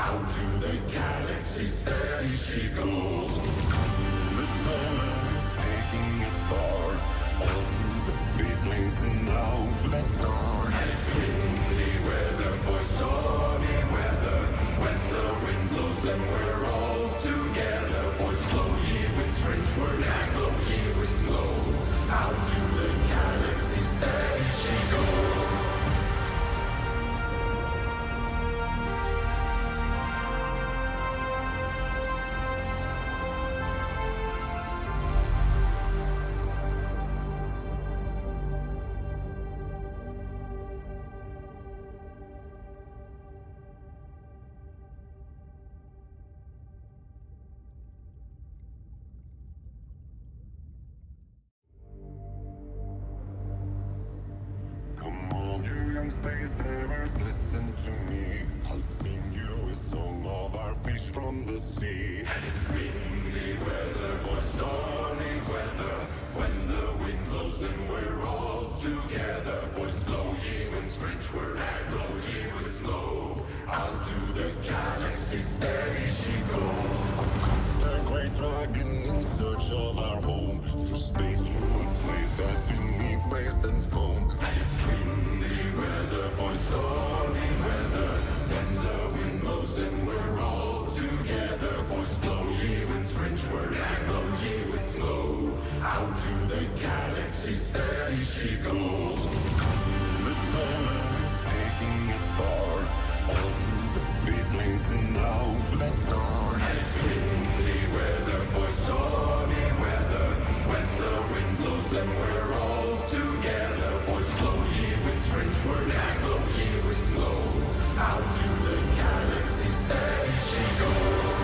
Out to the galaxy, steady she goes. The solar wind's taking us far, all through the space lanes and out to the star. And it's windy weather, boys, stormy weather. When the wind blows, then we're all together. Boys, blow ye winds, French word, and blow ye winds blow. Out to the galaxy, steady she goes. Spacefarers, listen to me. I'll sing you a song of our fish from the sea. And it's windy weather, boys, stormy weather. When the wind blows, then we're all together. Boys, blow ye winds, French word, and blow ye winds blow. Out to the galaxy, steady she goes. Comes the great dragon in search of our home. Through space to a place that's beneath waves and foam. And it's windy weather, boys, stormy weather. When the wind blows, then we're all together. Boys, blow ye winds, French word, and blow ye winds blow. Out to the galaxy, steady she goes. The solar wind's taking us far, all through the space lanes and out to the star. And it's windy weather, boys, stormy weather. When the wind blows, then we're all together. Boys, blow ye winds, French word, and blow ye winds blow. Out to the galaxy, steady she goes.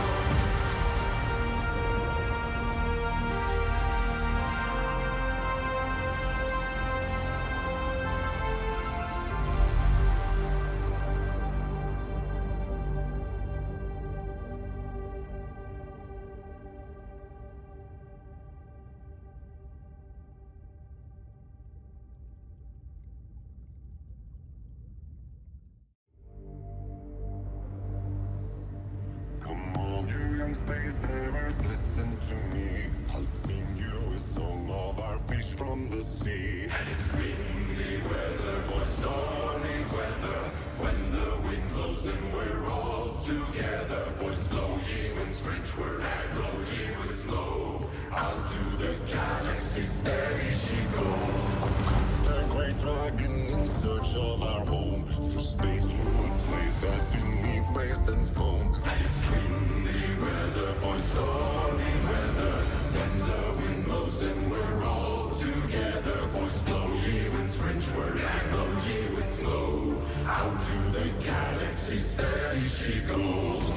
Spacefarers, listen to me. I'll sing you a song of our fish from the sea. And it's windy weather, boys, stormy weather. When the wind blows, then we're all together. Boys, blow ye winds, French word, and blow ye winds blow. Out to the galaxy, steady she goes. Comes the great dragon in search of our home. Through space to a place that's beneath waves and foam. And it's windy weather, boys, stormy weather. When the wind blows, then we're all together. Boys, blow ye winds, French word, and blow ye winds blow. Out to the galaxy, steady she goes.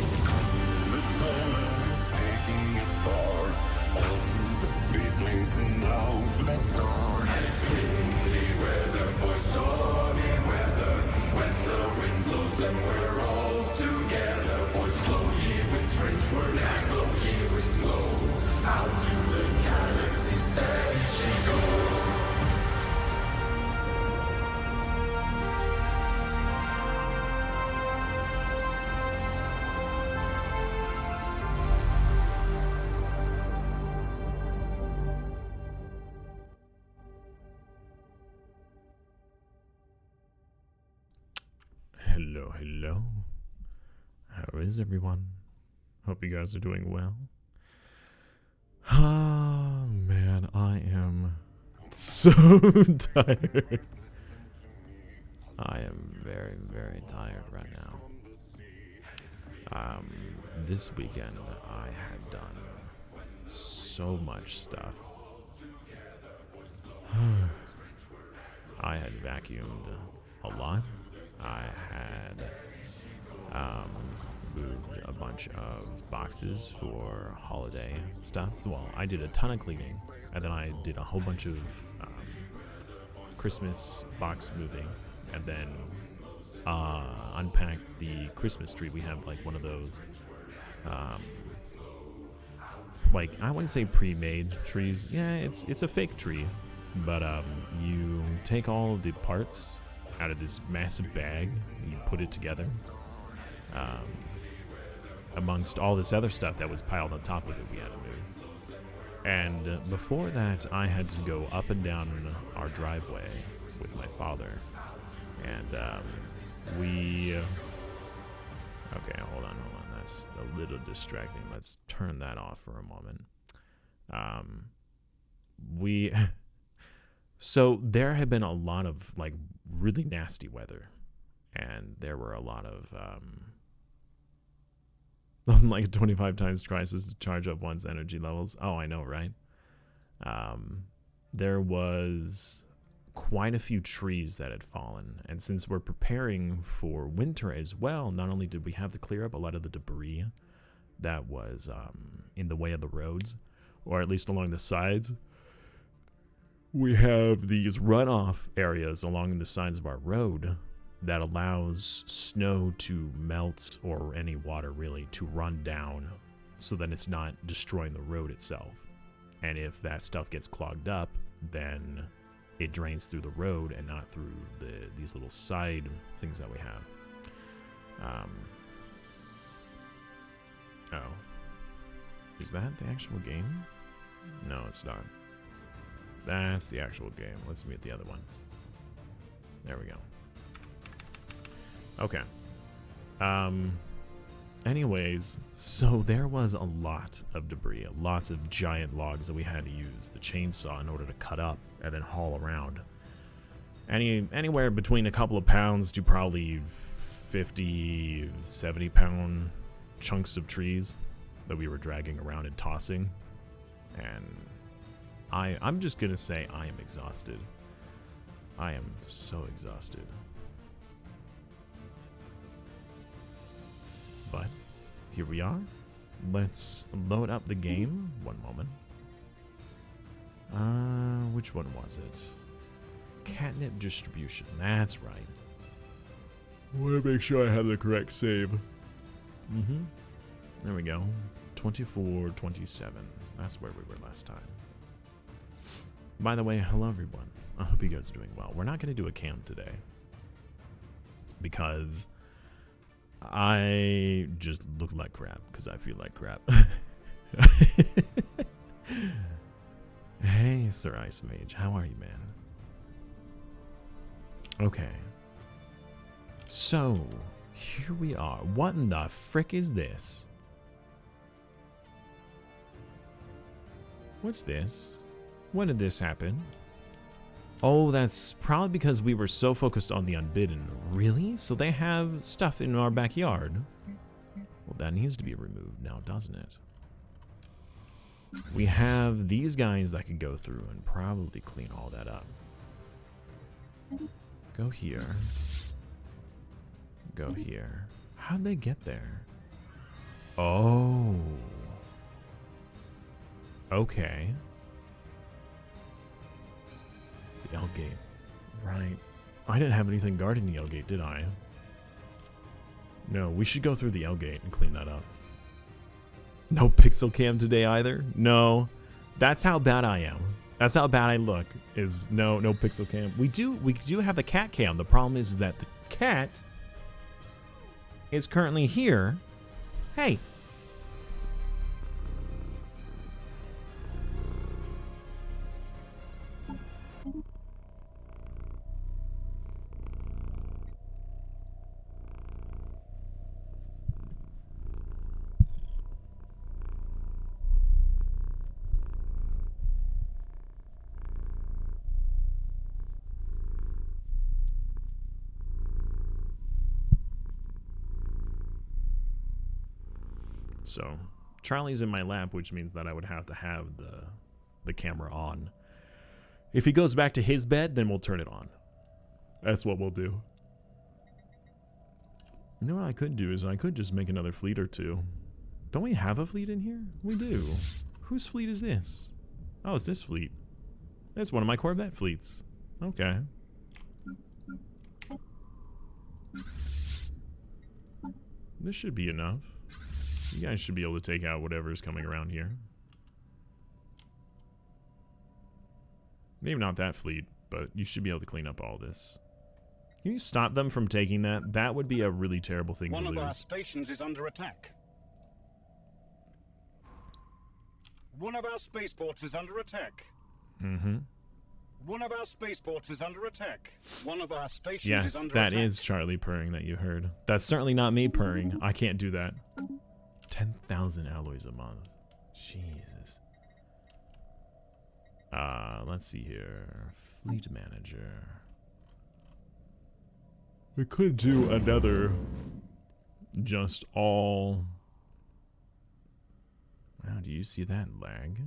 The solar wind's taking us far, all through the space lanes and out to the star. And it's windy weather, boys, stormy weather. When the wind blows, then we're all together. Boys, blow ye winds, French word, and blow ye winds blow. Out to the galaxy, steady she goes. Hello. How is everyone? Hope you guys are doing well. Oh man, I am so tired. I am very, very tired right now. This weekend I had done so much stuff. I had vacuumed a lot. I had moved a bunch of boxes for holiday stuff. So, well, I did a ton of cleaning, and then I did a whole bunch of Christmas box moving, and then unpacked the Christmas tree. We have like one of those, like, I wouldn't say pre-made trees. Yeah, it's a fake tree, but you take all of the parts out of this massive bag, and you put it together. amongst all this other stuff that was piled on top of it we had to move. And before that, I had to go up and down our driveway with my father. And we... Okay, hold on. That's a little distracting. Let's turn that off for a moment. So there had been a lot of, like, really nasty weather. And there were a lot of... like 25 times crisis to charge up one's energy levels. Oh, I know, right? There was quite a few trees that had fallen. And since we're preparing for winter as well, not only did we have to clear up a lot of the debris that was in the way of the roads, or at least along the sides, we have these runoff areas along the sides of our road that allows snow to melt, or any water really, to run down so that it's not destroying the road itself. And if that stuff gets clogged up, then it drains through the road and not through these little side things that we have. Oh. Is that the actual game? No, it's not. That's the actual game. Let's mute the other one. There we go. Okay. Anyways, so there was a lot of debris, lots of giant logs that we had to use the chainsaw in order to cut up and then haul around. Anywhere between a couple of pounds to probably 50, 70 pound chunks of trees that we were dragging around and tossing. And I'm just gonna say I am exhausted. I am so exhausted. But here we are. Let's load up the game. One moment. Which one was it? Catnip distribution. That's right. I want to make sure I have the correct save. There we go. 24-27. That's where we were last time. By the way, hello everyone. I hope you guys are doing well. We're not going to do a cam today because I just look like crap because I feel like crap. Hey, Sir Ice Mage. How are you, man? Okay. So, here we are. What in the frick is this? What's this? When did this happen? Oh, that's probably because we were so focused on the Unbidden. Really? So they have stuff in our backyard? Well, that needs to be removed now, doesn't it? We have these guys that could go through and probably clean all that up. Go here. Go here. How'd they get there? Oh. Okay. The L gate. Right. I didn't have anything guarding the L gate, did I? No, we should go through the L gate and clean that up. No pixel cam today either? No. That's how bad I am. That's how bad I look. Is no pixel cam. We do have the cat cam. The problem is that the cat is currently here. Hey. So, Charlie's in my lap, which means that I would have to have the camera on. If he goes back to his bed, then we'll turn it on. That's what we'll do. You know what I could do is I could just make another fleet or two. Don't we have a fleet in here? We do. Whose fleet is this? Oh, it's this fleet. That's one of my Corvette fleets. Okay. This should be enough. You guys should be able to take out whatever's coming around here. Maybe not that fleet, but you should be able to clean up all this. Can you stop them from taking that? That would be a really terrible thing to lose. One of our stations is under attack. One of our spaceports is under attack. Mm-hmm. One of our spaceports is under attack. One of our stations Yes, is under that attack. is Charlie purring that you heard. That's certainly not me purring. I can't do that. 10,000 alloys a month. Jesus. Let's see here. Fleet manager. We could do another just all. Wow, do you see that lag?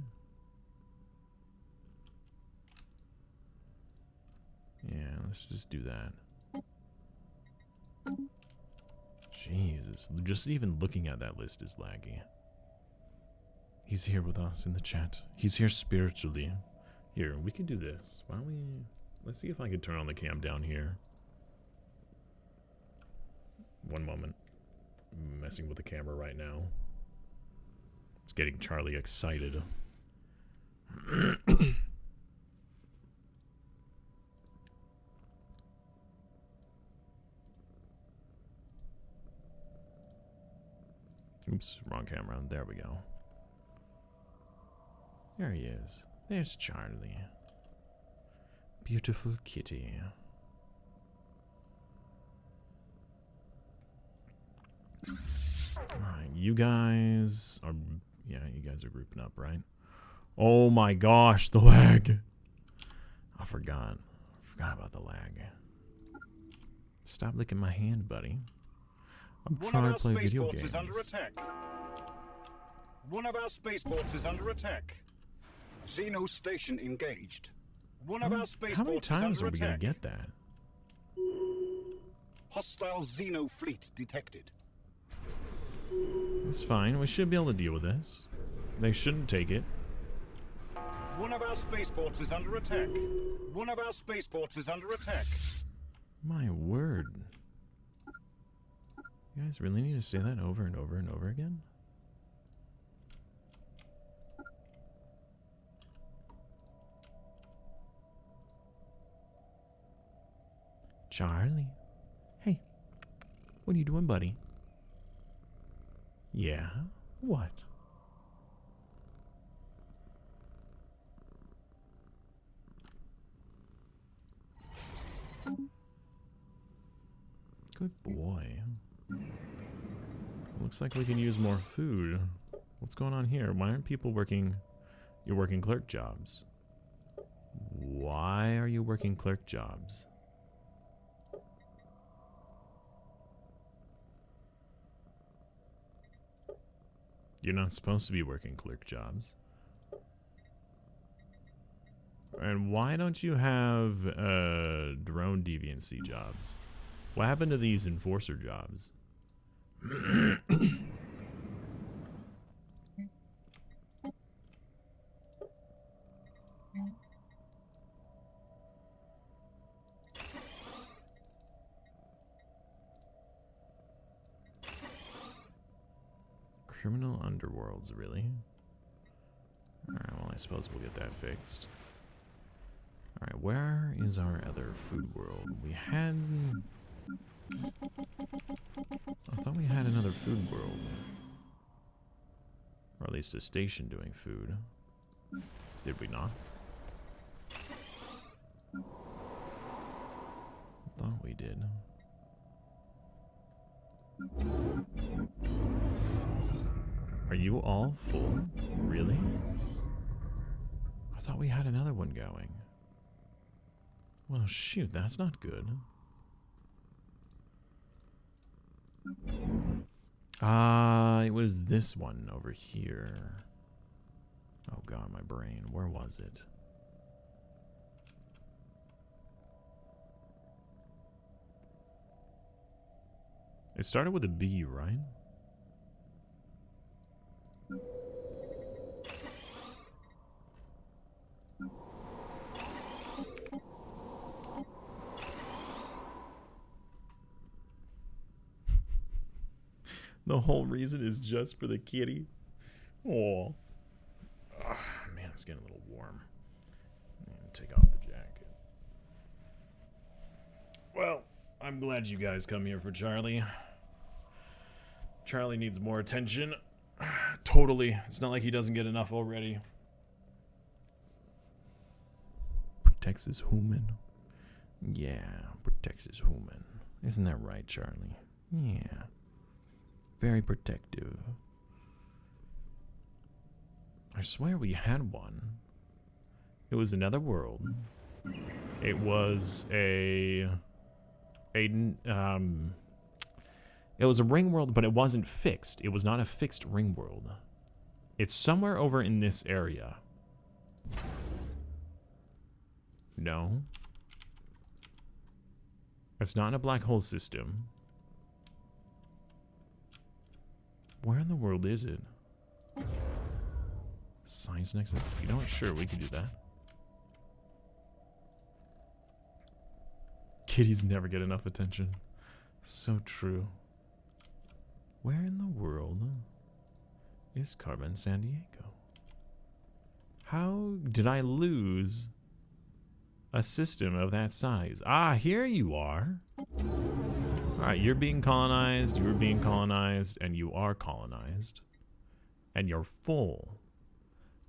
Yeah, let's just do that. Jesus, just even looking at that list is laggy. He's here with us in the chat. He's here spiritually. Here, we can do this. Why don't we... Let's see if I can turn on the cam down here. One moment. I'm messing with the camera right now. It's getting Charlie excited. Oops, wrong camera. There we go. There he is. There's Charlie. Beautiful kitty. Alright, you guys are... Yeah, you guys are grouping up, right? Oh my gosh, the lag. I forgot. About the lag. Stop licking my hand, buddy. I'm trying to play video games. One of our spaceports is under attack. One of our spaceports is under attack. Xeno station engaged. One of our spaceports How many times is are under we going attack. to get that? Hostile Xeno fleet detected. It's fine. We should be able to deal with this. They shouldn't take it. One of our spaceports is under attack. One of our spaceports is under attack. My word. You guys really need to say that over and over and over again? Charlie. Hey. What are you doing, buddy? Yeah? What? Good boy. Looks like we can use more food. What's going on here? Why aren't people working... You're working clerk jobs. Why are you working clerk jobs? You're not supposed to be working clerk jobs. And why don't you have drone deviancy jobs? What happened to these enforcer jobs? Criminal underworlds, really? Alright, well, I suppose we'll get that fixed. Alright, where is our other food world? We had... I thought we had another food world. Or at least a station doing food. Did we not? I thought we did. Are you all full? Really? I thought we had another one going. Well, shoot, that's not good. It was this one over here. Oh god, my brain. Where was it? It started with a B, right? The whole reason is just for the kitty. Oh, man, it's getting a little warm. I'm gonna take off the jacket. Well, I'm glad you guys come here for Charlie. Charlie needs more attention. Totally. It's not like he doesn't get enough already. Protects his human. Yeah, protects his human. Isn't that right, Charlie? Yeah. Very protective. I swear we had one. It was another world. It was it was a ring world, but it wasn't fixed. It was not a fixed ring world. It's somewhere over in this area. No. It's not in a black hole system. Where in the world is it? Science Nexus? You know what? Sure, we could do that. Kitties never get enough attention. So true. Where in the world is Carmen Sandiego? How did I lose a system of that size? Ah, here you are. Alright, you're being colonized, you were being colonized, and you are colonized. And you're full.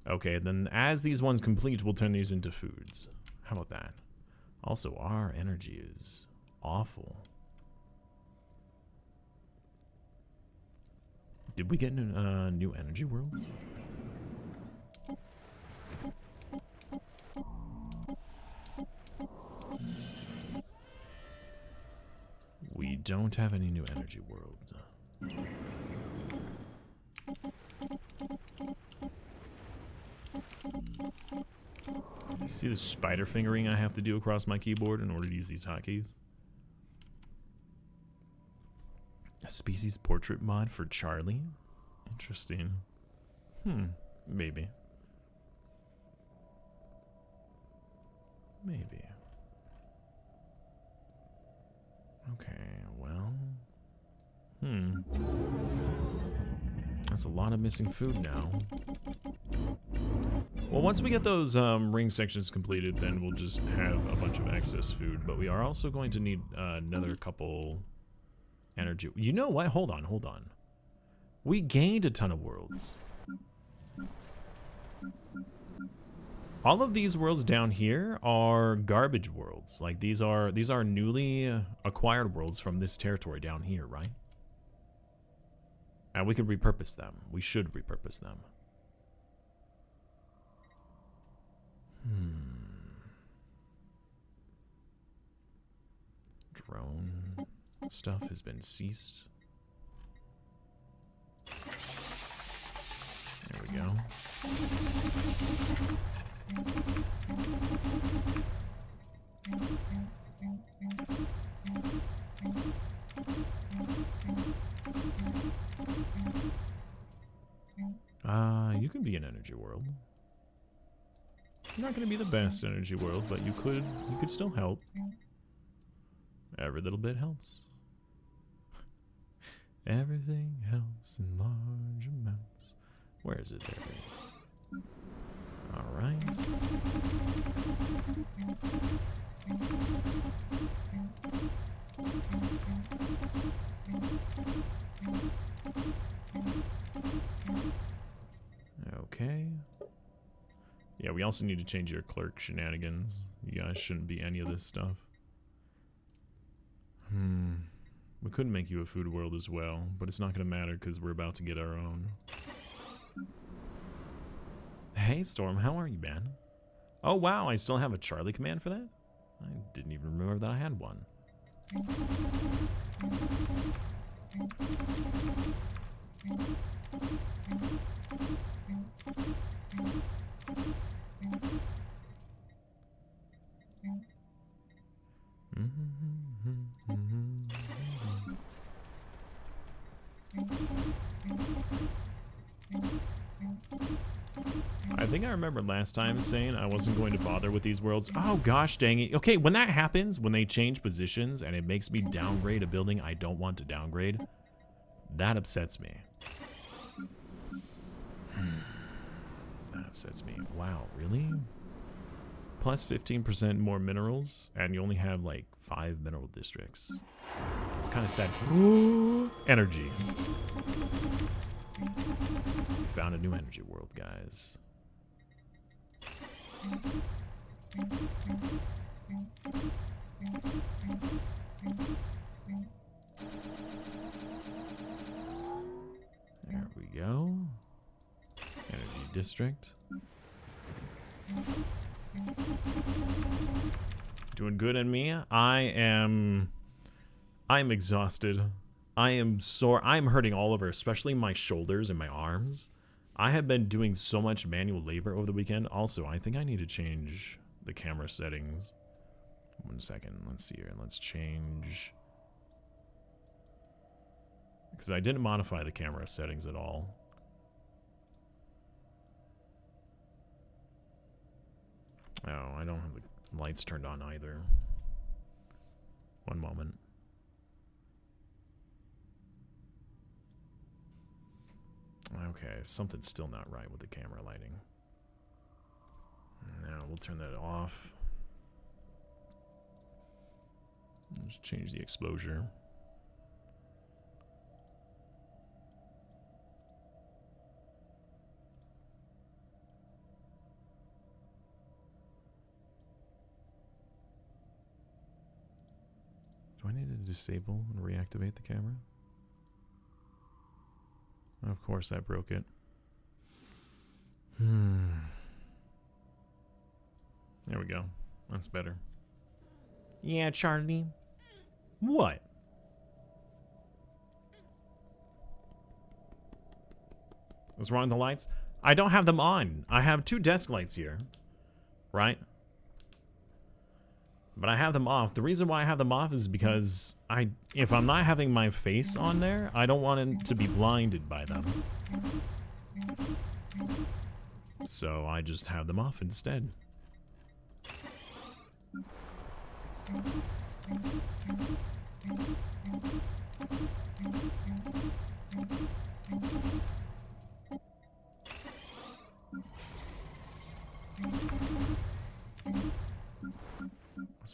Okay, then as these ones complete, we'll turn these into foods. How about that? Also, our energy is awful. Did we get new energy worlds? We don't have any new energy worlds. You see the spider fingering I have to do across my keyboard in order to use these hotkeys? A species portrait mod for Charlie? Interesting. Maybe. Maybe. Okay, well. That's a lot of missing food now. Well, once we get those ring sections completed, then we'll just have a bunch of excess food. But we are also going to need another couple energy. You know what? Hold on, hold on. We gained a ton of worlds. All of these worlds down here are garbage worlds. Like these are newly acquired worlds from this territory down here, right? And we can repurpose them. We should repurpose them. Drone stuff has been ceased. There we go. You can be an energy world. You're not going to be the best energy world, but you could still help. Every little bit helps. Everything helps in large amounts. Where is it? There it is. All right. Okay. Yeah, we also need to change your clerk shenanigans. You guys shouldn't be any of this stuff. We could make you a food world as well, but it's not going to matter because we're about to get our own. Hey, Storm, how are you, man? Oh, wow, I still have a Charlie command for that? I didn't even remember that I had one. I think I remember last time saying I wasn't going to bother with these worlds. Oh gosh dang it. Okay, when that happens, when they change positions and it makes me downgrade a building I don't want to downgrade, that upsets me. That upsets me. Wow, really? Plus 15% more minerals, and you only have like 5 mineral districts. It's kind of sad. Energy. found a new energy world, guys. There we go. Energy district. Doing good in me. I'm exhausted. I am sore. I'm hurting all over, especially my shoulders and my arms. I have been doing so much manual labor over the weekend. Also, I think I need to change the camera settings. 1 second. Let's see here. Let's change. Because I didn't modify the camera settings at all. Oh, I don't have the lights turned on either. One moment. Okay, something's still not right with the camera lighting. Now we'll turn that off. Let's change the exposure. Do I need to disable and reactivate the camera? Of course, that broke it. There we go. That's better. Yeah, Charlie. What? What's wrong with the lights? I don't have them on. I have 2 desk lights here. Right? But I have them off. The reason why I have them off is because if I'm not having my face on there, I don't want it to be blinded by them. So I just have them off instead.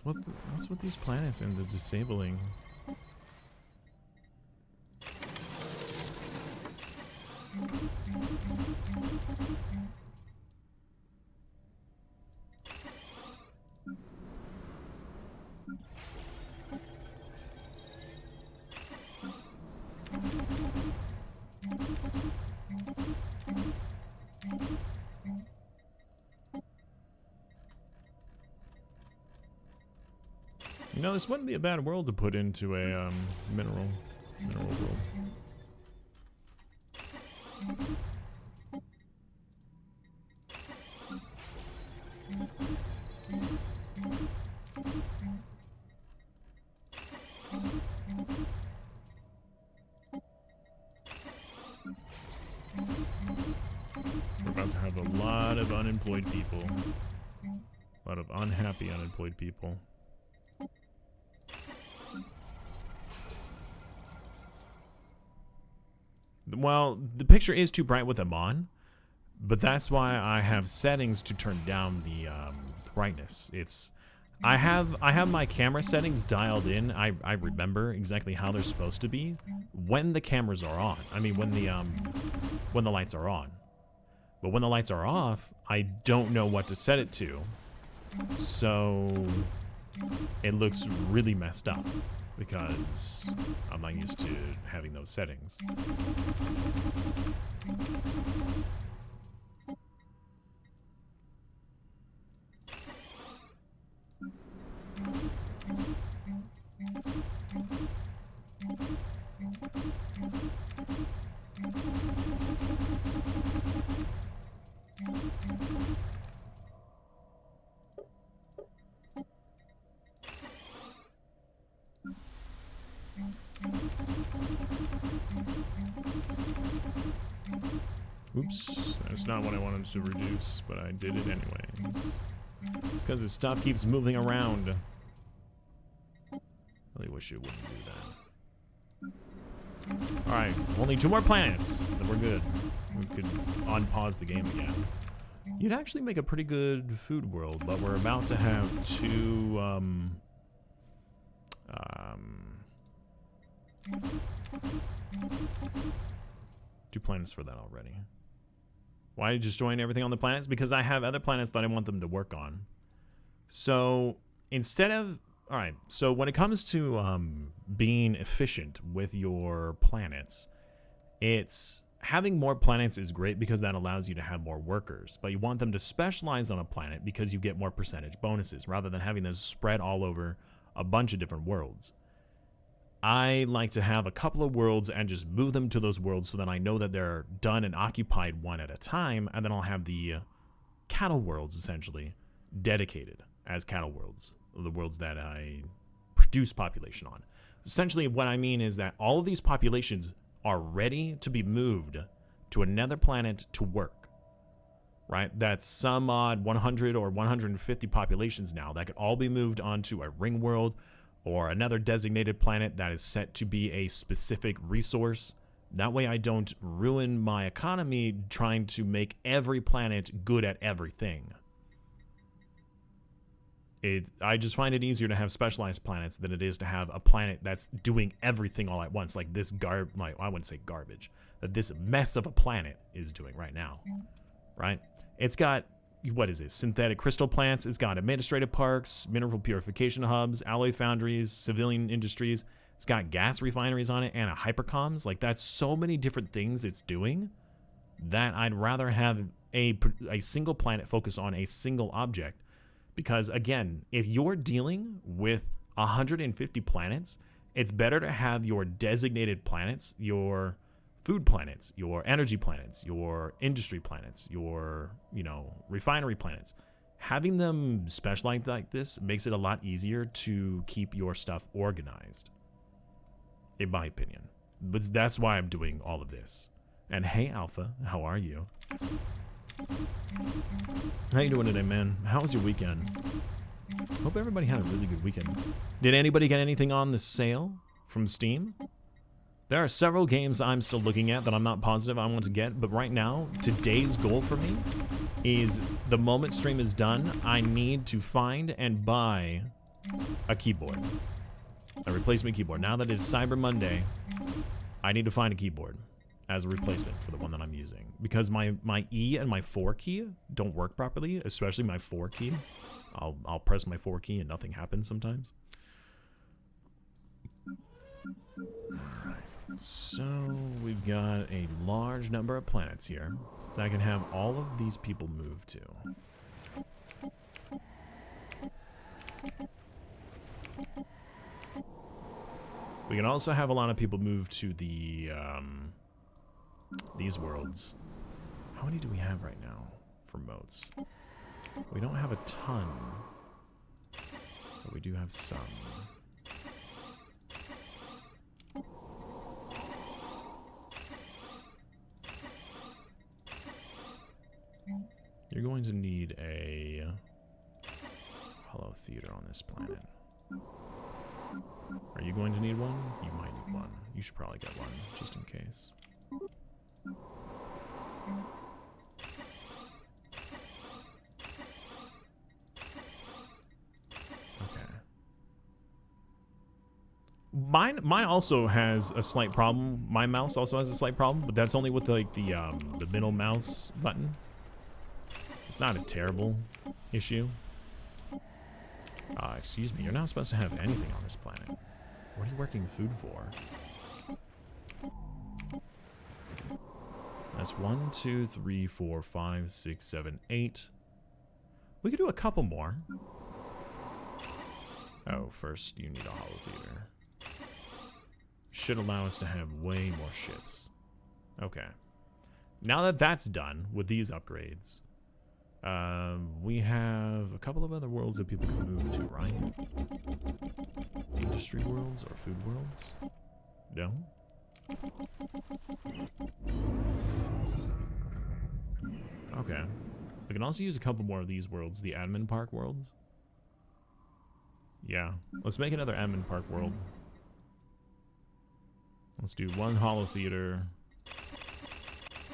What's with these planets and the disabling? You know, this wouldn't be a bad world to put into a mineral world. We're about to have a lot of unemployed people. A lot of unhappy unemployed people. Well, the picture is too bright with them on, but that's why I have settings to turn down the brightness. I have my camera settings dialed in. I remember exactly how they're supposed to be when the cameras are on. I mean, when the lights are on. But when the lights are off, I don't know what to set it to. So it looks really messed up because I'm not used to having those settings. Oops, that's not what I wanted to reduce, but I did it anyways. It's because the stuff keeps moving around. Really wish it wouldn't do that. Alright, only 2 more planets, then we're good. We could unpause the game again. You'd actually make a pretty good food world, but we're about to have 2 2 planets for that already. Why are you destroying everything on the planets? Because I have other planets that I want them to work on. So instead of, all right, so when it comes to being efficient with your planets, it's having more planets is great because that allows you to have more workers, but you want them to specialize on a planet because you get more percentage bonuses rather than having those spread all over a bunch of different worlds. I like to have a couple of worlds and just move them to those worlds so that I know that they're done and occupied one at a time, and then I'll have the cattle worlds essentially dedicated as cattle worlds, the worlds that I produce population on. Essentially what I mean is that all of these populations are ready to be moved to another planet to work, right? That's some odd 100 or 150 populations now that could all be moved onto a ring world or another designated planet that is set to be a specific resource. That way I don't ruin my economy trying to make every planet good at everything. I just find it easier to have specialized planets than it is to have a planet that's doing everything all at once, like this I wouldn't say garbage, that this mess of a planet is doing right now, right? It's got, what is it, synthetic crystal plants, it's got administrative parks, mineral purification hubs, alloy foundries, civilian industries, it's got gas refineries on it, and a hypercoms. Like, that's so many different things it's doing that I'd rather have a single planet focus on a single object. Because again, if you're dealing with 150 planets, it's better to have your designated planets, your food planets, your energy planets, your industry planets, your, refinery planets. Having them specialized like this makes it a lot easier to keep your stuff organized, in my opinion. But that's why I'm doing all of this. And hey, Alpha, how are you? How you doing today, man? How was your weekend? Hope everybody had a really good weekend. Did anybody get anything on the sale from Steam? There are several games I'm still looking at that I'm not positive I want to get, but right now, today's goal for me is the moment stream is done, I need to find and buy a keyboard. A replacement keyboard. Now that it's Cyber Monday, I need to find a keyboard as a replacement for the one that I'm using, because my E and my 4 key don't work properly, especially my 4 key. I'll press my 4 key and nothing happens sometimes. Alright, so we've got a large number of planets here that I can have all of these people move to. We can also have a lot of people move to the these worlds. How many do we have right now for moats? We don't have a ton, but we do have some. You're going to need a hollow theater on this planet. Are you going to need one? You might need one. You should probably get one, just in case. Okay. Mine also has a slight problem. My mouse also has a slight problem, but that's only with like the middle mouse button. It's not a terrible issue. Excuse me, you're not supposed to have anything on this planet. What are you working food for? That's 1, 2, 3, 4, 5, 6, 7, 8. We could do a couple more. Oh, first you need a hollow theater. Should allow us to have way more ships. Okay. Now that that's done with these upgrades, we have a couple of other worlds that people can move to, right? Industry worlds or food worlds? No? Okay. We can also use a couple more of these worlds, the admin park worlds. Yeah. Let's make another admin park world. Let's do one hollow theater,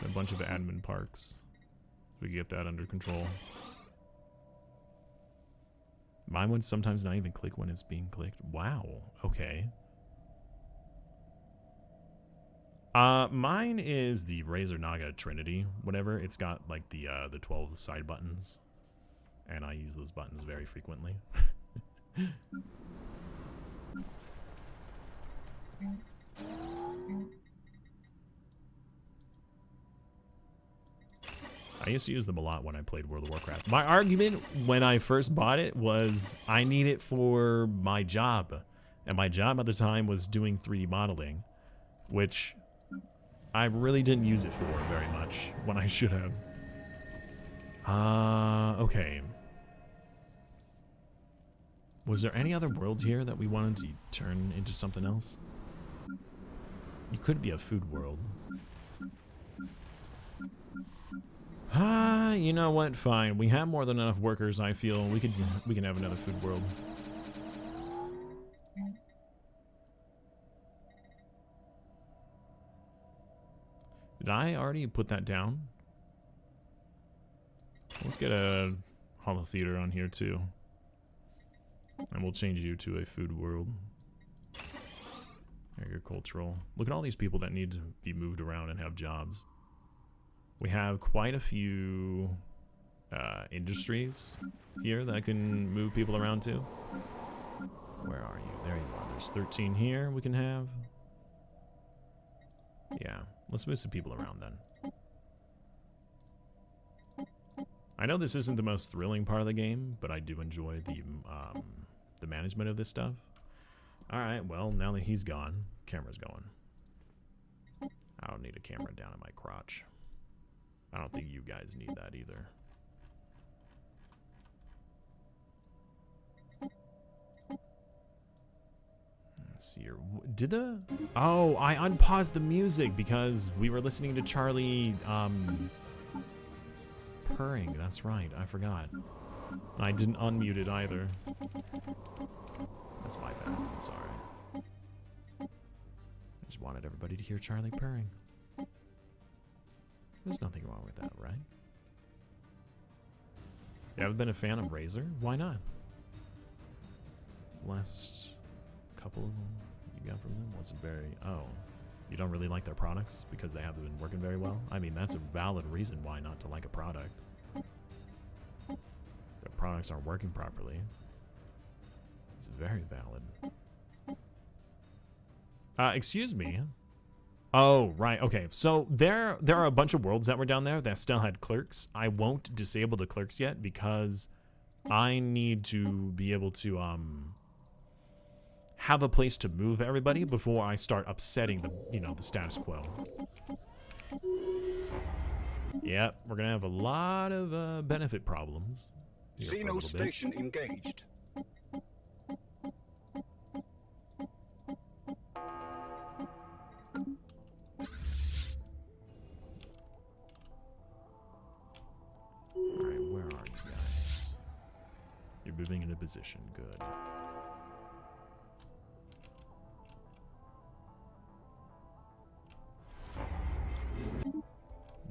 and a bunch of admin parks. We can get that under control. Mine would sometimes not even click when it's being clicked. Wow. Okay. Mine is the Razor Naga Trinity, whatever. It's got like the 12 side buttons, and I use those buttons very frequently. I used to use them a lot when I played World of Warcraft. My argument when I first bought it was I need it for my job. And my job at the time was doing 3D modeling, which I really didn't use it for very much when I should have. Okay. Was there any other world here that we wanted to turn into something else? It could be a food world. You know what? Fine. We have more than enough workers. I feel we can have another food world. Did I already put that down? Let's get a holo theater on here too, and we'll change you to a food world. Agricultural. Look at all these people that need to be moved around and have jobs. We have quite a few industries here that I can move people around to. Where are you? There you are. There's 13 here we can have. Yeah, let's move some people around then. I know this isn't the most thrilling part of the game, but I do enjoy the management of this stuff. All right, well, now that he's gone, camera's going. I don't need a camera down in my crotch. I don't think you guys need that either. Let's see here. Did the... Oh, I unpaused the music because we were listening to Charlie purring. That's right. I forgot. I didn't unmute it either. That's my bad. I'm sorry. I just wanted everybody to hear Charlie purring. There's nothing wrong with that, right? You haven't been a fan of Razor? Why not? Last couple you got from them wasn't very... Oh, you don't really like their products because they haven't been working very well? I mean, that's a valid reason why not to like a product. Their products aren't working properly. It's very valid. Excuse me. Oh, right. Okay. So there are a bunch of worlds that were down there that still had clerks. I won't disable the clerks yet because I need to be able to have a place to move everybody before I start upsetting the status quo. Yep, we're gonna have a lot of benefit problems. Xeno station engaged. Alright, where are you guys? You're moving into position, good.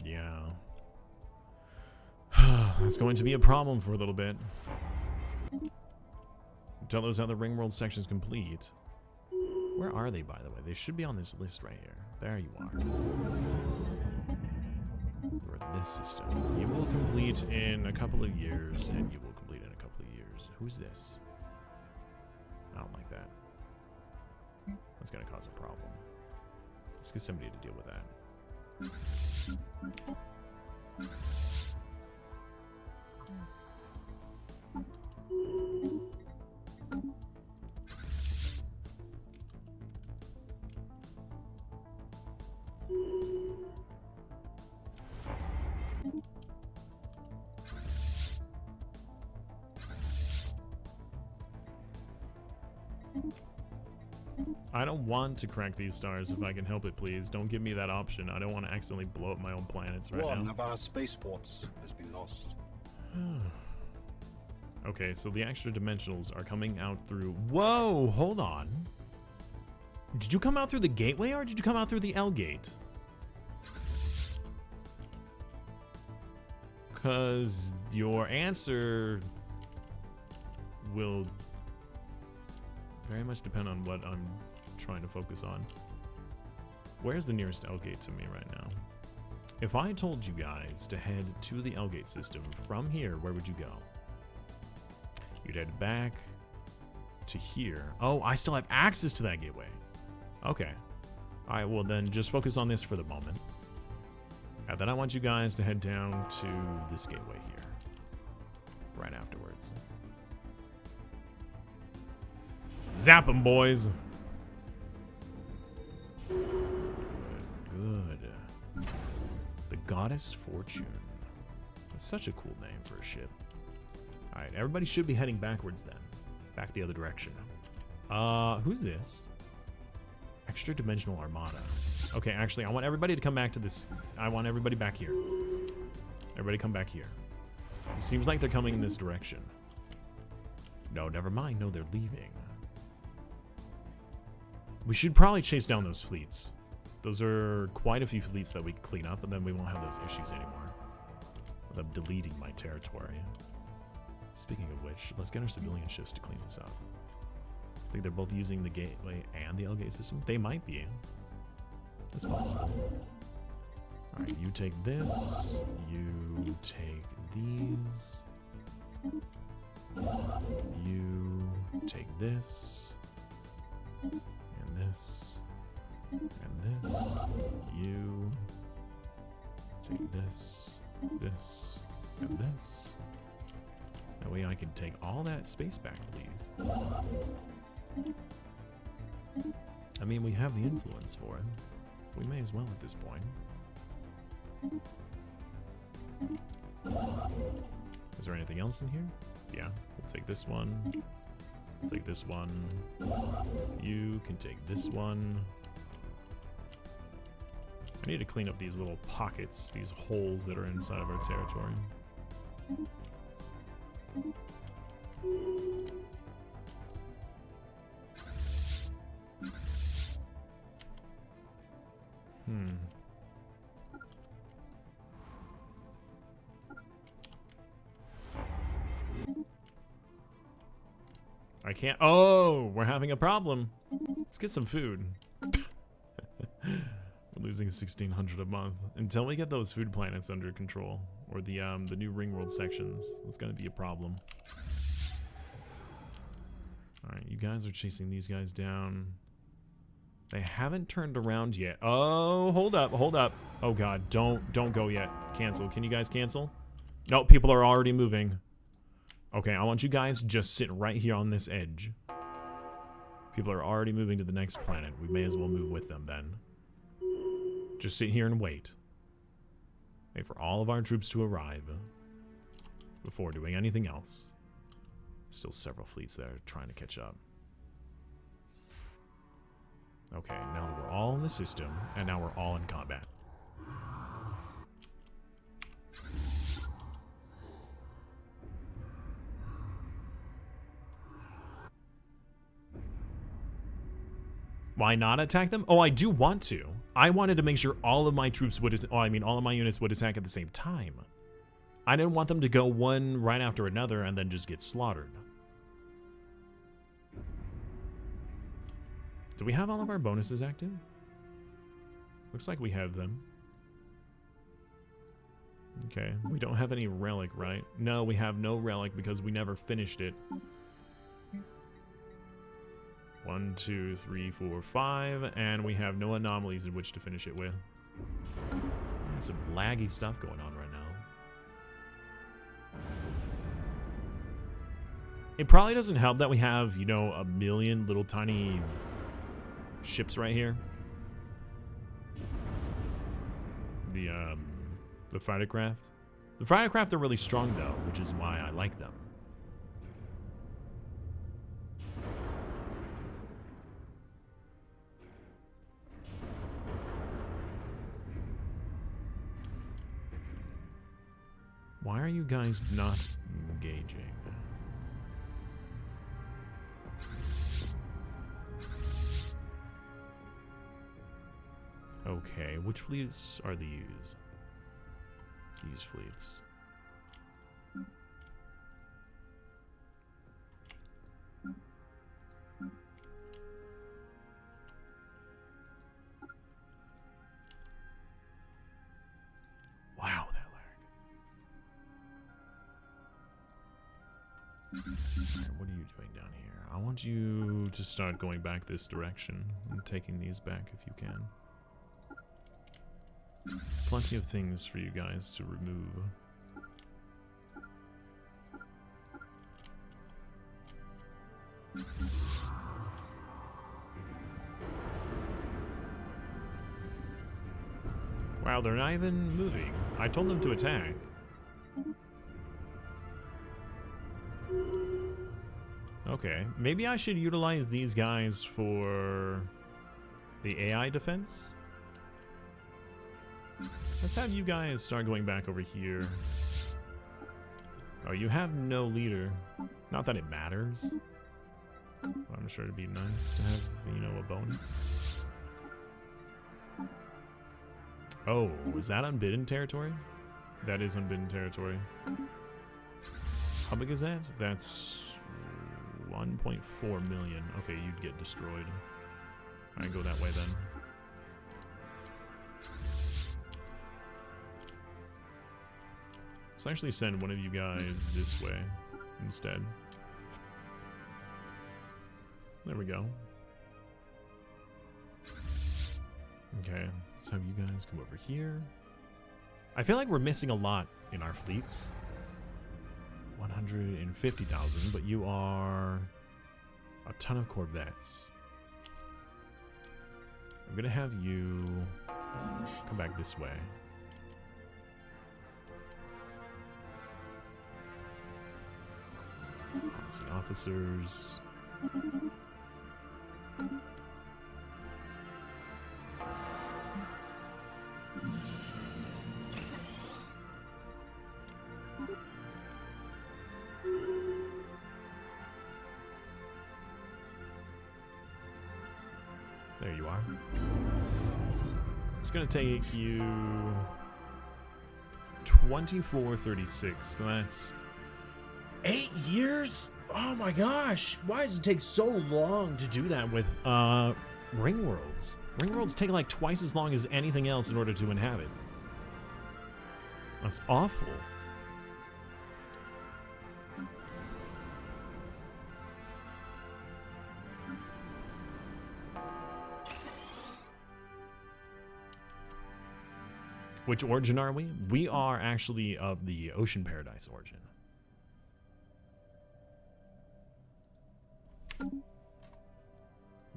Yeah. That's going to be a problem for a little bit. Until those other ring world sections complete. Where are they, by the way? They should be on this list right here. There you are. You're in this system. You will complete in a couple of years, and you will complete in a couple of years. Who's this? I don't like that. That's gonna cause a problem. Let's get somebody to deal with that. I don't want to crack these stars if I can help it, please. Don't give me that option. I don't want to accidentally blow up my own planets right now. One of our spaceports has been lost. Okay, so the extra dimensionals are coming out through... Whoa, hold on. Did you come out through the gateway or did you come out through the L gate? Because your answer will very much depend on what I'm trying to focus on. Where's the nearest L gate to me right now? If I told you guys to head to the L gate system from here, where would you go? You'd head back to here. Oh, I still have access to that gateway. Okay. Alright, well then just focus on this for the moment. And then I want you guys to head down to this gateway here. Right afterwards. Zap 'em, boys! Good. The Goddess Fortune. That's such a cool name for a ship. Alright, everybody should be heading backwards then. Back the other direction. Who's this? Extra Dimensional Armada. Okay, actually, I want everybody to come back to this. I want everybody back here. Everybody come back here. It seems like they're coming in this direction. No, never mind. No, they're leaving. We should probably chase down those fleets. Those are quite a few fleets that we can clean up, and then we won't have those issues anymore. With them deleting my territory. Speaking of which, let's get our civilian ships to clean this up. I think they're both using the gateway and the L-gate system. They might be. That's possible. Alright, you take this. You take these. You take this. And this. And this. You take this. This. And this. That way I can take all that space back, please. I mean, we have the influence for it. We may as well at this point. Is there anything else in here? Yeah, we'll take this one. Take this one. You can take this one. I need to clean up these little pockets, these holes that are inside of our territory. I can't. Oh, we're having a problem. Let's get some food. We're losing 1,600 a month until we get those food planets under control, or the new Ringworld sections. That's gonna be a problem. All right, you guys are chasing these guys down. They haven't turned around yet. Oh, hold up, hold up. Oh God, don't go yet. Cancel. Can you guys cancel? No, people are already moving. Okay, I want you guys to just sit right here on this edge. People are already moving to the next planet. We may as well move with them then. Just sit here and wait. Wait for all of our troops to arrive before doing anything else. Still several fleets that are trying to catch up. Okay, now that we're all in the system, and now we're all in combat. Why not attack them? Oh, I do want to. I wanted to make sure all of my troops would, all of my units would attack at the same time. I didn't want them to go one right after another and then just get slaughtered. Do we have all of our bonuses active? Looks like we have them. Okay, we don't have any relic, right? No, we have no relic because we never finished it. 1, 2, 3, 4, 5, and we have no anomalies in which to finish it with. There's some laggy stuff going on right now. It probably doesn't help that we have, you know, a million little tiny ships right here. The fighter craft. The fighter craft are really strong though, which is why I like them. Why are you guys not engaging? Okay, which fleets are these? These fleets. Alright, what are you doing down here? I want you to start going back this direction and taking these back if you can. Plenty of things for you guys to remove. Wow, they're not even moving. I told them to attack. Okay, maybe I should utilize these guys for the AI defense. Let's have you guys start going back over here. Oh, you have no leader. Not that it matters. But I'm sure it'd be nice to have, you know, a bonus. Oh, is that unbidden territory? That is unbidden territory. How big is that? That's 1.4 million. Okay, you'd get destroyed. Alright, go that way then. Let's actually send one of you guys this way instead. There we go. Okay, let's have you guys come over here. I feel like we're missing a lot in our fleets. 150,000, but you are a ton of corvettes. I'm gonna have you come back this way. See officers. There you are. It's gonna take you 2436. So that's 8 years? Oh my gosh! Why does it take so long to do that with ring worlds? Ring worlds take like twice as long as anything else in order to inhabit. That's awful. Which origin are we? We are actually of the Ocean Paradise origin.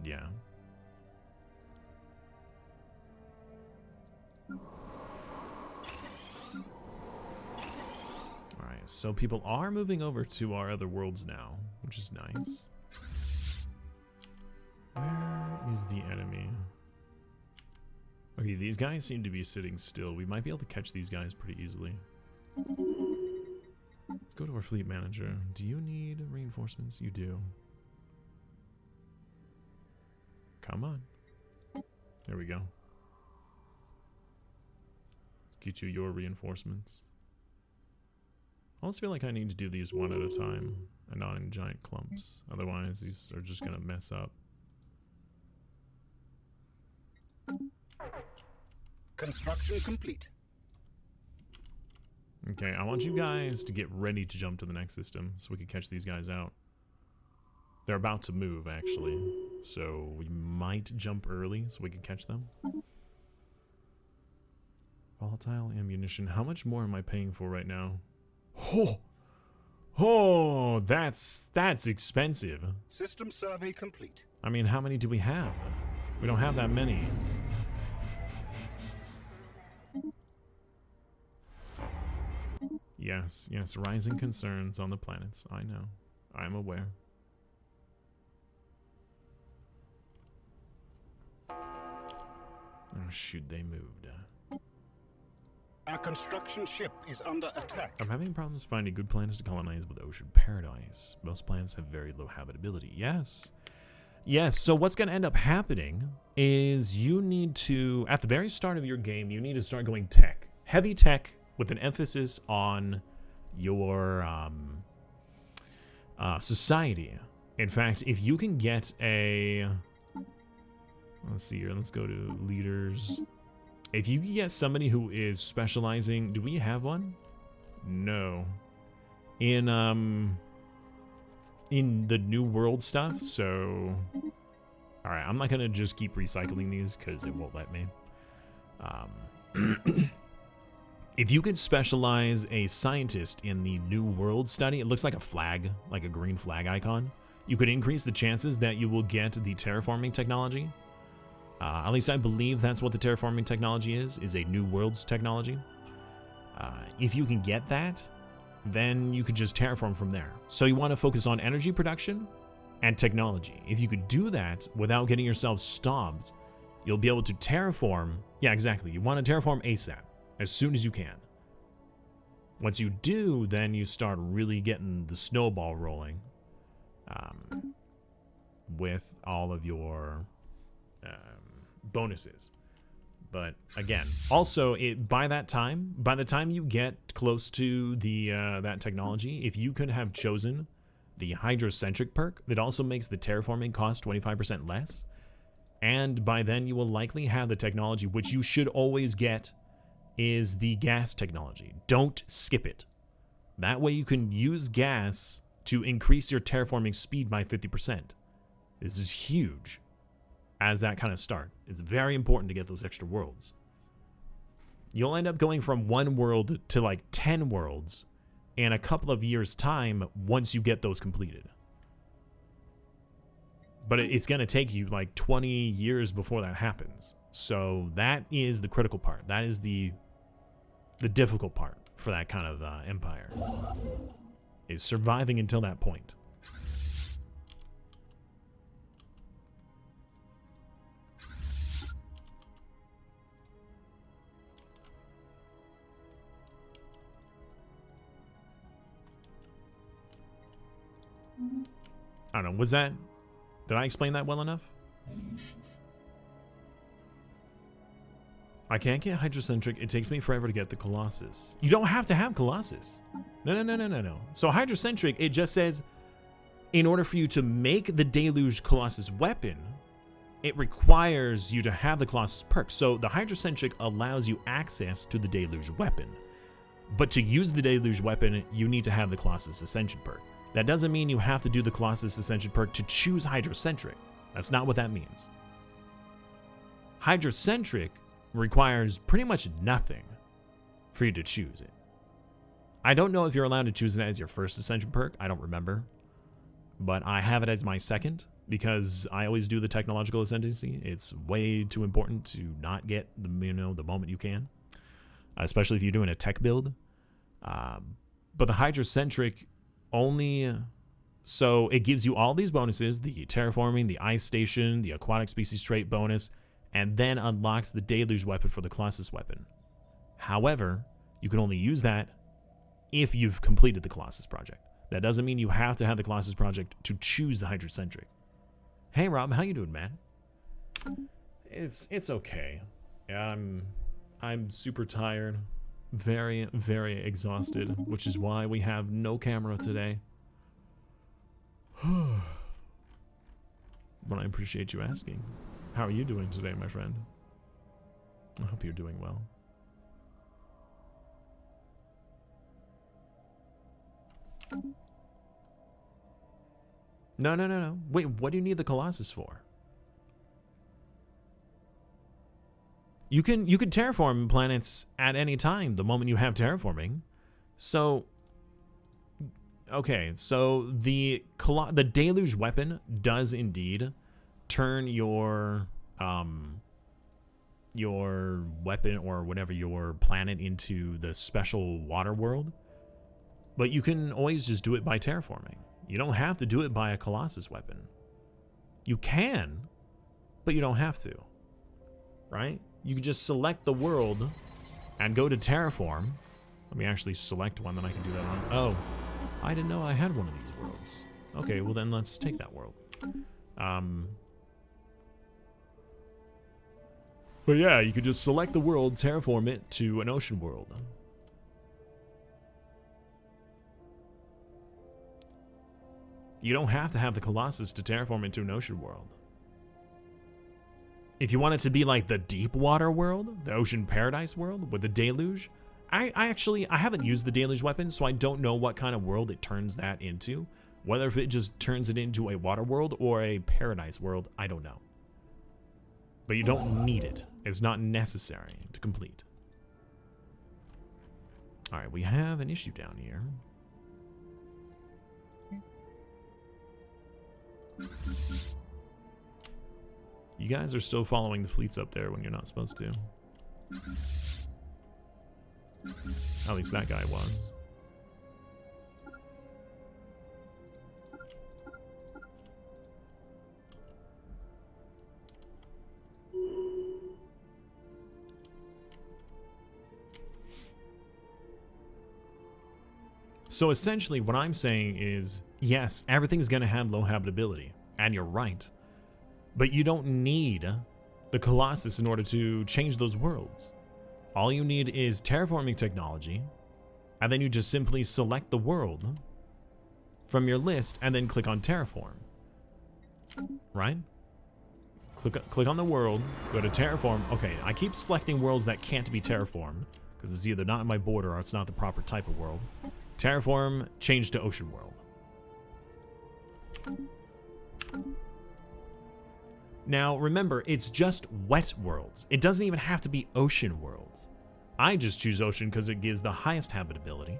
Yeah. Alright, so people are moving over to our other worlds now, which is nice. Where is the enemy? Okay, these guys seem to be sitting still. We might be able to catch these guys pretty easily. Let's go to our fleet manager. Do you need reinforcements? You do. Come on. There we go. Let's get you your reinforcements. I almost feel like I need to do these one at a time and not in giant clumps. Otherwise, these are just going to mess up. Construction complete. Okay, I want you guys to get ready to jump to the next system so we can catch these guys out. They're about to move, actually, so we might jump early so we can catch them. Volatile ammunition. How much more am I paying for right now? Oh, that's expensive. System survey complete. I mean, how many do we have? We don't have that many. Yes, yes, rising concerns on the planets. I know. I'm aware. Oh shoot, they moved. Our construction ship is under attack. I'm having problems finding good planets to colonize with Ocean Paradise. Most planets have very low habitability. Yes. Yes, so what's going to end up happening is you need to, at the very start of your game, you need to start going tech. Heavy tech with an emphasis on your society. In fact, if you can get a... Let's see here. Let's go to leaders. If you can get somebody who is specializing... Do we have one? No. In in the New World stuff, so... Alright, I'm not gonna just keep recycling these, because it won't let me. If you could specialize a scientist in the New World study, it looks like a flag, like a green flag icon. You could increase the chances that you will get the terraforming technology. At least I believe that's what the terraforming technology is a New Worlds technology. If you can get that, then you could just terraform from there. So you want to focus on energy production and technology. If you could do that without getting yourself stopped, you'll be able to terraform. Yeah, exactly. You want to terraform ASAP, as soon as you can. Once you do, then you start really getting the snowball rolling with all of your bonuses. But again, also by the time you get close to the that technology, if you could have chosen the hydrocentric perk, that also makes the terraforming cost 25% less. And by then you will likely have the technology, which you should always get, is the gas technology. Don't skip it. That way you can use gas to increase your terraforming speed by 50%. This is huge as that kind of start. It's very important to get those extra worlds. You'll end up going from 1 world to like 10 worlds in a couple of years' time once you get those completed. But it's going to take you like 20 years before that happens. So that is the critical part. That is the difficult part for that kind of empire, is surviving until that point. I don't know, did I explain that well enough? I can't get hydrocentric. It takes me forever to get the Colossus. You don't have to have Colossus. No. So hydrocentric, it just says, in order for you to make the Deluge Colossus weapon, it requires you to have the Colossus perk. So the hydrocentric allows you access to the Deluge weapon. But to use the Deluge weapon, you need to have the Colossus Ascension perk. That doesn't mean you have to do the Colossus Ascension perk to choose hydrocentric. That's not what that means. Hydrocentric requires pretty much nothing for you to choose it. I don't know if you're allowed to choose it as your first Ascension perk. I don't remember. But I have it as my second because I always do the technological ascendancy. It's way too important to not get the moment you can, especially if you're doing a tech build. But the hydrocentric only, so it gives you all these bonuses: the terraforming, the ice station, the aquatic species trait bonus, and then unlocks the Deluge weapon for the Colossus weapon. However, you can only use that if you've completed the Colossus project. That doesn't mean you have to have the Colossus project to choose the hydrocentric. Hey Rob, how you doing, man? It's okay. I'm super tired. Very, very exhausted, which is why we have no camera today. But I appreciate you asking. How are you doing today, my friend? I hope you're doing well. No. Wait, what do you need the Colossus for? You can terraform planets at any time the moment you have terraforming. So, okay, so the Deluge weapon does indeed turn your weapon or whatever, your planet, into the special water world. But you can always just do it by terraforming. You don't have to do it by a Colossus weapon. You can, but you don't have to. Right? You can just select the world and go to terraform. Let me actually select one that I can do that on. Oh, I didn't know I had one of these worlds. Okay, well then let's take that world. But yeah, you could just select the world, terraform it to an ocean world. You don't have to have the Colossus to terraform into an ocean world. If you want it to be like the deep water world, the ocean paradise world with the Deluge, I haven't used the Deluge weapon, so I don't know what kind of world it turns that into. Whether if it just turns it into a water world or a paradise world, I don't know. But you don't need it. It's not necessary to complete. Alright, we have an issue down here. You guys are still following the fleets up there when you're not supposed to. At least that guy was. So essentially what I'm saying is, yes, everything's going to have low habitability, and you're right. But you don't need the Colossus in order to change those worlds. All you need is terraforming technology, and then you just simply select the world from your list and then click on terraform. Right? Click on the world, go to terraform. Okay, I keep selecting worlds that can't be terraformed because it's either not in my border or it's not the proper type of world. Terraform, change to ocean world. Now, remember, it's just wet worlds. It doesn't even have to be ocean worlds. I just choose ocean because it gives the highest habitability,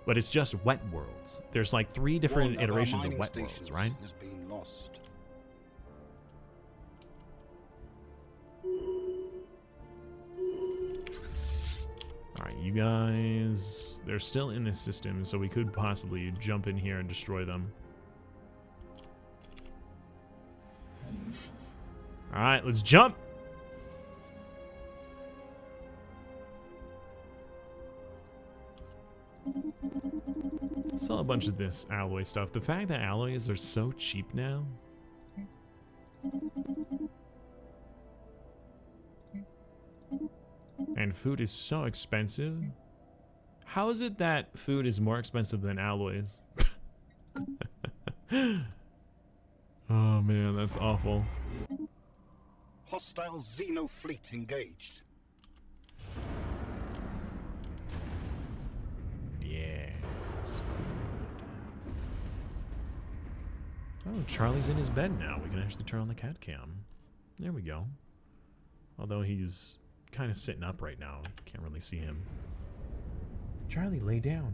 but it's just wet worlds. There's like 3 different iterations of wet worlds, right? Has been lost. Alright, you guys, they're still in this system, so we could possibly jump in here and destroy them. Alright, let's jump! Sell a bunch of this alloy stuff. The fact that alloys are so cheap now. And food is so expensive. How is it that food is more expensive than alloys? Oh man, that's awful. Hostile Xeno fleet engaged. Yes. Oh, Charlie's in his bed now. We can actually turn on the cat cam. There we go. Although he's kind of sitting up right now. Can't really see him. Charlie, lay down.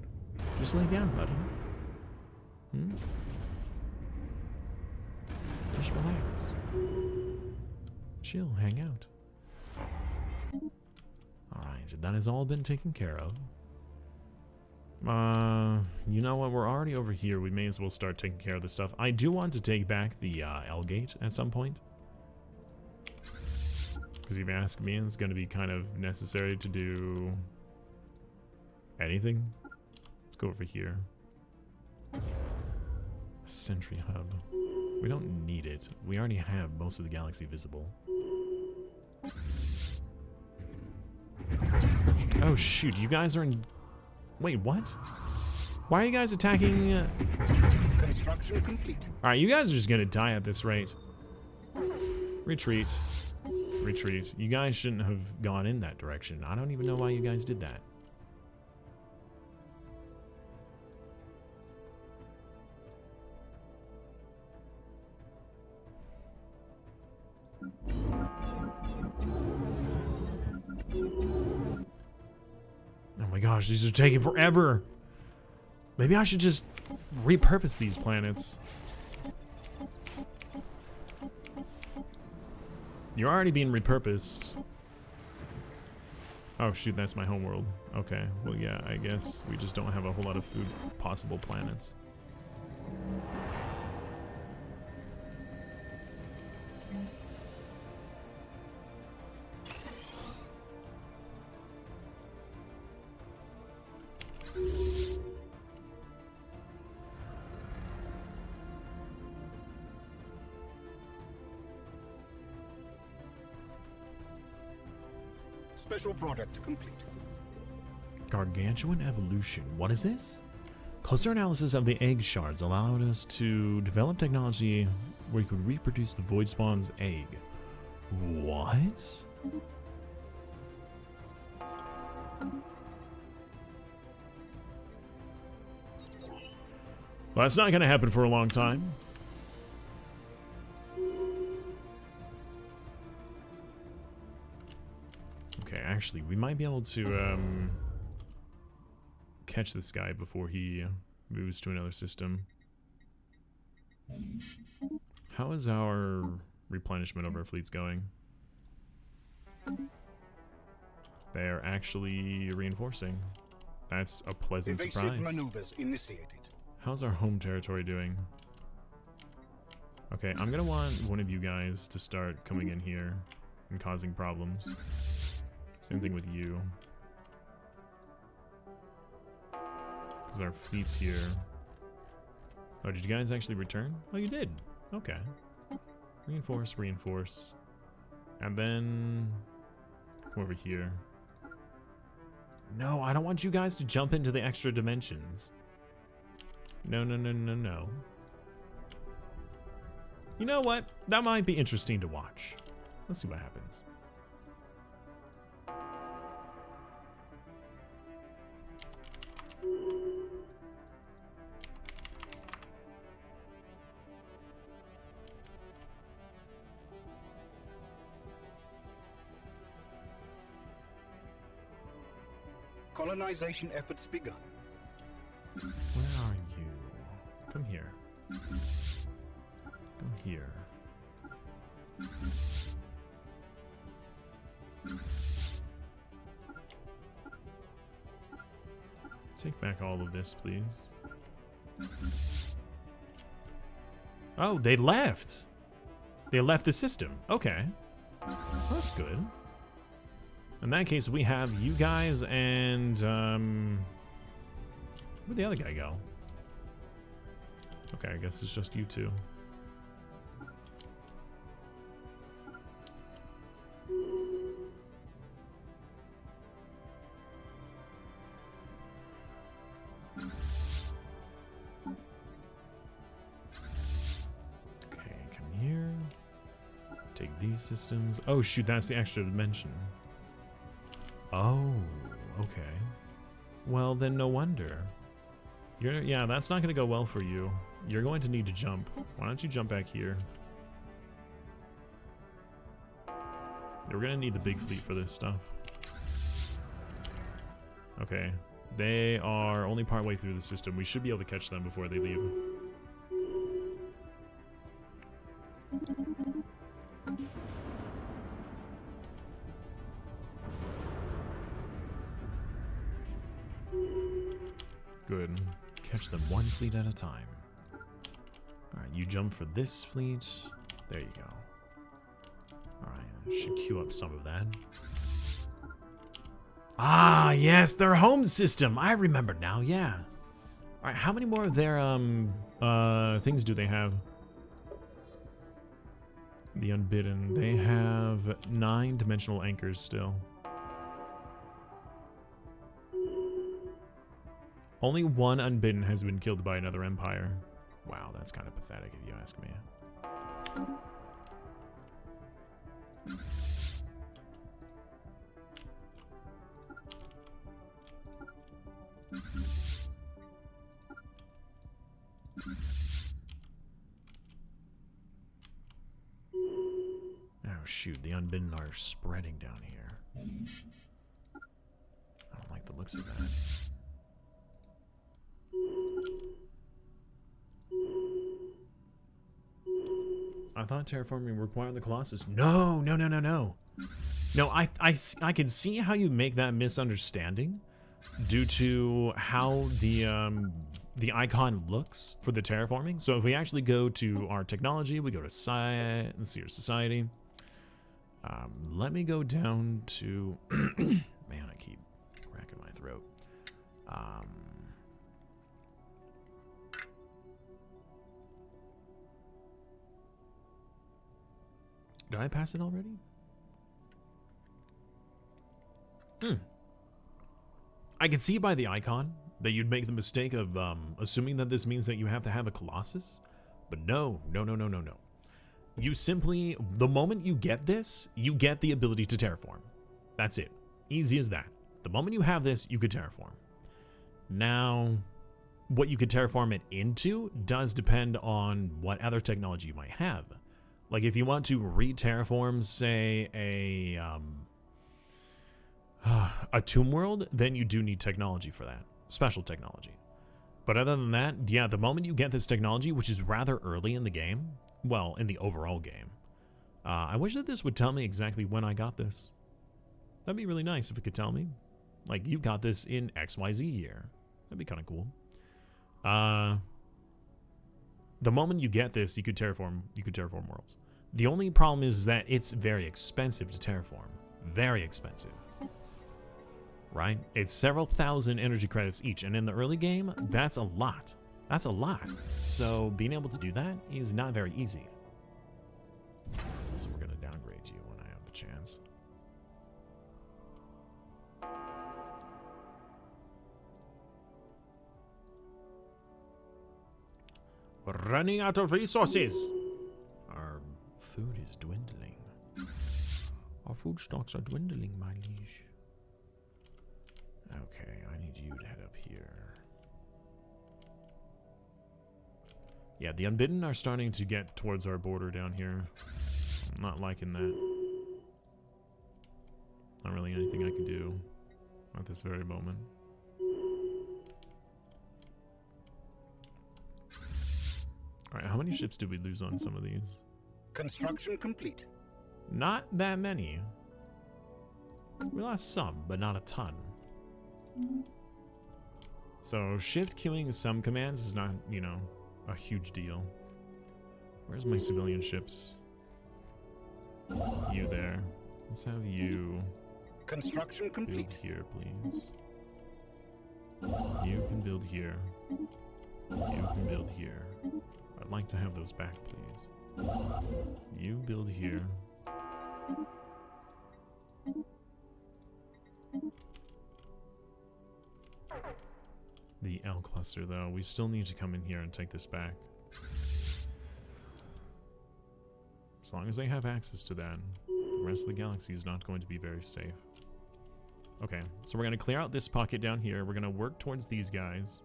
Just lay down, buddy. Just relax. Chill, hang out. Alright, that has all been taken care of. You know what? We're already over here. We may as well start taking care of this stuff. I do want to take back the L gate at some point. Because if you ask me, it's going to be kind of necessary to do anything. Let's go over here. Sentry hub. We don't need it. We already have most of the galaxy visible. Oh shoot, you guys are in... Wait, what? Why are you guys attacking... Construction complete. Alright, you guys are just gonna die at this rate. Retreat. Retreat. You guys shouldn't have gone in that direction. I don't even know why you guys did that. Oh my gosh, these are taking forever. Maybe I should just repurpose these planets. You're already being repurposed. Oh shoot, that's my homeworld. Okay, well yeah, I guess we just don't have a whole lot of food possible planets. Special product complete. Gargantuan evolution. What is this? Closer analysis of the egg shards allowed us to develop technology where you could reproduce the void spawn's egg. What? Well, that's not going to happen for a long time. Okay, actually, we might be able to catch this guy before he moves to another system. How is our replenishment of our fleets going? They're actually reinforcing. That's a pleasant surprise. Maneuvers initiated. How's our home territory doing? Okay, I'm gonna want one of you guys to start coming in here and causing problems. Same thing with you. Because our fleet's here. Oh, did you guys actually return? Oh, you did. Okay. Reinforce, reinforce. And then come over here. No, I don't want you guys to jump into the extra dimensions. No, no, no, no, no. You know what? That might be interesting to watch. Let's see what happens. Colonization efforts begun. Where are you? Come here. Come here. Take back all of this, please. Oh, they left. They left the system. Okay. Well, that's good. In that case, we have you guys and, where'd the other guy go? Okay, I guess it's just you two. Okay, come here. Take these systems. Oh, shoot, that's the extra dimension. Oh, okay. Well, then no wonder. Yeah, that's not going to go well for you. You're going to need to jump. Why don't you jump back here? We're going to need the big fleet for this stuff. Okay. They are only partway through the system. We should be able to catch them before they leave. Good. Catch them one fleet at a time. Alright, you jump for this fleet. There you go. Alright, should queue up some of that. Ah, yes, their home system. I remember now, yeah. Alright, how many more of their things do they have? The Unbidden. They have 9-dimensional anchors still. Only one Unbidden has been killed by another empire. Wow, that's kind of pathetic if you ask me. Oh shoot, the Unbidden are spreading down here. I don't like the looks of that. I thought terraforming required the Colossus. No, no, no, no, no. No, I can see how you make that misunderstanding due to how the icon looks for the terraforming. So if we actually go to our technology, we go to let's see our society. Let me go down to man, I keep cracking my throat. Did I pass it already? I can see by the icon that you'd make the mistake of assuming that this means that you have to have a Colossus. But no, no, no, no, no, no. You simply, the moment you get this, you get the ability to terraform. That's it. Easy as that. The moment you have this, you could terraform. Now, what you could terraform it into does depend on what other technology you might have. Like if you want to re-terraform, say, a tomb world, then you do need technology for that. Special technology. But other than that, yeah, the moment you get this technology, which is rather early in the game, well, in the overall game, I wish that this would tell me exactly when I got this. That'd be really nice if it could tell me. Like, you got this in XYZ year. That'd be kind of cool. The moment you get this, you could terraform worlds. The only problem is that it's very expensive to terraform. Very expensive. Right? It's several thousand energy credits each, and in the early game, that's a lot. That's a lot. So being able to do that is not very easy. So we're gonna downgrade you when I have the chance. We're running out of resources. Our food is dwindling. Our food stocks are dwindling, my liege. Okay, I need you to head up here. Yeah, the Unbidden are starting to get towards our border down here. I'm not liking that. Not really anything I can do at this very moment. Alright, how many ships did we lose on some of these? Construction complete. Not that many. We lost some, but not a ton. So shift queuing some commands is not, you know, a huge deal. Where's my civilian ships? You there. Let's have you Construction build complete. here, please. You can build here. You can build here. I'd like to have those back, please. You build here. The L cluster, though, we still need to come in here and take this back. As long as they have access to that, the rest of the galaxy is not going to be very safe. Okay, so we're going to clear out this pocket down here. We're going to work towards these guys.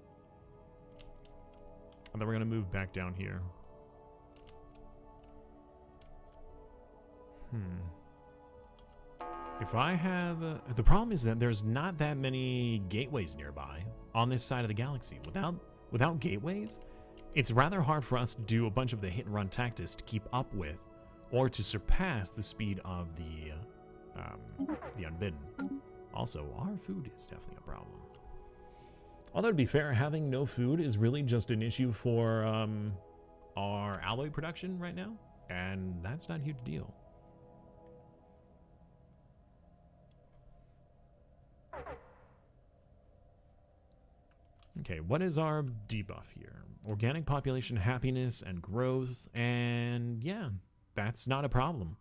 And then we're going to move back down here. If I have... the problem is that there's not that many gateways nearby on this side of the galaxy. Without gateways, it's rather hard for us to do a bunch of the hit-and-run tactics to keep up with or to surpass the speed of the Unbidden. Also, our food is definitely a problem. Although, to be fair, having no food is really just an issue for our alloy production right now, and that's not a huge deal. Okay, what is our debuff here? Organic population happiness and growth, and yeah, that's not a problem.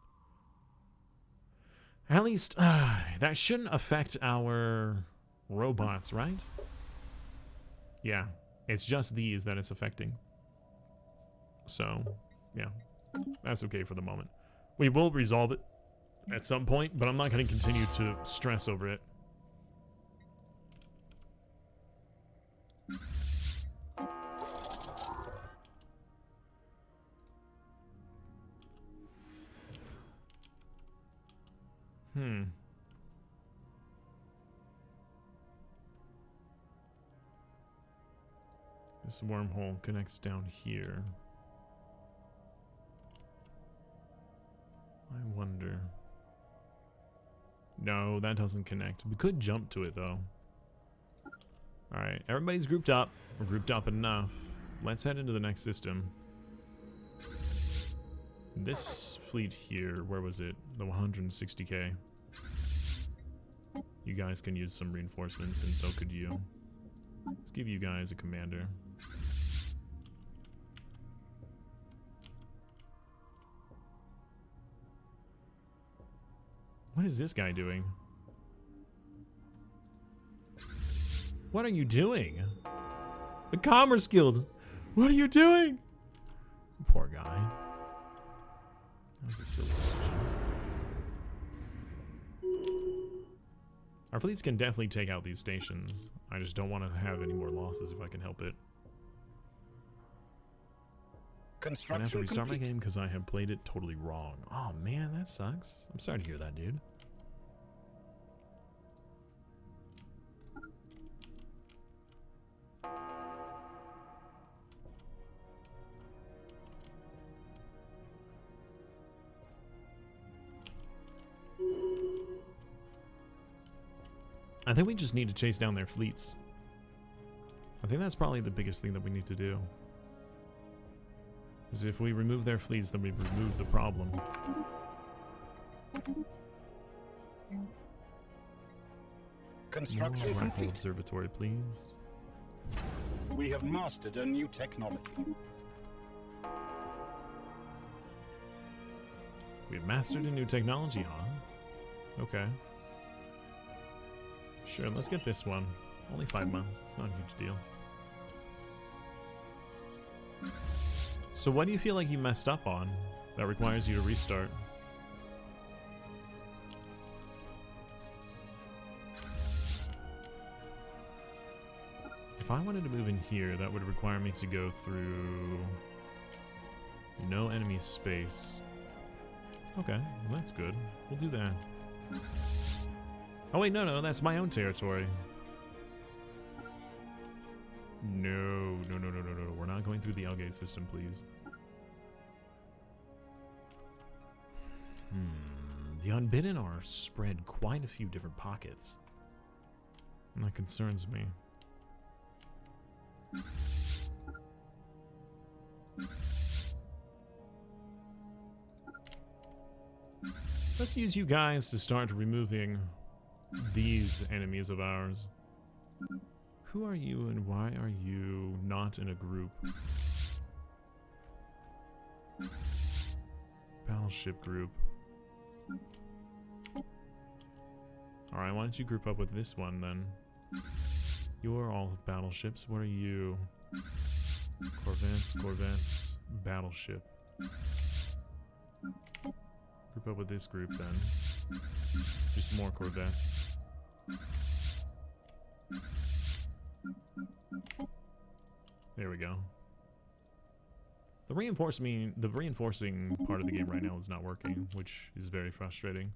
At least, that shouldn't affect our robots, right? Yeah, it's just these that it's affecting. So, yeah, that's okay for the moment. We will resolve it at some point, but I'm not going to continue to stress over it. This wormhole connects down here. I wonder. No, that doesn't connect. We could jump to it though. Alright, everybody's grouped up. We're grouped up enough. Let's head into the next system. This fleet here, where was it? The 160k. You guys can use some reinforcements, and so could you. Let's give you guys a commander. What is this guy doing? What are you doing? The Commerce Guild! What are you doing? Poor guy. That was a silly decision. Our fleets can definitely take out these stations. I just don't want to have any more losses if I can help it. I have to Construction restart my complete. game because I have played it totally wrong. Oh man, that sucks. I'm sorry to hear that, dude. I think we just need to chase down their fleets. I think that's probably the biggest thing that we need to do. Is if we remove their fleets, then we remove the problem. Construction More Oracle complete. Observatory, please. We have mastered a new technology. We've mastered a new technology, huh? Okay. Sure, let's get this one. Only 5 months. It's not a huge deal. So what do you feel like you messed up on that requires you to restart? If I wanted to move in here, that would require me to go through no enemy space. Okay, well that's good. We'll do that. Oh wait, no, that's my own territory. No. We're not going through the L-gate system, please. The Unbidden are spread quite a few different pockets. And that concerns me. Let's use you guys to start removing these enemies of ours. Who are you and why are you not in a group? Battleship group. Alright, why don't you group up with this one then? You're all battleships. What are you? Corvettes, battleship. Group up with this group then. Just more corvettes. There we go. The reinforcing part of the game right now is not working, which is very frustrating.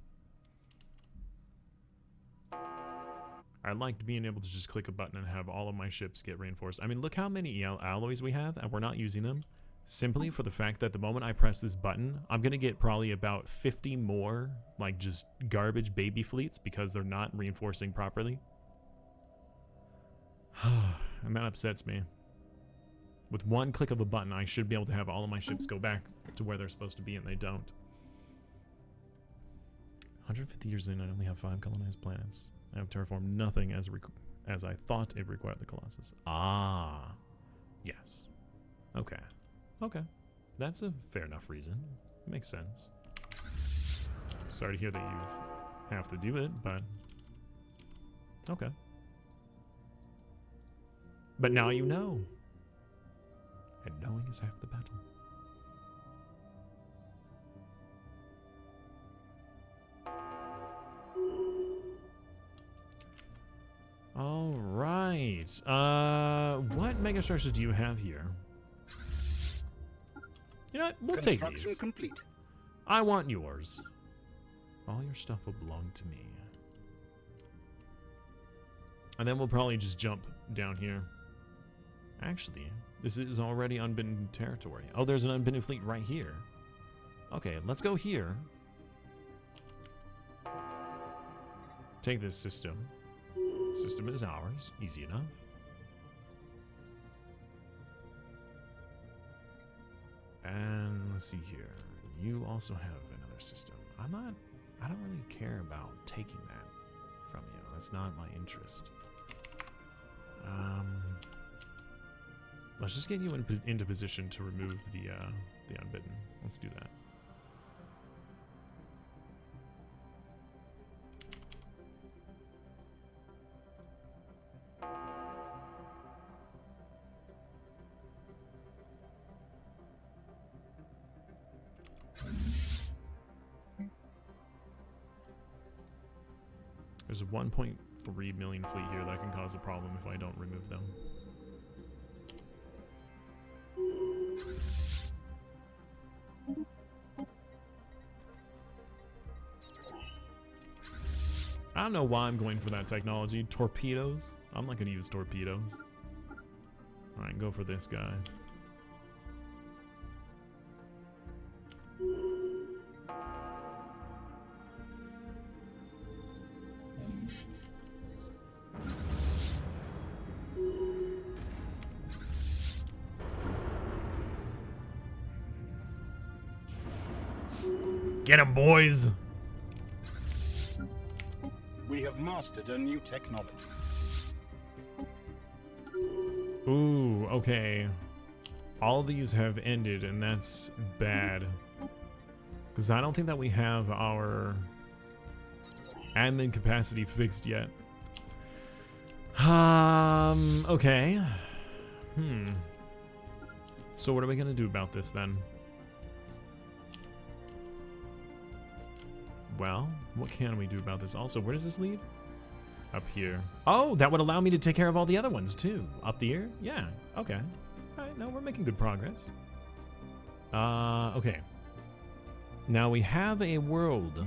I liked being able to just click a button and have all of my ships get reinforced. I mean, look how many alloys we have, and we're not using them. Simply for the fact that the moment I press this button, I'm going to get probably about 50 more, like, just garbage baby fleets because they're not reinforcing properly. And that upsets me. With one click of a button, I should be able to have all of my ships go back to where they're supposed to be, and they don't. 150 years in, I only have 5 colonized planets. I have terraformed nothing as I thought it required the Colossus. Ah, yes. Okay. Okay. That's a fair enough reason. Makes sense. Sorry to hear that you have to do it, but okay. But now you know. And knowing is half the battle. All right. What megastructures do you have here? You know what? We'll take Construction these. complete. I want yours. All your stuff will belong to me. And then we'll probably just jump down here. Actually, this is already unbidden territory. Oh, there's an unbidden fleet right here. Okay, let's go here. Take this system. System is ours. Easy enough. And let's see here. You also have another system. I don't really care about taking that from you. That's not my interest. Let's just get you into position to remove the unbidden. Let's do that. There's a 1.3 million fleet here that can cause a problem if I don't remove them. I don't know why I'm going for that technology. Torpedoes? I'm not going to use torpedoes. Alright, go for this guy. Get 'em, boys! We have mastered a new technology. Ooh, okay. All of these have ended, and that's bad. Because I don't think that we have our admin capacity fixed yet. Okay. So what are we gonna do about this then? Well, what can we do about this? Also, where does this lead? Up here. Oh, that would allow me to take care of all the other ones too. Up here? Yeah, okay. Alright, no, we're making good progress. Okay. Now we have a world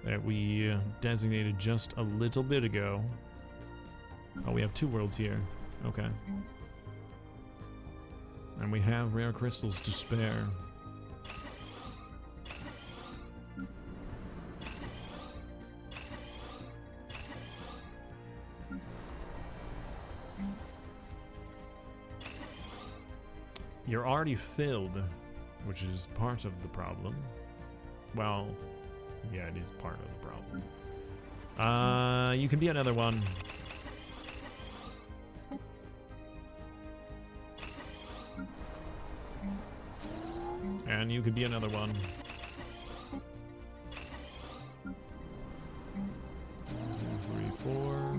that we designated just a little bit ago. Oh, we have 2 worlds here. Okay. And we have rare crystals to spare. You're already filled, which is part of the problem. Well, yeah, it is part of the problem. You can be another one. And you could be another one. 2, 3, 4.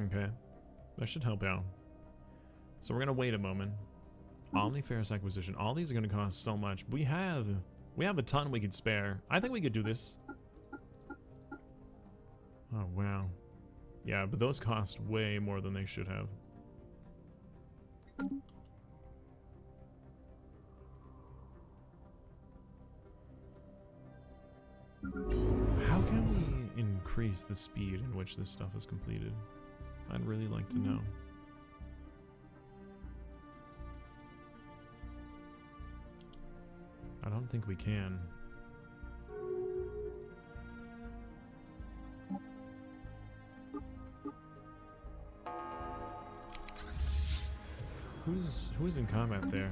Okay, that should help out. So we're gonna wait a moment. Omniferous acquisition. All these are gonna cost so much. We have a ton we could spare. I think we could do this. Oh wow. Yeah, but those cost way more than they should have. How can we increase the speed in which this stuff is completed? I'd really like to know. I don't think we can. Who's in combat there?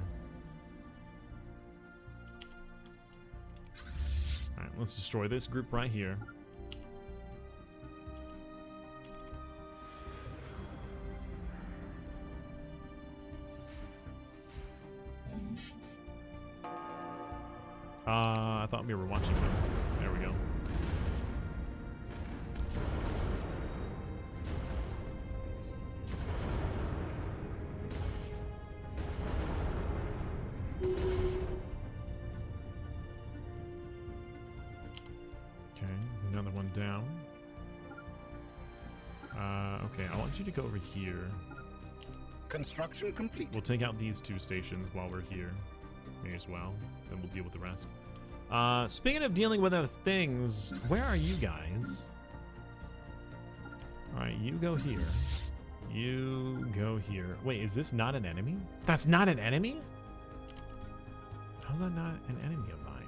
Alright, let's destroy this group right here. I thought we were watching them. There we go. Okay, another one down. Okay, I want you to go over here. Construction complete. We'll take out these 2 stations while we're here. May as well. Then we'll deal with the rest. Speaking of dealing with other things, where are you guys? Alright, you go here. You go here. Wait, is this not an enemy? That's not an enemy? How's that not an enemy of mine?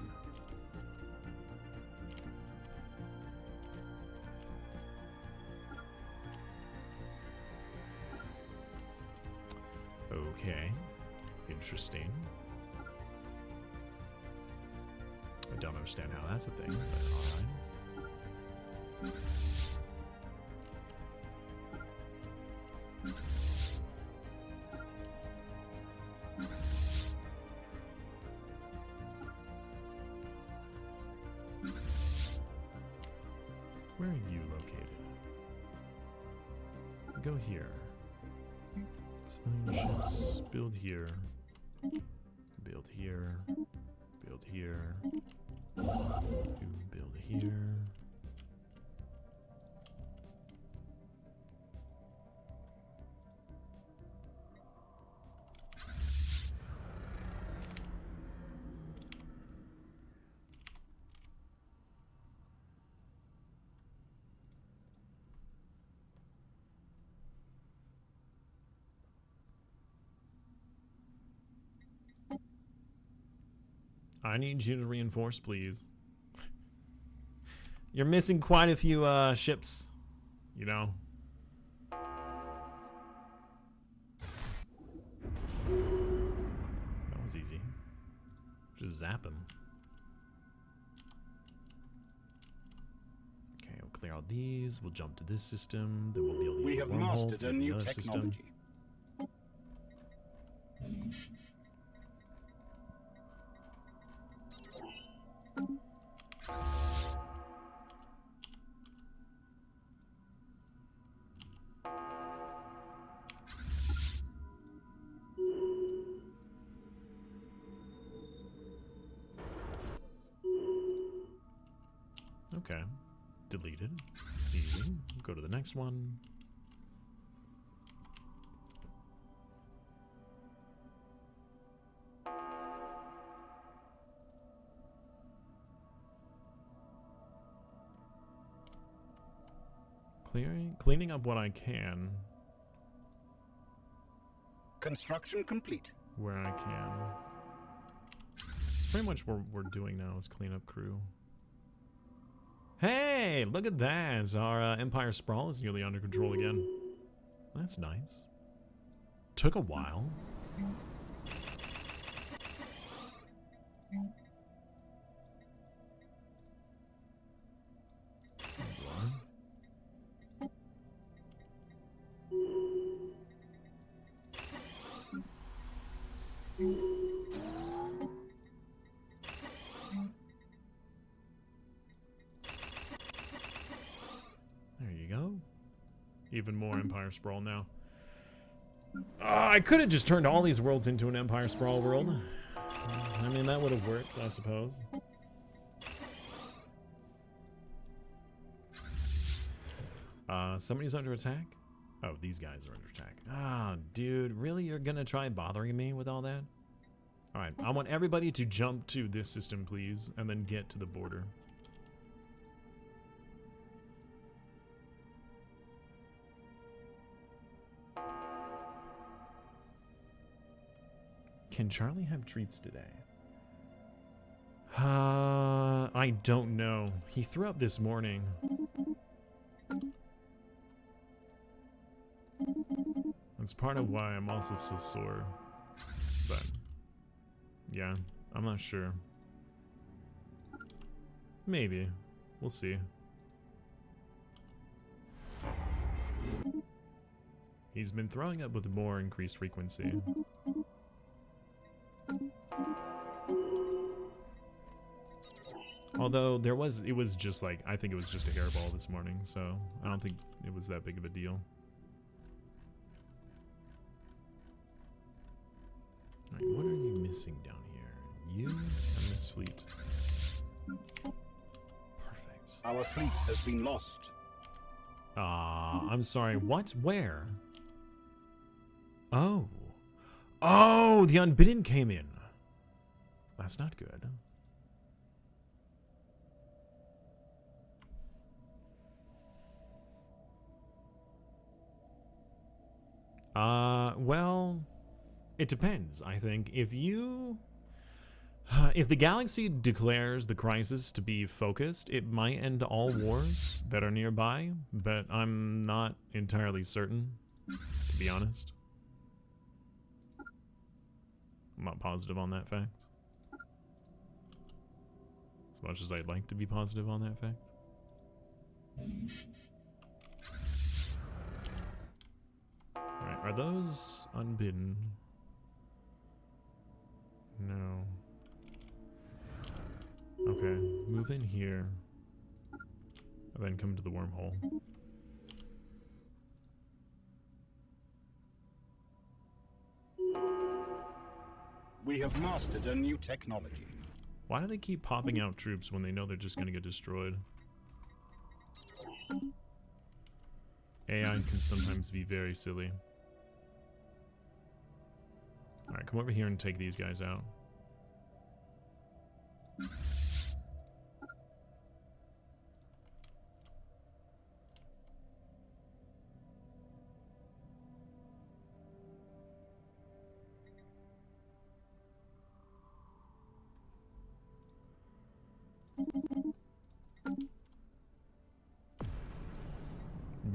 Okay. Interesting. I don't understand how that's a thing, but alright. Where are you located? Go here. Civilian ships, build here. Build here. Build here. Build here. I need you to reinforce, please. You're missing quite a few ships, you know. That was easy. Just zap him. Okay, we'll clear out these. We'll jump to this system. Then we'll be able to We use have the wormhole mastered to a the new other system. technology. Okay. Deleted. Easy. Go to the next one. Cleaning up what I can. Construction complete. Where I can. Pretty much what we're doing now is clean up crew. Hey, look at that. Our Empire Sprawl is nearly under control again. That's nice. Took a while. There you go. Even more Empire Sprawl now. I could have just turned all these worlds into an Empire Sprawl world. I mean, that would have worked, I suppose. Somebody's under attack? Oh, these guys are under attack. Ah, dude, really? You're gonna try bothering me with all that? Alright, I want everybody to jump to this system, please, and then get to the border. Can Charlie have treats today? I don't know. He threw up this morning. That's part of why I'm also so sore. But, yeah, I'm not sure. Maybe. We'll see. He's been throwing up with more increased frequency. Although it was just like, I think it was just a hairball this morning, so I don't think it was that big of a deal. Alright, what are you missing down here? You and this fleet. Perfect. Our fleet has been lost. I'm sorry, what? Where? Oh. Oh, the Unbidden came in. That's not good. Well, it depends, I think. If the galaxy declares the crisis to be focused, it might end all wars that are nearby, but I'm not entirely certain, to be honest. I'm not positive on that fact. As much as I'd like to be positive on that fact. Alright, are those unbidden? No. Okay, move in here. And then come to the wormhole. We have mastered a new technology. Why do they keep popping out troops when they know they're just gonna get destroyed? AI can sometimes be very silly. Alright, come over here and take these guys out.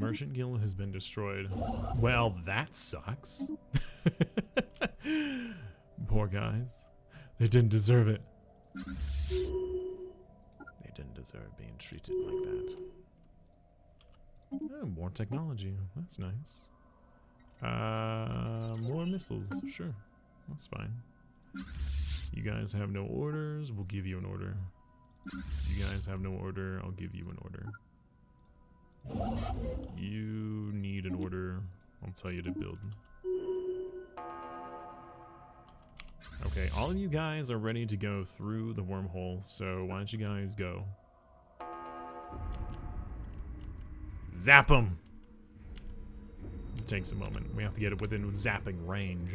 merchant guild has been destroyed. Well, that sucks. Poor guys. They didn't deserve it. They didn't deserve being treated like that. Oh, more technology. That's nice. More missiles. Sure. That's fine. You guys have no orders. We'll give you an order. You guys have no order. I'll give you an order. You need an order. I'll tell you to build. Okay, all of you guys are ready to go through the wormhole, so why don't you guys go? Zap them! It takes a moment. We have to get it within zapping range.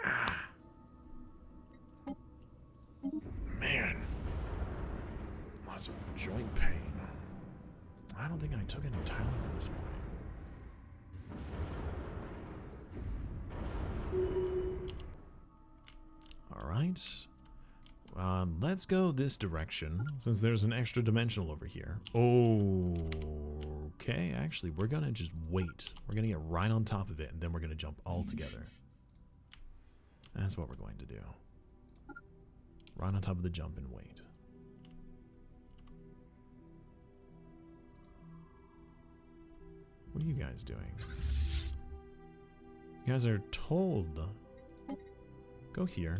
Ah. Man. Lots of joint pain. I don't think I took any Tylenol this morning. Alright. Let's go this direction, since there's an extra dimensional over here. Okay, actually, we're gonna just wait. We're gonna get right on top of it, and then we're gonna jump all together. That's what we're going to do. Right on top of the jump and wait. What are you guys doing? You guys are told. Go here.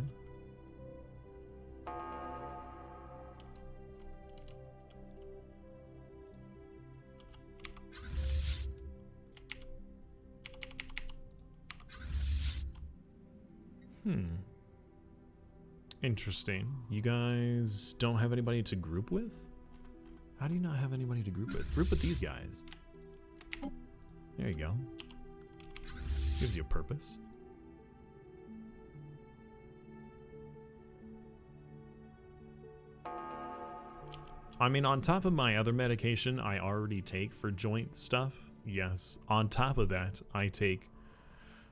Interesting. You guys don't have anybody to group with? How do you not have anybody to group with? Group with these guys. There you go. Gives you a purpose. I mean, on top of my other medication I already take for joint stuff, yes. On top of that, I take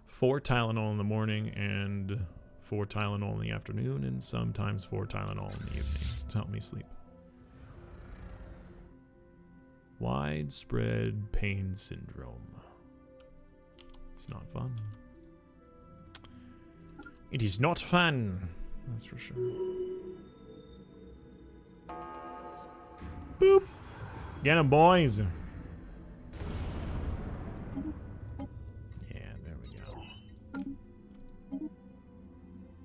4 Tylenol in the morning and 4 Tylenol in the afternoon, and sometimes 4 Tylenol in the evening to help me sleep. Widespread pain syndrome. It's not fun. It is not fun, that's for sure. Boop! Get 'em, boys! Yeah, there we go.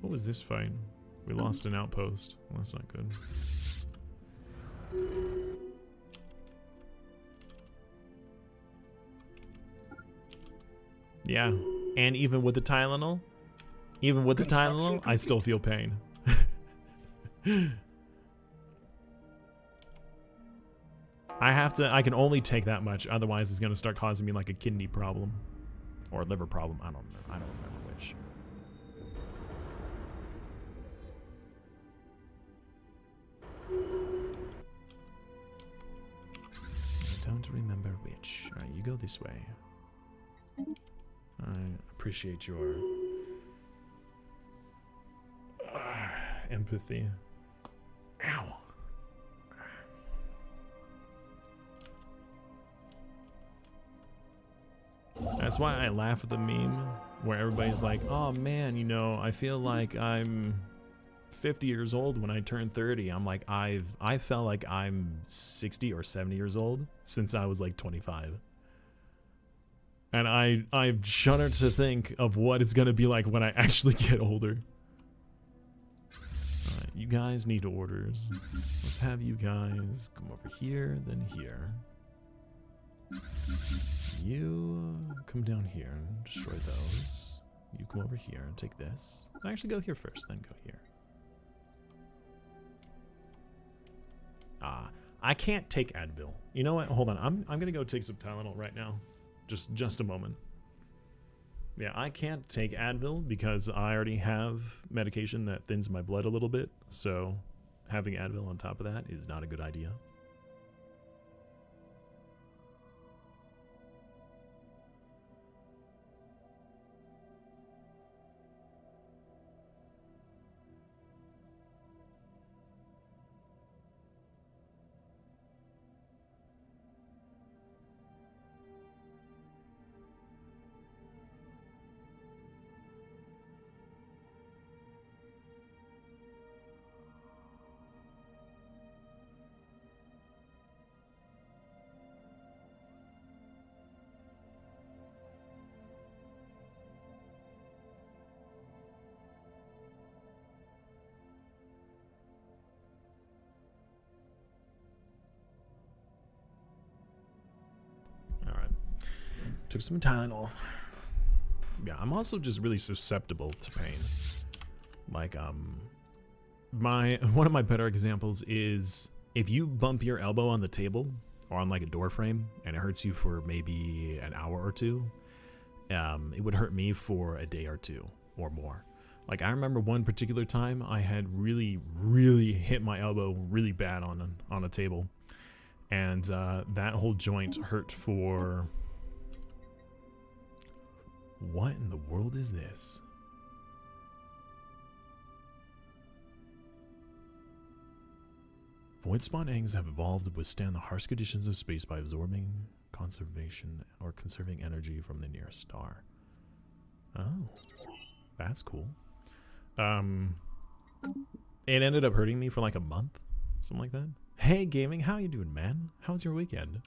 What was this fight? We lost an outpost. Well, that's not good. Yeah, and even with the Tylenol, I still feel pain. I can only take that much, otherwise it's gonna start causing me like a kidney problem. Or a liver problem, I don't remember which. I don't remember which. Alright, you go this way. I appreciate your empathy. Ow. That's why I laugh at the meme where everybody's like, oh man, you know, I feel like I'm 50 years old when I turn 30. I'm like, I felt like I'm 60 or 70 years old since I was like 25. And I shudder to think of what it's gonna be like when I actually get older. Alright, you guys need orders. Let's have you guys come over here, then here. You come down here and destroy those. You come over here and take this. Actually, go here first, then go here. I can't take Advil. You know what? Hold on. I'm gonna go take some Tylenol right now. Just a moment. Yeah, I can't take Advil because I already have medication that thins my blood a little bit. So having Advil on top of that is not a good idea. Took some Tylenol. Yeah, I'm also just really susceptible to pain. Like, one of my better examples is if you bump your elbow on the table or on like a door frame and it hurts you for maybe an hour or two, it would hurt me for a day or two or more. Like, I remember one particular time I had really, really hit my elbow really bad on a table, and that whole joint hurt for... What in the world is this? Void spawn eggs have evolved to withstand the harsh conditions of space by absorbing conserving energy from the nearest star. Oh, that's cool. It ended up hurting me for like a month, something like that. Hey, gaming, how you doing, man? How was your weekend?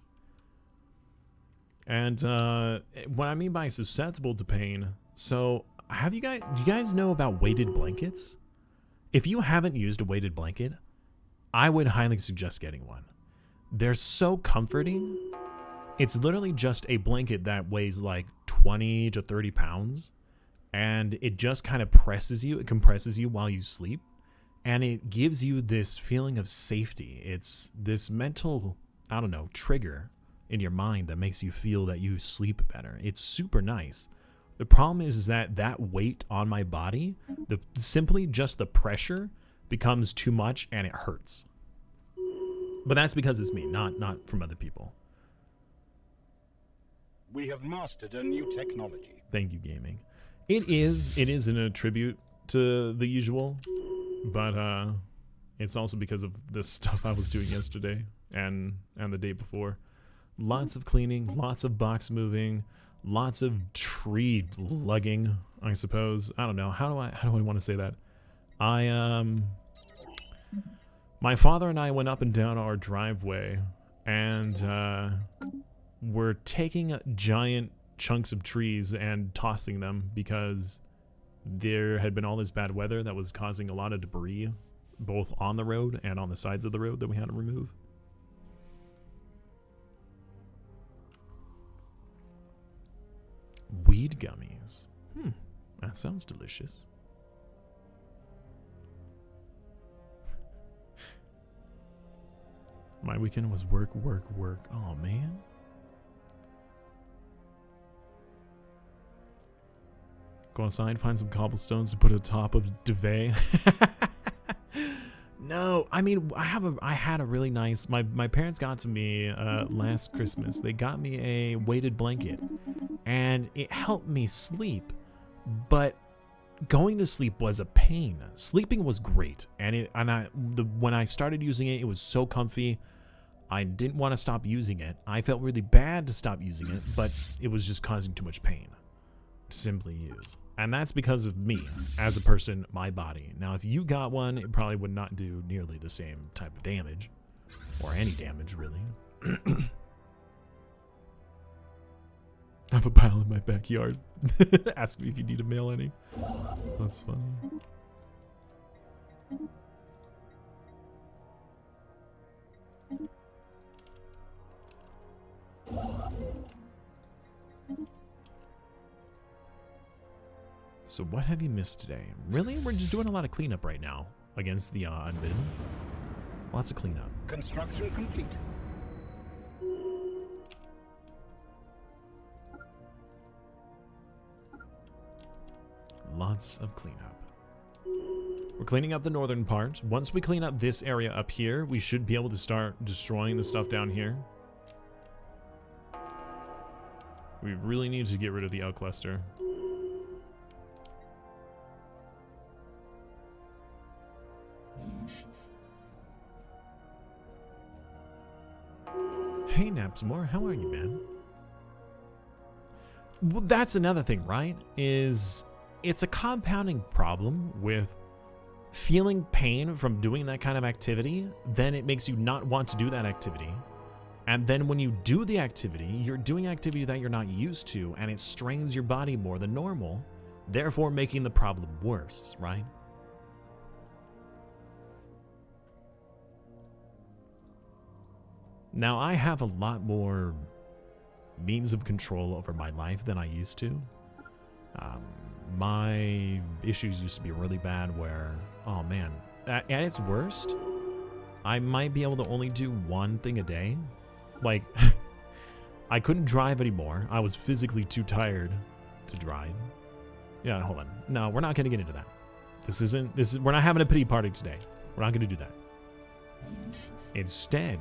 And what I mean by susceptible to pain, so do you guys know about weighted blankets? If you haven't used a weighted blanket, I would highly suggest getting one. They're so comforting. It's literally just a blanket that weighs like 20 to 30 pounds, and it just kind of compresses you while you sleep, and it gives you this feeling of safety. It's this mental, I don't know, trigger in your mind that makes you feel that you sleep better. It's super nice. The problem is that weight on my body, simply just the pressure becomes too much and it hurts. But that's because it's me, not from other people. We have mastered a new technology. Thank you, gaming. It is an attribute to the usual, but it's also because of the stuff I was doing yesterday and the day before. Lots of cleaning, lots of box moving, lots of tree lugging, I suppose. I don't know. How do I want to say that? My father and I went up and down our driveway, and we're taking giant chunks of trees and tossing them because there had been all this bad weather that was causing a lot of debris, both on the road and on the sides of the road that we had to remove. Weed gummies. That sounds delicious. My weekend was work. Oh, man. Go outside, find some cobblestones to put atop of duvet. No, I mean, I had a really nice... My parents got to me last Christmas. They got me a weighted blanket, and it helped me sleep, but going to sleep was a pain. Sleeping was great, and when I started using it, it was so comfy. I didn't want to stop using it. I felt really bad to stop using it, but it was just causing too much pain to simply use. And that's because of me, as a person, my body. Now, if you got one, it probably would not do nearly the same type of damage, or any damage, really. I have a pile in my backyard. Ask me if you need to mail any. That's funny. So what have you missed today? Really? We're just doing a lot of cleanup right now against the unbidden. Lots of cleanup. Construction complete. Lots of cleanup. We're cleaning up the northern part. Once we clean up this area up here, we should be able to start destroying the stuff down here. We really need to get rid of the L cluster. Hey Napsmore, how are you, man? Well, that's another thing, right? It's a compounding problem with feeling pain from doing that kind of activity. Then it makes you not want to do that activity. And then when you do the activity, you're doing activity that you're not used to, and it strains your body more than normal, therefore making the problem worse, right? Now, I have a lot more means of control over my life than I used to. My issues used to be really bad where, oh man, at its worst, I might be able to only do one thing a day. Like, I couldn't drive anymore. I was physically too tired to drive. Yeah, hold on. No, we're not going to get into that. We're not having a pity party today. We're not going to do that. Instead,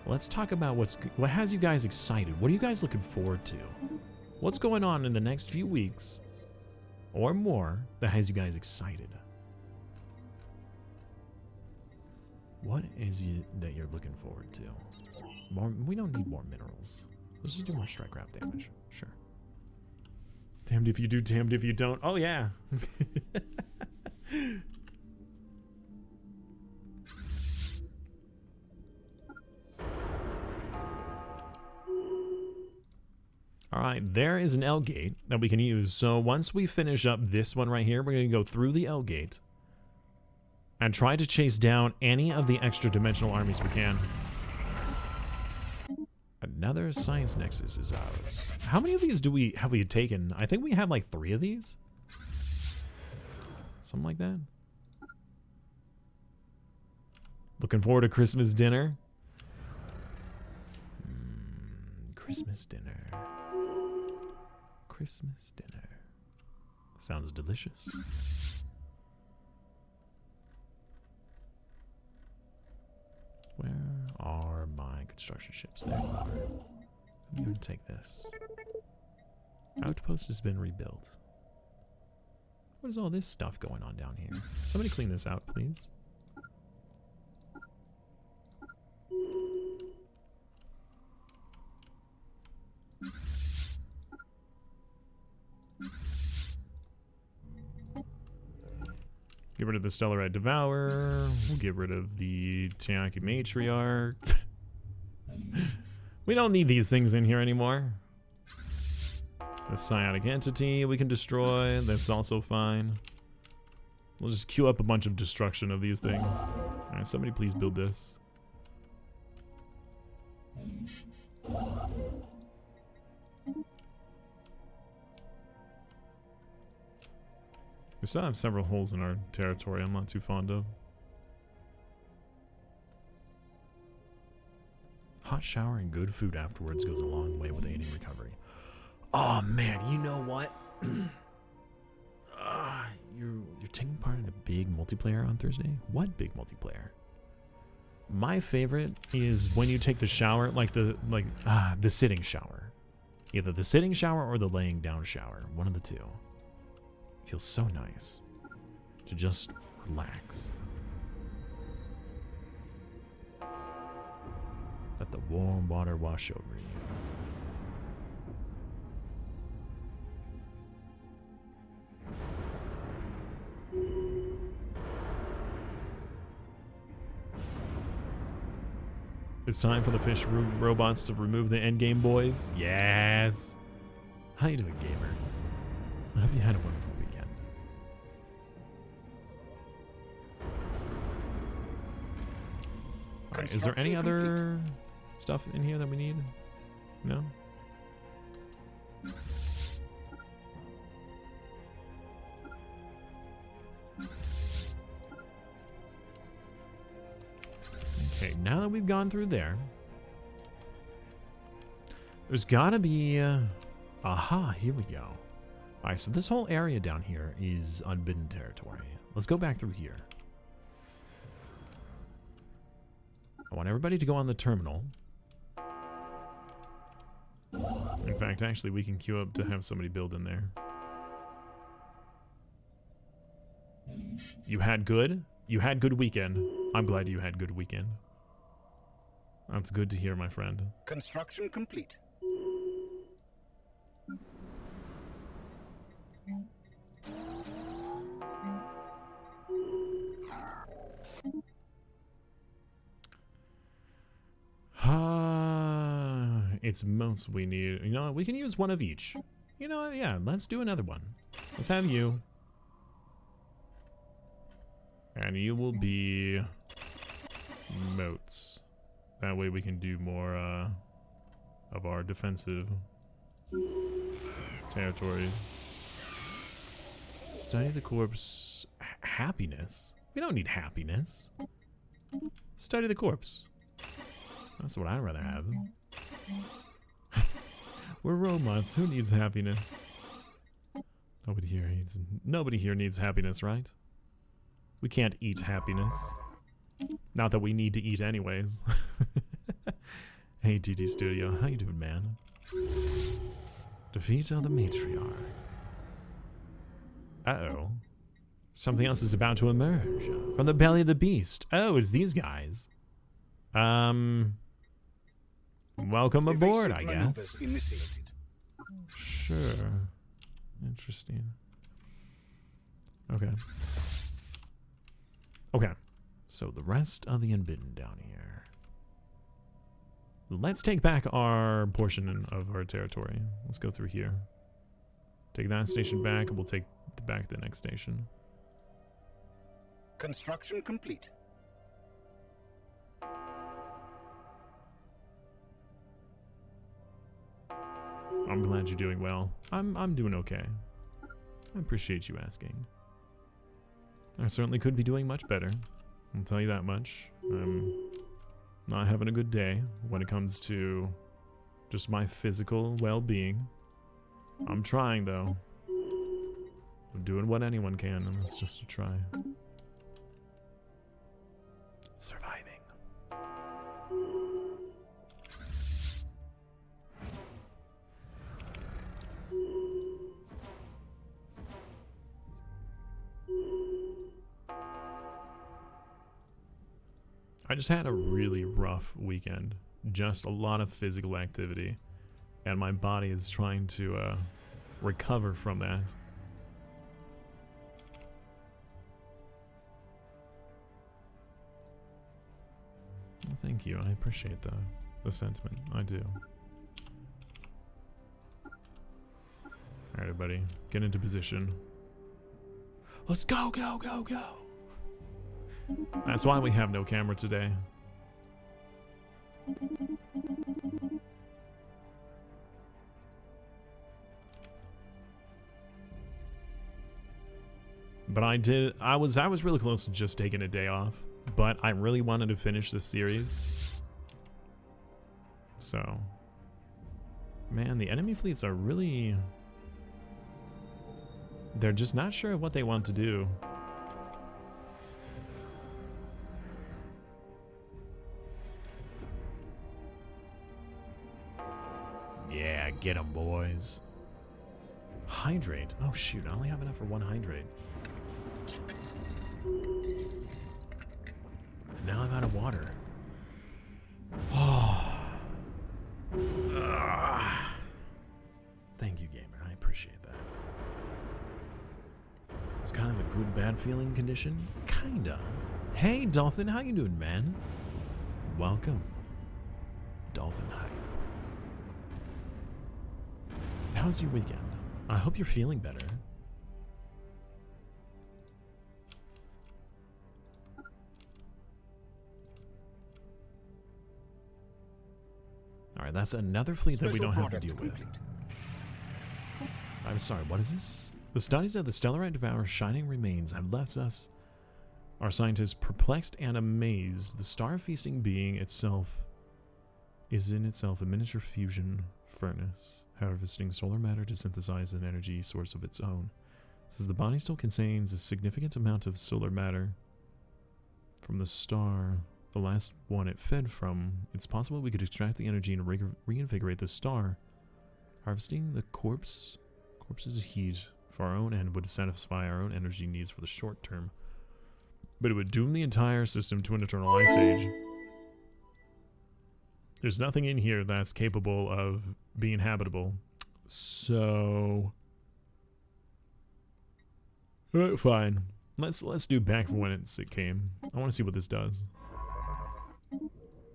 let's talk about what has you guys excited. What are you guys looking forward to? What's going on in the next few weeks or more that has you guys excited? What is it that you're looking forward to? We don't need more minerals. Let's just do more strike wrap damage. Sure. Damned if you do, damned if you don't. Oh, yeah. All right, there is an L gate that we can use. So once we finish up this one right here, we're going to go through the L gate and try to chase down any of the extra dimensional armies we can. Another science nexus is ours. How many of these have we taken? I think we have like 3 of these. Something like that. Looking forward to Christmas dinner. Christmas dinner. Christmas dinner. Sounds delicious. Where are my construction ships? There. I'm going to take this. Outpost has been rebuilt. What is all this stuff going on down here? Somebody clean this out, please. Get rid of the Stellarite Devourer. We'll get rid of the Tiaki Matriarch. We don't need these things in here anymore. The Psionic Entity we can destroy. That's also fine. We'll just queue up a bunch of destruction of these things. Alright, somebody please build this. We still have several holes in our territory I'm not too fond of. Hot shower and good food afterwards goes a long way with aiding recovery. Oh man, you know what? You're taking part in a big multiplayer on Thursday? What big multiplayer? My favorite is when you take the shower, the sitting shower. Either the sitting shower or the laying down shower. One of the two. It feels so nice to just relax. Let the warm water wash over you. It's time for the fish robots to remove the endgame boys. Yes. How you doing, gamer? I hope you had a wonderful weekend. All right, is there any other stuff in here that we need? No? Okay, now that we've gone through there, there's gotta be, aha, here we go. All right, so this whole area down here is unbidden territory. Let's go back through here. I want everybody to go on the terminal. In fact, actually, we can queue up to have somebody build in there. You had good? You had good weekend. I'm glad you had good weekend. That's good to hear, my friend. Construction complete. It's most we need. You know what? We can use one of each. You know what? Yeah, let's do another one. Let's have you. And you will be moats. That way we can do more of our defensive territories. Study the corpse. Happiness? We don't need happiness. Study the corpse. That's what I'd rather have. We're robots. Who needs happiness? Nobody here needs happiness, right? We can't eat happiness. Not that we need to eat anyways. Hey TT Studio, how you doing, man? Defeat of the matriarch. Uh-oh. Something else is about to emerge from the belly of the beast. Oh, it's these guys. Welcome aboard, I guess. Sure. Interesting. Okay. Okay. So the rest of the Unbidden down here. Let's take back our portion of our territory. Let's go through here. Take that station back, and we'll take back the next station. Construction complete. I'm glad you're doing well. I'm doing okay. I appreciate you asking. I certainly could be doing much better. I'll tell you that much. I'm not having a good day when it comes to just my physical well-being. I'm trying, though. I'm doing what anyone can, and it's just a try. Surviving. I just had a really rough weekend. Just a lot of physical activity. And my body is trying to recover from that. Well, thank you. I appreciate the sentiment. I do. Alright, everybody. Get into position. Let's go, go, go, go! That's why we have no camera today. But I was really close to just taking a day off, but I really wanted to finish this series. So, man, the enemy fleets are really, they're just not sure what they want to do. Yeah, get them, boys. Hydrate. Oh, shoot. I only have enough for one hydrate. Now I'm out of water. Oh. Thank you, gamer. I appreciate that. It's kind of a good, bad feeling condition. Kinda. Hey, Dolphin. How you doing, man? Welcome. Dolphin Hype. How's your weekend? I hope you're feeling better. Alright, that's another fleet that we don't have to deal with. I'm sorry, what is this? The studies of the Stellarite Devourer's shining remains have left us, our scientists, perplexed and amazed. The star-feasting being itself is in itself a miniature fusion furnace, harvesting solar matter to synthesize an energy source of its own. Since the body still contains a significant amount of solar matter from the star, the last one it fed from, it's possible we could extract the energy and reinvigorate the star. Harvesting the corpse's heat for our own end would satisfy our own energy needs for the short term, but it would doom the entire system to an eternal ice age. There's nothing in here that's capable of being habitable. So, fine. Let's do back from when it came. I want to see what this does.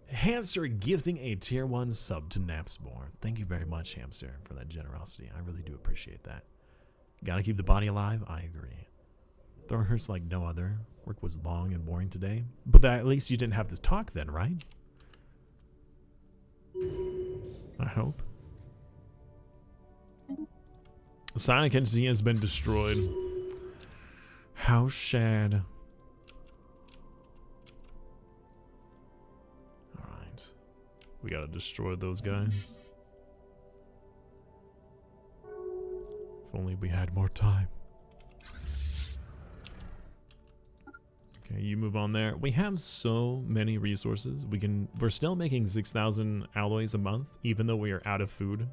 Hamster gifting a tier 1 sub to Napsmore. Thank you very much, Hamster, for that generosity. I really do appreciate that. Gotta keep the body alive? I agree. Though it hurts like no other. Work was long and boring today. But at least you didn't have to talk then, right? I hope. The psionic entity has been destroyed. How sad. Alright. We gotta destroy those guys. If only we had more time. Okay, you move on there. We have so many resources. We're still making 6,000 alloys a month, even though we are out of food.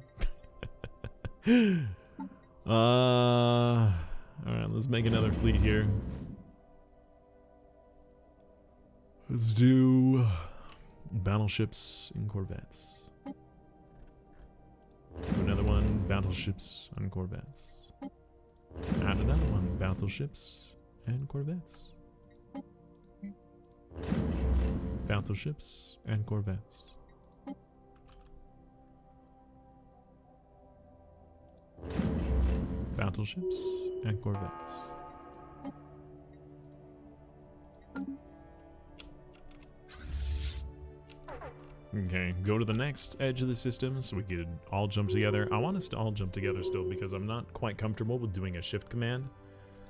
Alright, let's make another fleet here. Let's do battleships and corvettes. Do another one, battleships and corvettes. Add another one, battleships and corvettes. Battleships and corvettes. Battleships and corvettes. Okay, go to the next edge of the system so we could all jump together. I want us to all jump together still because I'm not quite comfortable with doing a shift command.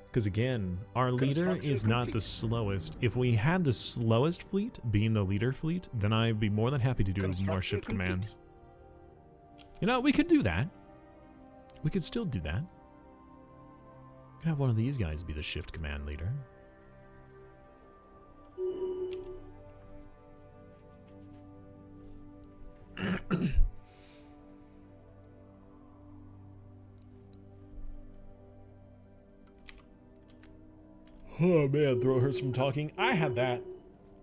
Because again, our leader is not the slowest. If we had the slowest fleet being the leader fleet, then I'd be more than happy to do more shift commands. You know, we could do that. We could still do that. We could have one of these guys be the shift command leader. Oh man, throat hurts from talking. I had that,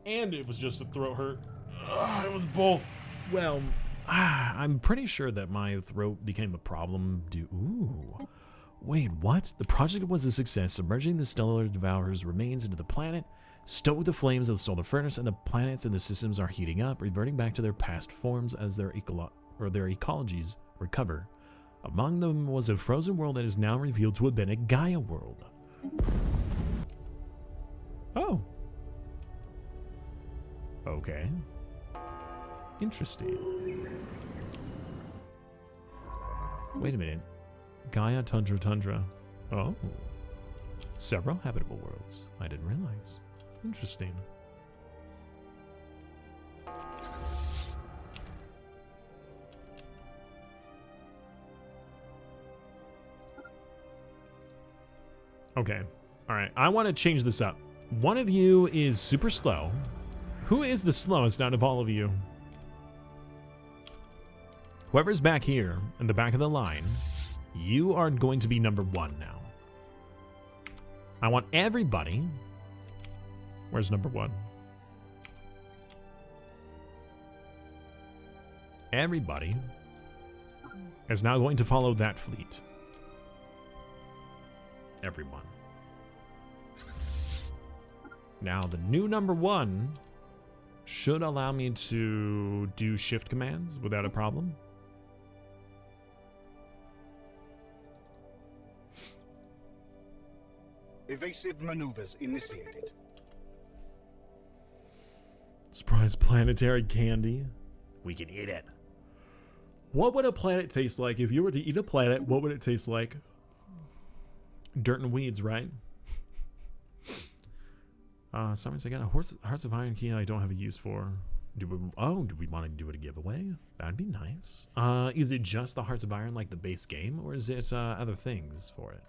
and it was just a throat hurt. Ugh, it was both. Well, I'm pretty sure that my throat became a problem due. Ooh. Wait, what? The project was a success, submerging the stellar devourer's remains into the planet, stoke the flames of the solar furnace, and the planets and the systems are heating up, reverting back to their past forms as their ecologies recover. Among them was a frozen world that is now revealed to have been a Gaia world. Oh. Okay. Interesting. Wait a minute. Gaia Tundra. Oh. Several habitable worlds. I didn't realize. Interesting. Okay. Alright. I want to change this up. One of you is super slow. Who is the slowest out of all of you? Whoever's back here, in the back of the line, you are going to be number 1 now. I want everybody... Where's number 1? Everybody is now going to follow that fleet. Everyone. Now, the new number 1 should allow me to do shift commands without a problem. Evasive maneuvers initiated. Surprise planetary candy. We can eat it. What would a planet taste like? If you were to eat a planet, what would it taste like? Dirt and weeds, right? Summers, I got a Hearts of Iron key I don't have a use for. Do we want to do it a giveaway? That'd be nice. Is it just the Hearts of Iron, like the base game, or is it other things for it?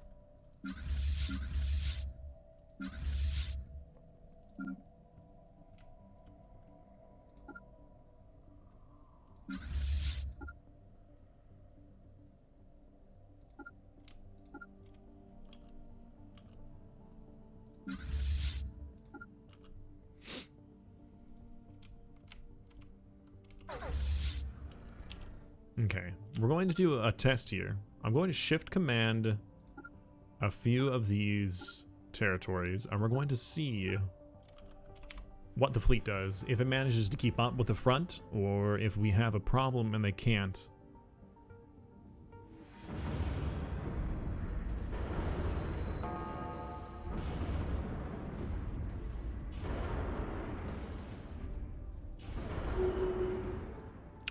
Okay, we're going to do a test here. I'm going to shift command a few of these territories, and we're going to see what the fleet does. If it manages to keep up with the front, or if we have a problem and they can't.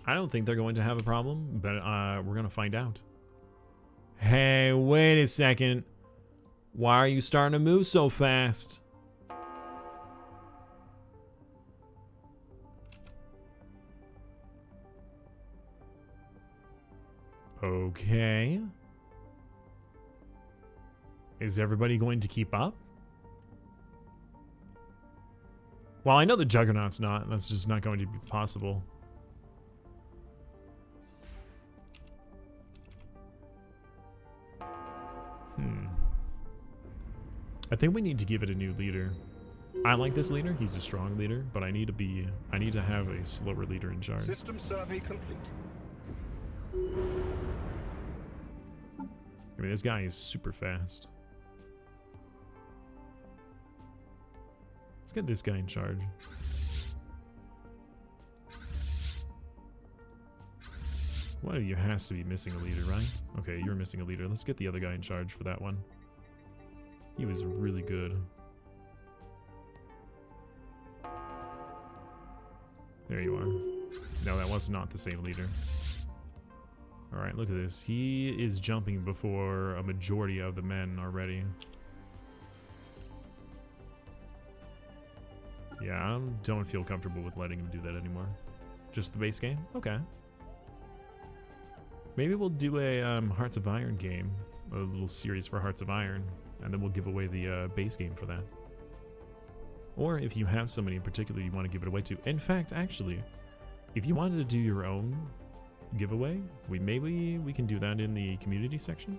I don't think they're going to have a problem, but we're going to find out. Hey, wait a second. Why are you starting to move so fast? Okay. Is everybody going to keep up? Well, I know the Juggernaut's not. That's just not going to be possible. I think we need to give it a new leader. I like this leader. He's a strong leader, but I need to have a slower leader in charge. System survey complete. I mean, this guy is super fast. Let's get this guy in charge. One of you has to be missing a leader, right? Okay, you're missing a leader. Let's get the other guy in charge for that one. He was really good. There you are. No, that was not the same leader. Alright, look at this. He is jumping before a majority of the men already. Yeah, I don't feel comfortable with letting him do that anymore. Just the base game? Okay. Maybe we'll do a Hearts of Iron game. A little series for Hearts of Iron. And then we'll give away the base game for that. Or if you have somebody in particular you want to give it away to. In fact, actually, if you wanted to do your own giveaway, maybe we can do that in the community section.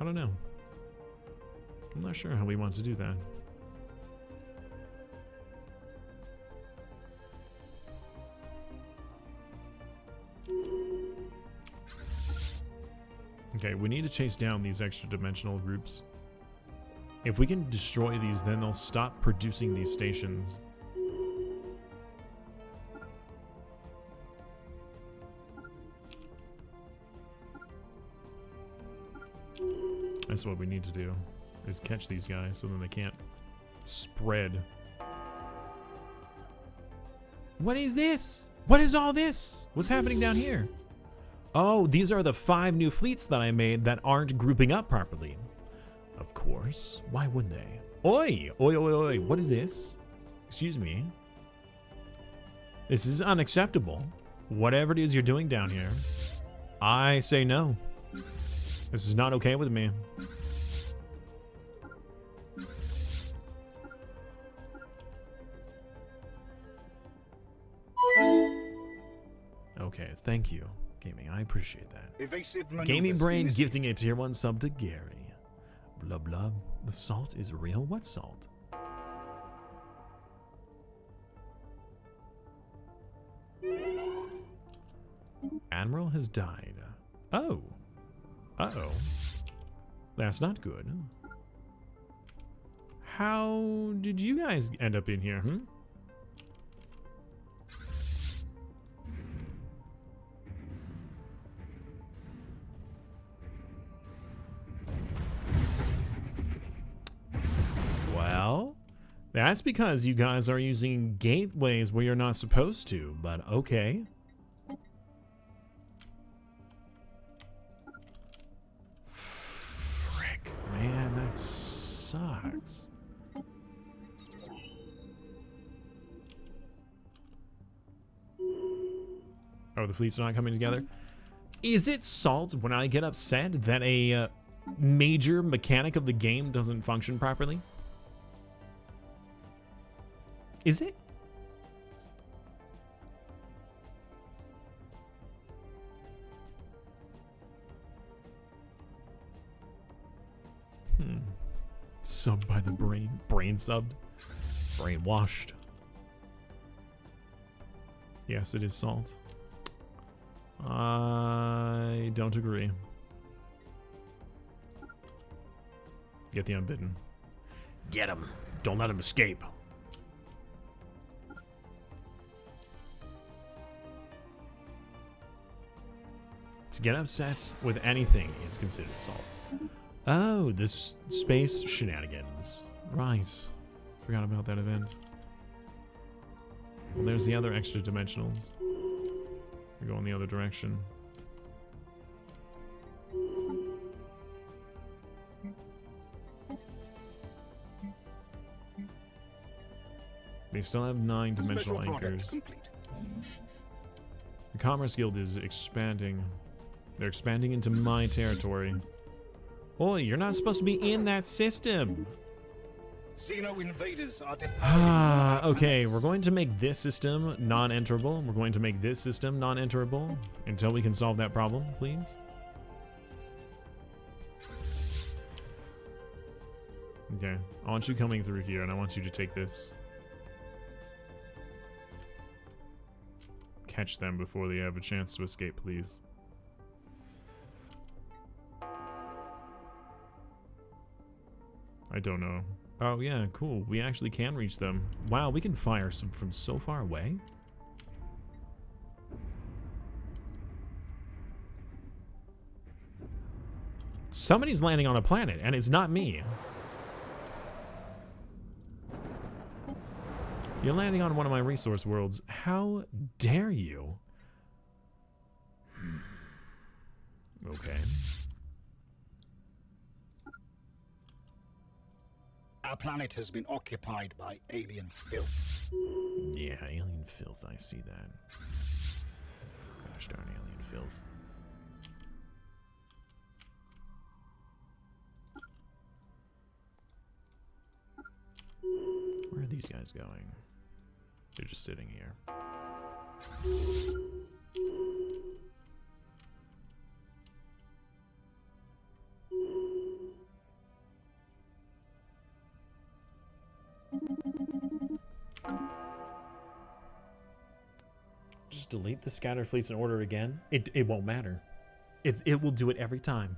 I don't know. I'm not sure how we want to do that. Okay, we need to chase down these extra dimensional groups. If we can destroy these, then they'll stop producing these stations. That's what we need to do, is catch these guys so then they can't spread. What is this? What is all this? What's happening down here? Oh, these are the 5 new fleets that I made that aren't grouping up properly. Of course. Why wouldn't they? Oi! Oi, oi, oi. What is this? Excuse me. This is unacceptable. Whatever it is you're doing down here, I say no. This is not okay with me. Okay, thank you, Gaming. I appreciate that. Evasive Gaming maneuvers Brain initiated. gifting a tier 1 sub to Gary. Blub blub. The salt is real? What salt? Admiral has died. Oh. Uh-oh. That's not good. How did you guys end up in here, Well, that's because you guys are using gateways where you're not supposed to, but okay. Frick, man, that sucks. Oh, the fleet's not coming together? Is it salt when I get upset that a major mechanic of the game doesn't function properly? Is it? Subbed by the brain. Brain subbed. Brainwashed. Yes, it is salt. I don't agree. Get the unbidden. Get him. Don't let him escape. To get upset with anything is considered salt. Oh, this space shenanigans. Right. Forgot about that event. Well, there's the other extra dimensionals. We go in the other direction. They still have 9 dimensional Special product anchors. complete. The Commerce Guild is expanding. They're expanding into my territory. Oh, you're not supposed to be in that system. Xeno invaders are Ah, defying. okay, we're going to make this system non-enterable. We're going to make this system non-enterable until we can solve that problem, please. Okay, I want you coming through here, and I want you to take this. Catch them before they have a chance to escape, please. I don't know. Oh yeah, cool. We actually can reach them. Wow, we can fire some from so far away. Somebody's landing on a planet, and it's not me. You're landing on one of my resource worlds. How dare you? Okay. Our planet has been occupied by alien filth. Yeah, alien filth. I see that. Gosh darn alien filth. Where are these guys going? They're just sitting here. Just delete the scatter fleets and order again. It won't matter. It will do it every time.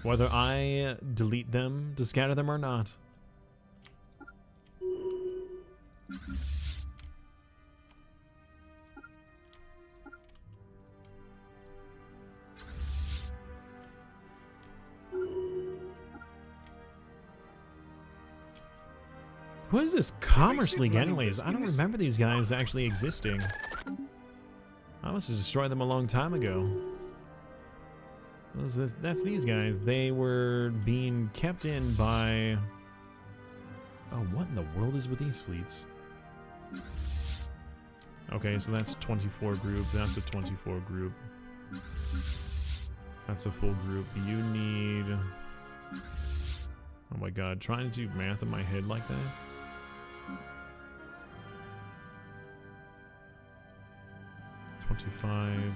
Whether I delete them to scatter them or not. What is this Commerce League anyways? I don't remember these guys actually existing. I must have destroyed them a long time ago. That's these guys. They were being kept in by... Oh, what in the world is with these fleets? Okay, so that's 24 group. That's a 24 group. That's a full group. You need... Oh my god, trying to do math in my head like that? $25.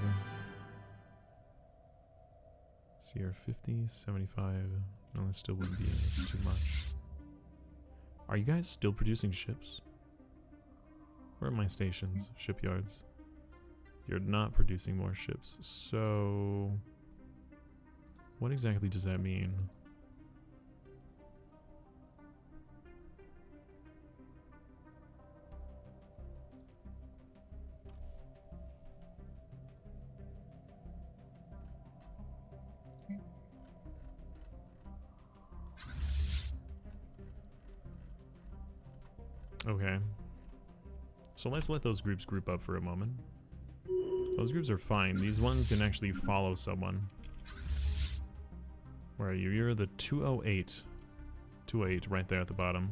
CR 50, 75. No, that still wouldn't be. It's too much. Are you guys still producing ships? Where are my stations? Shipyards. You're not producing more ships. So... what exactly does that mean? Okay. So let's let those groups group up for a moment. Those groups are fine. These ones can actually follow someone. Where are you? You're the 208. 208 right there at the bottom.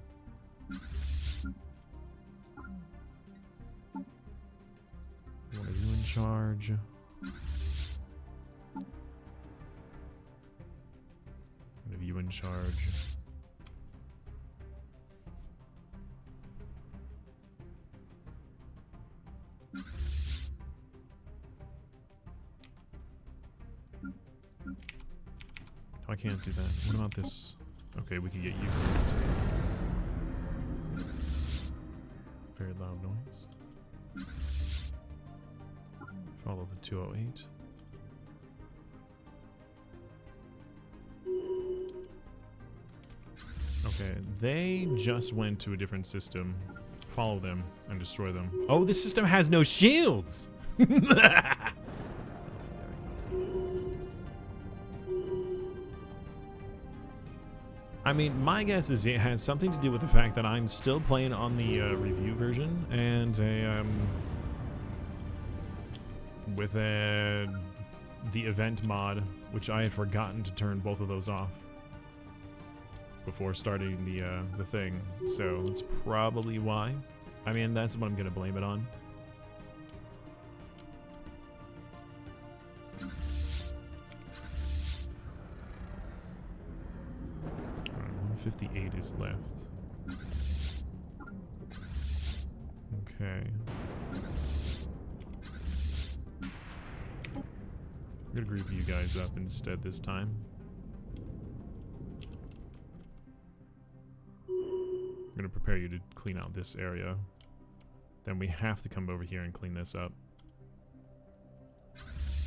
What are you in charge? What are you in charge? I can't do that. What about this? Okay, we could get you. Very loud noise. Follow the 208. Okay, they just went to a different system. Follow them and destroy them. Oh, this system has no shields! I mean, my guess is it has something to do with the fact that I'm still playing on the review version, and with the event mod, which I had forgotten to turn both of those off before starting the thing. So that's probably why. I mean, that's what I'm gonna blame it on. Alright, 158 is left. Okay. I'm gonna group you guys up instead this time. I'm gonna prepare you to clean out this area. Then we have to come over here and clean this up.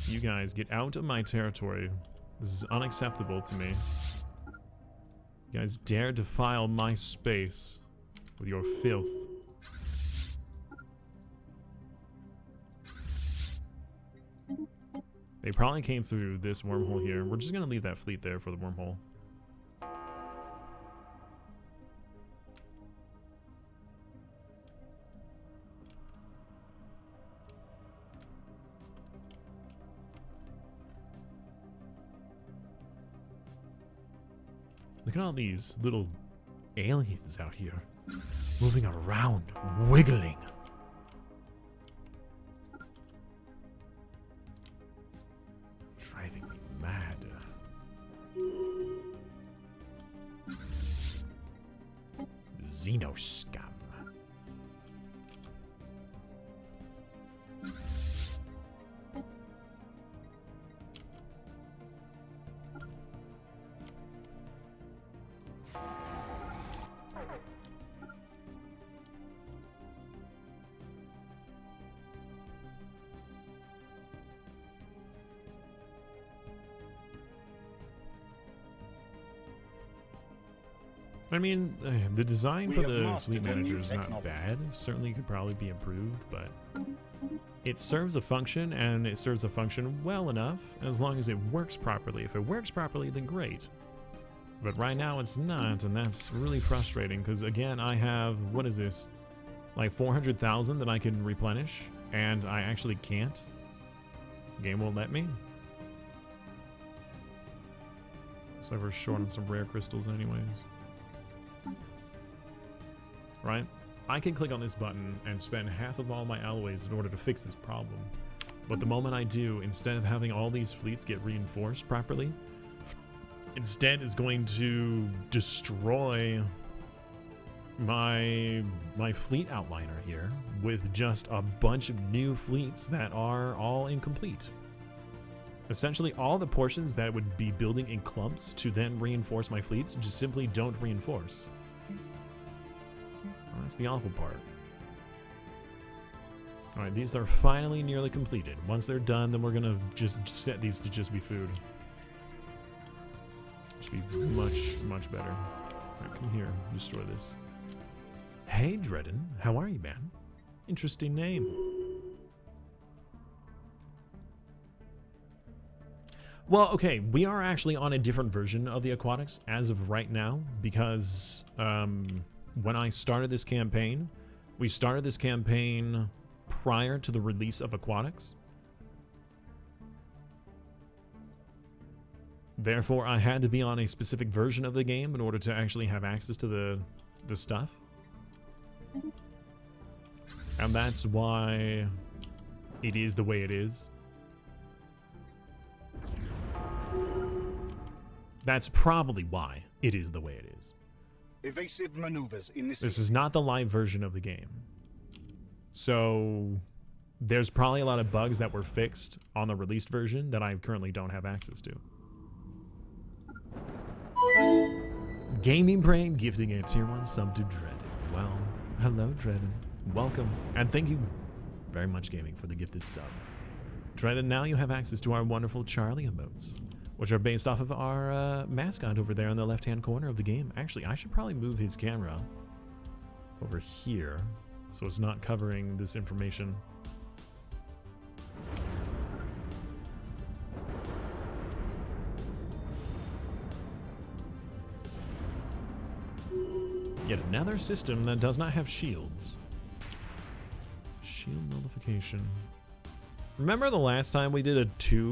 You guys, get out of my territory. This is unacceptable to me. You guys dare defile my space with your filth. They probably came through this wormhole here. We're just gonna leave that fleet there for the wormhole. Look at all these little aliens out here, moving around, wiggling. Driving me mad. Xeno scum. I mean, the design for the fleet manager is not bad. Certainly could probably be improved, but it serves a function, and it serves a function well enough as long as it works properly. If it works properly, then great. But right now it's not, and that's really frustrating because, again, I have, what is this? Like 400,000 that I can replenish, and I actually can't. The game won't let me. So we're short on some rare crystals anyways. Right? I can click on this button and spend half of all my alloys in order to fix this problem. But the moment I do, instead of having all these fleets get reinforced properly, instead it's going to destroy my fleet outliner here with just a bunch of new fleets that are all incomplete. Essentially, all the portions that would be building in clumps to then reinforce my fleets just simply don't reinforce. That's the awful part. Alright, these are finally nearly completed. Once they're done, then we're gonna just set these to just be food. Should be much, much better. Alright, come here, destroy this. Hey, Dredden, how are you, man? Interesting name. Well, okay, we are actually on a different version of the Aquatics as of right now, because, when I started this campaign, we started this campaign prior to the release of Aquatics. Therefore, I had to be on a specific version of the game in order to actually have access to the stuff. And that's why it is the way it is. That's probably why it is the way it is. Evasive maneuvers in This is not the live version of the game. So there's probably a lot of bugs that were fixed on the released version that I currently don't have access to. Gaming Brain gifting a tier 1 sub to Dredden. Well, hello Dredden. Welcome. And thank you very much, Gaming, for the gifted sub. Dredden, now you have access to our wonderful Charlie emotes, which are based off of our mascot over there in the left-hand corner of the game. Actually, I should probably move his camera over here so it's not covering this information. Yet another system that does not have shields. Shield nullification. Remember the last time we did a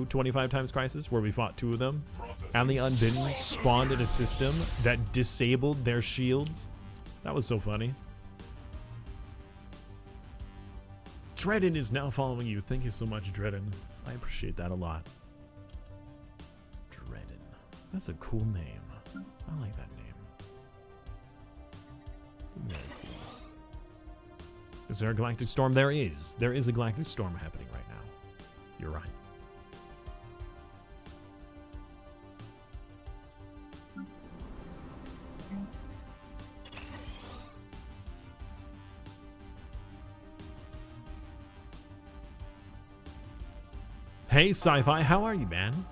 25 times crisis where we fought 2 of them? And the Unbidden spawned in a system that disabled their shields? That was so funny. Dredden is now following you. Thank you so much, Dredden. I appreciate that a lot. Dredden. That's a cool name. I like that name. Very cool. Is there a galactic storm? There is. There is a galactic storm happening right now. You're right. Hey, Sci-Fi, how are you, man?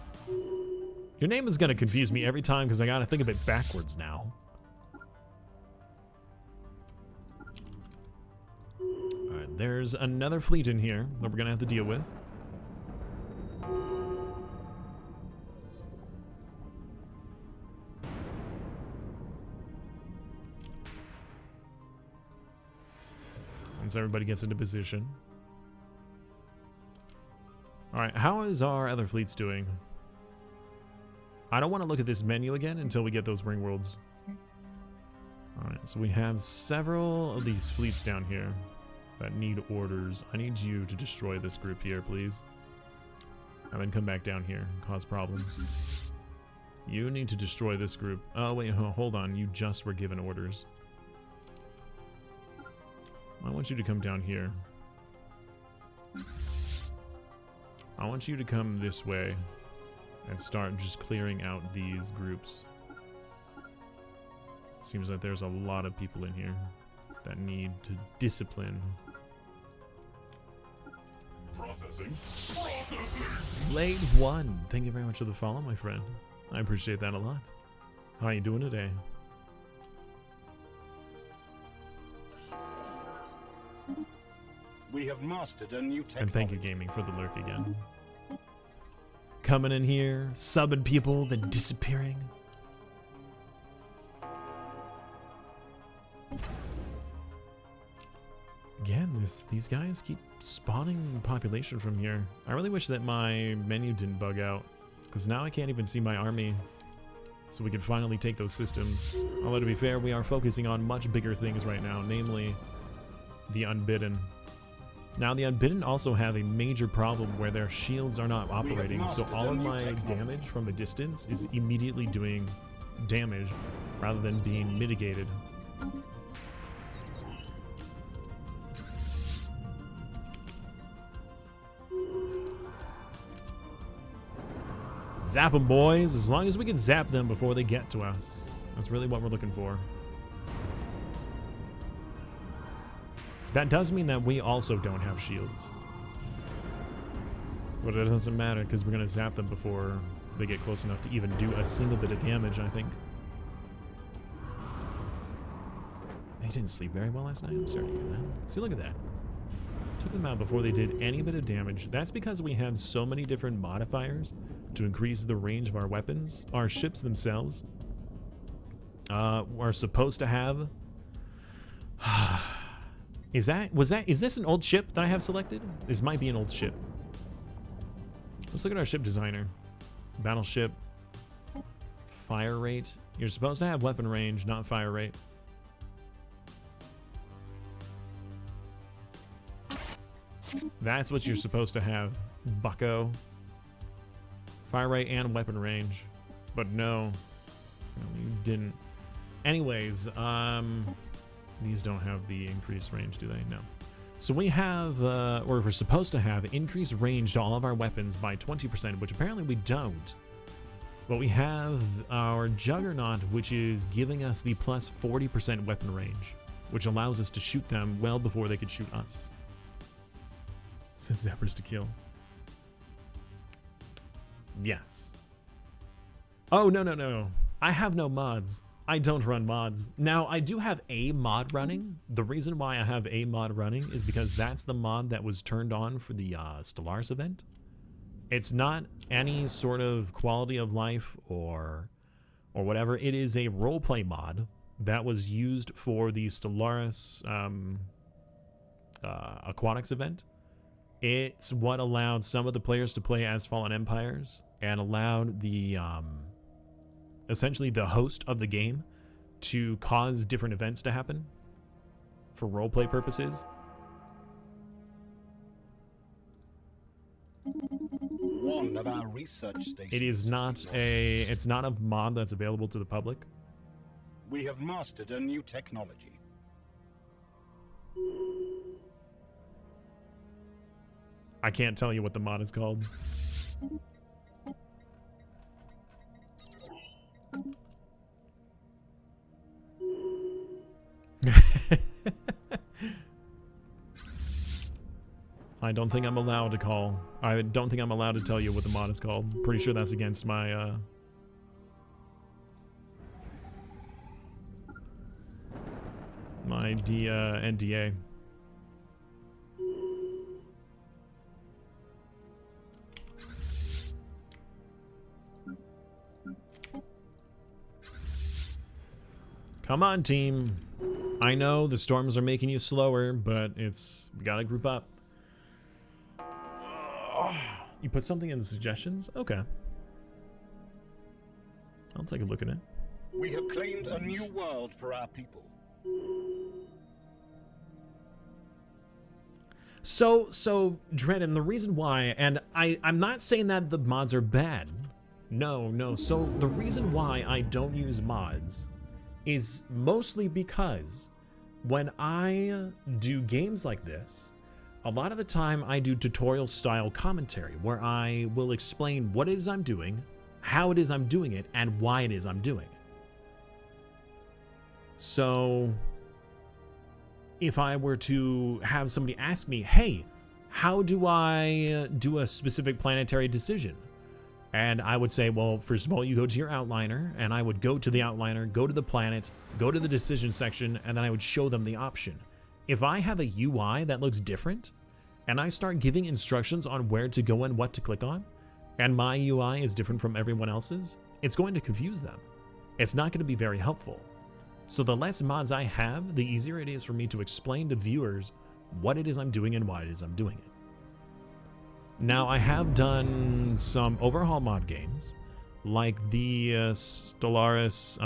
Your name is gonna confuse me every time because I gotta think of it backwards now. Alright, there's another fleet in here that we're gonna have to deal with. Once everybody gets into position. Alright, how is our other fleets doing? I don't want to look at this menu again until we get those ring worlds. Alright, so we have several of these fleets down here that need orders. I need you to destroy this group here, please. And then come back down here and cause problems. You need to destroy this group. Oh, wait, hold on. You just were given orders. I want you to come down here. I want you to come this way and start just clearing out these groups. Seems like there's a lot of people in here that need to discipline. Processing. Blade 1, thank you very much for the follow, my friend. I appreciate that a lot. How are you doing today? We have mastered a new technology. And thank you, Gaming, for the lurk again. Coming in here, subbing people, then disappearing. Again, these guys keep spawning population from here. I really wish that my menu didn't bug out, because now I can't even see my army. So we can finally take those systems. Although to be fair, we are focusing on much bigger things right now, namely the Unbidden. Now the Unbidden also have a major problem where their shields are not operating, so all of my damage from a distance is immediately doing damage rather than being mitigated. Zap them, boys, as long as we can zap them before they get to us. That's really what we're looking for. That does mean that we also don't have shields. But it doesn't matter because we're going to zap them before they get close enough to even do a single bit of damage, I think. They didn't sleep very well last night. I'm sorry to hear that. See, look at that. Took them out before they did any bit of damage. That's because we have so many different modifiers to increase the range of our weapons. Our ships themselves are supposed to have... Is this an old ship that I have selected? This might be an old ship. Let's look at our ship designer. Battleship. Fire rate. You're supposed to have weapon range, not fire rate. That's what you're supposed to have, bucko. Fire rate and weapon range. But no, you didn't. Anyways, these don't have the increased range, do they? No. So we have, or we're supposed to have, increased range to all of our weapons by 20%, which apparently we don't. But we have our Juggernaut, which is giving us the plus 40% weapon range, which allows us to shoot them well before they could shoot us. Since Zappers to kill. Yes. Oh, no. I have no mods. I don't run mods. Now, I do have a mod running. The reason why I have a mod running is because that's the mod that was turned on for the Stellaris event. It's not any sort of quality of life or whatever. It is a roleplay mod that was used for the Stellaris Aquatics event. It's what allowed some of the players to play as Fallen Empires and allowed the essentially the host of the game to cause different events to happen for roleplay purposes. One of our research stations. It is not it's not a mod that's available to the public. We have mastered a new technology. I can't tell you what the mod is called. I don't think I'm allowed to call. I don't think I'm allowed to tell you what the mod is called. Pretty sure that's against my my NDA. Come on, team. I know the storms are making you slower, but we gotta group up. You put something in the suggestions? Okay. I'll take a look at it. We have claimed a new world for our people. So Dredden, the reason why, and I'm not saying that the mods are bad. No. So the reason why I don't use mods is mostly because when I do games like this, a lot of the time I do tutorial style commentary where I will explain what it is I'm doing, how it is I'm doing it, and why it is I'm doing it. So if I were to have somebody ask me, hey, how do I do a specific planetary decision? And I would say, well, first of all, you go to your outliner, and I would go to the outliner, go to the planet, go to the decision section, and then I would show them the option. If I have a UI that looks different, and I start giving instructions on where to go and what to click on, and my UI is different from everyone else's, it's going to confuse them. It's not going to be very helpful. So the less mods I have, the easier it is for me to explain to viewers what it is I'm doing and why it is I'm doing it. Now, I have done some overhaul mod games, like the Stellaris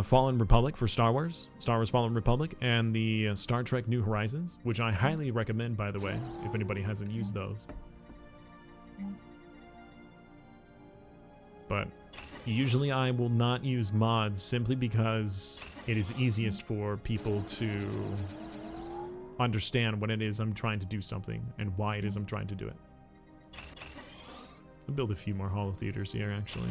Fallen Republic for Star Wars Fallen Republic, and the Star Trek New Horizons, which I highly recommend, by the way, if anybody hasn't used those. But usually I will not use mods simply because it is easiest for people to understand when it is I'm trying to do something and why it is I'm trying to do it. I'll build a few more holo theaters here, actually.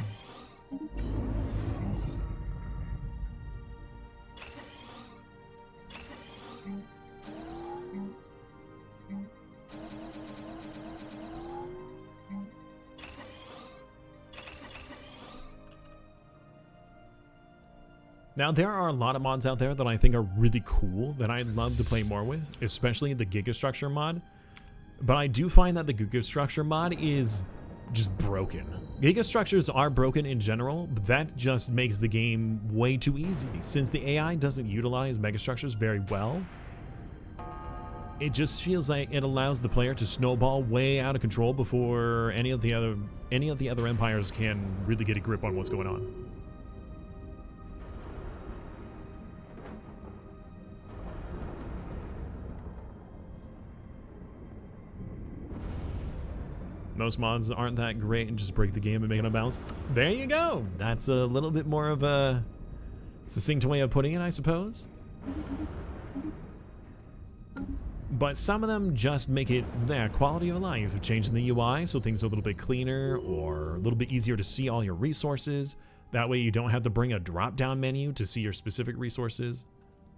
Now, there are a lot of mods out there that I think are really cool that I'd love to play more with, especially the Gigastructure mod. But I do find that the Gigastructure mod is just broken. Gigastructures are broken in general, but that just makes the game way too easy. Since the AI doesn't utilize megastructures very well, it just feels like it allows the player to snowball way out of control before any of the other empires can really get a grip on what's going on. Most mods aren't that great and just break the game and make it unbalanced. There you go. That's a little bit more of a succinct way of putting it, I suppose. But some of them just make it their quality of life, changing the UI so things are a little bit cleaner or a little bit easier to see all your resources. That way you don't have to bring a drop-down menu to see your specific resources.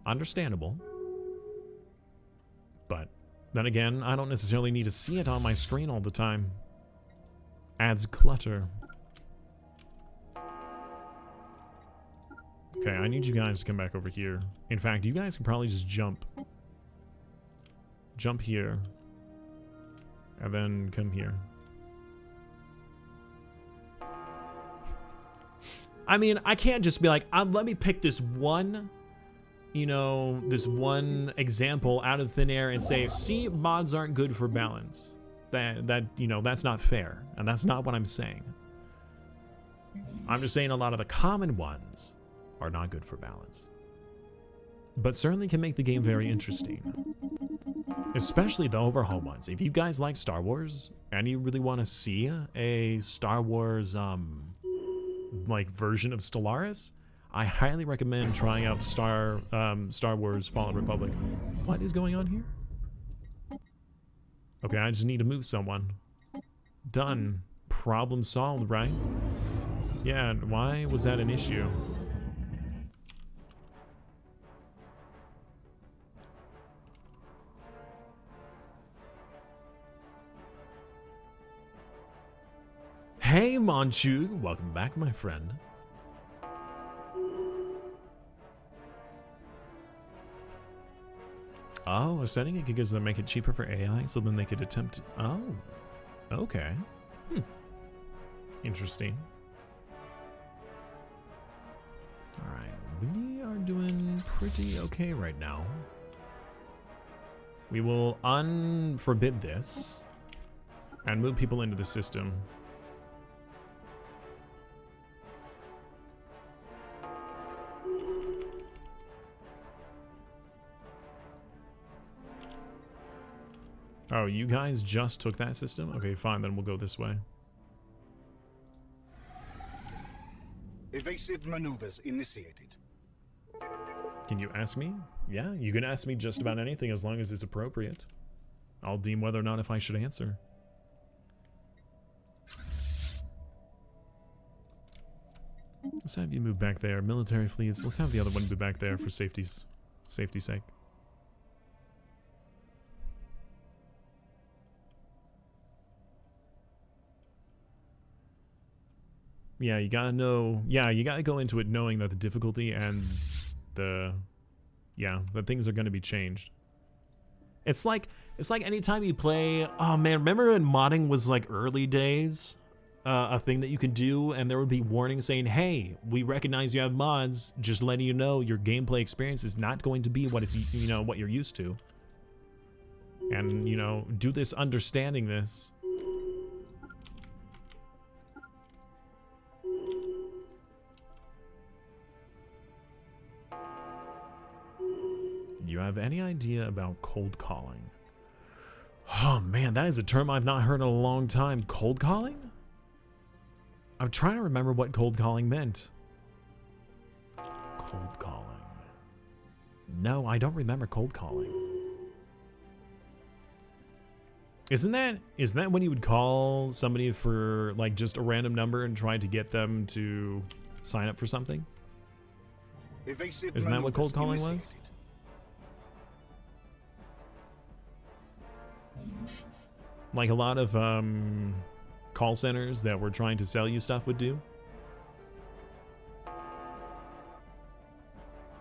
Understandable. But then again, I don't necessarily need to see it on my screen all the time. Adds clutter. Okay, I need you guys to come back over here. In fact, you guys can probably just jump. Jump here. And then come here. I mean, I can't just be like, let me pick this one you know, this one example out of thin air and say, see, mods aren't good for balance. You know, that's not fair. And that's not what I'm saying. I'm just saying a lot of the common ones are not good for balance. But certainly can make the game very interesting. Especially the overhaul ones. If you guys like Star Wars and you really want to see a Star Wars like version of Stellaris, I highly recommend trying out Star Wars Fallen Republic. What is going on here? Okay, I just need to move someone. Done. Problem solved, right? Yeah, why was that an issue? Hey, Manchu, welcome back, my friend. Oh, a setting it because they make it cheaper for AI, so then they could attempt. Oh, okay. Interesting. All right, we are doing pretty okay right now. We will unforbid this and move people into the system. Oh, you guys just took that system? Okay, fine, then we'll go this way. Evasive maneuvers initiated. Can you ask me? Yeah, you can ask me just about anything as long as it's appropriate. I'll deem whether or not if I should answer. Let's have you move back there. Military fleets. Let's have the other one move back there for safety's sake. Yeah, you gotta know. Yeah, you gotta go into it knowing that the difficulty and that things are gonna be changed. It's like anytime you play. Oh man, remember when modding was like early days, a thing that you could do, and there would be warnings saying, "Hey, we recognize you have mods. Just letting you know your gameplay experience is not going to be what it's what you're used to." And do this understanding this. You have any idea about cold calling? Oh man, that is a term I've not heard in a long time. Cold calling? I'm trying to remember what cold calling meant. Cold calling. No, I don't remember cold calling. Isn't that when you would call somebody for like just a random number and try to get them to sign up for something? Isn't that what cold calling was? Like a lot of call centers that were trying to sell you stuff would do,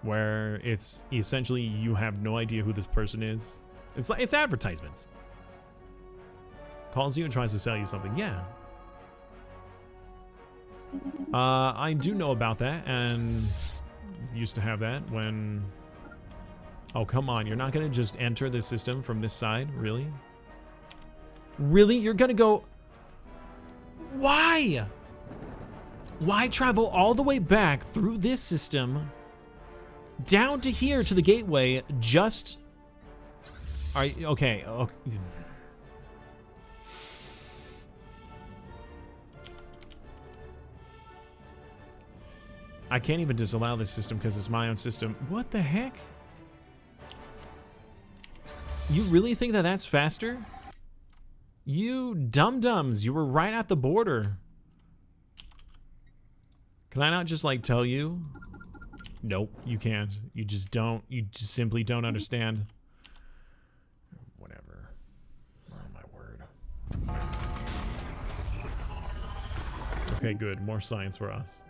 where it's essentially you have no idea who this person is. It's advertisements. Calls you and tries to sell you something. Yeah. I do know about that, and used to have that when. Oh come on! You're not gonna just enter the system from this side, really? Really? You're gonna go... Why? Why travel all the way back through this system down to here to the gateway just... Okay. I can't even disallow this system because it's my own system. What the heck? You really think that that's faster? You dum-dums, you were right at the border. Can I not just like tell you? Nope, you can't. You just simply don't understand. Whatever. Oh my word. Okay, good. More science for us.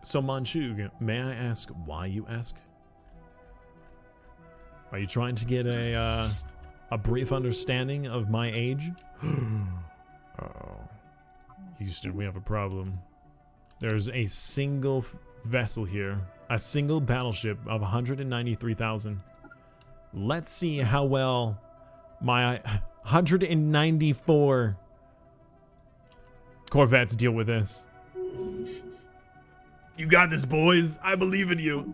So Manchu, may I ask why you ask? Are you trying to get a brief understanding of my age? Uh-oh. Houston, we have a problem. There's a single vessel here. A single battleship of 193,000. Let's see how well my 194 corvettes deal with this. You got this, boys. I believe in you.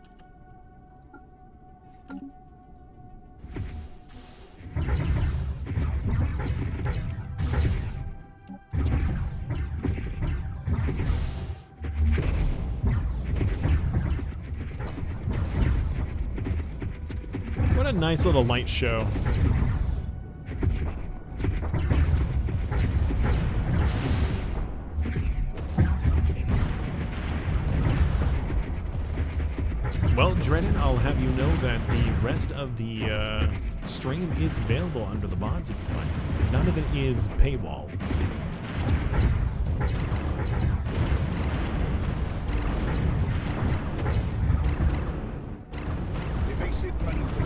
What a nice little light show. Well, Dredden, I'll have you know that the rest of the stream is available under the mods if you'd like. None of it is paywall.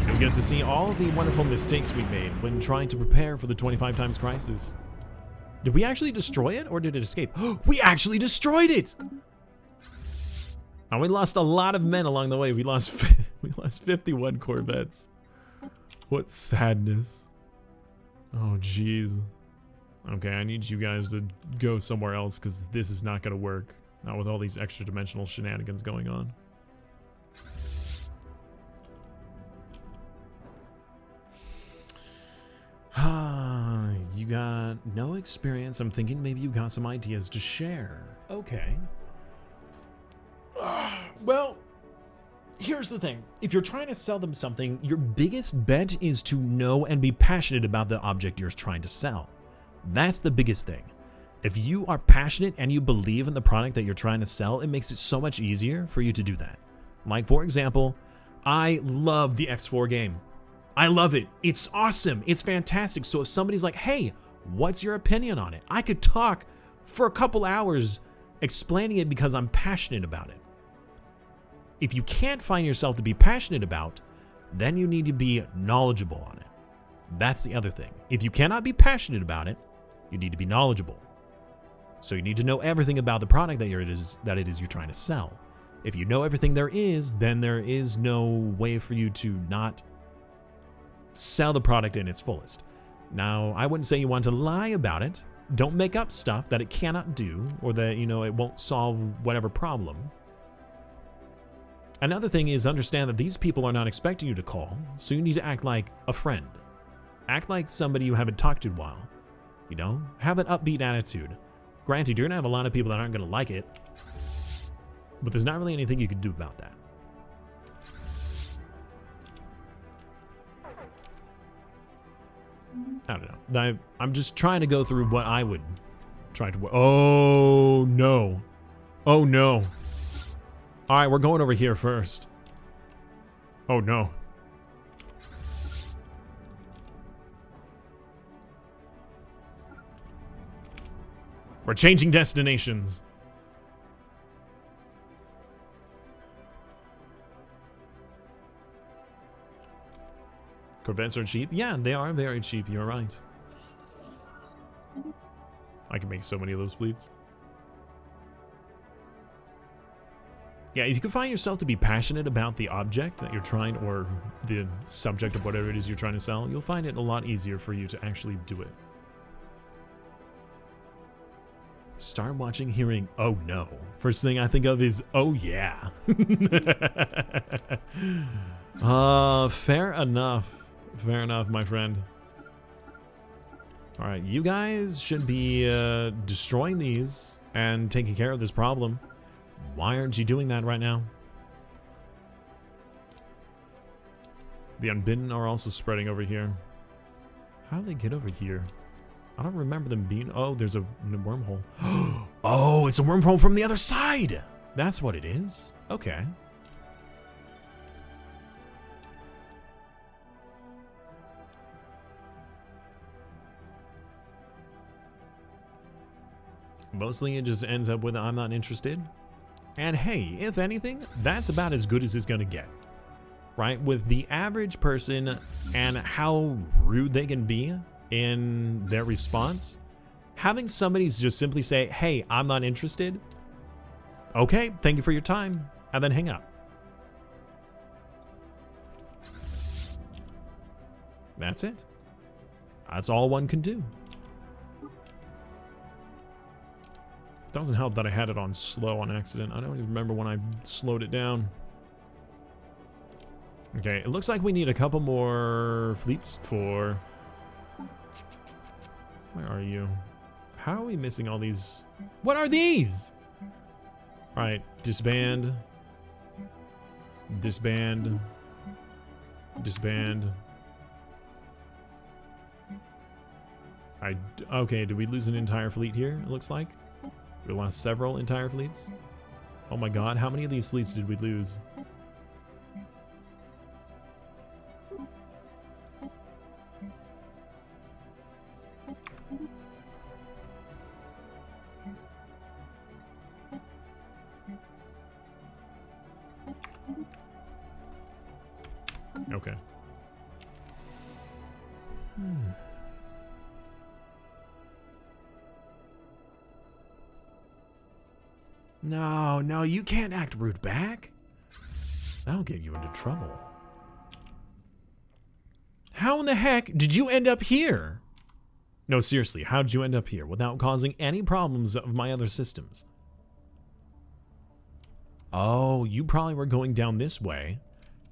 You'll get to see all the wonderful mistakes we made when trying to prepare for the 25 times crisis. Did we actually destroy it or did it escape? We actually destroyed it! And we lost a lot of men along the way. We lost 51 corvettes. What sadness. Oh, jeez. Okay, I need you guys to go somewhere else because this is not going to work. Not with all these extra dimensional shenanigans going on. You got no experience. I'm thinking maybe you got some ideas to share. Okay. Well, here's the thing. If you're trying to sell them something, your biggest bet is to know and be passionate about the object you're trying to sell. That's the biggest thing. If you are passionate and you believe in the product that you're trying to sell, it makes it so much easier for you to do that. Like, for example, I love the X4 game. I love it. It's awesome. It's fantastic. So if somebody's like, hey, what's your opinion on it? I could talk for a couple hours explaining it because I'm passionate about it. If you can't find yourself to be passionate about, then you need to be knowledgeable on it. That's the other thing. If you cannot be passionate about it, you need to be knowledgeable. So you need to know everything about the product that it is you're trying to sell. If you know everything there is, then there is no way for you to not sell the product in its fullest. Now, I wouldn't say you want to lie about it. Don't make up stuff that it cannot do or that, it won't solve whatever problem. Another thing is understand that these people are not expecting you to call, so you need to act like a friend. Act like somebody you haven't talked to in a while. Have an upbeat attitude. Granted, you're gonna have a lot of people that aren't gonna like it, but there's not really anything you can do about that. I don't know. I'm just trying to go through what I would try to... Oh, no. Oh, no. All right, we're going over here first. Oh, no. We're changing destinations. Corvettes are cheap? Yeah, they are very cheap, you're right. I can make so many of those fleets. Yeah, if you can find yourself to be passionate about the object that you're trying, or the subject of whatever it is you're trying to sell, you'll find it a lot easier for you to actually do it. Start watching, hearing, oh no. First thing I think of is, oh yeah. Fair enough. Fair enough, my friend. All right, you guys should be destroying these and taking care of this problem. Why aren't you doing that right now? The Unbidden are also spreading over here. How do they get over here? I don't remember them being... Oh, there's a wormhole. Oh, it's a wormhole from the other side! That's what it is. Okay. Mostly it just ends up with I'm not interested. And hey, if anything, that's about as good as it's gonna get. Right? With the average person and how rude they can be in their response, having somebody just simply say, hey, I'm not interested, Okay, thank you for your time, and then hang up. That's it. That's all one can do. Doesn't help that I had it on slow on accident. I don't even remember when I slowed it down. Okay, it looks like we need a couple more fleets for... Where are you? How are we missing all these? What are these? Alright, disband. Disband. Disband. Okay, did we lose an entire fleet here, it looks like? We lost several entire fleets? Oh my god, how many of these fleets did we lose? Okay. No, you can't act rude back. That'll get you into trouble. How in the heck did you end up here? No, seriously, how did you end up here without causing any problems of my other systems? Oh, you probably were going down this way,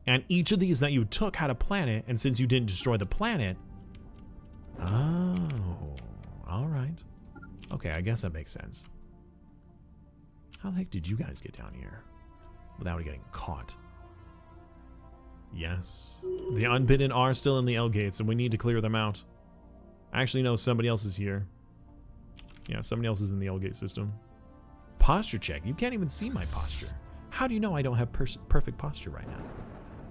and each of these that you took had a planet, and since you didn't destroy the planet... Oh, alright. Okay, I guess that makes sense. How the heck did you guys get down here without getting caught? Yes. The unbidden are still in the L gates, and we need to clear them out. Actually, no, somebody else is here. Yeah, somebody else is in the L gate system. Posture check. You can't even see my posture. How do you know I don't have perfect posture right now?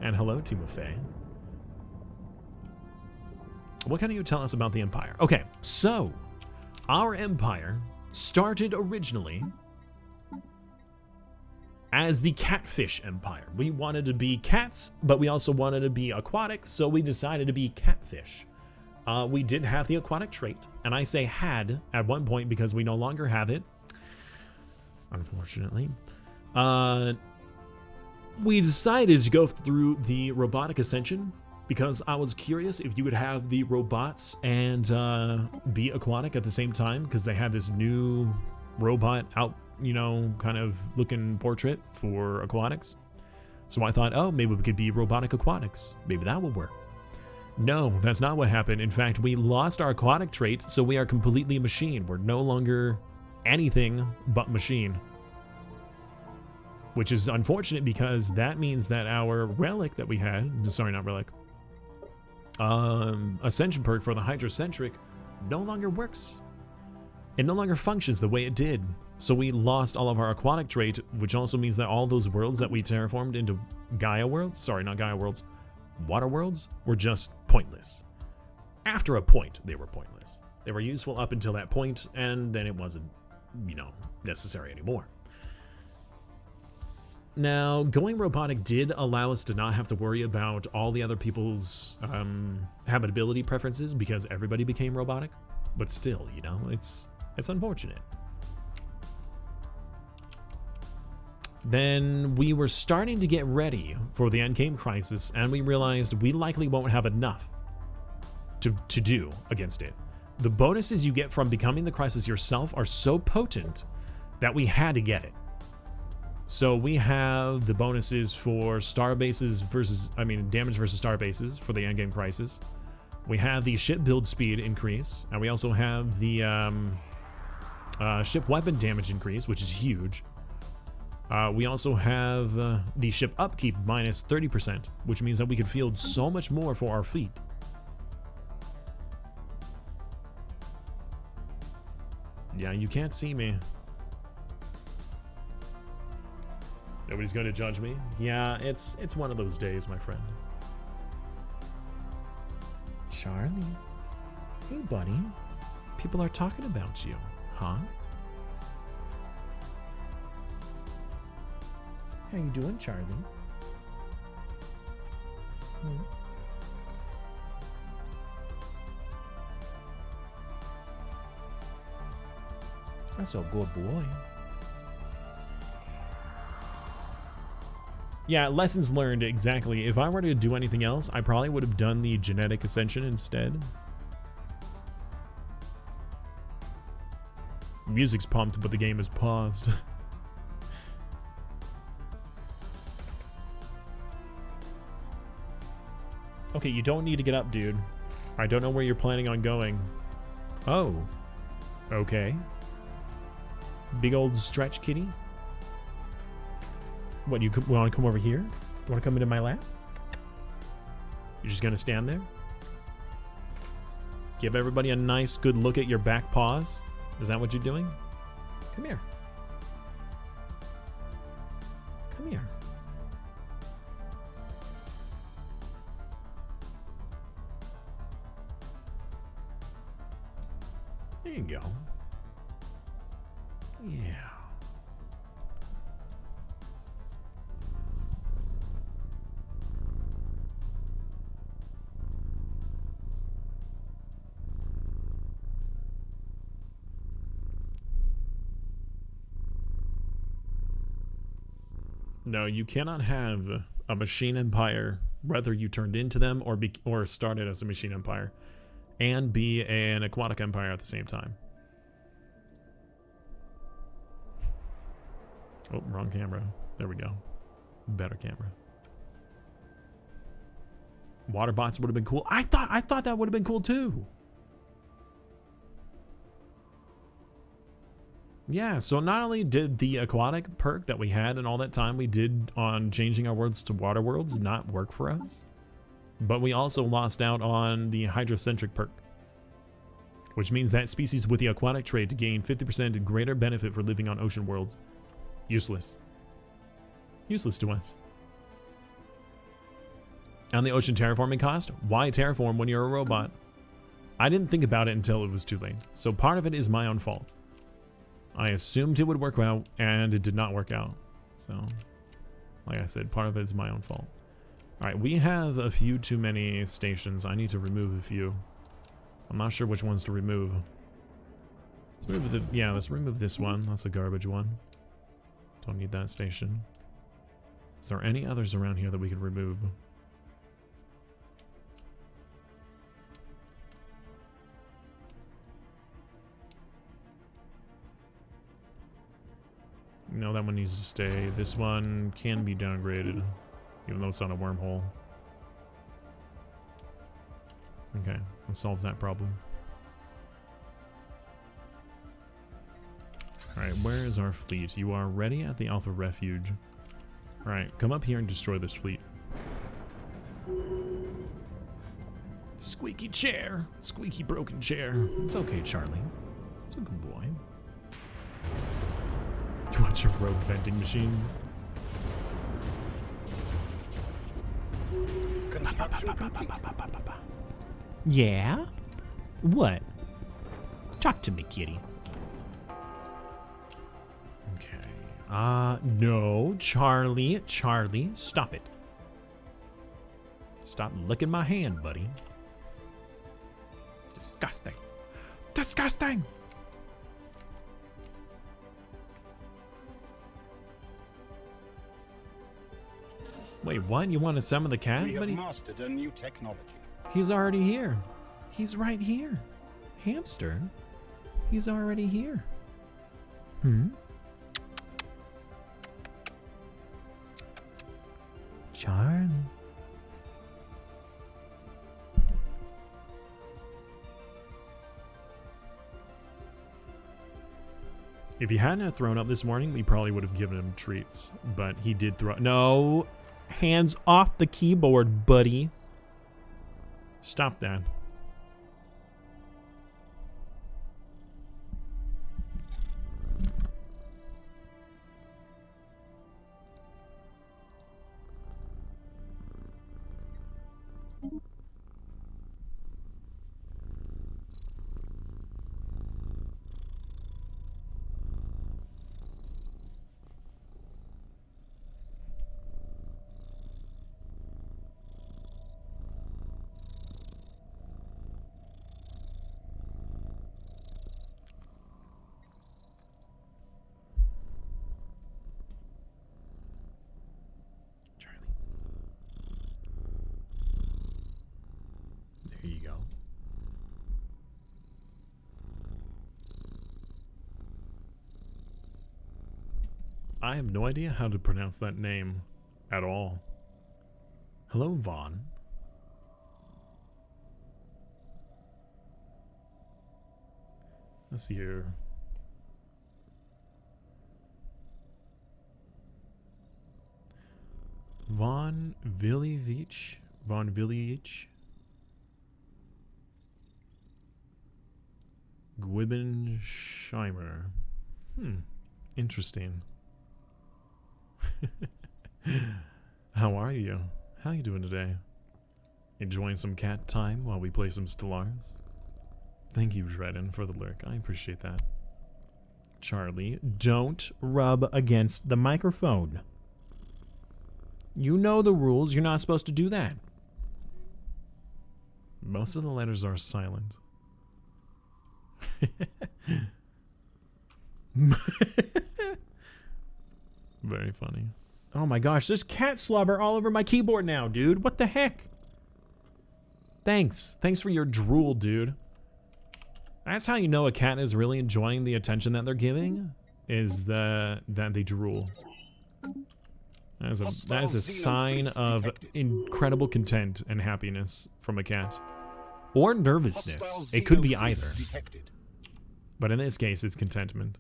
And hello, Timofey. What can you tell us about the Empire? Okay, so our Empire started originally as the Catfish Empire. We wanted to be cats, but we also wanted to be aquatic, so we decided to be catfish. We did have the aquatic trait, and I say had at one point because we no longer have it, unfortunately. We decided to go through the robotic ascension because I was curious if you would have the robots and be aquatic at the same time, because they had this new robot out, you know, kind of looking portrait for aquatics. So I thought, oh, maybe we could be robotic aquatics. Maybe that will work. No, that's not what happened. In fact, we lost our aquatic traits, so we are completely machine. We're no longer anything but machine. Which is unfortunate because that means that our relic that we had, sorry, not relic, ascension perk for the hydrocentric no longer works. It no longer functions the way it did. So we lost all of our aquatic trait, which also means that all those worlds that we terraformed into Gaia worlds, sorry, not Gaia worlds, water worlds, were just pointless. After a point, they were pointless. They were useful up until that point, and then it wasn't, you know, necessary anymore. Now, going robotic did allow us to not have to worry about all the other people's habitability preferences because everybody became robotic. But still, you know, it's unfortunate. Then we were starting to get ready for the endgame crisis, and we realized we likely won't have enough to do against it. The bonuses you get from becoming the crisis yourself are so potent that we had to get it. So we have the bonuses for star bases versus, damage versus star bases for the endgame crisis. We have the ship build speed increase, and we also have the ship weapon damage increase, which is huge. We also have the ship upkeep minus 30%, which means that we could field so much more for our fleet. Yeah, you can't see me. Nobody's going to judge me. Yeah, it's one of those days, my friend. Charlie. Hey, buddy. People are talking about you, huh? How you doing, Charlie? That's a good boy. Yeah, lessons learned, exactly. If I were to do anything else, I probably would have done the genetic ascension instead. Music's pumped, but the game is paused. Okay, you don't need to get up, dude. I don't know where you're planning on going. Oh. Okay. Big old stretch kitty. What, you want to come over here? You want to come into my lap? You're just going to stand there? Give everybody a nice, good look at your back paws? Is that what you're doing? Come here. Come here. There you go. Yeah. No, you cannot have a machine empire, whether you turned into them or started as a machine empire, and be an aquatic empire at the same time. Oh, wrong camera. There we go. Better camera. Water bots would have been cool. I thought that would have been cool too. Yeah, so not only did the aquatic perk that we had and all that time we did on changing our worlds to water worlds not work for us, but we also lost out on the hydrocentric perk, which means that species with the aquatic trait to gain 50% greater benefit for living on ocean worlds. Useless. Useless to us. And the ocean terraforming cost? Why terraform when you're a robot? I didn't think about it until it was too late, so part of it is my own fault. I assumed it would work out, and it did not work out. So, like I said, part of it is my own fault. Alright, we have a few too many stations. I need to remove a few. I'm not sure which ones to remove. Let's remove this one. That's a garbage one. Don't need that station. Is there any others around here that we could remove? No, that one needs to stay. This one can be downgraded, even though it's on a wormhole. Okay, that solves that problem. Alright, where is our fleet? You are ready at the Alpha Refuge. Alright, come up here and destroy this fleet. Squeaky chair! Squeaky broken chair. It's okay, Charlie. It's a good boy. You want your rogue vending machines? Construction complete. Yeah? What? Talk to me, kitty. Okay. No, Charlie. Charlie, stop it. Stop licking my hand, buddy. Disgusting. Disgusting! Wait, what? You want to summon the cat? We have mastered a new technology. He's already here. He's right here. Hamster? He's already here. Charlie. If he hadn't thrown up this morning, we probably would have given him treats. But he did throw. No! Hands off the keyboard, buddy. Stop that. I have no idea how to pronounce that name at all. Hello, Vaughn. Let's see here. Von Viljevich. Von Viljevich. Gwibbensheimer. Interesting. How are you? How you doing today? Enjoying some cat time while we play some Stellaris? Thank you, Dredden, for the lurk. I appreciate that. Charlie, don't rub against the microphone. You know the rules. You're not supposed to do that. Most of the letters are silent. Very funny. Oh my gosh, there's cat slobber all over my keyboard now, dude. What the heck? Thanks. Thanks for your drool, dude. That's how you know a cat is really enjoying the attention that they're giving, is that they drool. That is a sign of incredible content and happiness from a cat. Or nervousness. It could be either. But in this case, it's contentment.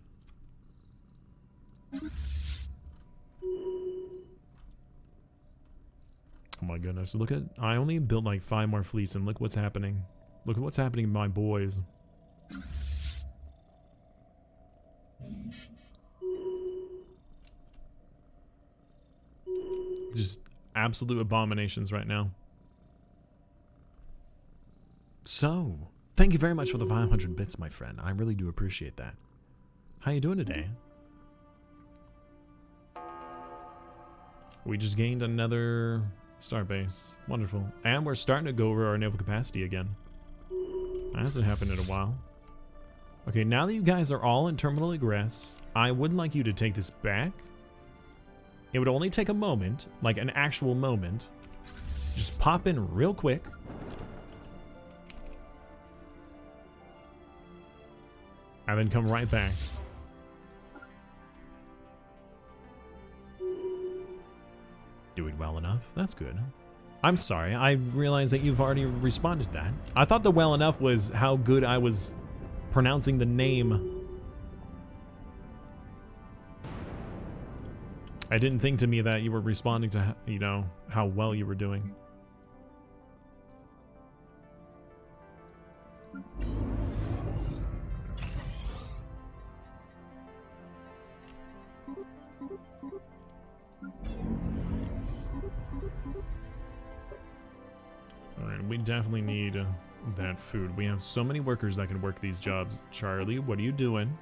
Oh my goodness, look at, I only built like 5 more fleets and look what's happening. Look at what's happening to my boys. Just absolute abominations right now. So, thank you very much for the 500 bits, my friend. I really do appreciate that. How you doing today? We just gained another starbase. Wonderful. And we're starting to go over our naval capacity again. That hasn't happened in a while. Okay, now that you guys are all in terminal egress, I would like you to take this back. It would only take a moment, like an actual moment. Just pop in real quick. And then come right back. Doing well enough. That's good. I'm sorry. I realized that you've already responded to that. I thought the well enough was how good I was pronouncing the name. I didn't think to me that you were responding to, you know, how well you were doing. Alright, we definitely need that food. We have so many workers that can work these jobs. Charlie, what are you doing?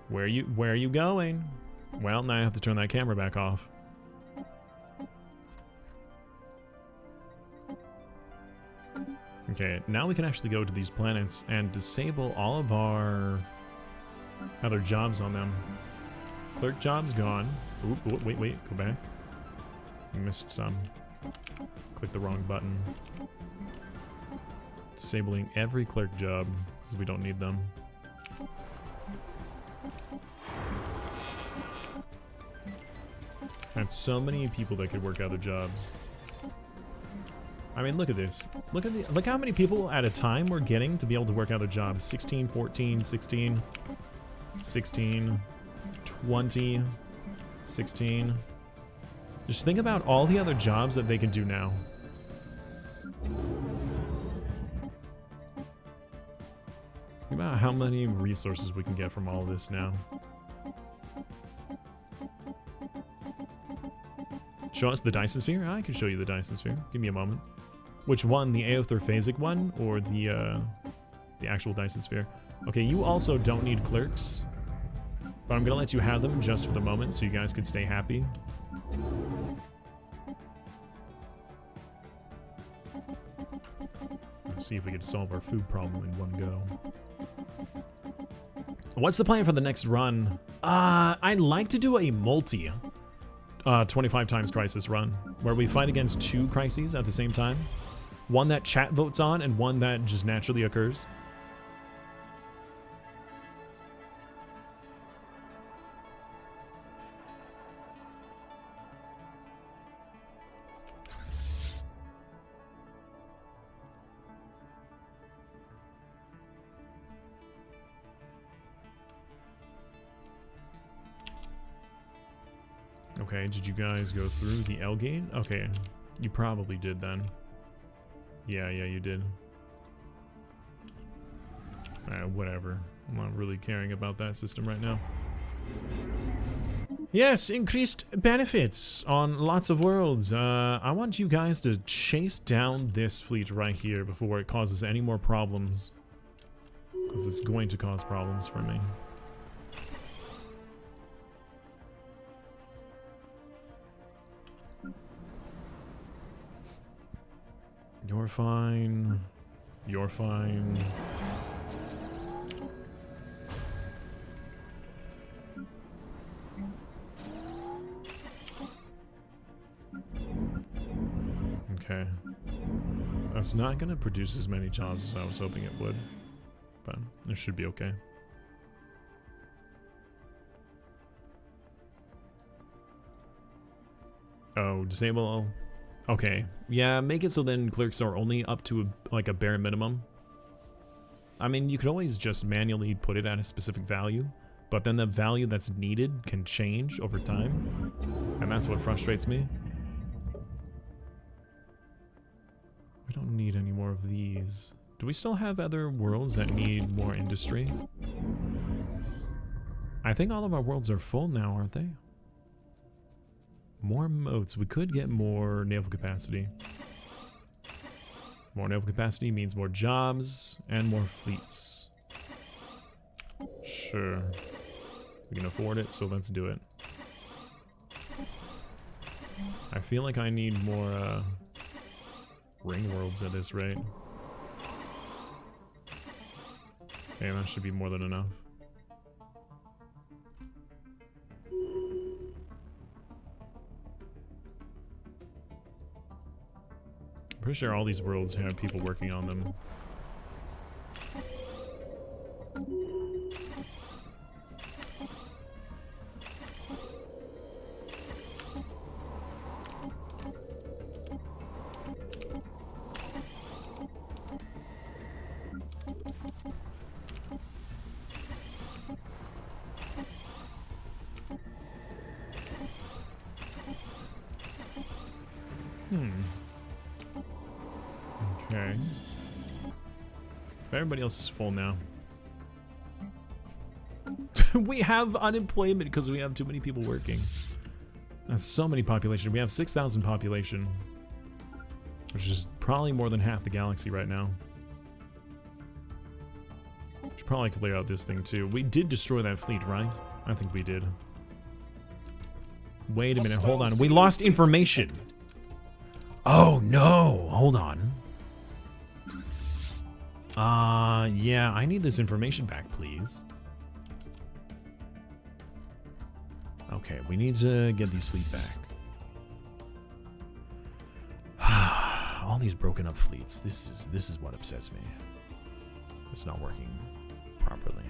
Where are you going? Well, now I have to turn that camera back off. Okay, now we can actually go to these planets and disable all of our other jobs on them. Clerk job's gone. Oop, wait, go back. Missed some. Click the wrong button. Disabling every clerk job because we don't need them. That's so many people that could work other jobs. I mean, look at this. Look how many people at a time we're getting to be able to work other jobs. 16, 14, 16, 16, 20, 16. Just think about all the other jobs that they can do now. Think about how many resources we can get from all of this now. Show us the Dyson Sphere? I can show you the Dyson Sphere. Give me a moment. Which one? The Aetherphasic one or the actual Dyson Sphere? Okay, you also don't need clerks. But I'm gonna let you have them just for the moment so you guys can stay happy. Let's see if we can solve our food problem in one go. What's the plan for the next run? I'd like to do a multi 25 times crisis run where we fight against 2 crises at the same time. One that chat votes on and one that just naturally occurs. Okay, did you guys go through the L gate? Okay, you probably did then. Yeah, you did. Whatever. I'm not really caring about that system right now. Yes, increased benefits on lots of worlds. I want you guys to chase down this fleet right here before it causes any more problems. Because it's going to cause problems for me. You're fine. You're fine. Okay. That's not gonna produce as many jobs as I was hoping it would. But it should be okay. Oh, disable all. Okay. Yeah, make it so then clerks are only up to like a bare minimum. I mean, you could always just manually put it at a specific value, but then the value that's needed can change over time. And that's what frustrates me. We don't need any more of these. Do we still have other worlds that need more industry? I think all of our worlds are full now, aren't they? More moats. We could get more naval capacity. More naval capacity means more jobs and more fleets. Sure. We can afford it, so let's do it. I feel like I need more ring worlds at this rate. Okay, that should be more than enough. I'm pretty sure all these worlds have people working on them. Okay. Everybody else is full now. We have unemployment because we have too many people working. That's so many population. We have 6,000 population, which is probably more than half the galaxy right now. Should probably clear out this thing too. We did destroy that fleet, right? I think we did. Wait a minute, hold on. We lost information. Oh no, hold on. Yeah, I need this information back, please. Okay, we need to get these fleet back. All these broken up fleets. This is what upsets me. It's not working properly.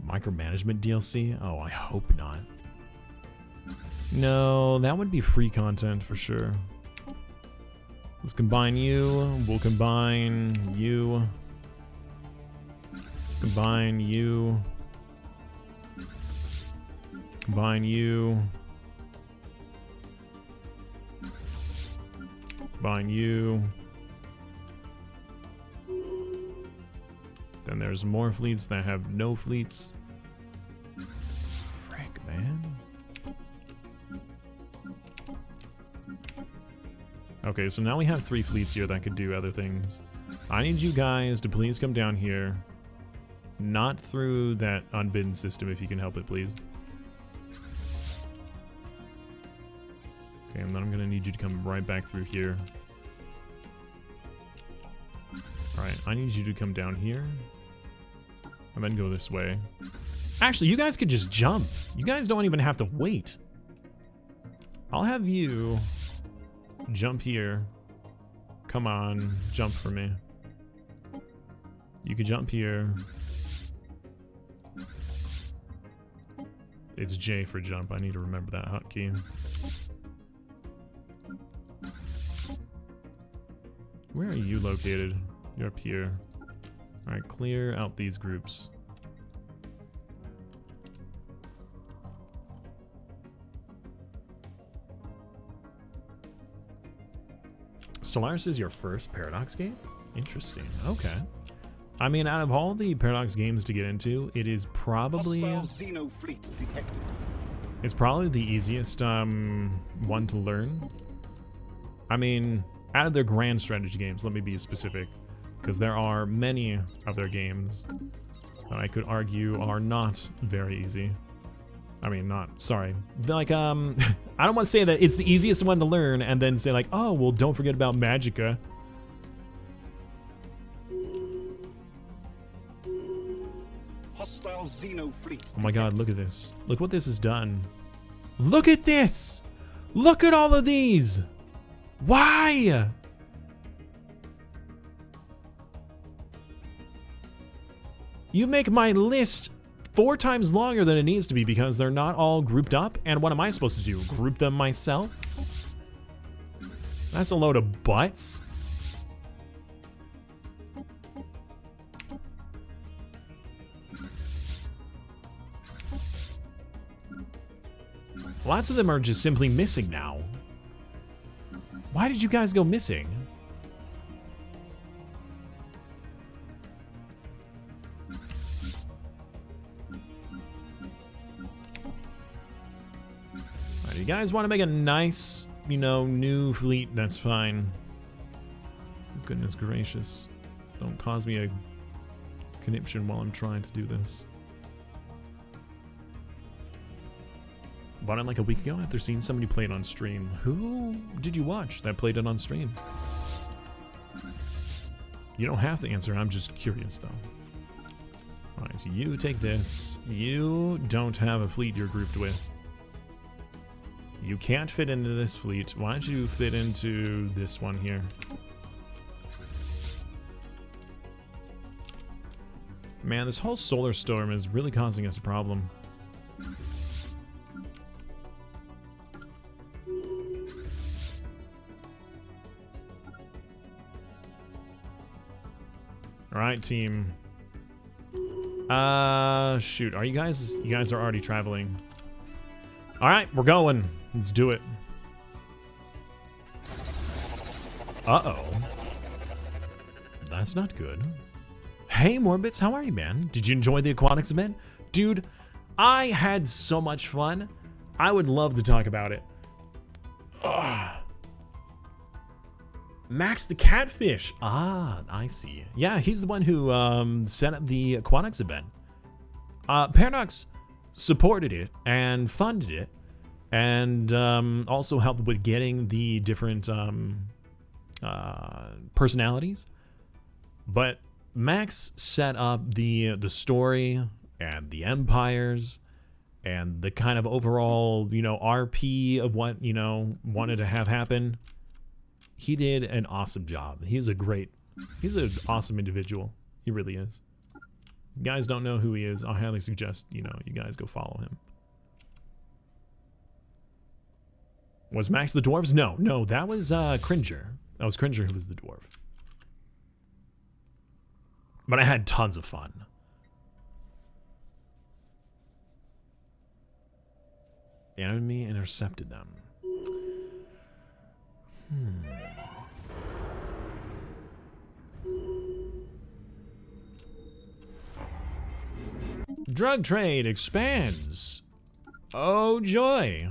Micromanagement DLC? Oh, I hope not. No, that would be free content for sure. Let's combine you. We'll combine you. Combine you. Combine you. Combine you. Then there's more fleets that have no fleets. Frick, man. Okay, so now we have 3 fleets here that could do other things. I need you guys to please come down here. Not through that unbidden system, if you can help it, please. Okay, and then I'm gonna need you to come right back through here. Alright, I need you to come down here. And then go this way. Actually, you guys could just jump. You guys don't even have to wait. I'll have you jump here. Come on, jump for me. You could jump here. It's J for jump. I need to remember that hotkey. Where are you located? You're up here. Alright, clear out these groups. Stellaris is your first Paradox game? Interesting. Okay. I mean, out of all the Paradox games to get into, it is probably... Hostile Xeno fleet detected. It's probably the easiest one to learn. I mean, out of their grand strategy games, let me be specific, because there are many of their games that I could argue are not very easy. I mean, not, sorry. Like, I don't want to say that it's the easiest one to learn and then say like, oh, well, don't forget about Magicka. Hostile Xeno fleet. Oh my god, look at this. Look what this has done. Look at this! Look at all of these! Why? You make my list 4 times longer than it needs to be because they're not all grouped up. And what am I supposed to do? Group them myself? That's a load of butts. Lots of them are just simply missing now. Why did you guys go missing? Alright, you guys want to make a nice, you know, new fleet, that's fine. Goodness gracious. Don't cause me a conniption while I'm trying to do this. Bought it like a week ago after seeing somebody play it on stream. Who did you watch that played it on stream? You don't have to answer, I'm just curious though. Alright, so you take this. You don't have a fleet you're grouped with. You can't fit into this fleet. Why don't you fit into this one here? Man, this whole solar storm is really causing us a problem. Alright, team. Shoot, are you guys are already traveling. Alright, we're going. Let's do it. Uh-oh. That's not good. Hey, Morbits, how are you, man? Did you enjoy the Aquatics event? Dude, I had so much fun. I would love to talk about it. Ugh. Max the Catfish. Ah, I see. Yeah, he's the one who set up the Aquatics event. Paradox supported it and funded it, and also helped with getting the different personalities. But Max set up the story and the empires and the kind of overall, you know, RP of what, you know, wanted to have happen. He did an awesome job. He's an awesome individual. He really is. If you guys don't know who he is, I highly suggest, you know, you guys go follow him. Was Max the dwarves? No, that was Cringer. That was Cringer who was the dwarf. But I had tons of fun. The enemy intercepted them. Drug trade expands. Oh joy.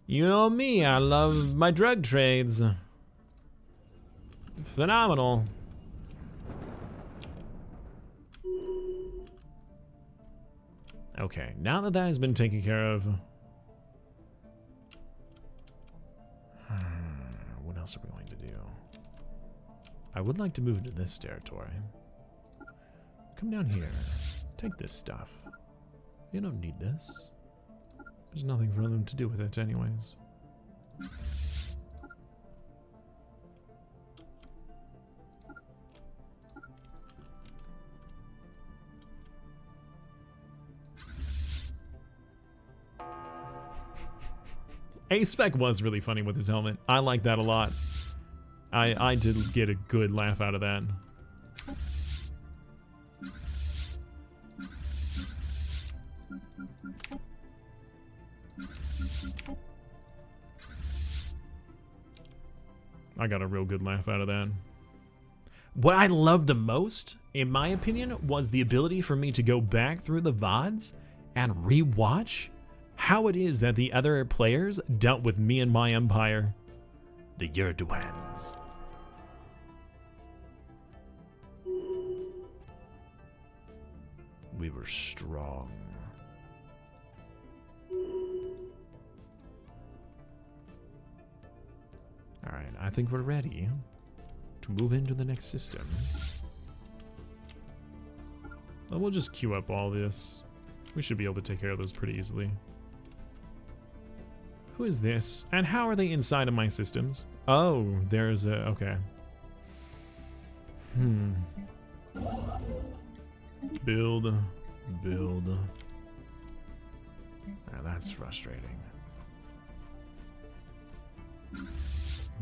You know me, I love my drug trades. Phenomenal. Okay, now that that has been taken care of, what else are we going to do? I would like to move into this territory. Come down here. Take this stuff. You don't need this. There's nothing for them to do with it anyways. A-Spec was really funny with his helmet. I like that a lot. I did get a good laugh out of that. I got a real good laugh out of that. What I loved the most, in my opinion, was the ability for me to go back through the VODs and re-watch how it is that the other players dealt with me and my empire, the Yerduans. We were strong. Alright, I think we're ready to move into the next system. And we'll just queue up all this. We should be able to take care of those pretty easily. Who is this? And how are they inside of my systems? Oh, there's a... okay. Build. Now that's frustrating.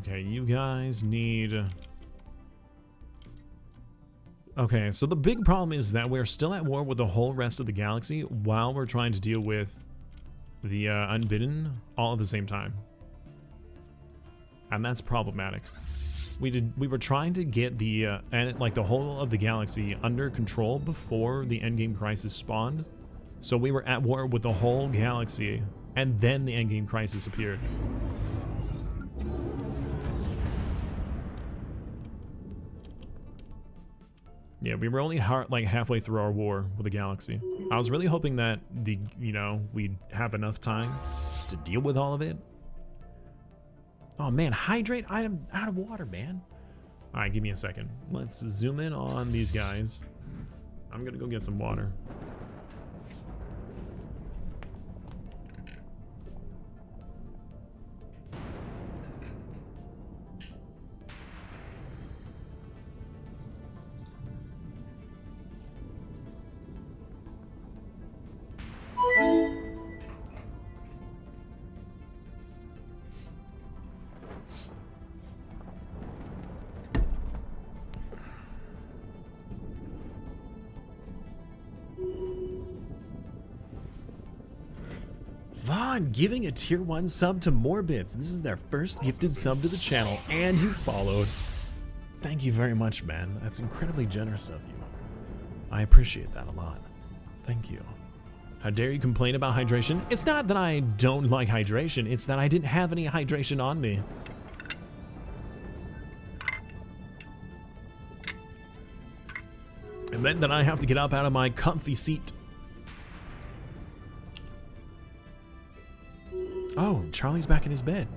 Okay, you guys need... okay, so the big problem is that we're still at war with the whole rest of the galaxy while we're trying to deal with the Unbidden all at the same time. And that's problematic. We were trying to get the the whole of the galaxy under control before the endgame crisis spawned. So we were at war with the whole galaxy, and then the endgame crisis appeared. Yeah, we were only halfway through our war with the galaxy. I was really hoping that we'd have enough time to deal with all of it. Oh man, hydrate item out of water, man. All right, give me a second. Let's zoom in on these guys. I'm gonna go get some water. Vaughn giving a tier 1 sub to Morbits. This is their first gifted sub to the channel, and you followed. Thank you very much, man. That's incredibly generous of you. I appreciate that a lot. Thank you. How dare you complain about hydration? It's not that I don't like hydration, it's that I didn't have any hydration on me. It meant that I have to get up out of my comfy seat. Oh, Charlie's back in his bed.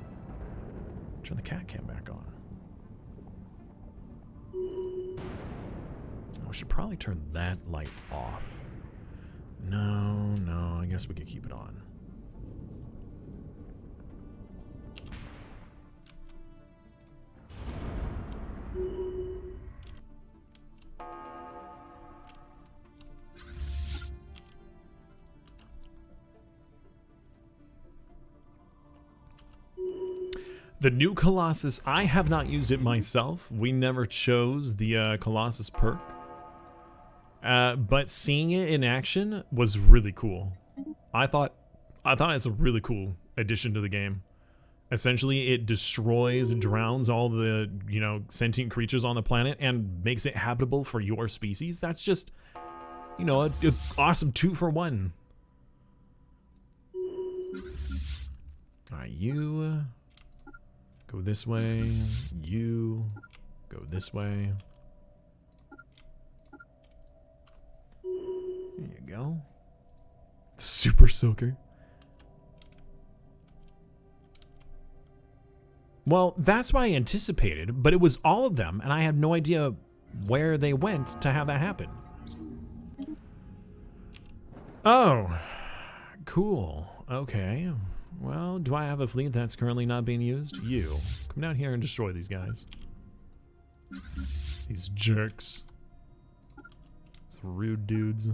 Turn the cat cam back on. Oh, we should probably turn that light off. No, I guess we could keep it on. The new Colossus, I have not used it myself. We never chose the Colossus perk. But seeing it in action was really cool. I thought it's a really cool addition to the game. Essentially, it destroys and drowns all the, sentient creatures on the planet and makes it habitable for your species. That's just, an awesome 2-for-1. Alright, you go this way. You go this way. There you go. Super Soaker. Well, that's what I anticipated, but it was all of them, and I had no idea where they went to have that happen. Oh, cool. Okay. Well, do I have a fleet that's currently not being used? You. Come down here and destroy these guys. These jerks. These rude dudes.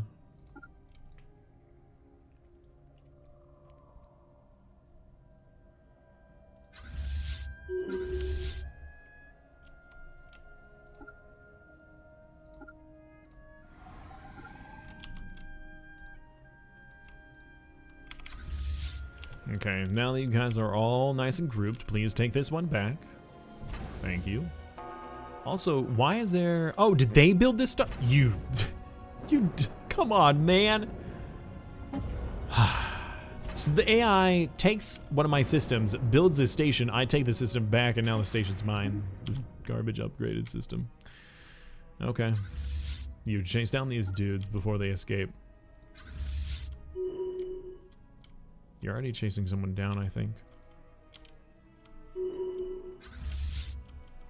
Okay, now that you guys are all nice and grouped, please take this one back. Thank you. Also, why is there... Oh, did they build this stuff? You... Come on, man. So the AI takes one of my systems, builds this station, I take the system back, and now the station's mine. This garbage upgraded system. Okay. You chase down these dudes before they escape. You're already chasing someone down, I think.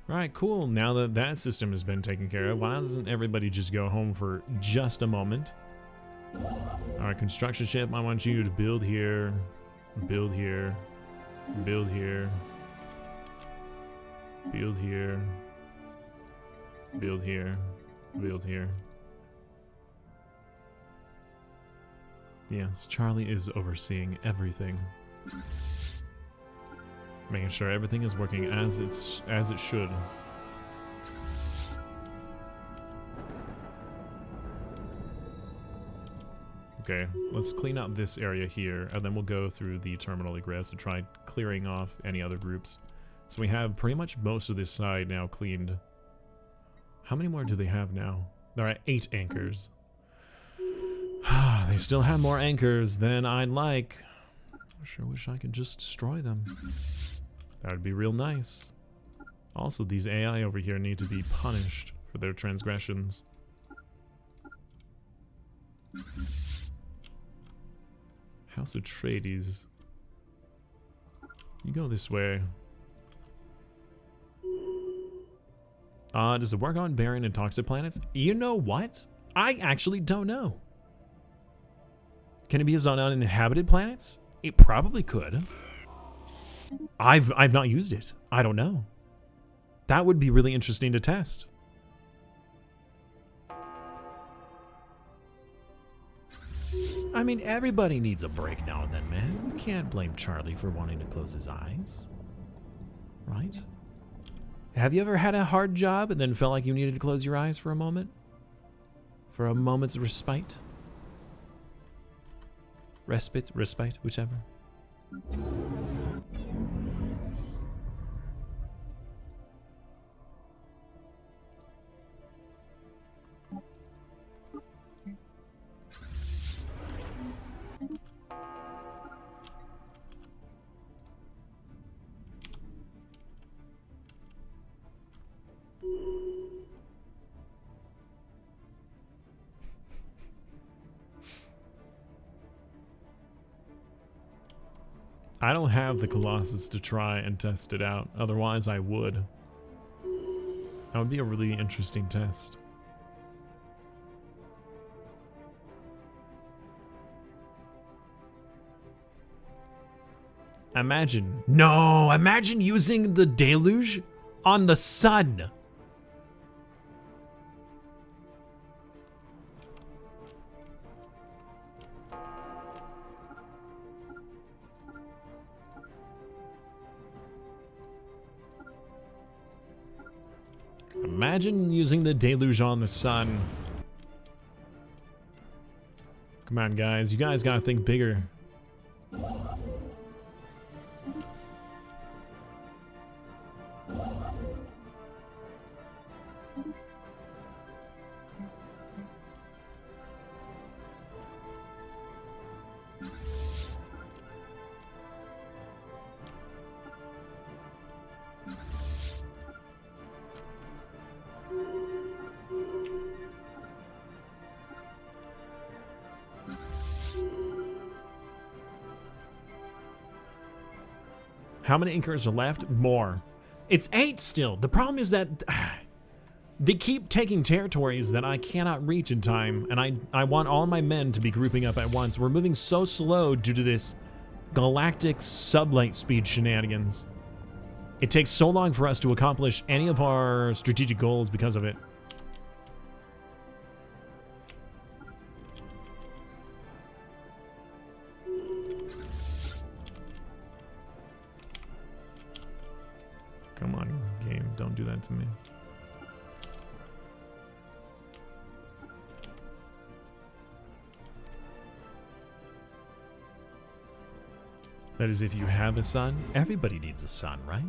Alright, cool. Now that that system has been taken care of, why doesn't everybody just go home for just a moment? Alright, construction ship, I want you to build here, build here, build here, build here, build here, build here. Yes, Charlie is overseeing everything. Making sure everything is working as it should. Okay, let's clean up this area here, and then we'll go through the terminal egress and try clearing off any other groups. So we have pretty much most of this side now cleaned. How many more do they have now? They're at 8 anchors. They still have more anchors than I'd like. I sure wish I could just destroy them. That would be real nice. Also, these AI over here need to be punished for their transgressions. House Atreides. You go this way. Does it work on barren and toxic planets? You know what? I actually don't know. Can it be used on uninhabited planets? It probably could. I've not used it. I don't know. That would be really interesting to test. I mean, everybody needs a break now and then, man. You can't blame Charlie for wanting to close his eyes. Right? Have you ever had a hard job and then felt like you needed to close your eyes for a moment? For a moment's respite? Respite, whichever. I don't have the Colossus to try and test it out, otherwise I would. That would be a really interesting test. Imagine using the deluge on the sun. Imagine using the deluge on the sun. Come on, guys. You guys gotta think bigger. How many anchors are left? More. It's 8 still. The problem is that they keep taking territories that I cannot reach in time, and I want all my men to be grouping up at once. We're moving so slow due to this galactic sublight speed shenanigans. It takes so long for us to accomplish any of our strategic goals because of it. Come on, game, don't do that to me. That is if you have a son. Everybody needs a son, right?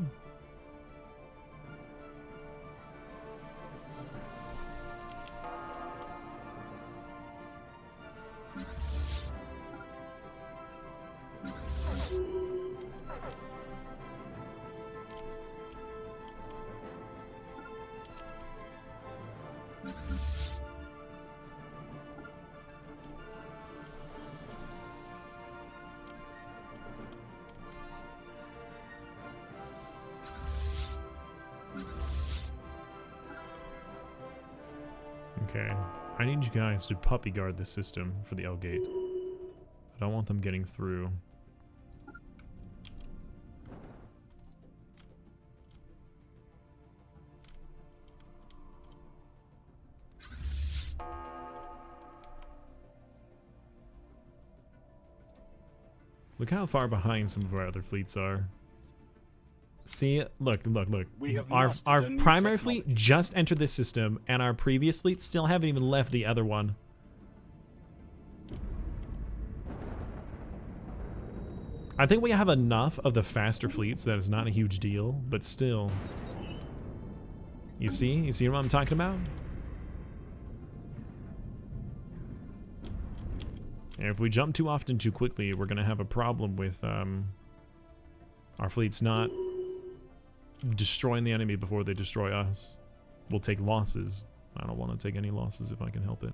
Okay. I need you guys to puppy guard the system for the L gate. I don't want them getting through. Look how far behind some of our other fleets are. See, look. We have Our mastered a new primary technology. fleet just entered this system, and our previous fleets still haven't even left the other one. I think we have enough of the faster fleets that it's not a huge deal, but still. You see what I'm talking about? And if we jump too often too quickly, we're gonna have a problem with our fleets not destroying the enemy before they destroy us. We'll take losses. I don't want to take any losses if I can help it.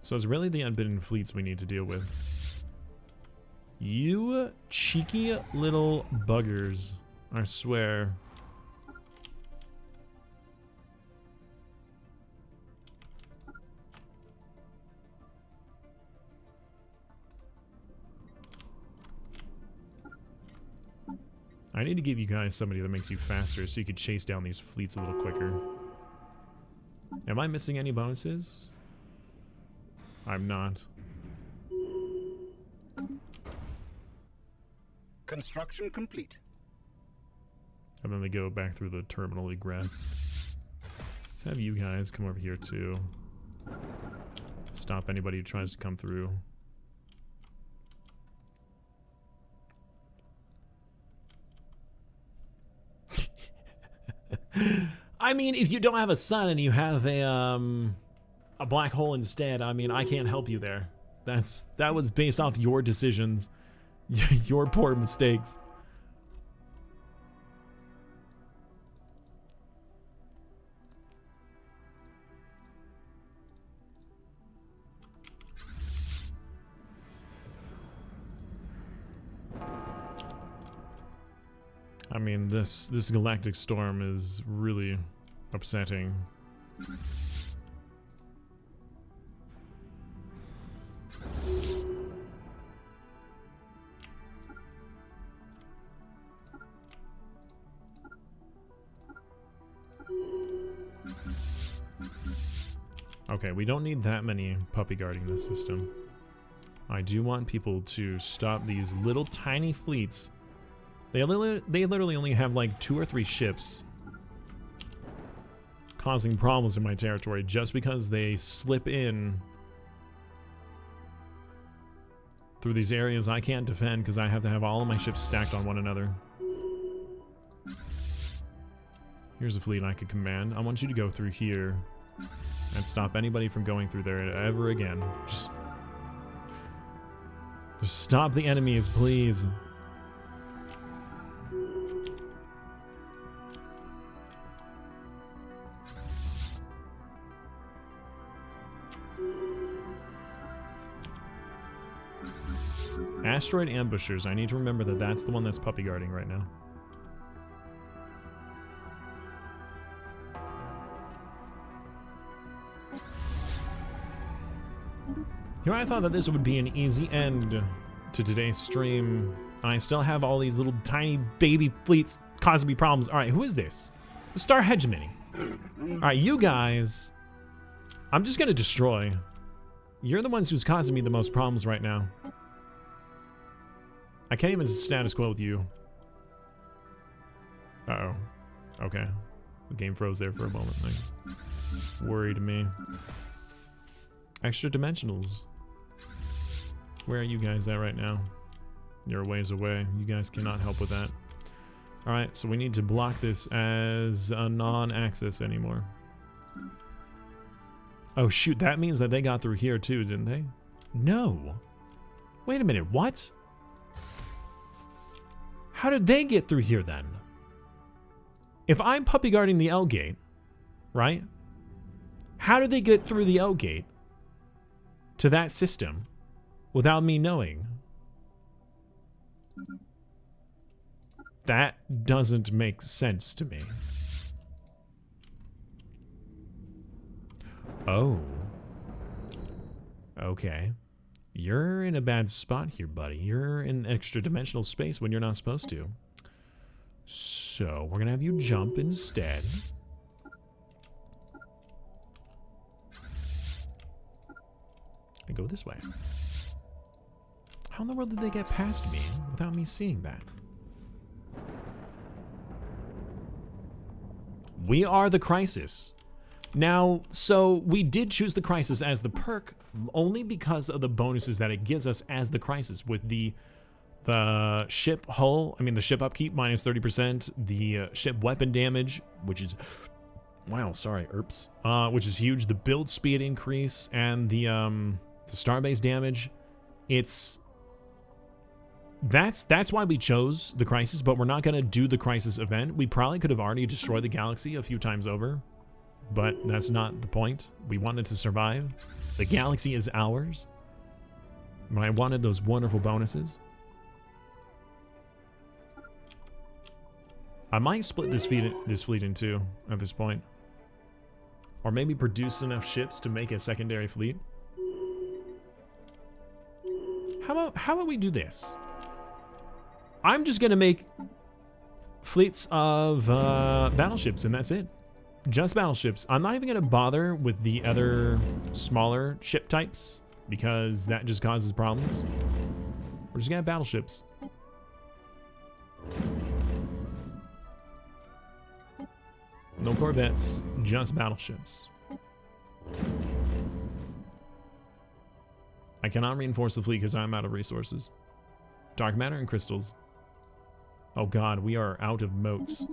So it's really the unbidden fleets we need to deal with. You cheeky little buggers, I swear. I need to give you guys somebody that makes you faster so you could chase down these fleets a little quicker. Am I missing any bonuses? I'm not. Construction complete. And then they go back through the terminal egress. Let's have you guys come over here too. Stop anybody who tries to come through. I mean, if you don't have a sun and you have a black hole instead, I mean, I can't help you there. That was based off your decisions, your poor mistakes. I mean, this galactic storm is really upsetting. Okay, we don't need that many puppy guarding this system. I do want people to stop these little tiny fleets. They literally only have like 2 or 3 ships causing problems in my territory just because they slip in through these areas I can't defend because I have to have all of my ships stacked on one another. Here's a fleet I could command. I want you to go through here and stop anybody from going through there ever again. Just stop the enemies, please. Asteroid ambushers. I need to remember that that's the one that's puppy guarding right now. Here I thought that this would be an easy end to today's stream. I still have all these little tiny baby fleets causing me problems. Alright, who is this? The Star Hegemony. Alright, you guys, I'm just gonna destroy. You're the ones who's causing me the most problems right now. I can't even status quo with you. Uh-oh. Okay. The game froze there for a moment. Like, worried me. Extra dimensionals. Where are you guys at right now? You're a ways away. You guys cannot help with that. Alright, so we need to block this as a non-access anymore. Oh shoot, that means that they got through here too, didn't they? No. Wait a minute, what? How did they get through here then? If I'm puppy guarding the L gate, right? How did they get through the L gate to that system without me knowing? That doesn't make sense to me. Oh. Okay. You're in a bad spot here, buddy. You're in extra dimensional space when you're not supposed to. So, we're gonna have you jump instead. And go this way. How in the world did they get past me without me seeing that? We are the Crisis. Now, so we did choose the Crisis as the perk only because of the bonuses that it gives us as the Crisis with the ship hull, the ship upkeep minus 30%, the ship weapon damage, which is, wow, sorry, which is huge, the build speed increase, and the starbase damage. That's why we chose the Crisis, but we're not gonna do the Crisis event. We probably could have already destroyed the galaxy a few times over, but that's not the point. We wanted to survive. The galaxy is ours. But I wanted those wonderful bonuses. I might split this fleet in two at this point. Or maybe produce enough ships to make a secondary fleet. How about we do this? I'm just gonna make fleets of battleships, and that's it. Just battleships. I'm not even gonna bother with the other smaller ship types because that just causes problems. We're just gonna have battleships. No corvettes, just battleships. I cannot reinforce the fleet because I'm out of resources. Dark matter and crystals. Oh god, we are out of moats.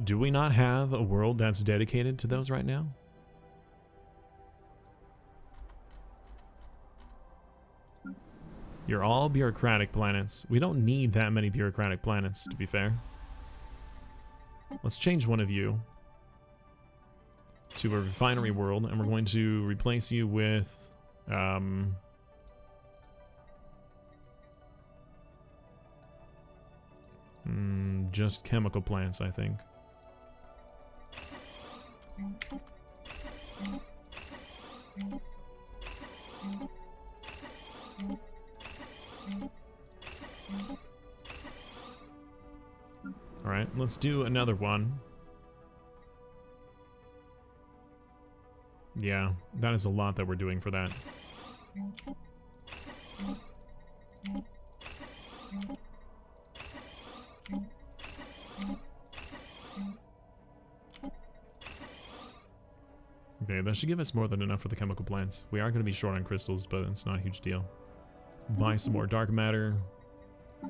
Do we not have a world that's dedicated to those right now? You're all bureaucratic planets. We don't need that many bureaucratic planets, to be fair. Let's change one of you to a refinery world, and we're going to replace you with just chemical plants, I think. All right, let's do another one. Yeah, that is a lot that we're doing for that. Okay, that should give us more than enough for the chemical plants. We are going to be short on crystals, but it's not a huge deal. Buy some more dark matter.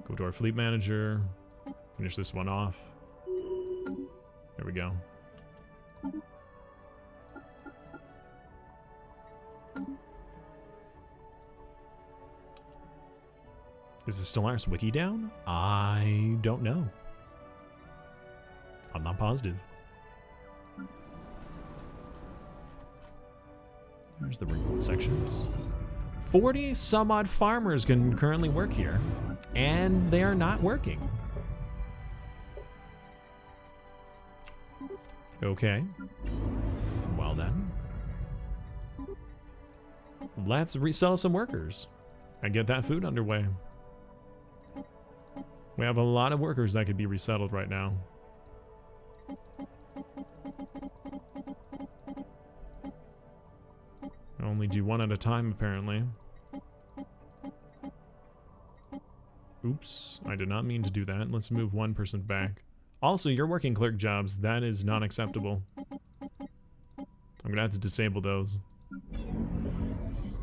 Go to our fleet manager. Finish this one off. There we go. Is the Stellaris wiki down? I don't know. I'm not positive. There's the remote sections. 40 some odd farmers can currently work here, and they are not working. Okay. Well then. Let's resell some workers and get that food underway. We have a lot of workers that could be resettled right now. I only do one at a time, apparently. Oops, I did not mean to do that. Let's move one person back. Also, you're working clerk jobs. That is not acceptable. I'm gonna have to disable those.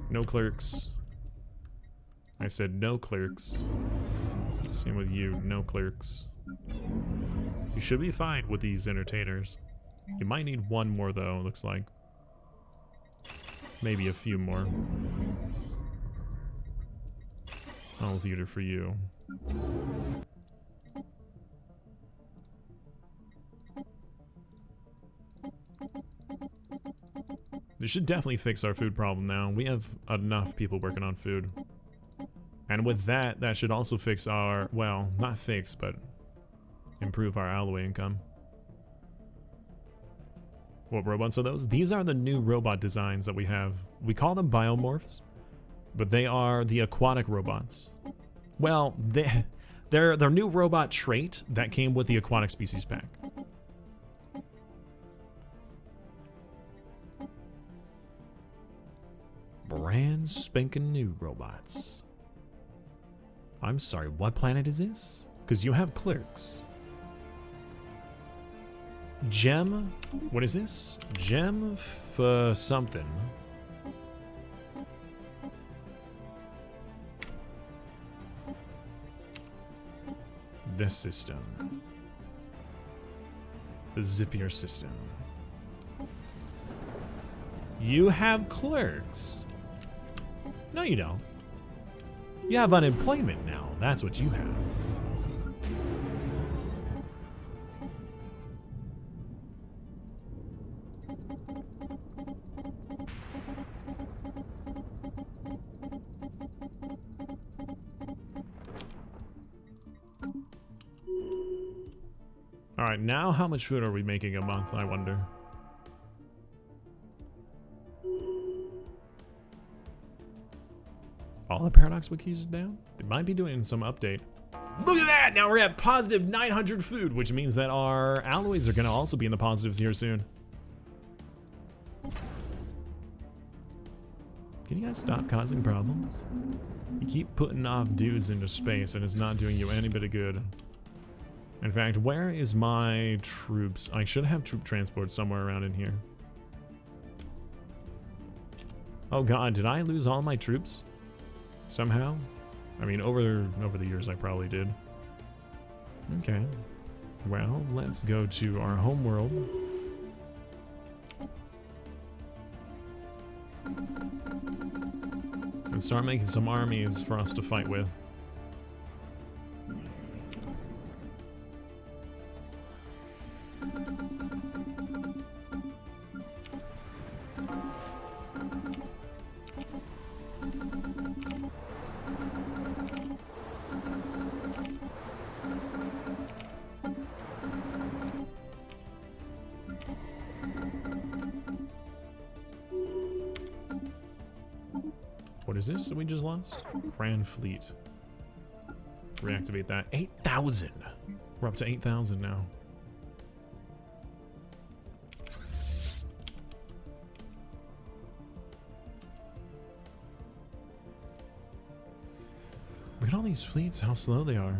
No clerks. I said no clerks. Same with you, no clerks. You should be fine with these entertainers. You might need one more though, looks like. Maybe a few more. All theater for you. This should definitely fix our food problem now. We have enough people working on food. And with that, that should also fix our, well, not fix, but improve our alloy income. What robots are those? These are the new robot designs that we have. We call them biomorphs, but they are the aquatic robots. Well, they're their new robot trait that came with the aquatic species pack. Brand spanking new robots. I'm sorry, what planet is this? Because you have clerks. Gem, what is this? Gem for something. This system. The Zippier system. You have clerks. No, you don't. You have unemployment now. That's what you have. All right, now how much food are we making a month, I wonder? All the Paradox wikis are down? They might be doing some update. Look at that! Now we're at positive 900 food, which means that our alloys are gonna also be in the positives here soon. Can you guys stop causing problems? You keep putting off dudes into space and it's not doing you any bit of good. In fact, where is my troops? I should have troop transport somewhere around in here. Oh god, did I lose all my troops? Somehow? I mean, over the years I probably did. Okay. Well, let's go to our home world. And start making some armies for us to fight with. What is this that we just lost? Grand Fleet. Reactivate that. 8,000! We're up to 8,000 now. Look at all these fleets, how slow they are.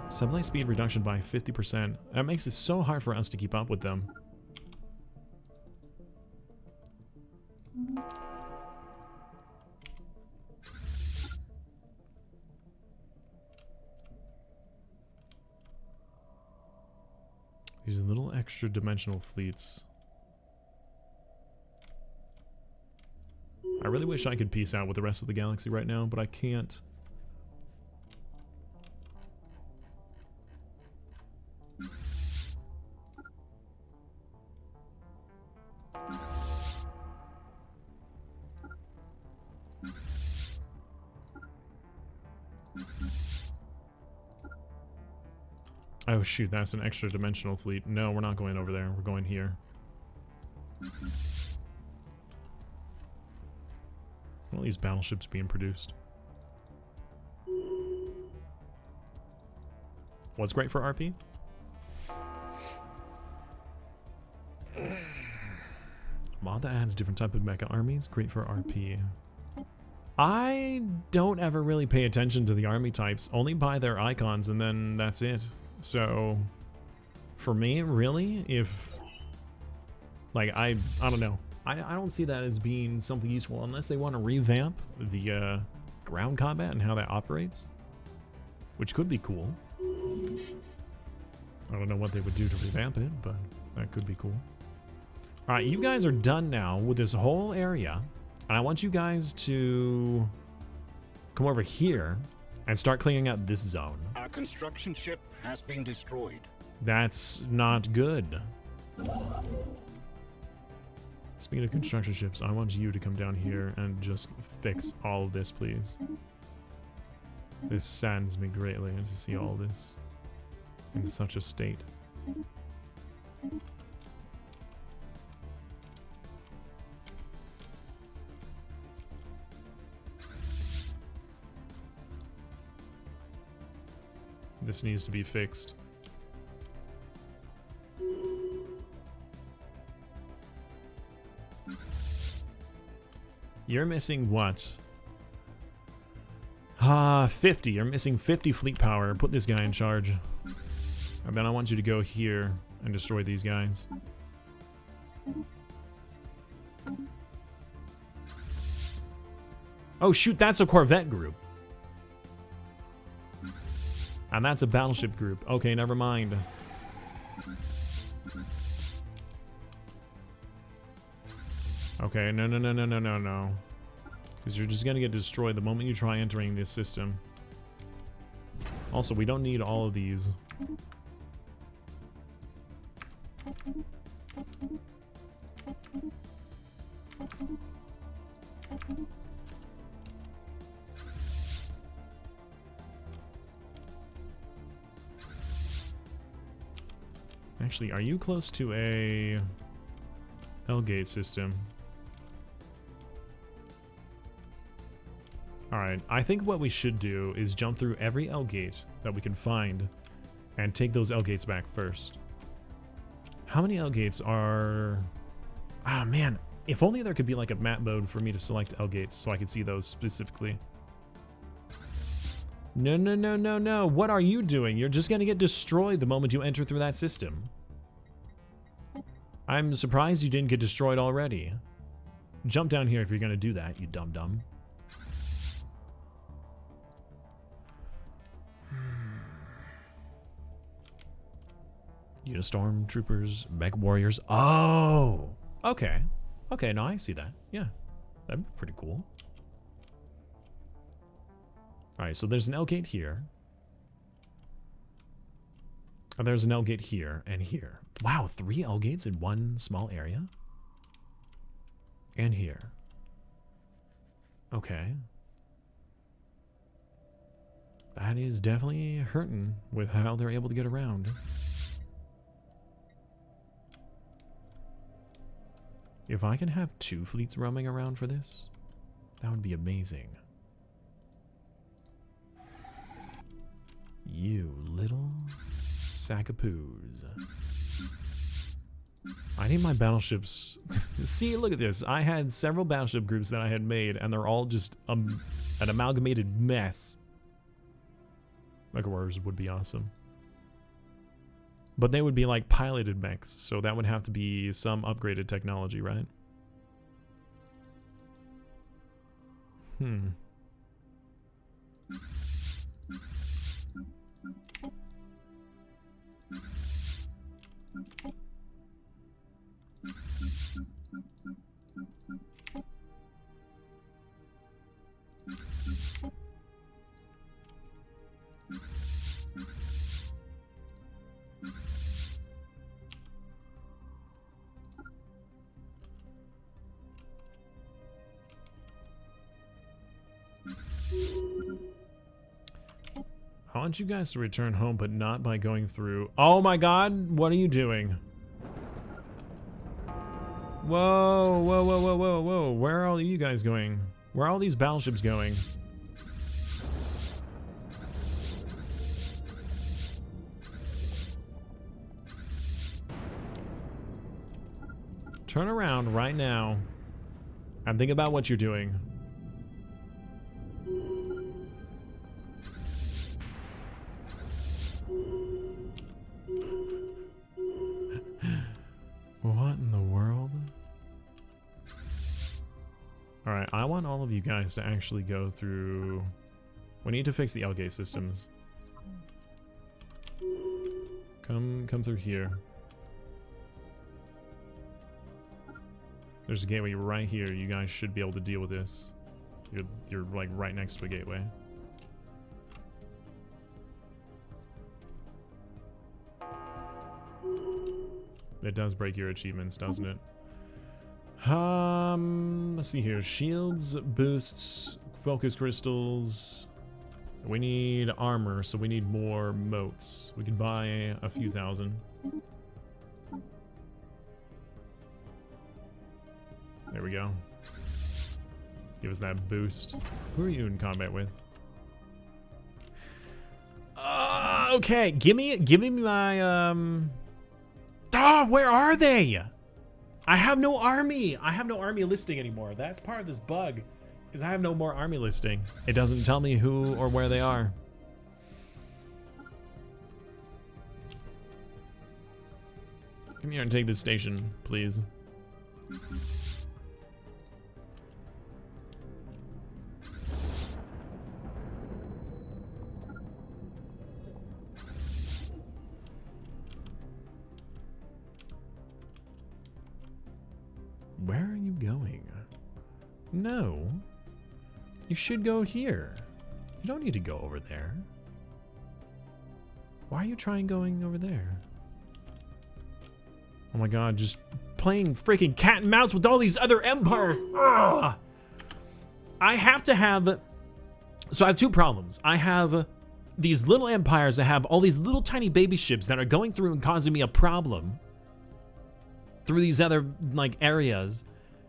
Supply speed reduction by 50%. That makes it so hard for us to keep up with them. These little extra dimensional fleets. I really wish I could peace out with the rest of the galaxy right now, but I can't. Oh shoot, that's an extra dimensional fleet. No, we're not going over there. We're going here. All these battleships being produced. What's great for RP? Mod that adds different type of mecha armies. Great for RP. I don't ever really pay attention to the army types. Only by their icons and then that's it. So, for me, really, if, like, I don't know. I don't see that as being something useful unless they want to revamp the ground combat and how that operates, which could be cool. I don't know what they would do to revamp it, but that could be cool. All right, you guys are done now with this whole area, and I want you guys to come over here and start cleaning out this zone. Our construction ship has been destroyed. That's not good. Speaking of construction ships, I want you to come down here and just fix all of this, please. This saddens me greatly to see all this. in such a state. This needs to be fixed. You're missing what? 50. You're missing 50 fleet power. Put this guy in charge. And then I want you to go here and destroy these guys. Oh shoot, that's a Corvette group. And that's a battleship group. Okay, never mind. Okay, no. Because you're just gonna get destroyed the moment you try entering this system. Also, we don't need all of these. Actually, are you close to a L-gate system? Alright, I think what we should do is jump through every L-gate that we can find and take those L-gates back first. How many L-gates are... Ah, man. If only there could be like a map mode for me to select L-gates so I could see those specifically. No. What are you doing? You're just gonna get destroyed the moment you enter through that system. I'm surprised you didn't get destroyed already. Jump down here if you're gonna do that, you dum-dum. Unistorm troopers, mech warriors. Oh, okay. Okay, no, I see that. Yeah, that'd be pretty cool. All right, so there's an L-gate here. And there's an L-gate here and here. Wow, 3 L-gates in one small area? And here. Okay. That is definitely hurting with how they're able to get around. If I can have 2 fleets roaming around for this, that would be amazing. You little sack of poos. I need my battleships. See, look at this. I had several battleship groups that I had made, and they're all just an amalgamated mess. Mech warriors would be awesome. But they would be like piloted mechs, so that would have to be some upgraded technology, right? I want you guys to return home, but not by going through... Oh my god, what are you doing? Whoa. Where are all you guys going? Where are all these battleships going? Turn around right now and think about what you're doing. What in the world? Alright, I want all of you guys to actually go through... We need to fix the L-gate systems. Come through here. There's a gateway right here. You guys should be able to deal with this. You're like right next to a gateway. It does break your achievements, doesn't it? Let's see here. Shields, boosts, focus crystals. We need armor, so we need more motes. We can buy a few thousand. There we go. Give us that boost. Who are you in combat with? Okay, give me my where are they? I have no army. I have no army listing anymore. That's part of this bug, is I have no more army listing. It doesn't tell me who or where they are. Come here and take this station, please. Where are you going? No. You should go here. You don't need to go over there. Why are you trying going over there? Oh my god, just playing freaking cat and mouse with all these other empires. Ugh. I have to have... So I have two problems. I have these little empires that have all these little tiny baby ships that are going through and causing me a problem through these other like areas,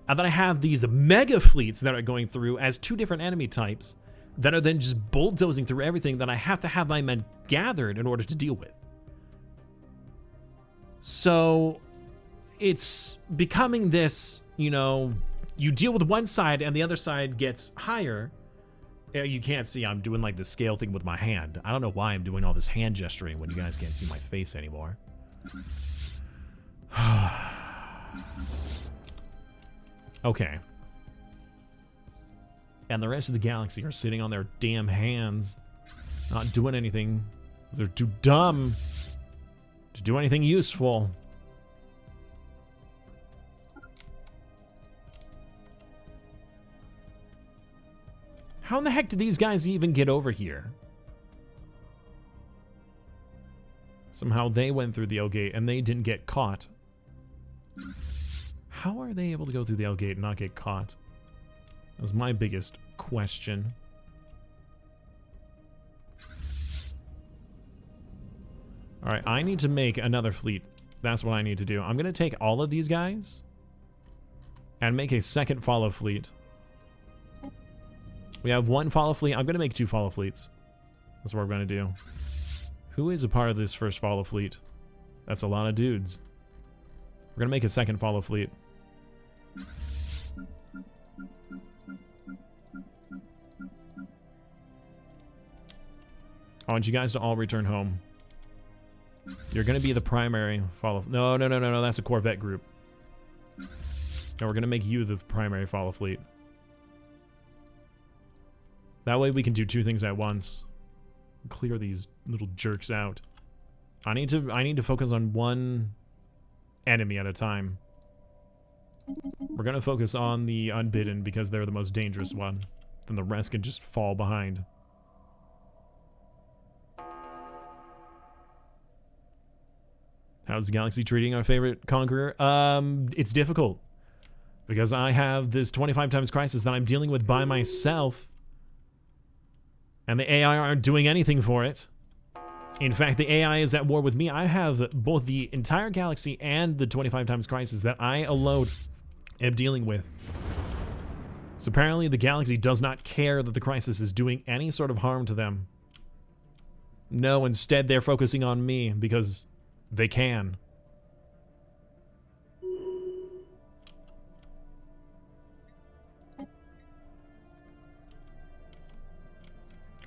and then I have these mega fleets that are going through as two different enemy types that are then just bulldozing through everything that I have to have my men gathered in order to deal with. So it's becoming this, you know, you deal with one side and the other side gets higher. You can't see, I'm doing like the scale thing with my hand. I don't know why I'm doing all this hand gesturing when you guys can't see my face anymore. Okay. And the rest of the galaxy are sitting on their damn hands, not doing anything. They're too dumb to do anything useful. How in the heck did these guys even get over here? Somehow they went through the L gate and they didn't get caught. How are they able to go through the L gate and not get caught? That's my biggest question. Alright, I need to make another fleet. That's what I need to do. I'm going to take all of these guys and make a second follow fleet. We have one follow fleet. I'm going to make two follow fleets. That's what we're going to do. Who is a part of this first follow fleet? That's a lot of dudes. We're going to make a second follow fleet. I want you guys to all return home. You're going to be the primary follow... No, that's a Corvette group. No, we're going to make you the primary follow fleet. That way we can do two things at once. Clear these little jerks out. I need to focus on one enemy at a time. We're going to focus on the Unbidden because they're the most dangerous one. Then the rest can just fall behind. How's the galaxy treating our favorite conqueror? It's difficult. Because I have this 25 times crisis that I'm dealing with by myself. And the AI aren't doing anything for it. In fact, the AI is at war with me. I have both the entire galaxy and the 25 times crisis that I alone am dealing with. So apparently the galaxy does not care that the crisis is doing any sort of harm to them. No, instead they're focusing on me because they can.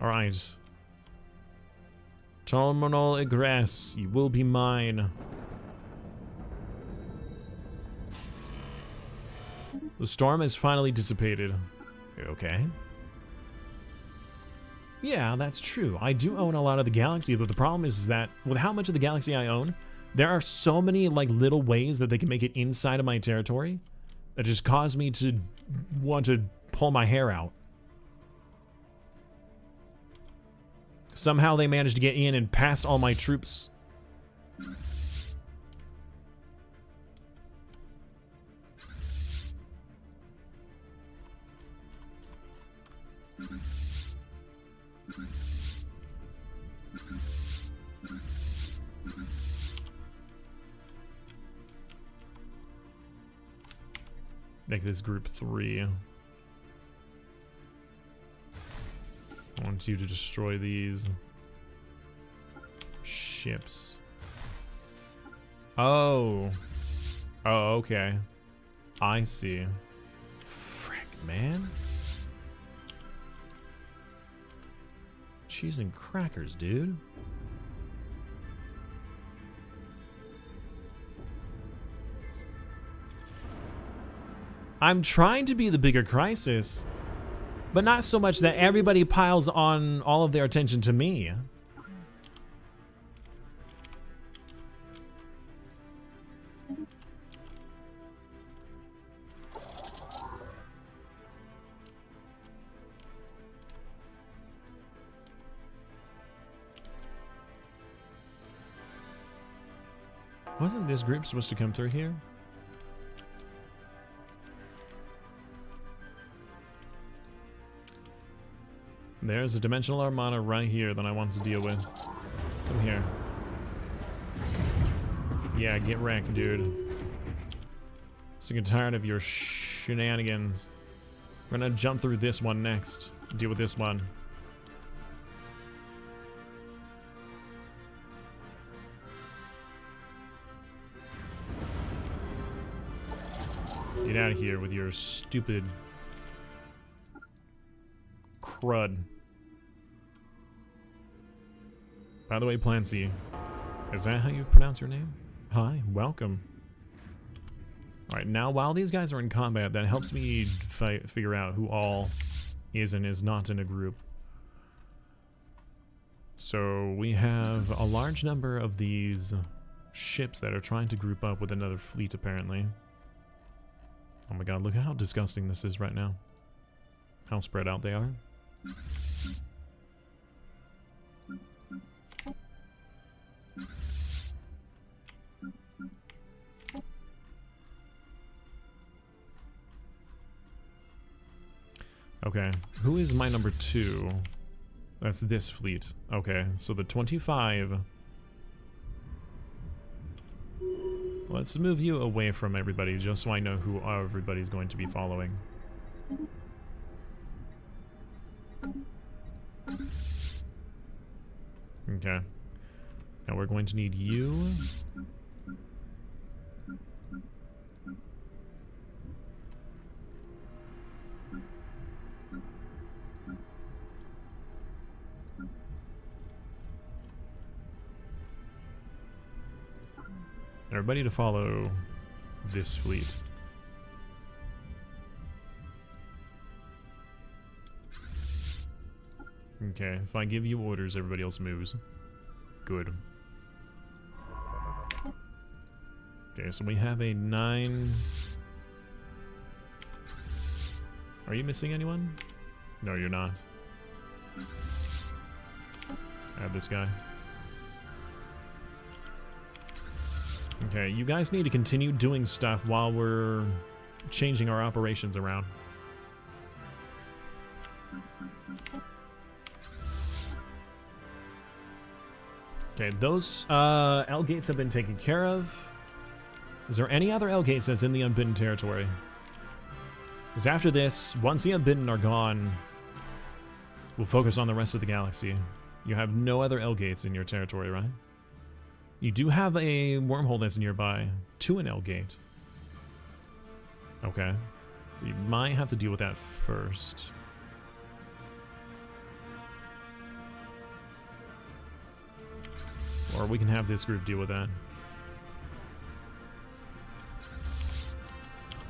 Alright. Terminal egress, you will be mine. The storm has finally dissipated. Okay. Yeah, that's true. I do own a lot of the galaxy, but the problem is that with how much of the galaxy I own, there are so many like little ways that they can make it inside of my territory that just cause me to want to pull my hair out. Somehow they managed to get in and past all my troops. Make this group 3. I want you to destroy these ships. Oh. Oh, okay. I see. Frick, man. Cheese and crackers, dude. I'm trying to be the bigger crisis, but not so much that everybody piles on all of their attention to me. Wasn't this group supposed to come through here? There's a dimensional armada right here that I want to deal with. Come here. Yeah, get wrecked, dude. Sick and tired of your shenanigans. We're gonna jump through this one next. Deal with this one. Get out of here with your stupid crud. By the way, Plancy, is that how you pronounce your name? Hi, welcome. Alright, now while these guys are in combat, that helps me figure out who all is and is not in a group. So we have a large number of these ships that are trying to group up with another fleet, apparently. Oh my god, look at how disgusting this is right now. How spread out they are. Okay, who is my number 2? That's this fleet. Okay, so the 25. Let's move you away from everybody just so I know who everybody's going to be following. Okay. Now we're going to need you. Everybody to follow this fleet. Okay, if I give you orders, everybody else moves. Good. Okay, so we have a 9. Are you missing anyone? No, you're not. Add this guy. Okay, you guys need to continue doing stuff while we're changing our operations around. Okay, those L gates have been taken care of. Is there any other L gates that's in the Unbidden territory? Because after this, once the Unbidden are gone, we'll focus on the rest of the galaxy. You have no other L gates in your territory, right? You do have a wormhole that's nearby to an L gate. Okay. You might have to deal with that first. Or we can have this group deal with that.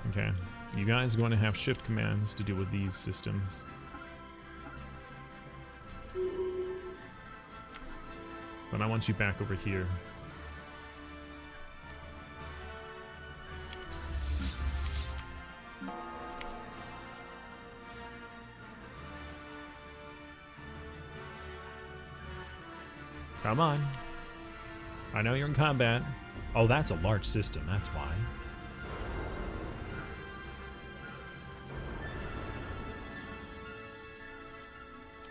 Okay. You guys are going to have shift commands to deal with these systems. But I want you back over here. Come on. I know you're in combat. Oh, that's a large system, that's why.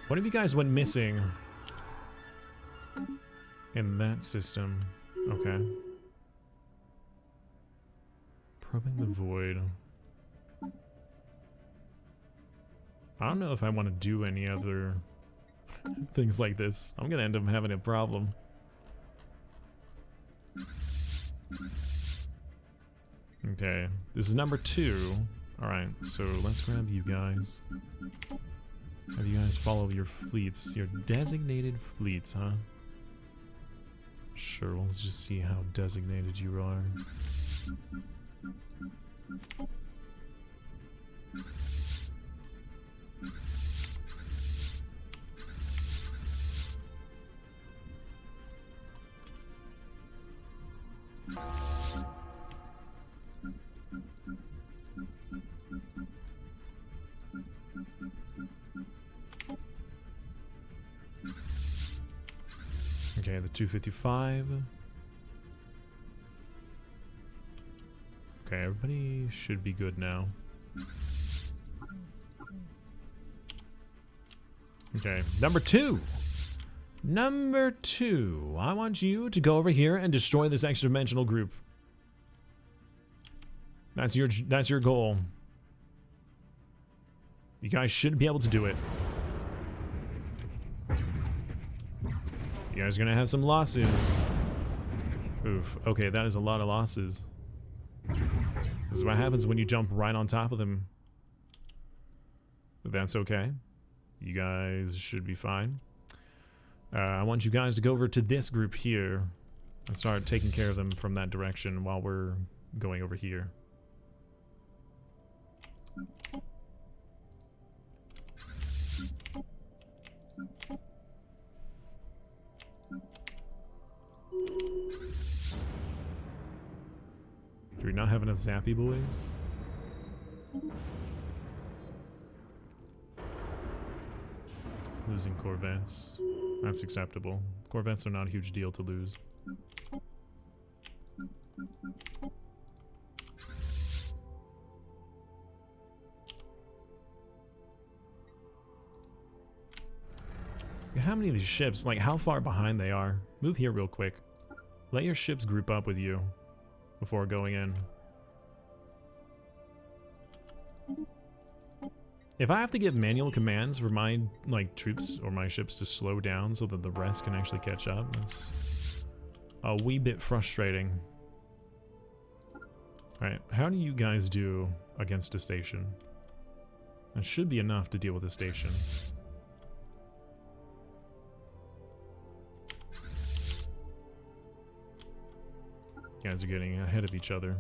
What if you guys went missing in that system? Okay. Probing the void. I don't know if I want to do any other things like this. I'm gonna end up having a problem. Okay, this is number 2. Alright, so let's grab you guys. Have you guys follow your fleets, your designated fleets, huh? Sure, let's just see how designated you are. Okay, the 255. Okay, everybody should be good now. Okay, number 2. Number 2. I want you to go over here and destroy this extra dimensional group. That's your goal. You guys should be able to do it. You guys are gonna have some losses. Oof. Okay, that is a lot of losses. This is what happens when you jump right on top of them. But that's okay. You guys should be fine. I want you guys to go over to this group here and start taking care of them from that direction while we're going over here. Do we not have enough zappy boys? Losing Corvettes. That's acceptable. Corvettes are not a huge deal to lose. How many of these ships, like how far behind they are? Move here real quick. Let your ships group up with you before going in. If I have to give manual commands for my troops or my ships to slow down so that the rest can actually catch up, that's a wee bit frustrating. Alright, how do you guys do against a station? That should be enough to deal with a station. You guys are getting ahead of each other.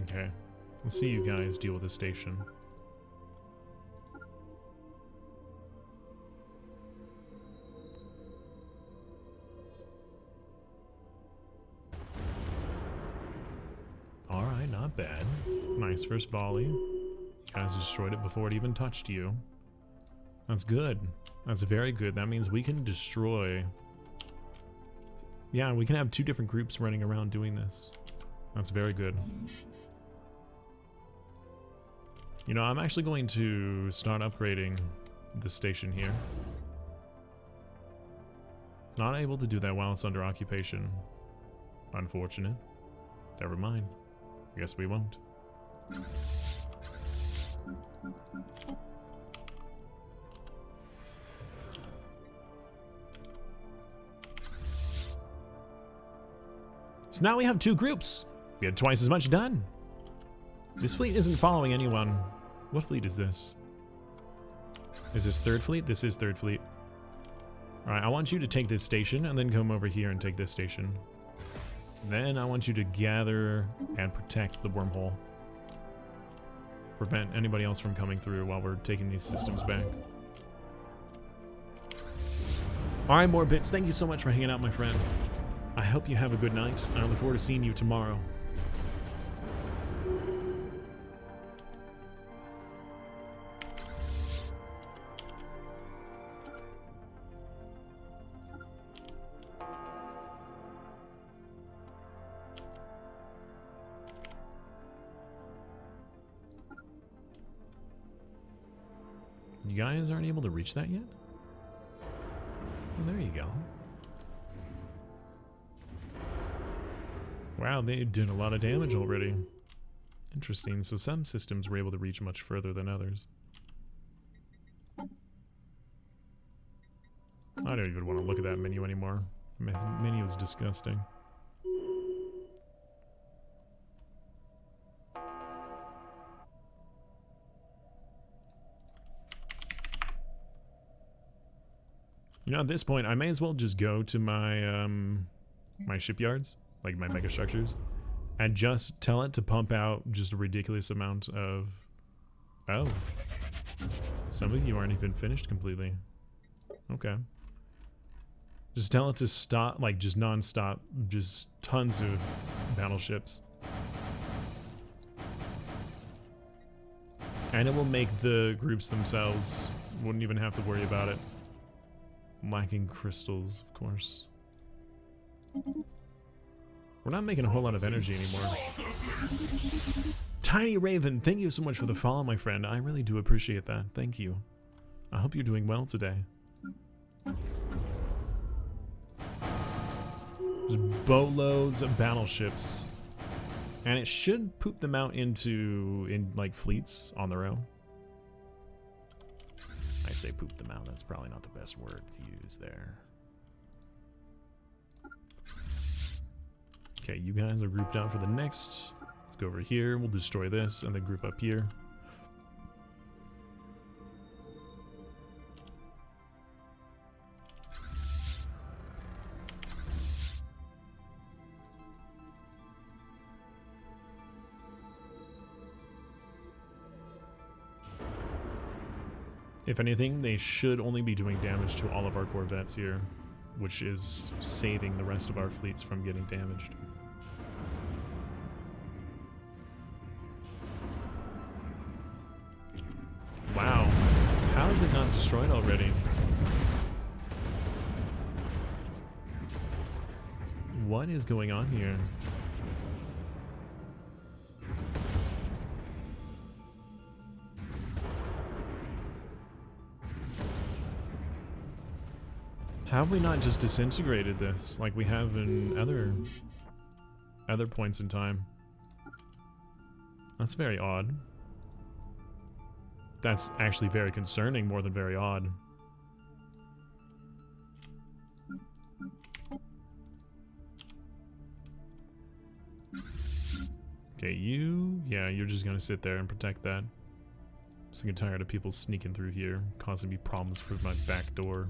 Okay, we'll see you guys deal with the station. Alright, not bad. Nice first volley. You guys destroyed it before it even touched you. That's good. That's very good. That means we can destroy... Yeah, we can have 2 different groups running around doing this. That's very good. You know, I'm actually going to start upgrading the station here. Not able to do that while it's under occupation. Unfortunate. Never mind. I guess we won't. So now we have 2 groups. We had twice as much done. This fleet isn't following anyone. What fleet is this? Is this 3rd fleet? This is 3rd fleet. Alright, I want you to take this station and then come over here and take this station. Then I want you to gather and protect the wormhole. Prevent anybody else from coming through while we're taking these systems back. Alright, Morbits, thank you so much for hanging out, my friend. I hope you have a good night, and I look forward to seeing you tomorrow. You guys aren't able to reach that yet? Well, there you go. Wow, they did a lot of damage already. Interesting. So some systems were able to reach much further than others. I don't even want to look at that menu anymore. The menu is disgusting. You know, at this point, I may as well just go to my my shipyards, like my mega structures, and just tell it to pump out just a ridiculous amount of... Oh. Some of you aren't even finished completely. Okay. Just tell it to stop, like, just non-stop, just tons of battleships. And it will make the groups themselves, wouldn't even have to worry about it. Lacking crystals, of course. We're not making a whole lot of energy anymore. Tiny Raven, thank you so much for the follow, my friend. I really do appreciate that. Thank you. I hope you're doing well today. There's boatloads of battleships. And it should poop them out in like fleets on their own. I say poop them out, that's probably not the best word to use there. Okay, you guys are grouped out for the next. Let's go over here, we'll destroy this, and then group up here. If anything, they should only be doing damage to all of our corvettes here, which is saving the rest of our fleets from getting damaged. Wow. How is it not destroyed already? What is going on here? How have we not just disintegrated this like we have in other points in time? That's very odd. That's actually very concerning more than very odd. Okay, yeah, you're just gonna sit there and protect that. I'm sick and tired of people sneaking through here, causing me problems for my back door.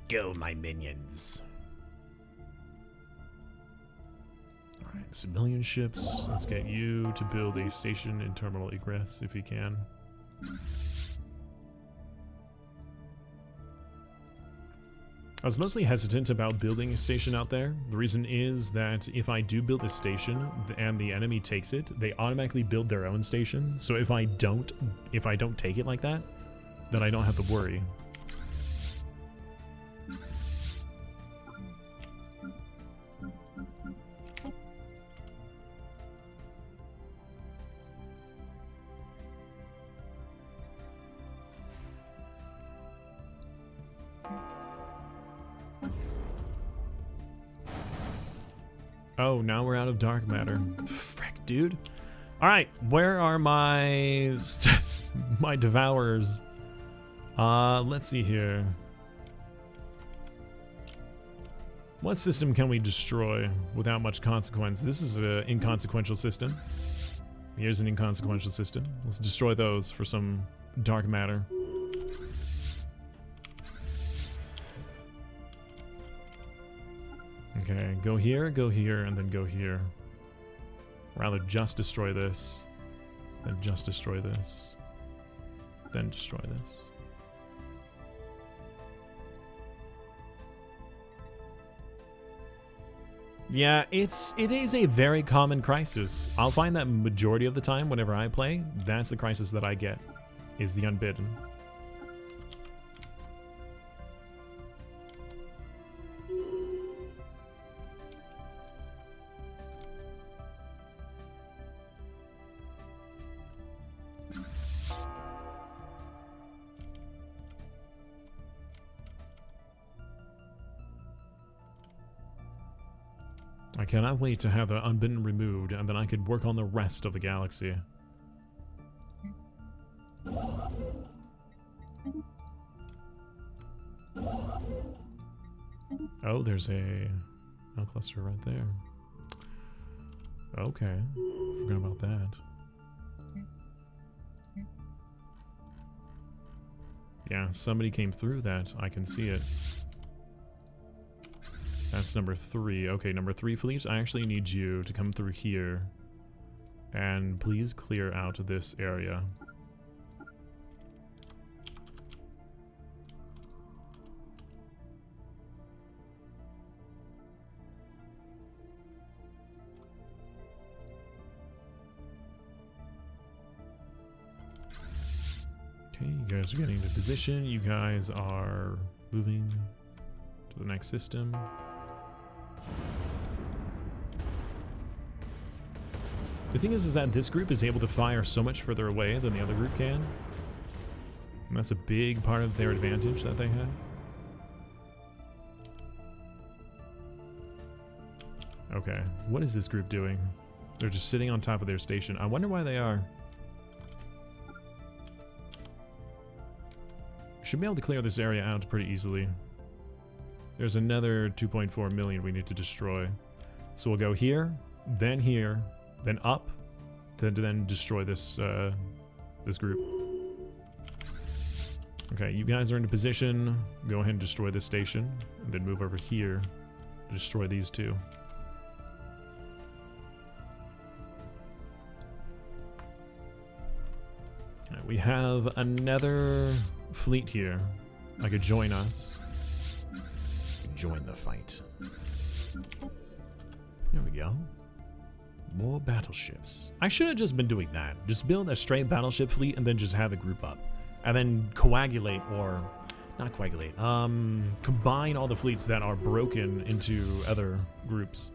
Go, my minions. Alright, civilian ships. Let's get you to build a station in terminal egress if you can. I was mostly hesitant about building a station out there. The reason is that if I do build a station and the enemy takes it, they automatically build their own station. So if I don't take it like that, then I don't have to worry. Oh, now we're out of dark matter. Frick, dude. Alright, where are my my devourers? Let's see here. What system can we destroy without much consequence? This is an inconsequential system. Here's an inconsequential system. Let's destroy those for some dark matter. Okay, go here, and then go here. Rather just destroy this, then just destroy this, then destroy this. Yeah, it is a very common crisis. I'll find that majority of the time whenever I play, that's the crisis that I get, is the Unbidden. I cannot wait to have the Unbidden removed, and then I could work on the rest of the galaxy. Oh, there's a cluster right there. Okay, forgot about that. Yeah, somebody came through that. I can see it. That's number 3. Okay, number 3, please. I actually need you to come through here. And please clear out this area. Okay, you guys are getting into position. You guys are moving to the next system. The thing is that this group is able to fire so much further away than the other group can. And that's a big part of their advantage that they have. Okay, what is this group doing? They're just sitting on top of their station. I wonder why they are. Should be able to clear this area out pretty easily. There's another 2.4 million we need to destroy. So we'll go here, then up, then destroy this this group. Okay, you guys are into position. Go ahead and destroy this station, and then move over here to destroy these two. All right, we have another fleet here. I could join us. Join the fight. There we go. More battleships. I should have just been doing that. Just build a straight battleship fleet and then just have it group up. And then coagulate, or not coagulate, combine all the fleets that are broken into other groups.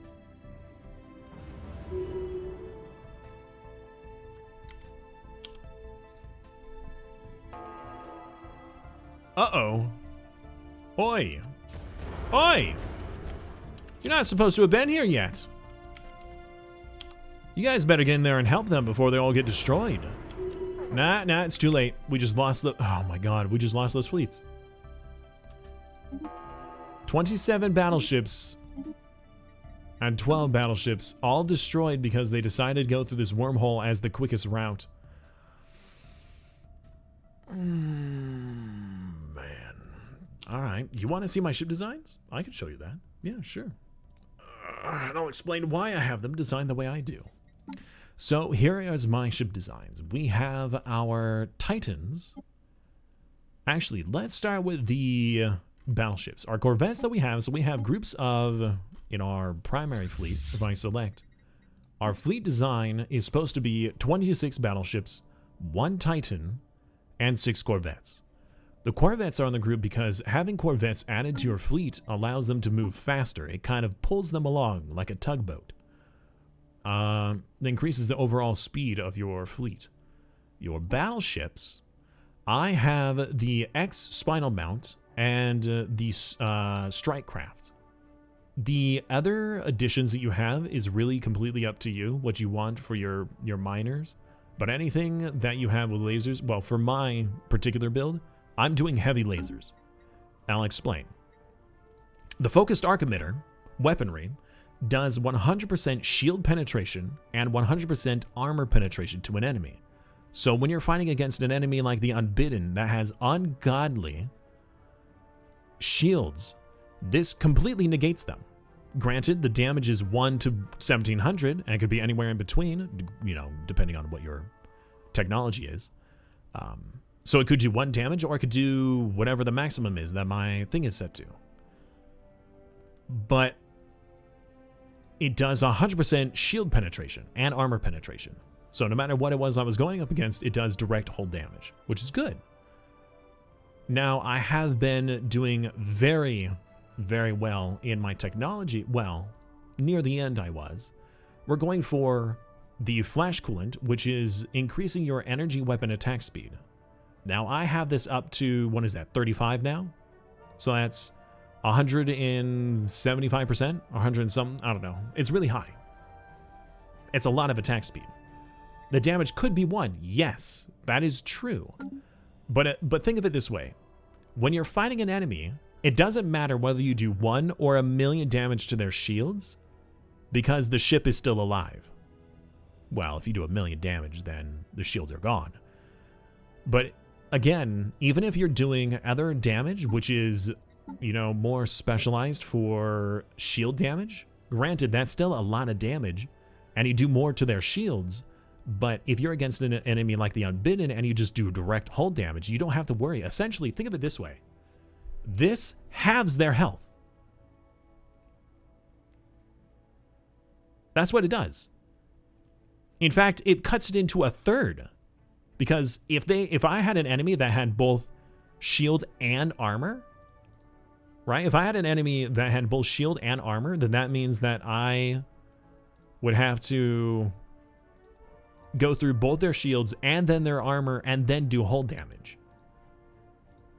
Uh-oh. Oi. Oi! You're not supposed to have been here yet. You guys better get in there and help them before they all get destroyed. Nah, it's too late. We just lost the... Oh my god, we just lost those fleets. 27 battleships and 12 battleships, all destroyed because they decided to go through this wormhole as the quickest route. Man. Alright, you want to see my ship designs? I can show you that. Yeah, sure. And I'll explain why I have them designed the way I do. So here is my ship designs. We have our Titans. Actually, let's start with the battleships. Our corvettes that we have, so we have groups of, in our primary fleet, if I select, our fleet design is supposed to be 26 battleships, 1 Titan, and 6 corvettes. The corvettes are in the group because having corvettes added to your fleet allows them to move faster. It kind of pulls them along like a tugboat. It increases the overall speed of your fleet. Your battleships, I have the X Spinal Mount and the Strike Craft. The other additions that you have is really completely up to you, what you want for your miners. But anything that you have with lasers, well, for my particular build, I'm doing heavy lasers. I'll explain. The Focused Arc Emitter weaponry does 100% shield penetration and 100% armor penetration to an enemy. So when you're fighting against an enemy like the Unbidden that has ungodly shields, this completely negates them. Granted, the damage is 1 to 1700, and it could be anywhere in between, you know, depending on what your technology is. So it could do 1 damage, or it could do whatever the maximum is that my thing is set to. But it does 100% shield penetration and armor penetration. So no matter what it was I was going up against, it does direct hull damage, which is good. Now, I have been doing very, very well in my technology. Well, near the end I was. We're going for the Flash Coolant, which is increasing your energy weapon attack speed. Now, I have this up to, what is that, 35 now? So that's 175%, 100 and something, I don't know. It's really high. It's a lot of attack speed. The damage could be 1. Yes, that is true. But think of it this way. When you're fighting an enemy, it doesn't matter whether you do 1 or 1,000,000 damage to their shields, because the ship is still alive. Well, if you do 1,000,000 damage, then the shields are gone. But again, even if you're doing other damage, which is, you know, more specialized for shield damage, granted, that's still a lot of damage, and you do more to their shields. But if you're against an enemy like the Unbidden and you just do direct hull damage, you don't have to worry. Essentially, think of it this way. This halves their health. That's what it does. In fact, it cuts it into a third. Because if I had an enemy that had both shield and armor, right? If I had an enemy that had both shield and armor, then that means that I would have to go through both their shields and then their armor and then do hull damage.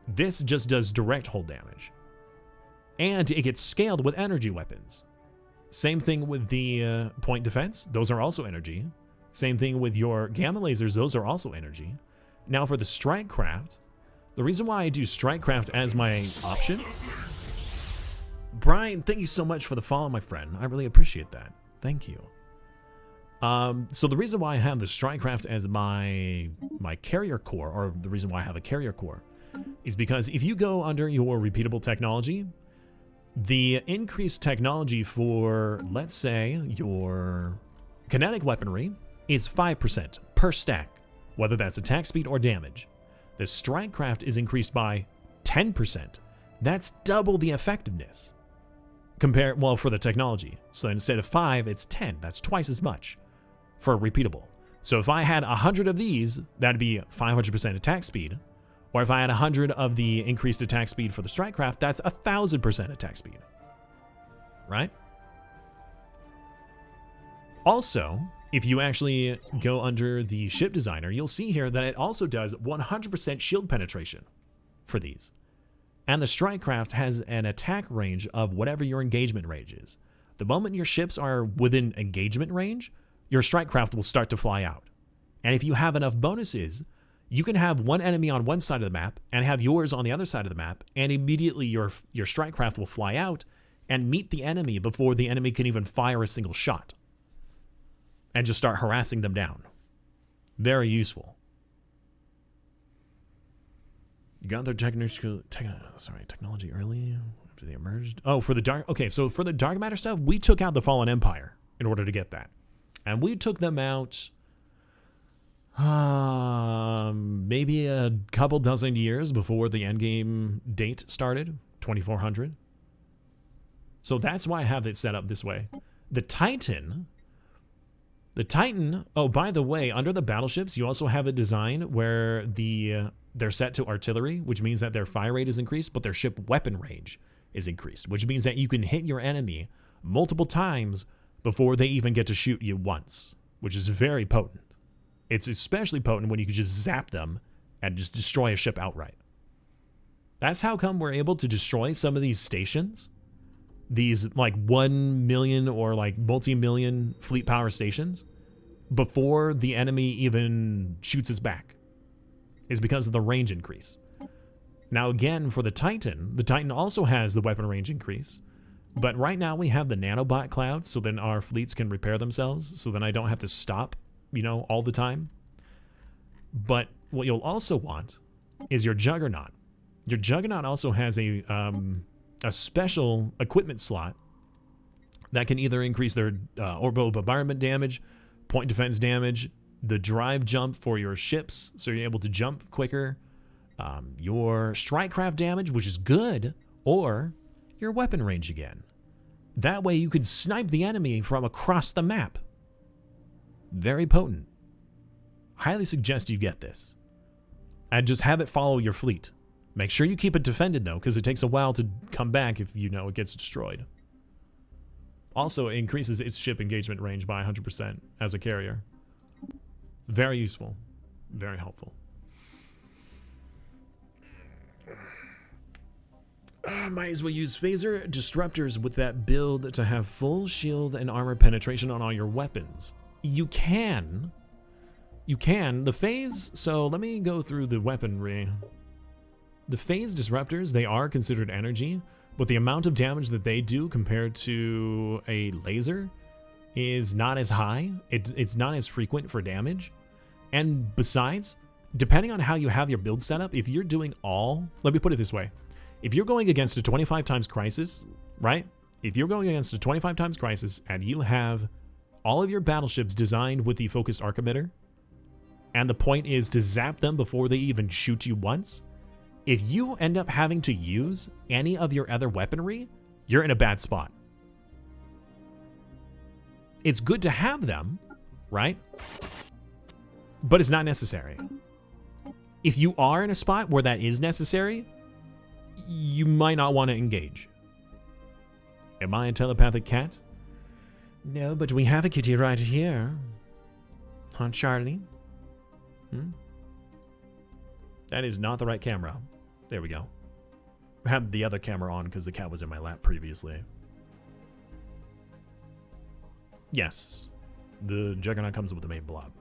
This just does direct hull damage. And it gets scaled with energy weapons. Same thing with the point defense. Those are also energy. Same thing with your gamma lasers. Those are also energy. Now for the strike craft, the reason why I do strike craft as my option. Brian, thank you so much for the follow, my friend. I really appreciate that. Thank you. So the reason why I have the Strikecraft as my carrier core, or the reason why I have a carrier core, is because if you go under your repeatable technology, the increased technology for, let's say, your kinetic weaponry is 5% per stack, whether that's attack speed or damage. The Strikecraft is increased by 10%. That's double the effectiveness. Well, for the technology. So instead of 5, it's 10. That's twice as much for repeatable. So if I had 100 of these, that'd be 500% attack speed. Or if I had 100 of the increased attack speed for the Strikecraft, that's 1,000% attack speed. Right? Also, if you actually go under the ship designer, you'll see here that it also does 100% shield penetration for these. And the Strikecraft has an attack range of whatever your engagement range is. The moment your ships are within engagement range, your Strikecraft will start to fly out. And if you have enough bonuses, you can have one enemy on one side of the map and have yours on the other side of the map, and immediately your Strikecraft will fly out and meet the enemy before the enemy can even fire a single shot. And just start harassing them down. Very useful. You got their technology early after they emerged. Oh, for the dark. Okay, so for the dark matter stuff, we took out the Fallen Empire in order to get that, and we took them out maybe a couple dozen years before the endgame date started, 2400. So that's why I have it set up this way. The Titan. Oh, by the way, under the battleships, you also have a design where they're set to artillery, which means that their fire rate is increased, but their ship weapon range is increased, which means that you can hit your enemy multiple times before they even get to shoot you once, which is very potent. It's especially potent when you can just zap them and just destroy a ship outright. That's how come we're able to destroy some of these stations, these like 1 million or like multi-million fleet power stations, before the enemy even shoots us back, is because of the range increase. Now again, for the Titan also has the weapon range increase, but right now we have the nanobot clouds, so then our fleets can repair themselves, so then I don't have to stop, all the time. But what you'll also want is your Juggernaut. Your Juggernaut also has a special equipment slot that can either increase their orbital bombardment damage, point defense damage, the drive jump for your ships, so you're able to jump quicker, your Strikecraft damage, which is good, or your weapon range again. That way you could snipe the enemy from across the map. Very potent. Highly suggest you get this. And just have it follow your fleet. Make sure you keep it defended though, because it takes a while to come back if it gets destroyed. Also, it increases its ship engagement range by 100% as a carrier. Very useful. Very helpful. Might as well use phaser disruptors with that build to have full shield and armor penetration on all your weapons. You can. You can. The phase, so let me go through the weaponry. The phase disruptors, they are considered energy, but the amount of damage that they do compared to a laser is not as high. It's not as frequent for damage. And besides, depending on how you have your build setup, if you're doing all, let me put it this way. If you're going against a 25 times crisis, right? If you're going against a 25 times crisis and you have all of your battleships designed with the focused arc emitter, and the point is to zap them before they even shoot you once, if you end up having to use any of your other weaponry, you're in a bad spot. It's good to have them, right? But it's not necessary. If you are in a spot where that is necessary, you might not want to engage. Am I a telepathic cat? No, but we have a kitty right here. Huh, Charlie? That is not the right camera. There we go. I had the other camera on because the cat was in my lap previously. Yes. The Juggernaut comes with the main blob.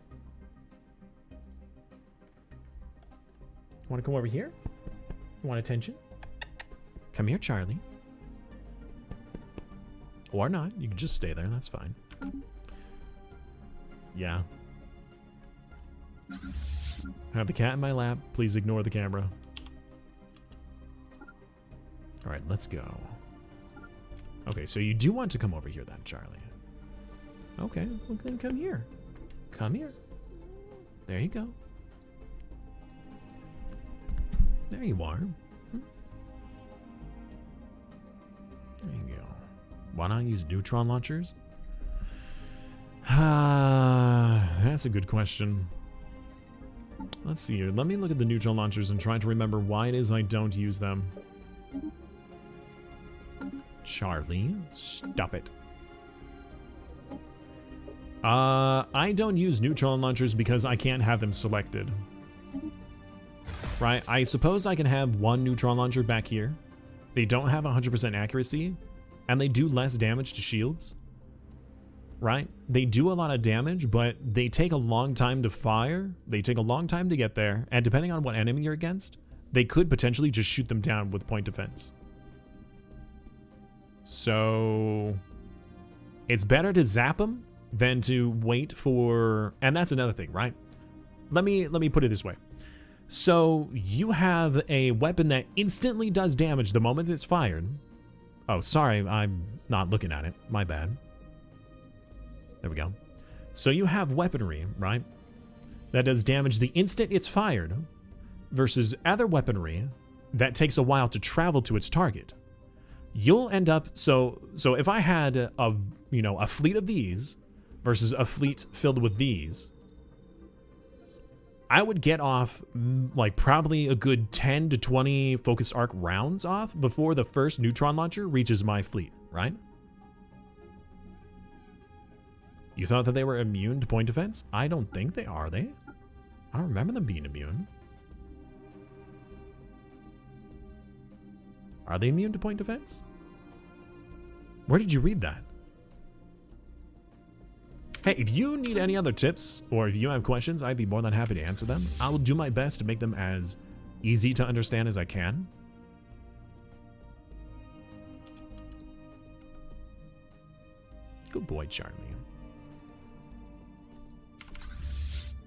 Want to come over here? Want attention? Come here, Charlie. Or not. You can just stay there. That's fine. Yeah. I have the cat in my lap. Please ignore the camera. Alright, let's go. Okay, so you do want to come over here then, Charlie. Okay, well then come here. Come here. There you go. There you are. There you go. Why not use neutron launchers? That's a good question. Let's see here. Let me look at the neutron launchers and try to remember why it is I don't use them. Charlie, stop it. I don't use neutron launchers because I can't have them selected. Right? I suppose I can have one neutron launcher back here. They don't have 100% accuracy, and they do less damage to shields. Right? They do a lot of damage, but they take a long time to fire. They take a long time to get there, and depending on what enemy you're against, they could potentially just shoot them down with point defense. So it's better to zap them than to wait for, and that's another thing, right? Let me put it this way. So you have a weapon that instantly does damage the moment it's fired. Oh, sorry, I'm not looking at it. My bad. There we go. So you have weaponry, right? That does damage the instant it's fired versus other weaponry that takes a while to travel to its target. You'll end up, so if I had a fleet of these versus a fleet filled with these, I would get off like probably a good 10 to 20 focused arc rounds off before the first neutron launcher reaches my fleet, right? You thought that they were immune to point defense? I don't think they are, they? I don't remember them being immune. Are they immune to point defense? Where did you read that? Hey, if you need any other tips or if you have questions, I'd be more than happy to answer them. I will do my best to make them as easy to understand as I can. Good boy, Charlie.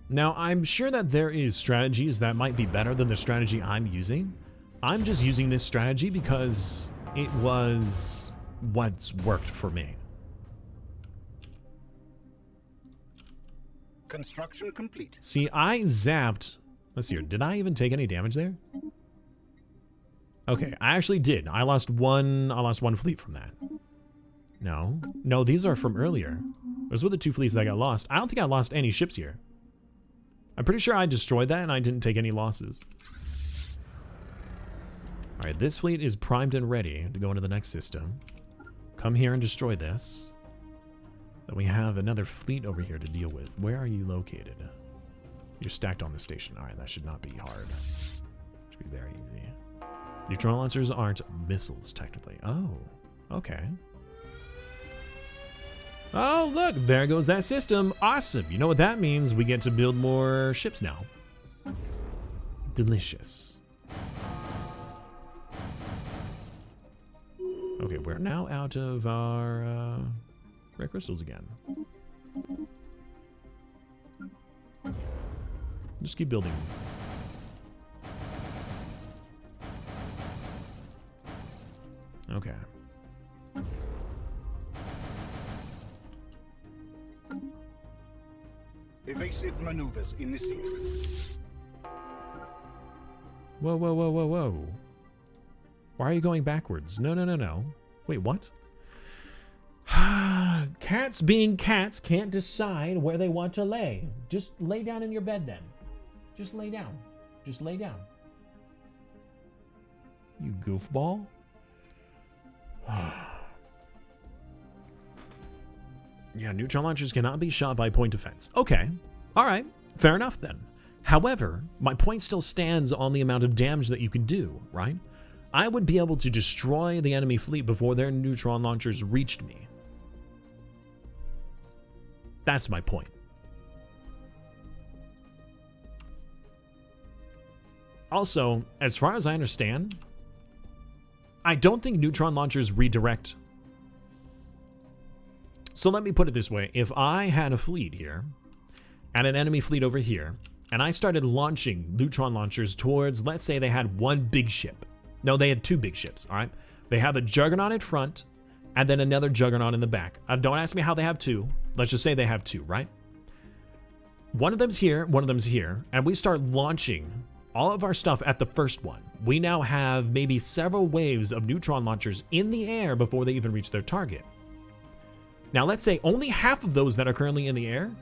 Now, I'm sure that there is strategies that might be better than the strategy I'm using. I'm just using this strategy because it was what's worked for me. Construction complete. See, I zapped. Let's see here. Did I even take any damage there? Okay, I actually did. I lost one fleet from that. No, these are from earlier. Those were the two fleets that got lost. I don't think I lost any ships here. I'm pretty sure I destroyed that and I didn't take any losses. All right, this fleet is primed and ready to go into the next system. Come here and destroy this. Then we have another fleet over here to deal with. Where are you located? You're stacked on the station. All right, that should not be hard. Should be very easy. Neutron launchers aren't missiles, technically. Oh, okay. Oh, look, there goes that system. Awesome. You know what that means? We get to build more ships now. Delicious. Okay, we're now out of our rare crystals again. Just keep building. Okay. Evasive maneuvers initiated. Whoa, whoa, whoa, whoa, whoa. Why are you going backwards? No, no, no, no. Wait, what? Cats being cats can't decide where they want to lay. Just lay down in your bed then. Just lay down. Just lay down. You goofball. Yeah, neutron launchers cannot be shot by point defense. Okay. All right. Fair enough then. However, my point still stands on the amount of damage that you can do, right? I would be able to destroy the enemy fleet before their neutron launchers reached me. That's my point. Also, as far as I understand, I don't think neutron launchers redirect. So let me put it this way. If I had a fleet here and an enemy fleet over here, and I started launching neutron launchers towards, let's say they had one big ship. No, they had two big ships, all right? They have a juggernaut in front and then another juggernaut in the back. Don't ask me how they have two. Let's just say they have two, right? One of them's here, one of them's here, and we start launching all of our stuff at the first one. We now have maybe several waves of neutron launchers in the air before they even reach their target. Now, let's say only half of those that are currently in the air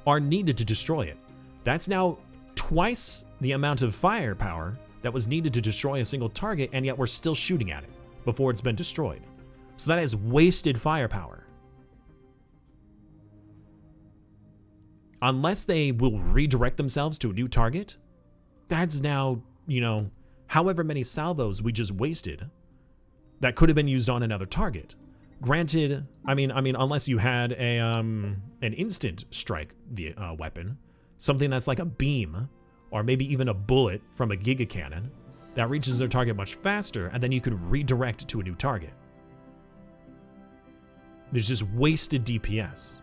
are needed to destroy it. That's now twice the amount of firepower that was needed to destroy a single target, and yet we're still shooting at it before it's been destroyed. So that is wasted firepower. Unless they will redirect themselves to a new target, that's now, you know, however many salvos we just wasted that could have been used on another target. Granted, I mean, unless you had a an instant strike weapon, something that's like a beam, or maybe even a bullet from a giga cannon that reaches their target much faster, and then you could redirect to a new target. There's just wasted DPS.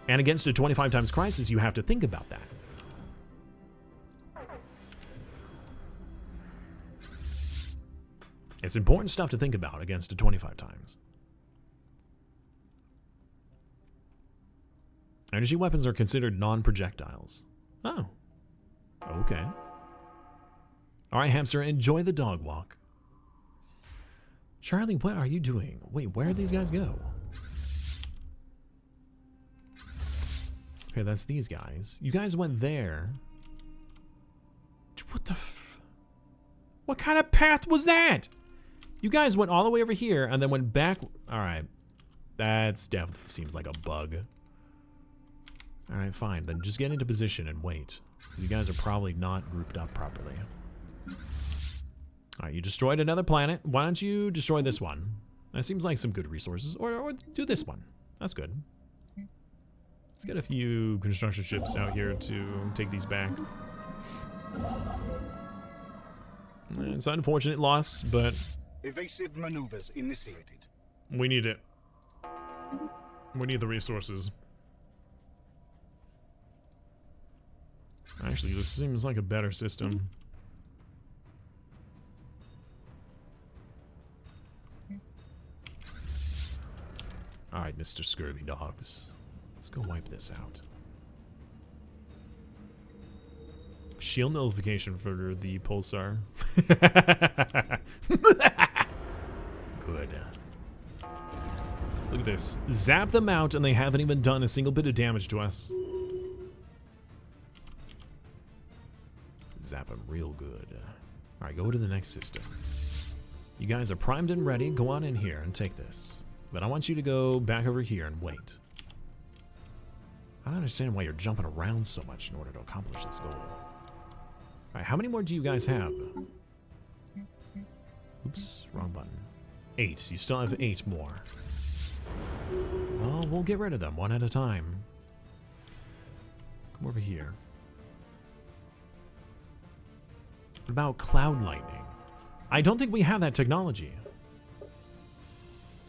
And against a 25 times crisis, you have to think about that. It's important stuff to think about against a 25 times. Energy weapons are considered non-projectiles. Oh. Okay. Alright, hamster, enjoy the dog walk. Charlie, what are you doing? Wait, where did these guys go? Okay, that's these guys. You guys went there. What the what kind of path was that? You guys went all the way over here and then went back. Alright. That's definitely seems like a bug. Alright, fine. Then just get into position and wait. You guys are probably not grouped up properly. Alright, you destroyed another planet. Why don't you destroy this one? That seems like some good resources. Or do this one. That's good. Let's get a few construction ships out here to take these back. It's an unfortunate loss, but Evasive maneuvers initiated. we need it. We need the resources. Actually, this seems like a better system. Alright, Mr. Scurvy Dogs. Let's go wipe this out. Shield notification for the pulsar. Good. Look at this. Zap them out and they haven't even done a single bit of damage to us. Zap them real good. Alright, go to the next system. You guys are primed and ready. Go on in here and take this. But I want you to go back over here and wait. I don't understand why you're jumping around so much in order to accomplish this goal. Alright, how many more do you guys have? Wrong button. 8. You still have 8 more. Well, we'll get rid of them one at a time. Come over here. What about cloud lightning? I don't think we have that technology.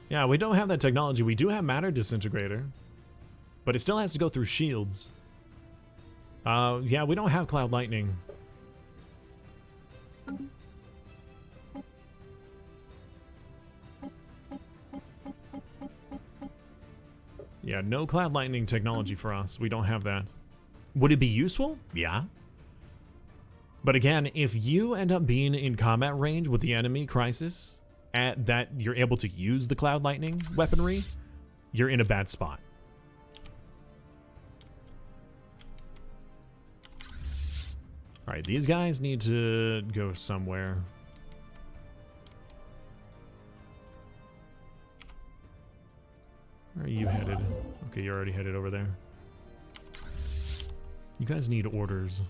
Yeah, we don't have that technology. We do have matter disintegrator, but it still has to go through shields. Yeah, we don't have cloud lightning. Yeah, no cloud lightning technology for us. We don't have that. Would it be useful? Yeah. But again, if you end up being in combat range with the enemy Crisis, at that you're able to use the cloud lightning weaponry, you're in a bad spot. Alright, these guys need to go somewhere. Where are you headed? Okay, you're already headed over there. You guys need orders.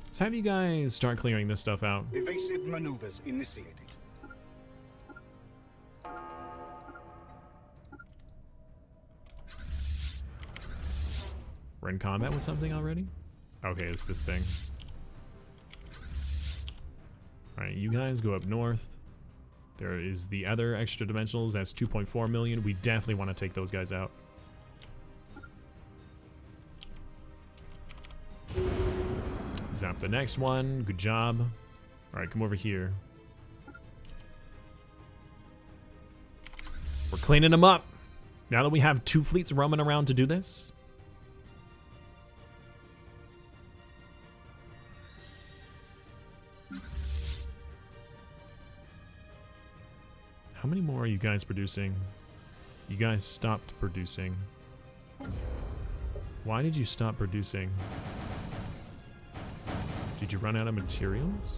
Let's have you guys start clearing this stuff out. Evasive maneuvers initiated. We're in combat with something already? Okay, it's this thing. Alright, you guys go up north. There is the other extra dimensionals. That's 2.4 million. We definitely want to take those guys out. Zap the next one. Good job. Alright, come over here. We're cleaning them up. Now that we have 2 fleets roaming around to do this. How many more are you guys producing? You guys stopped producing. Why did you stop producing? Did you run out of materials?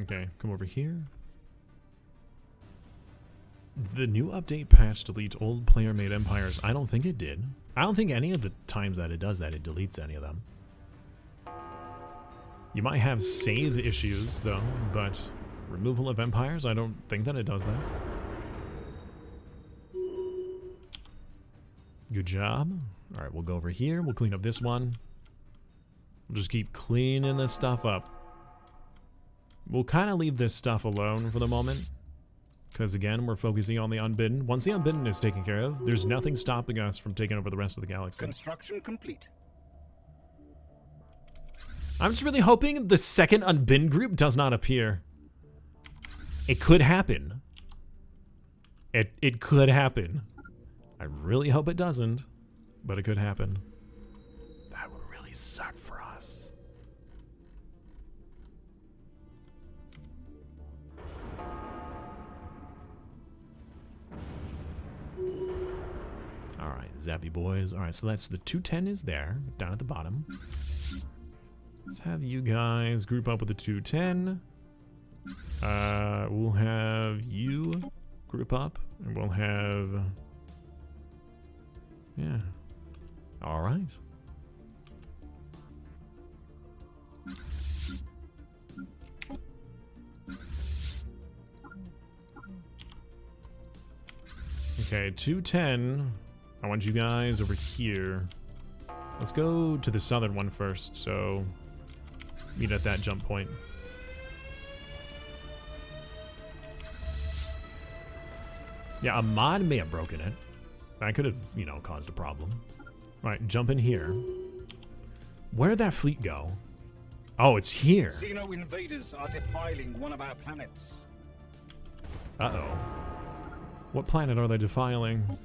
Okay, come over here. The new update patch deletes old player-made empires. I don't think it did. I don't think any of the times that it does that, it deletes any of them. You might have save issues, though, but removal of empires, I don't think that it does that. Good job. Alright, we'll go over here. We'll clean up this one. We'll just keep cleaning this stuff up. We'll kind of leave this stuff alone for the moment. Because again, we're focusing on the Unbidden. Once the Unbidden is taken care of, there's nothing stopping us from taking over the rest of the galaxy. Construction complete. I'm just really hoping the second Unbidden group does not appear. It could happen. It could happen. I really hope it doesn't, but it could happen. That would really suck for us. Alright, zappy boys. Alright, so that's the 210 is there, down at the bottom. Let's have you guys group up with the 210. We'll have you group up, and we'll have... Yeah. Alright. Okay, 210. I want you guys over here. Let's go to the southern one first, so meet at that jump point. Yeah, a mod may have broken it. That could have, you know, caused a problem. Alright, jump in here. Where did that fleet go? Oh, it's here. Xeno invaders are defiling one of our planets. Uh-oh. What planet are they defiling?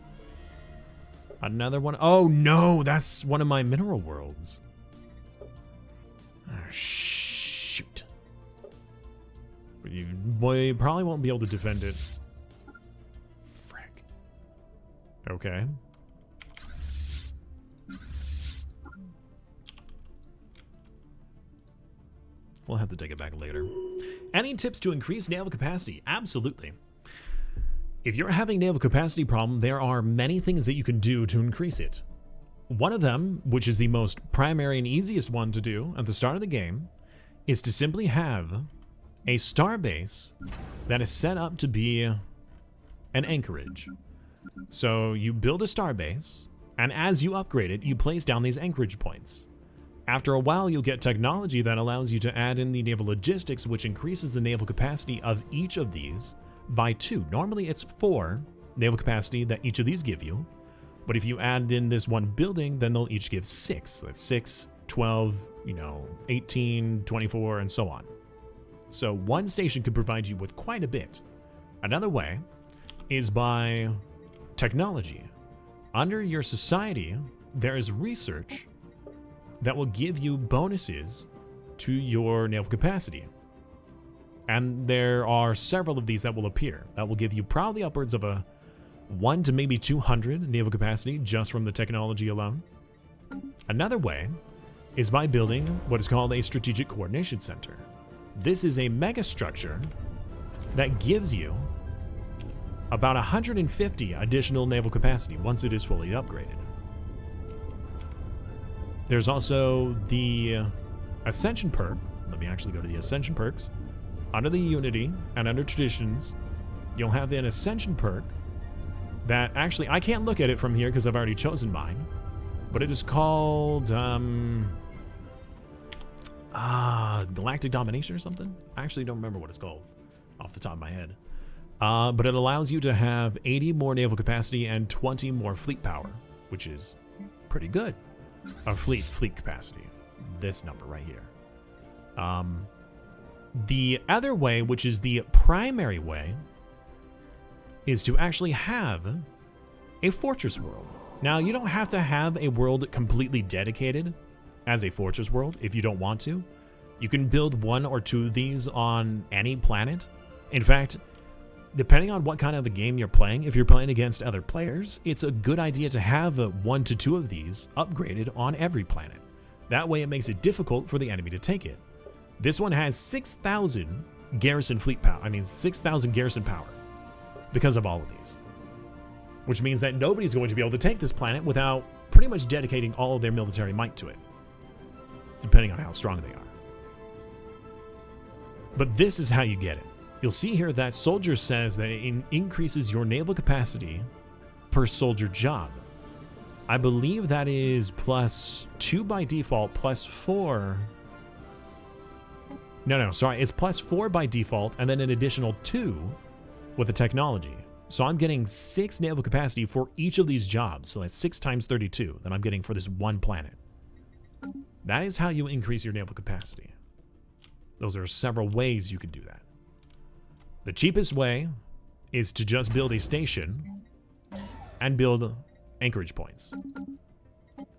Another one? Oh, no! That's one of my mineral worlds. Oh, shoot. We probably won't be able to defend it. Frick. Okay. We'll have to take it back later. Any tips to increase naval capacity? Absolutely. If you're having naval capacity problem, there are many things that you can do to increase it. One of them, which is the most primary and easiest one to do at the start of the game, is to simply have a starbase that is set up to be an anchorage. So you build a starbase, and as you upgrade it, you place down these anchorage points. After a while, you'll get technology that allows you to add in the naval logistics, which increases the naval capacity of each of these by 2. Normally it's 4 naval capacity that each of these give you, but if you add in this one building, then they'll each give 6. That's 6, 12, 18, 24, and so on. So one station could provide you with quite a bit. Another way is by technology. Under your society, there is research that will give you bonuses to your naval capacity. And there are several of these that will appear that will give you probably upwards of a 1 to maybe 200 naval capacity just from the technology alone. Another way is by building what is called a strategic coordination center. This is a mega structure that gives you about 150 additional naval capacity once it is fully upgraded. There's also the Ascension perk. Let me actually go to the Ascension perks. Under the Unity and under Traditions, you'll have an Ascension perk that actually, I can't look at it from here because I've already chosen mine, but it is called Galactic Domination or something? I actually don't remember what it's called off the top of my head. But it allows you to have 80 more naval capacity and 20 more fleet power, which is pretty good. Fleet capacity. This number right here. The other way, which is the primary way, is to actually have a fortress world. Now, you don't have to have a world completely dedicated as a fortress world if you don't want to. You can build 1 or 2 of these on any planet. In fact, depending on what kind of a game you're playing, if you're playing against other players, it's a good idea to have 1 to 2 of these upgraded on every planet. That way it makes it difficult for the enemy to take it. This one has 6,000 garrison fleet power. 6,000 garrison power because of all of these. Which means that nobody's going to be able to take this planet without pretty much dedicating all of their military might to it, depending on how strong they are. But this is how you get it. You'll see here that soldier says that it increases your naval capacity per soldier job. I believe that is +2 by default, +4. No, sorry. It's +4 by default, and then an additional 2 with the technology. So I'm getting 6 naval capacity for each of these jobs. So that's 6 times 32 that I'm getting for this one planet. That is how you increase your naval capacity. Those are several ways you could do that. The cheapest way is to just build a station and build anchorage points.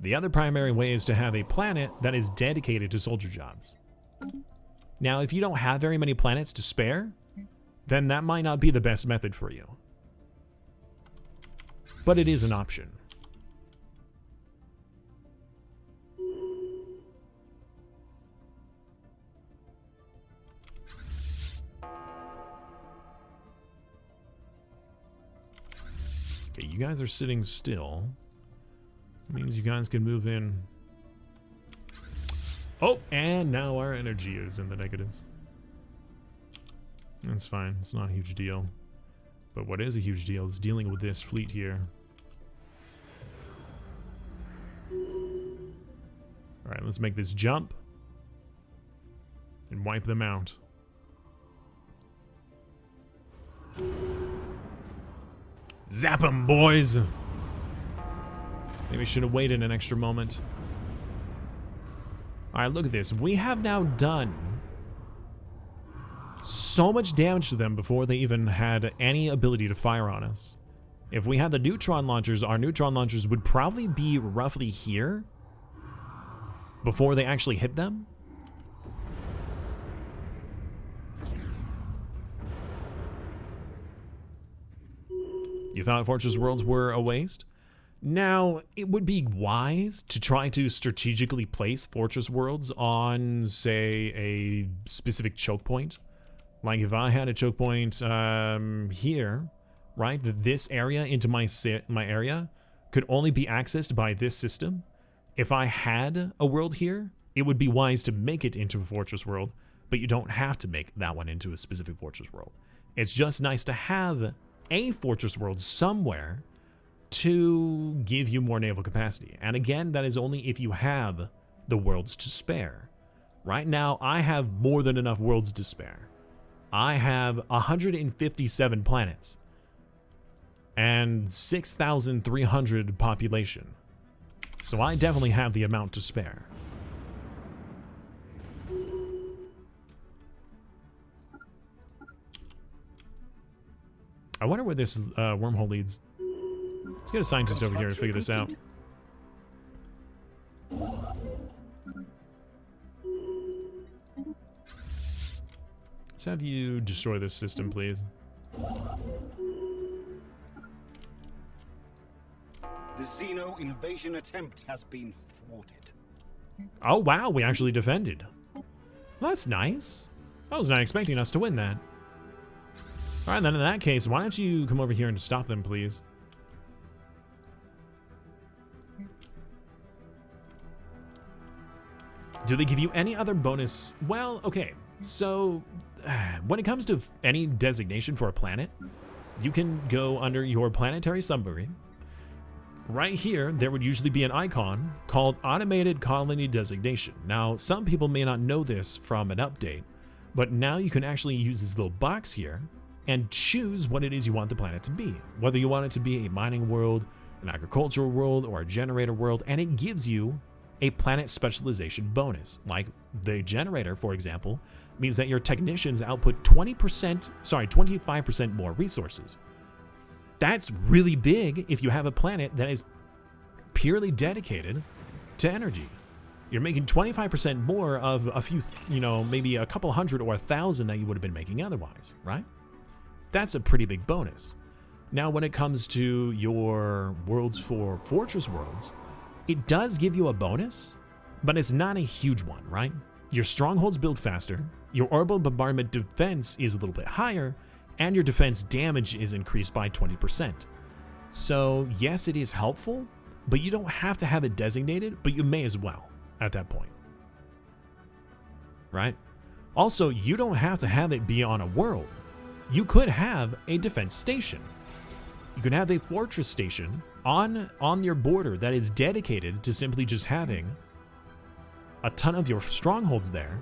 The other primary way is to have a planet that is dedicated to soldier jobs. Now, if you don't have very many planets to spare, then that might not be the best method for you. But it is an option. Okay, you guys are sitting still. That means you guys can move in. Oh, and now our energy is in the negatives. That's fine. It's not a huge deal. But what is a huge deal is dealing with this fleet here. Alright, let's make this jump and wipe them out. Zap them, boys! Maybe I should have waited an extra moment. Alright, look at this. We have now done so much damage to them before they even had any ability to fire on us. If we had the neutron launchers, our neutron launchers would probably be roughly here before they actually hit them. You thought Fortress Worlds were a waste? Now, it would be wise to try to strategically place Fortress Worlds on, say, a specific choke point Like if I had a choke point here, right? This area into my area could only be accessed by this system. If I had a world here, it would be wise to make it into a fortress world, but you don't have to make that one into a specific fortress world. It's just nice to have a fortress world somewhere to give you more naval capacity. And again, that is only if you have the worlds to spare. Right now, I have more than enough worlds to spare. I have 157 planets and 6,300 population. So I definitely have the amount to spare. I wonder where this wormhole leads. Let's get a scientist over here to figure this out. Let's have you destroy this system, please. The Xeno invasion attempt has been thwarted. Oh, wow, we actually defended. Well, that's nice. I was not expecting us to win that. All right, then in that case, why don't you come over here and stop them, please? Do they give you any other bonus? Well, okay, so when it comes to any designation for a planet, you can go under your planetary submarine. Right here, there would usually be an icon called Automated Colony Designation. Now, some people may not know this from an update, but now you can actually use this little box here and choose what it is you want the planet to be. Whether you want it to be a mining world, an agricultural world, or a generator world, and it gives you a planet specialization bonus. Like the generator, for example, means that your technicians output 25% more resources. That's really big if you have a planet that is purely dedicated to energy. You're making 25% more of a few, maybe a couple hundred or 1,000 that you would have been making otherwise, right? That's a pretty big bonus. Now, when it comes to your worlds for fortress worlds, it does give you a bonus, but it's not a huge one, right? Your strongholds build faster, your orbital bombardment defense is a little bit higher, and your defense damage is increased by 20%. So yes, it is helpful, but you don't have to have it designated, but you may as well at that point, right? Also, you don't have to have it be on a world. You could have a defense station. You can have a fortress station on your border that is dedicated to simply just having a ton of your strongholds there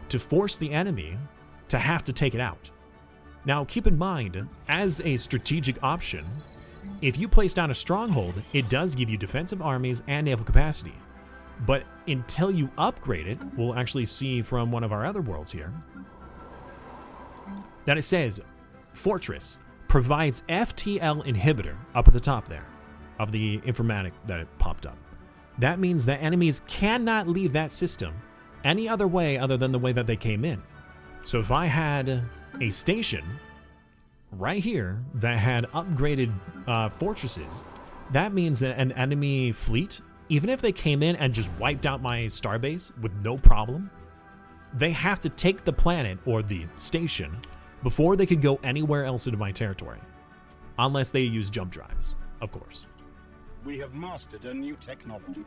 to force the enemy to have to take it out. Now, keep in mind, as a strategic option, if you place down a stronghold, it does give you defensive armies and naval capacity. But until you upgrade it, we'll actually see from one of our other worlds here, that it says, Fortress provides FTL inhibitor up at the top there of the informatic that it popped up. That means that enemies cannot leave that system any other way other than the way that they came in. So if I had a station right here that had upgraded fortresses, that means that an enemy fleet, even if they came in and just wiped out my starbase with no problem, they have to take the planet or the station before they could go anywhere else into my territory, unless they use jump drives, of course. We have mastered a new technology.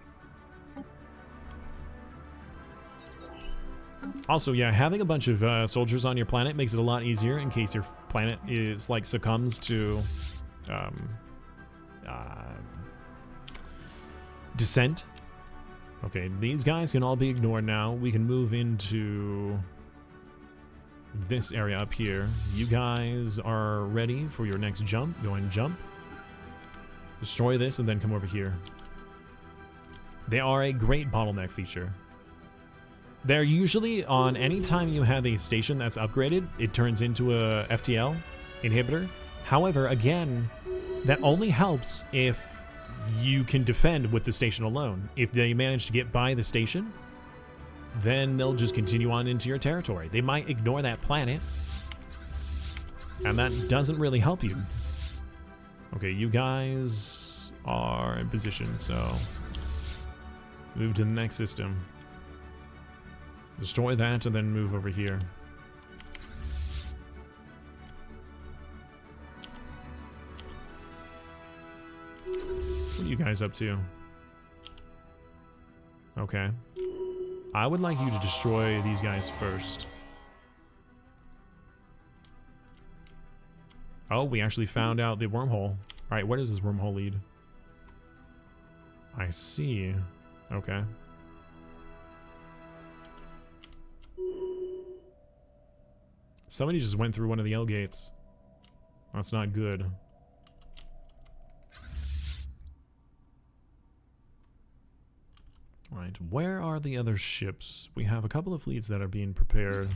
Also, yeah, having a bunch of soldiers on your planet makes it a lot easier in case your planet is like succumbs to descent. Okay, these guys can all be ignored now. We can move into this area up here. You guys are ready for your next jump. Go and jump. Destroy this and then come over here. They are a great bottleneck feature. They're usually on any time you have a station that's upgraded, it turns into a FTL inhibitor. However, again, that only helps if you can defend with the station alone. If they manage to get by the station, then they'll just continue on into your territory. They might ignore that planet, and that doesn't really help you. Okay, you guys are in position, so move to the next system. Destroy that and then move over here. What are you guys up to? Okay. I would like you to destroy these guys first. Oh, we actually found out the wormhole. Alright, where does this wormhole lead? I see. Okay. Somebody just went through one of the L gates. That's not good. Right, where are the other ships? We have a couple of fleets that are being prepared.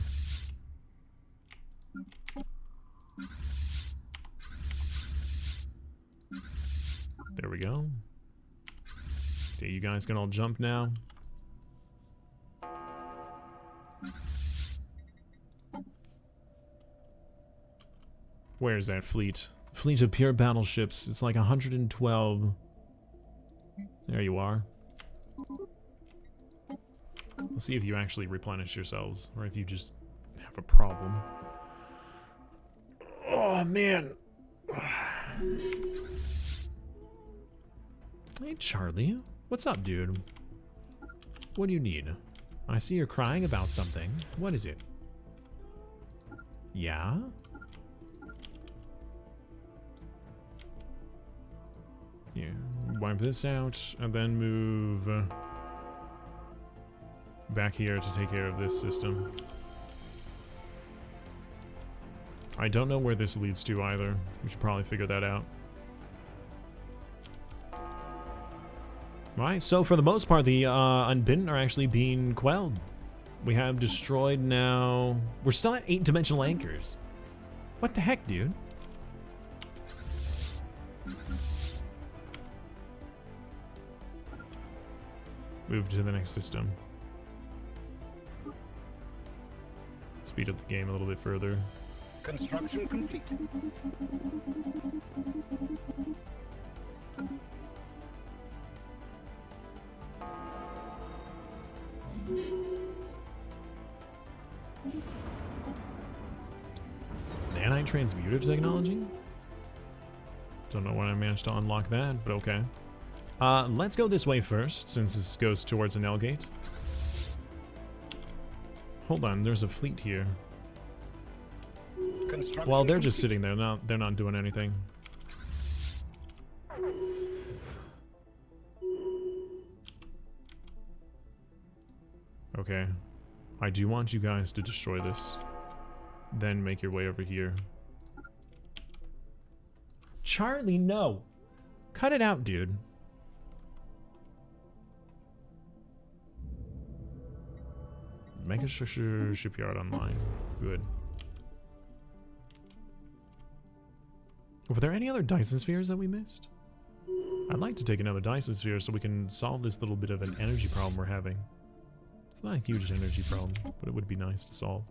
There we go. Okay, you guys can all jump now. Where's that fleet? Fleet of pure battleships. It's like 112. There you are. Let's see if you actually replenish yourselves, or if you just have a problem. Oh, man. Hey, Charlie. What's up, dude? What do you need? I see you're crying about something. What is it? Yeah? Here, wipe this out, and then move back here to take care of this system. I don't know where this leads to either. We should probably figure that out. Right, so for the most part, the Unbidden are actually being quelled. We have destroyed now. We're still at 8-dimensional anchors. What the heck, dude? Move to the next system. Speed up the game a little bit further. Construction complete. Nanite-transmuter technology? Don't know when I managed to unlock that, but okay. Let's go this way first, since this goes towards an L gate. Hold on, there's a fleet here. Well, they're just sitting there. They're not doing anything. Okay. I do want you guys to destroy this. Then make your way over here. Charlie, no. Cut it out, dude. Make a shipyard online. Good. Were there any other Dyson spheres that we missed? I'd like to take another Dyson sphere so we can solve this little bit of an energy problem we're having. It's not a huge energy problem, but it would be nice to solve.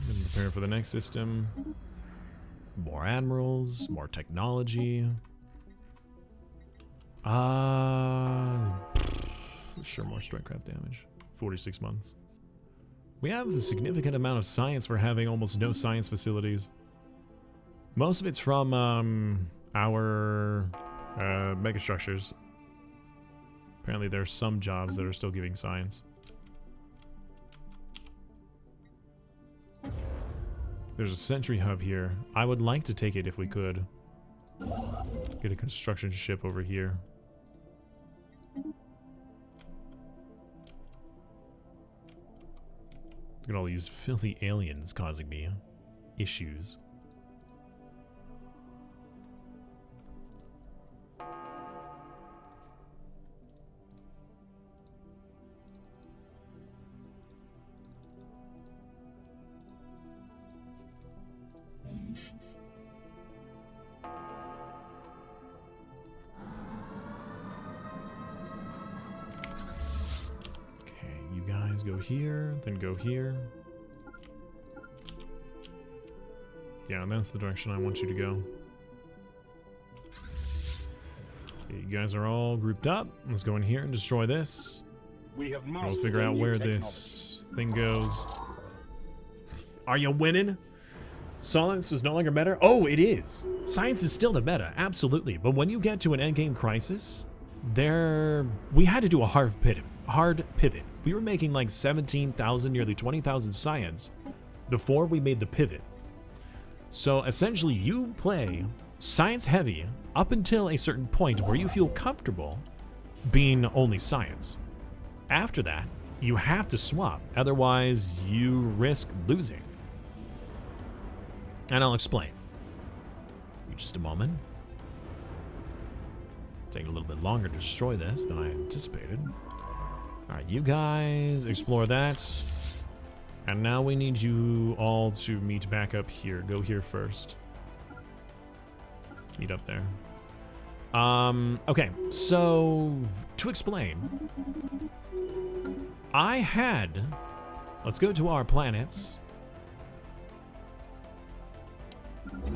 Gonna prepare for the next system. More admirals, more technology. Sure, more strikecraft damage. 46 months. We have a significant amount of science for having almost no science facilities. Most of it's from our megastructures. Apparently there's some jobs that are still giving science. There's a sentry hub here. I would like to take it if we could. Get a construction ship over here. Look at all these filthy aliens causing me issues. Go here, then go here. Yeah, and that's the direction I want you to go. Okay, you guys are all grouped up. Let's go in here and destroy this. We have we'll figure out where this thing goes. Are you winning? Science is no longer meta? Oh, it is. Science is still the meta, absolutely. But when you get to an endgame crisis, we had to do a hard pivot. We were making like 17,000, nearly 20,000 science before we made the pivot. So essentially you play science heavy up until a certain point where you feel comfortable being only science. After that, you have to swap, otherwise you risk losing. And I'll explain. Give me just a moment. Taking a little bit longer to destroy this than I anticipated. Alright, you guys explore that. And now we need you all to meet back up here. Go here first. Meet up there. Okay, so to explain, let's go to our planets.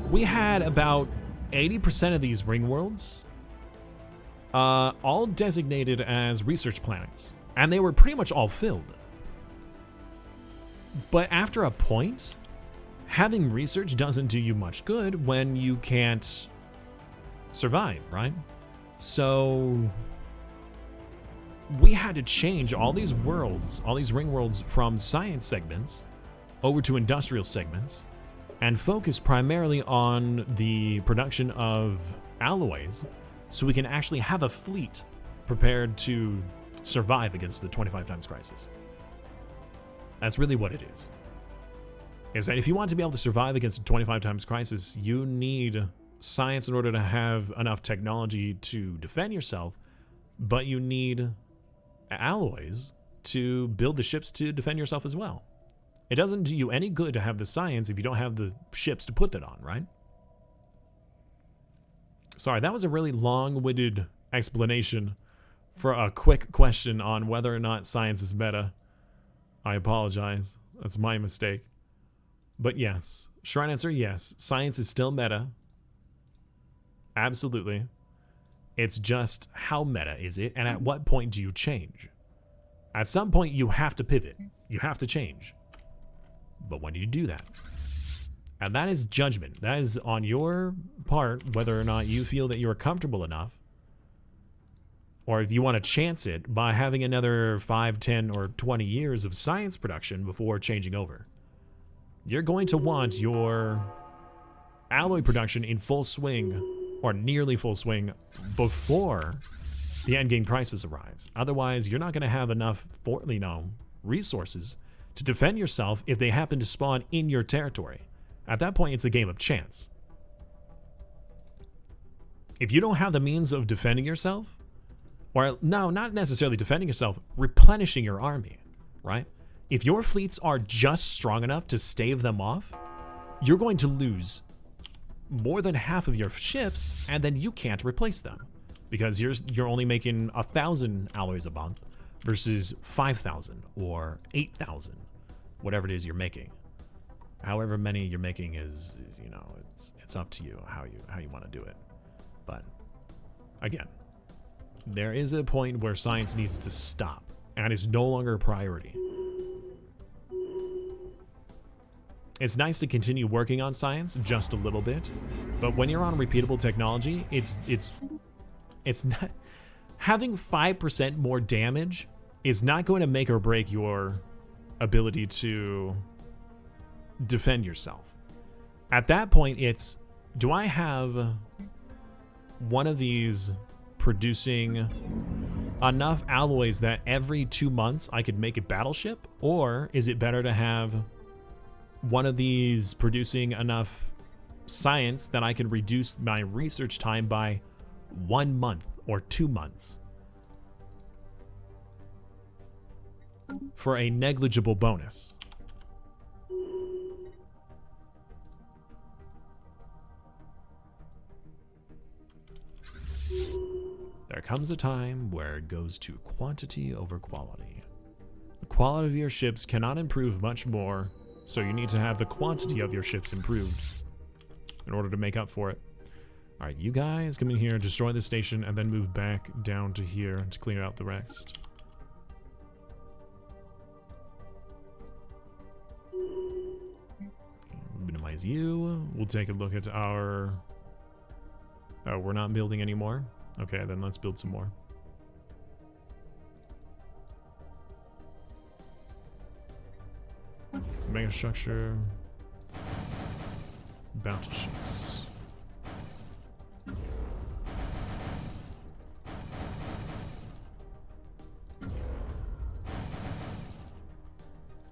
We had about 80% of these ring worlds all designated as research planets, and they were pretty much all filled. But after a point, having research doesn't do you much good when you can't survive, right? So we had to change all these worlds, all these ring worlds, from science segments over to industrial segments and focus primarily on the production of alloys so we can actually have a fleet prepared to survive against the 25 times crisis. That's really what it is. Is that if you want to be able to survive against a 25 times crisis, you need science in order to have enough technology to defend yourself, but you need alloys to build the ships to defend yourself as well. It doesn't do you any good to have the science if you don't have the ships to put that on, right? Sorry, that was a really long-winded explanation for a quick question on whether or not science is meta. I apologize. That's my mistake. But yes, short answer, yes. Science is still meta. Absolutely. It's just how meta is it, and at what point do you change? At some point, you have to pivot. You have to change. But when do you do that? And that is judgment. That is on your part, whether or not you feel that you're comfortable enough, or if you want to chance it by having another 5, 10, or 20 years of science production before changing over. You're going to want your alloy production in full swing, or nearly full swing, before the endgame crisis arrives. Otherwise, you're not going to have enough resources to defend yourself if they happen to spawn in your territory. At that point, it's a game of chance. If you don't have the means of defending yourself, or no, not necessarily defending yourself, replenishing your army, right? If your fleets are just strong enough to stave them off, you're going to lose more than half of your ships, and then you can't replace them because you're only making 1,000 alloys a month versus 5,000 or 8,000, whatever it is you're making. However many you're making is you know, it's up to you how you want to do it. But again, there is a point where science needs to stop and is no longer a priority. It's nice to continue working on science just a little bit, but when you're on repeatable technology, it's not having 5% more damage is not going to make or break your ability to defend yourself. At that point, it's, do I have one of these producing enough alloys that every 2 months I could make a battleship? Or is it better to have one of these producing enough science that I can reduce my research time by 1 month or 2 months for a negligible bonus? There comes a time where it goes to quantity over quality. The quality of your ships cannot improve much more, so you need to have the quantity of your ships improved in order to make up for it. Alright, you guys come in here, destroy the station, and then move back down to here to clear out the rest. analyze you. We'll take a look at our... Oh, we're not building anymore? Okay, then let's build some more. Mega structure. Bounty ships.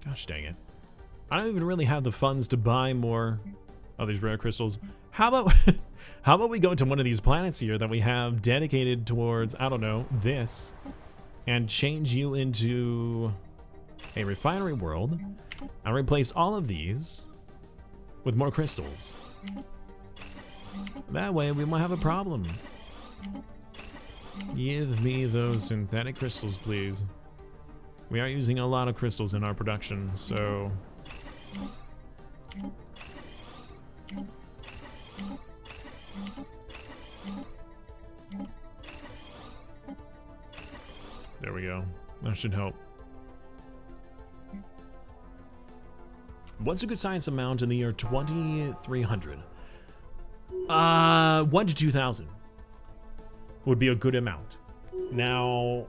Gosh dang it. I don't even really have the funds to buy more of these rare crystals. How about how about we go to one of these planets here that we have dedicated towards, I don't know, this, and change you into a refinery world and replace all of these with more crystals. That way we won't have a problem. Give me those synthetic crystals, please. We are using a lot of crystals in our production, so... There we go. That should help. What's a good science amount in the year 2300? 1 to 2,000 would be a good amount. Now,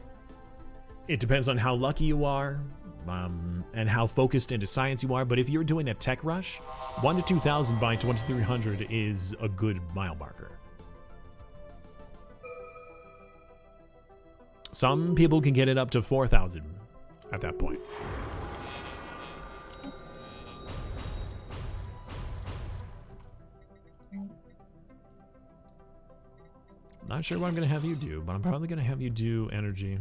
it depends on how lucky you are and how focused into science you are, but if you're doing a tech rush, 1 to 2,000 by 2300 is a good mile marker. Some people can get it up to 4,000 at that point. Not sure what I'm going to have you do, but I'm probably going to have you do energy.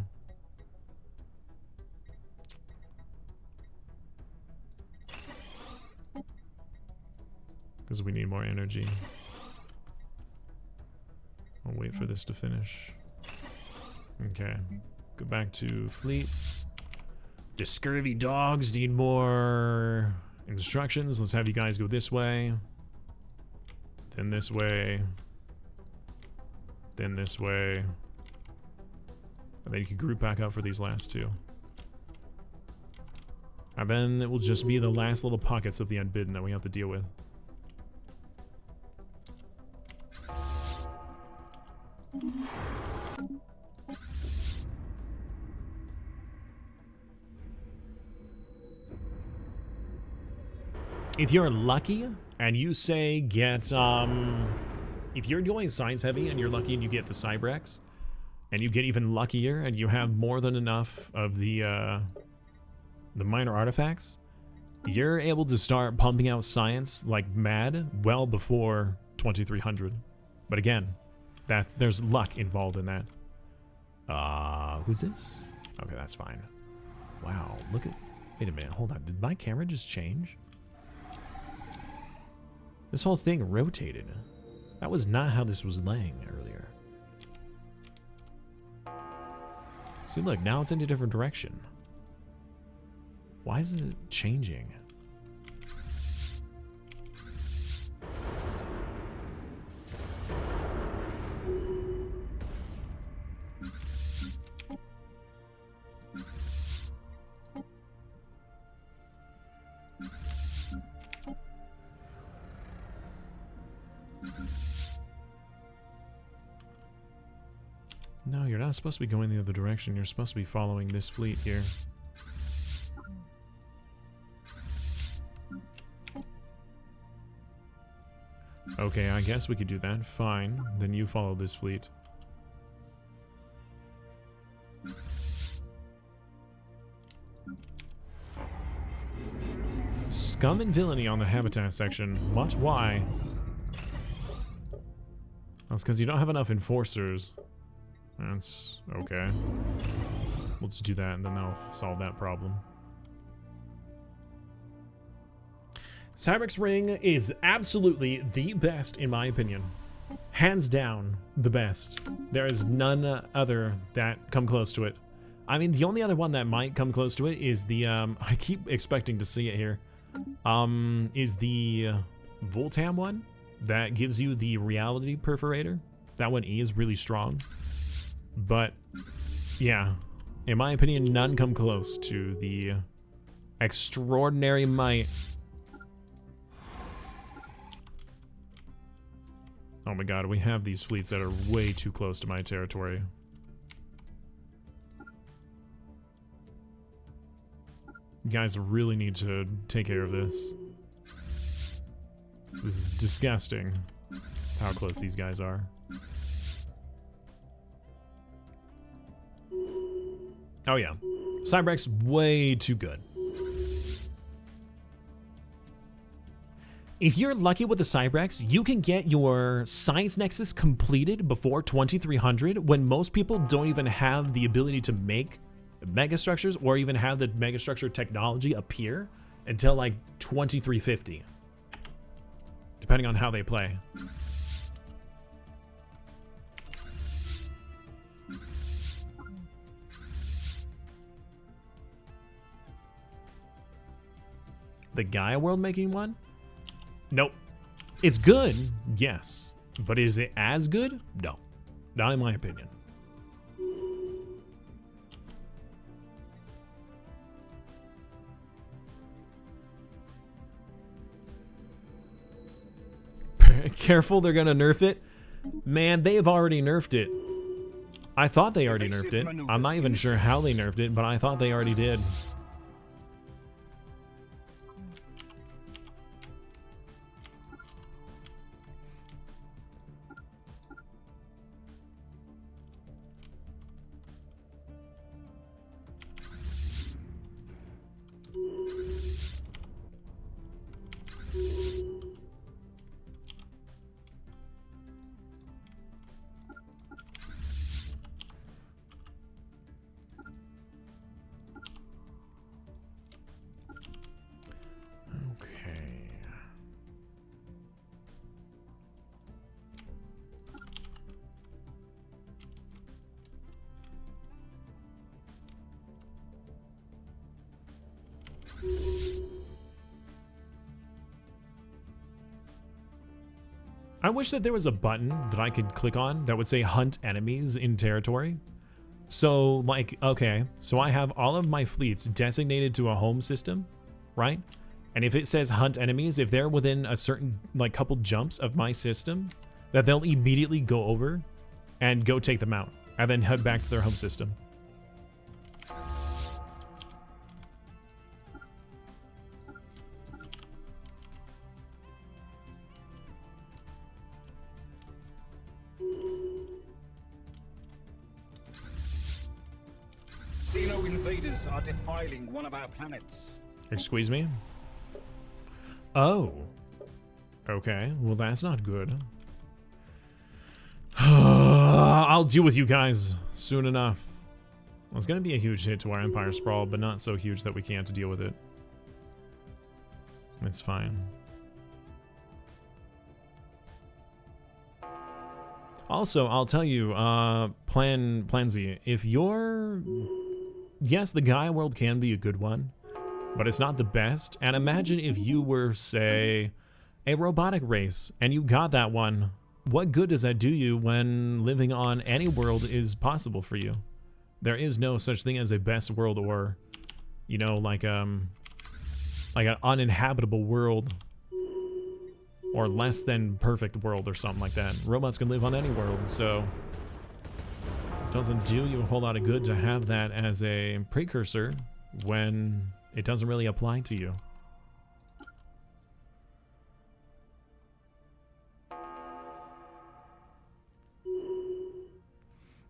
Because we need more energy. I'll wait for this to finish. Okay. Go back to fleets. The scurvy dogs need more instructions. Let's have you guys go this way. Then this way. Then this way. And then you can group back up for these last two. And then it will just be the last little pockets of the unbidden that we have to deal with. If you're lucky and you say get if you're doing science heavy and you're lucky and you get the Cybrex, and you get even luckier and you have more than enough of the minor artifacts, you're able to start pumping out science like mad well before 2300. But again, there's luck involved in that. Who's this? Okay, that's fine. Wow, look at... Wait a minute, hold on. Did my camera just change? This whole thing rotated. That was not how this was laying earlier. See, look, now it's in a different direction. Why is it changing? No, you're not supposed to be going the other direction. You're supposed to be following this fleet here. Okay, I guess we could do that. Fine. Then you follow this fleet. Scum and villainy on the habitat section. What? Why? That's because you don't have enough enforcers. That's okay. Let's do that and then that'll solve that problem. Cybrex Ring is absolutely the best in my opinion. Hands down, the best. There is none other that come close to it. I mean, the only other one that might come close to it is the, I keep expecting to see it here, is the Voltam one that gives you the reality perforator. That one is really strong. But, yeah, in my opinion, none come close to the extraordinary might Oh my god, we have these fleets that are way too close to my territory. You guys really need to take care of this. This is disgusting how close these guys are. Oh yeah, Cybrex way too good. If you're lucky with the Cybrex, you can get your Science Nexus completed before 2300 when most people don't even have the ability to make megastructures or even have the megastructure technology appear until like 2350. Depending on how they play. The Gaia world making one? Nope. It's good, yes. But is it as good? No. Not in my opinion. Careful, they're gonna nerf it. Man, they have already nerfed it. I thought they already nerfed it. I'm not even sure how they nerfed it, but I thought they already did. I wish that there was a button that I could click on that would say hunt enemies in territory. So like, okay, so I have all of my fleets designated to a home system, right? And if it says hunt enemies, if they're within a certain like couple jumps of my system, that they'll immediately go over and go take them out and then head back to their home system. Invaders are defiling one of our planets. Excuse me? Oh. Okay, well that's not good. I'll deal with you guys soon enough. Well, it's gonna be a huge hit to our Empire Sprawl, but not so huge that we can't deal with it. It's fine. Also, I'll tell you, Plan Z, if you're... Yes, the Gaia world can be a good one, but it's not the best. And imagine if you were, say, a robotic race, and you got that one. What good does that do you when living on any world is possible for you? There is no such thing as a best world or, you know, like an uninhabitable world. Or less than perfect world or something like that. Robots can live on any world, so... It doesn't do you a whole lot of good to have that as a precursor when it doesn't really apply to you.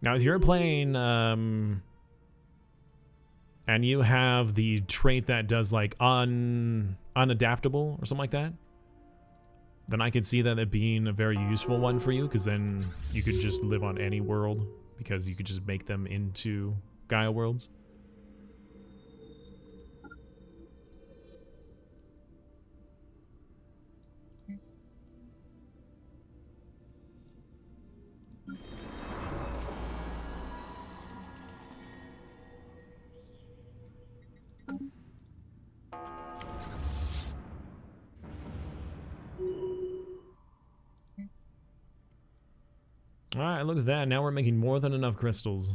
Now, if you're playing, and you have the trait that does like unadaptable or something like that, then I could see that it being a very useful one for you, because then you could just live on any world, because you could just make them into Gaia worlds. Alright, look at that. Now we're making more than enough crystals.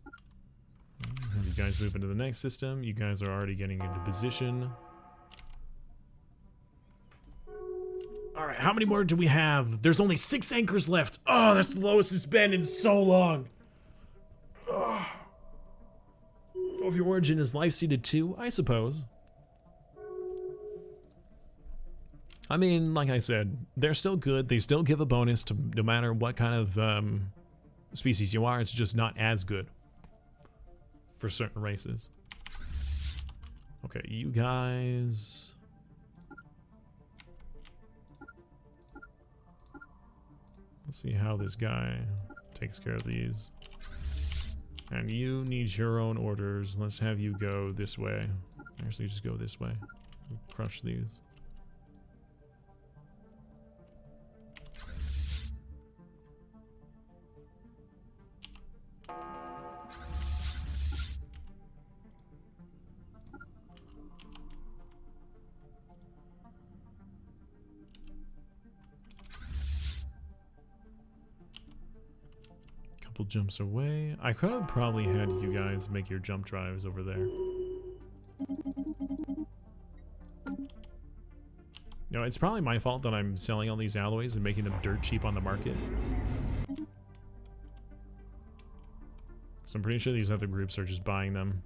Have you guys move into the next system. You guys are already getting into position. How many more do we have? There's only 6 anchors left. Oh, that's the lowest it's been in so long. Oh, if your origin is life seeded too, I suppose. I mean, like I said, they're still good. They still give a bonus to no matter what kind of species you are. It's just not as good for certain races. Okay, you guys. Let's see how this guy takes care of these. And you need your own orders. Let's have you go this way. Actually, just go this way. Crush these. Couple jumps away. I could have probably had you guys make your jump drives over there. No, it's probably my fault that I'm selling all these alloys and making them dirt cheap on the market. So I'm pretty sure these other groups are just buying them.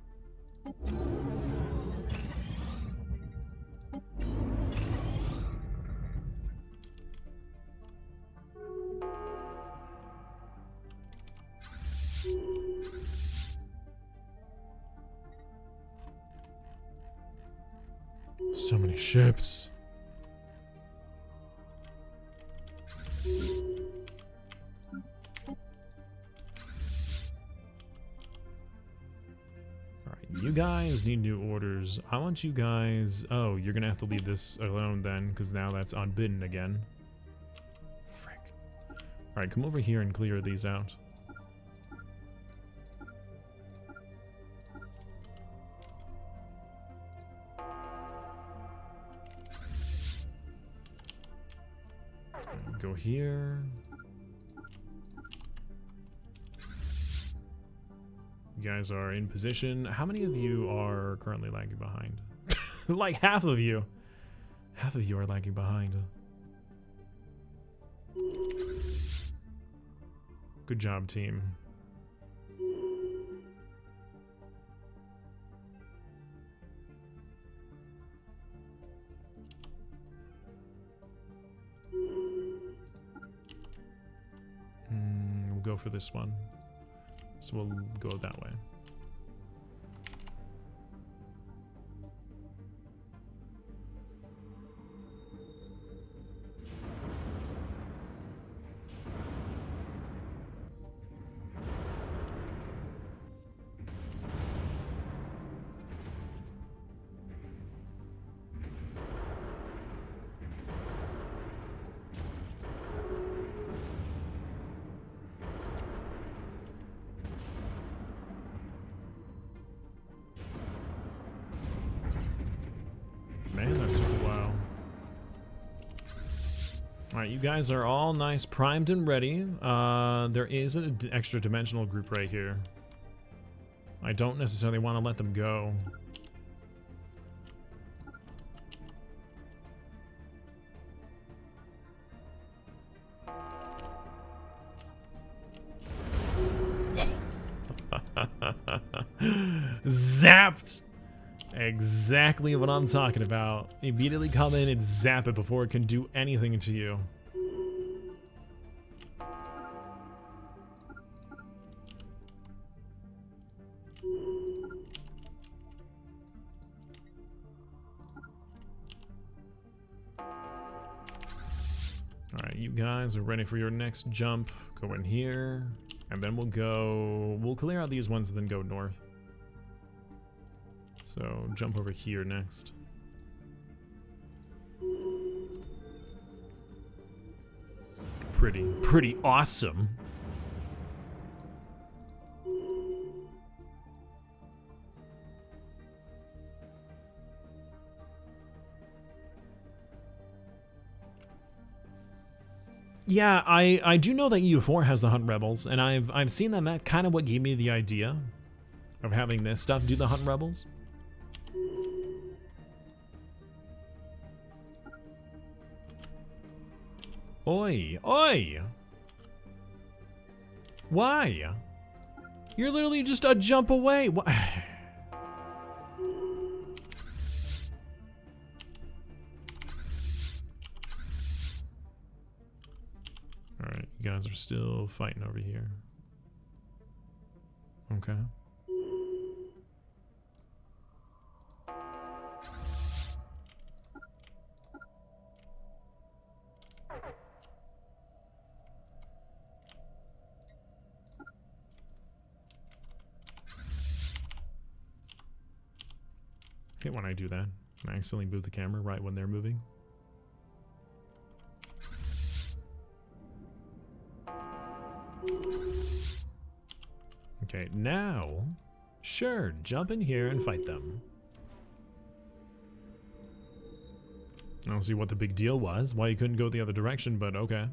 So many ships. Alright, you guys need new orders. I want you guys... Oh, you're gonna have to leave this alone then, because now that's unbidden again. Frick. Alright, come over here and clear these out. Go here. You guys are in position. How many of you are currently lagging behind? Like half of you. Half of you are lagging behind. Good job, team. We'll go for this one. So we'll go that way. Man, that took a while. Alright, you guys are all nice, primed and ready. There is an extra dimensional group right here. I don't necessarily want to let them go. Zapped! Exactly what I'm talking about. Immediately come in and zap it before it can do anything to you. Alright, you guys are ready for your next jump. Go in here, and then we'll clear out these ones and then go north. So, jump over here next. Pretty awesome. Yeah, I do know that EU4 has the Hunt Rebels, and I've seen that kind of what gave me the idea of having this stuff do the Hunt Rebels. Oi! Oi! Why? You're literally just a jump away. What? Alright, you guys are still fighting over here. Okay. I hate when I do that. I accidentally move the camera right when they're moving. Okay, now, sure, jump in here and fight them. I don't see what the big deal was, why you couldn't go the other direction, but okay.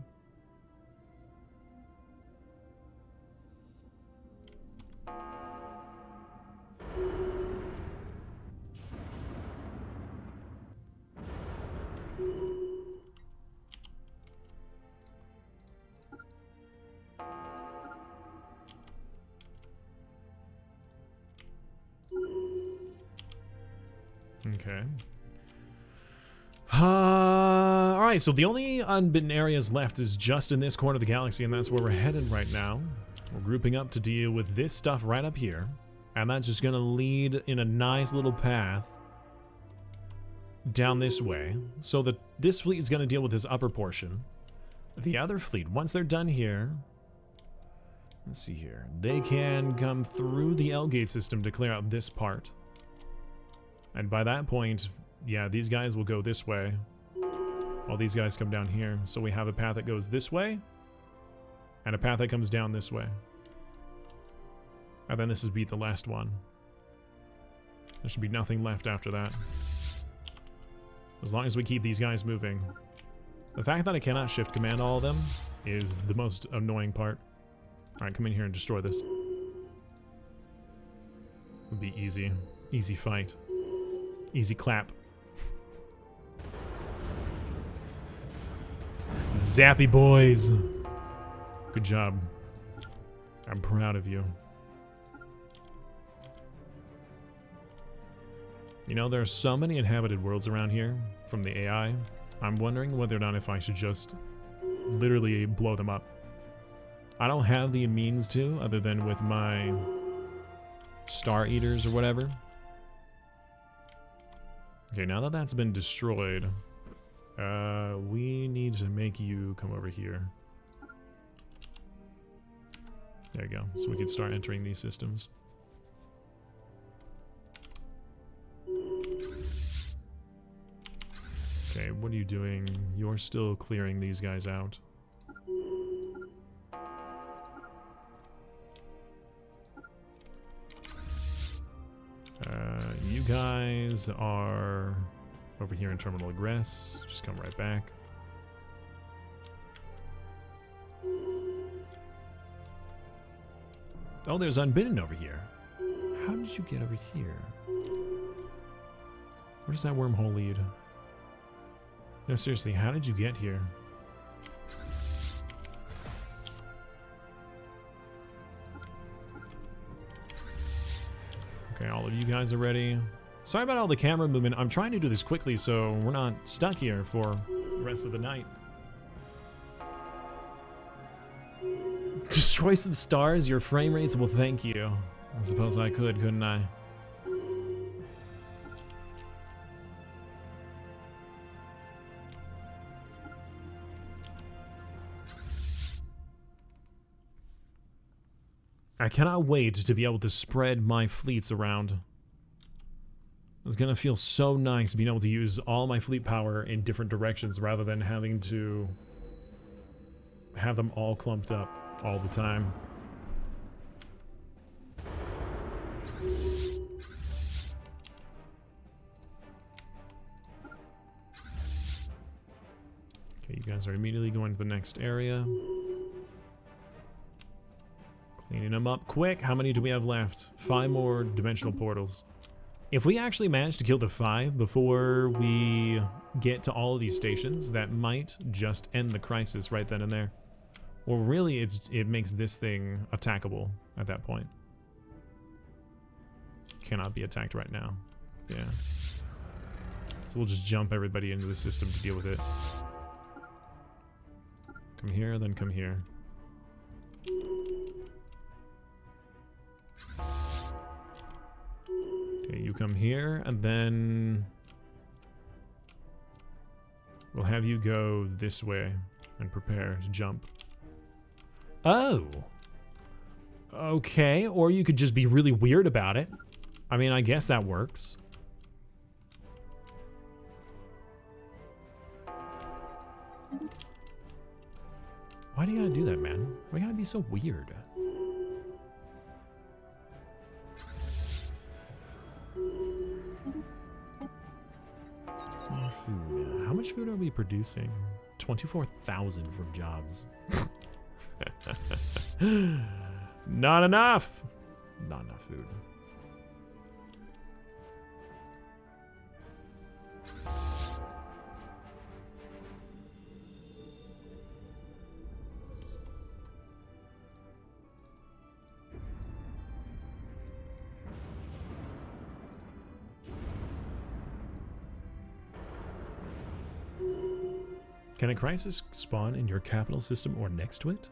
Okay. Alright, so the only unbidden areas left is just in this corner of the galaxy, and that's where we're headed right now. We're grouping up to deal with this stuff right up here. And that's just gonna lead in a nice little path down this way. So that this fleet is gonna deal with this upper portion. The other fleet, once they're done here, let's see here, they can come through the L-gate system to clear out this part. And by that point, yeah, these guys will go this way, while these guys come down here. So we have a path that goes this way, and a path that comes down this way. And then this is the last one. There should be nothing left after that. As long as we keep these guys moving. The fact that I cannot shift command all of them is the most annoying part. Alright, come in here and destroy this. It'll be easy. Easy fight. Easy clap. Zappy boys. Good job. I'm proud of you. You know, there are so many inhabited worlds around here from the AI. I'm wondering whether or not if I should just literally blow them up. I don't have the means to, other than with my Star Eaters or whatever. Okay, now that that's been destroyed, we need to make you come over here. There you go. So we can start entering these systems. Okay, what are you doing? You're still clearing these guys out. You guys are over here in Terminal Egress. Just come right back. Oh, there's Unbidden over here. How did you get over here? Where does that wormhole lead? No, seriously, how did you get here? Okay, all of you guys are ready. Sorry about all the camera movement. I'm trying to do this quickly so we're not stuck here for the rest of the night. Destroy some stars, your frame rates will thank you. I suppose I could, couldn't I? I cannot wait to be able to spread my fleets around. It's gonna feel so nice being able to use all my fleet power in different directions rather than having to have them all clumped up all the time. Okay, you guys are immediately going to the next area. Cleaning them up quick. How many do we have left? 5 more dimensional portals. If we actually manage to kill the 5 before we get to all of these stations, that might just end the crisis right then and there. Well, really, it makes this thing attackable at that point. Cannot be attacked right now. Yeah. So we'll just jump everybody into the system to deal with it. Come here, then come here. Okay, you come here, and then we'll have you go this way and prepare to jump. Oh! Okay, or you could just be really weird about it. I mean, I guess that works. Why do you gotta do that, man? Why you gotta be so weird? More food. How much food are we producing? 24,000 from jobs. Not enough! Not enough food. Can a crisis spawn in your capital system or next to it?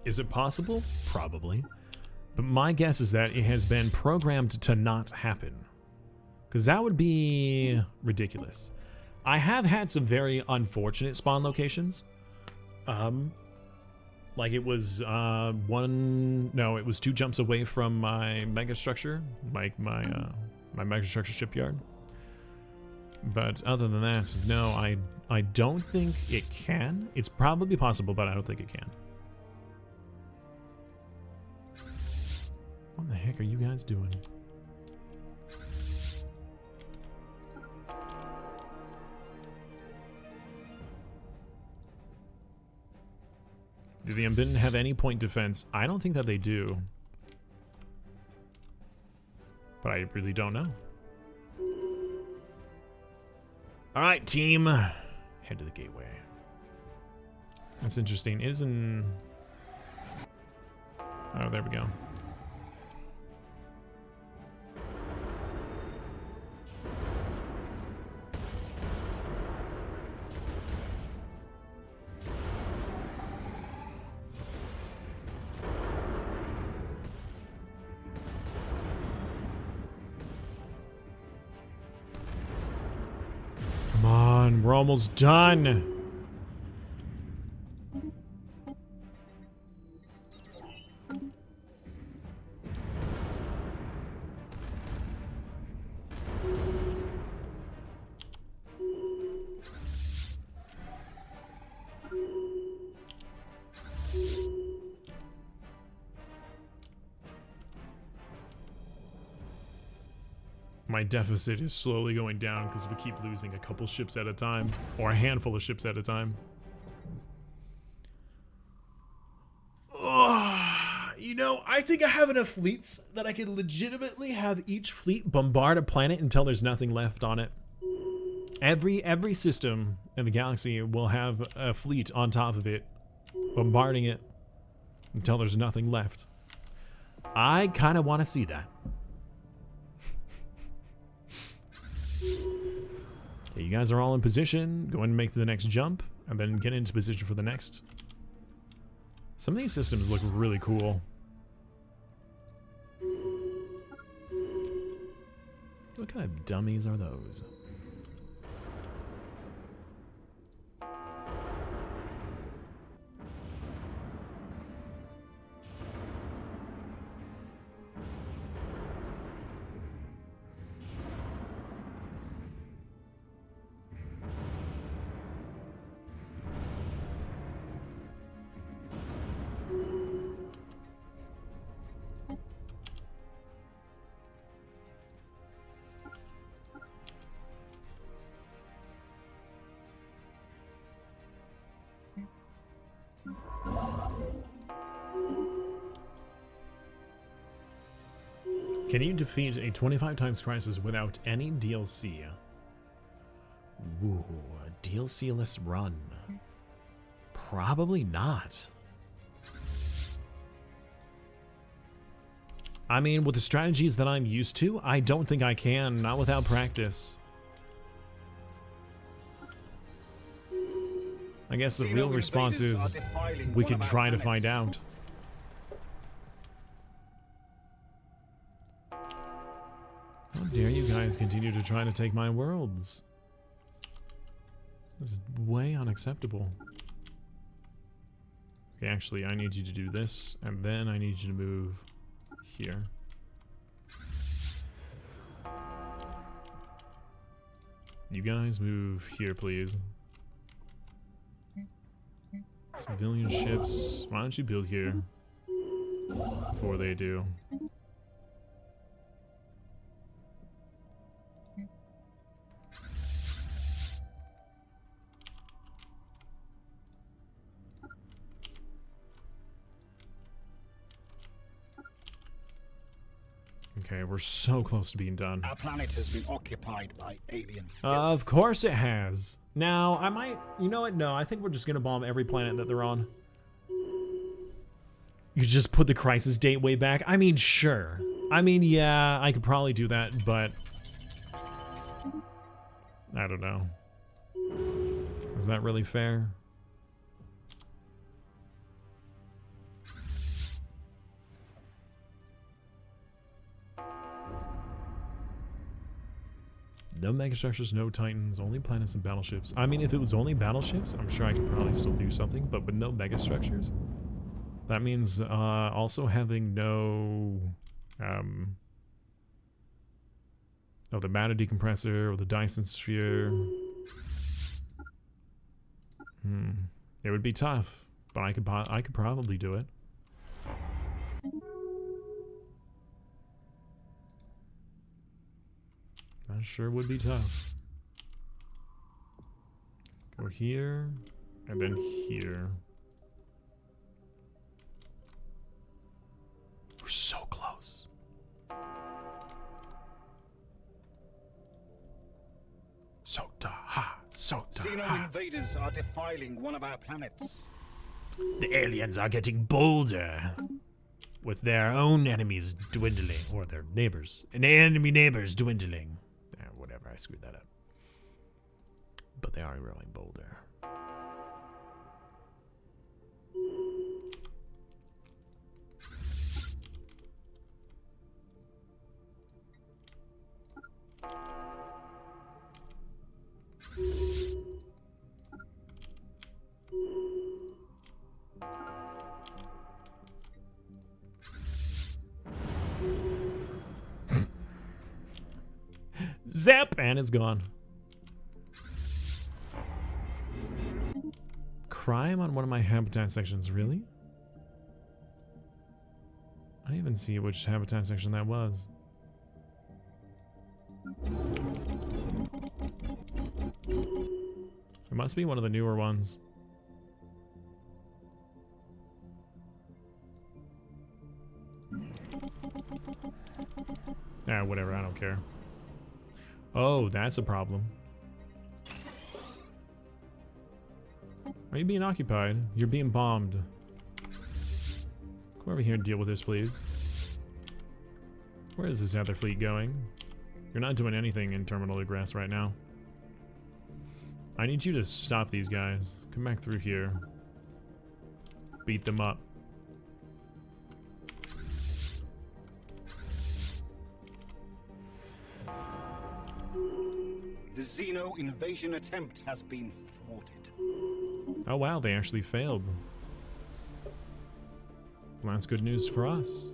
Is it possible? Probably. But my guess is that it has been programmed to not happen. Because that would be ridiculous. I have had some very unfortunate spawn locations. Like it was it was 2 jumps away from my megastructure, like my megastructure shipyard. But other than that, no, I don't think it can. It's probably possible, but I don't think it can. What the heck are you guys doing? Do the Unbidden have any point defense? I don't think that they do. But I really don't know. Alright, team. Head to the gateway. That's interesting. It isn't... Oh, there we go. We're almost done. My deficit is slowly going down because we keep losing a couple ships at a time, or a handful of ships at a time. You know, I think I have enough fleets that I can legitimately have each fleet bombard a planet until there's nothing left on it. Every system in the galaxy will have a fleet on top of it, bombarding it until there's nothing left. I kind of want to see that. Okay, you guys are all in position. Go ahead and make the next jump, and then get into position for the next. Some of these systems look really cool. What kind of dummies are those? Can you defeat a 25 times crisis without any DLC? Ooh, a DLC-less run. Probably not. I mean, with the strategies that I'm used to, I don't think I can, not without practice. I guess the real response is we could try to find out. How dare you guys continue to try to take my worlds? This is way unacceptable. Okay, actually, I need you to do this, and then I need you to move here. You guys move here, please. Civilian ships, why don't you build here before they do? Okay, we're so close to being done. Our planet has been occupied by alien filth. Of course it has. Now, I might... You know what? No, I think we're just going to bomb every planet that they're on. You just put the crisis date way back? I mean, sure. I mean, yeah, I could probably do that, but... I don't know. Is that really fair? No megastructures, no titans, only planets and battleships. I mean, if it was only battleships, I'm sure I could probably still do something, but with no megastructures, that means also having no the matter decompressor or the Dyson sphere. It would be tough, but I could probably do it. That sure would be tough. Go here, and then here. We're so close. Sota ha, Sota Xeno ha. invaders are defiling one of our planets. The aliens are getting bolder, with their own enemies dwindling, or their neighbors, and enemy neighbors dwindling. Whatever, I screwed that up. But they are growing bolder. Zap! And it's gone. Crime on one of my habitat sections, really? I didn't even see which habitat section that was. It must be one of the newer ones. Yeah, whatever, I don't care. Oh, that's a problem. Are you being occupied? You're being bombed. Come over here and deal with this, please. Where is this other fleet going? You're not doing anything in Terminal Egress right now. I need you to stop these guys. Come back through here. Beat them up. The Xeno invasion attempt has been thwarted. Oh wow, they actually failed. Well, that's good news for us.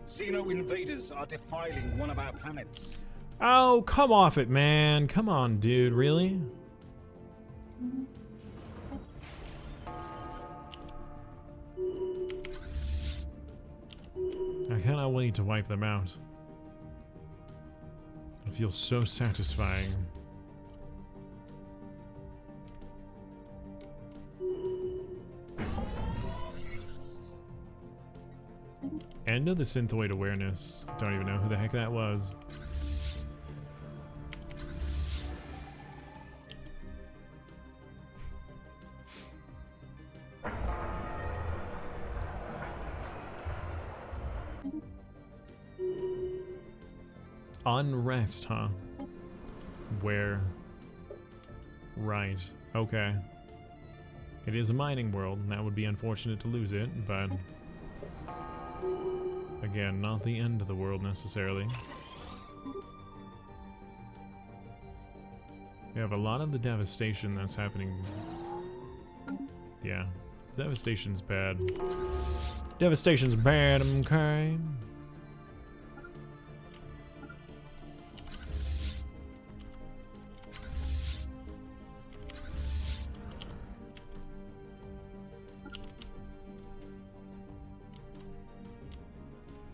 Xeno invaders are defiling one of our planets. Oh, come off it, man. Come on, dude. Really? I cannot wait to wipe them out. It feels so satisfying. end of the Synthoid awareness. Don't even know who the heck that was. Unrest, huh? Where? Right. Okay. It is a mining world, and that would be unfortunate to lose it, but... Again, not the end of the world, necessarily. We have a lot of the devastation that's happening. Yeah. Devastation's bad. Devastation's bad, okay?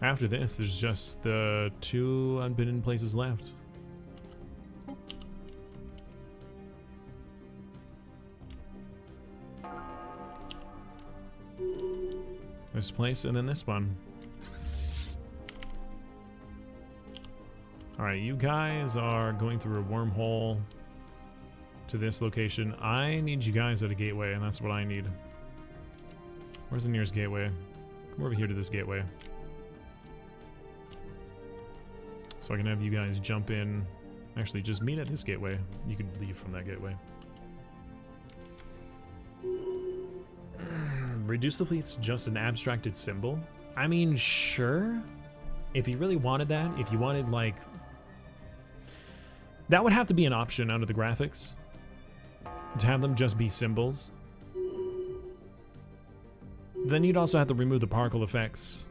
After this, there's just the 2 unbidden places left. This place and then this one. Alright, you guys are going through a wormhole to this location. I need you guys at a gateway, and that's what I need. Where's the nearest gateway? Come over here to this gateway. So I can have you guys jump in. Actually, just meet at this gateway. You could leave from that gateway. Reduce the fleet's just an abstracted symbol? I mean, sure. If you really wanted that, if you wanted, like... That would have to be an option out of the graphics. To have them just be symbols. Then you'd also have to remove the particle effects.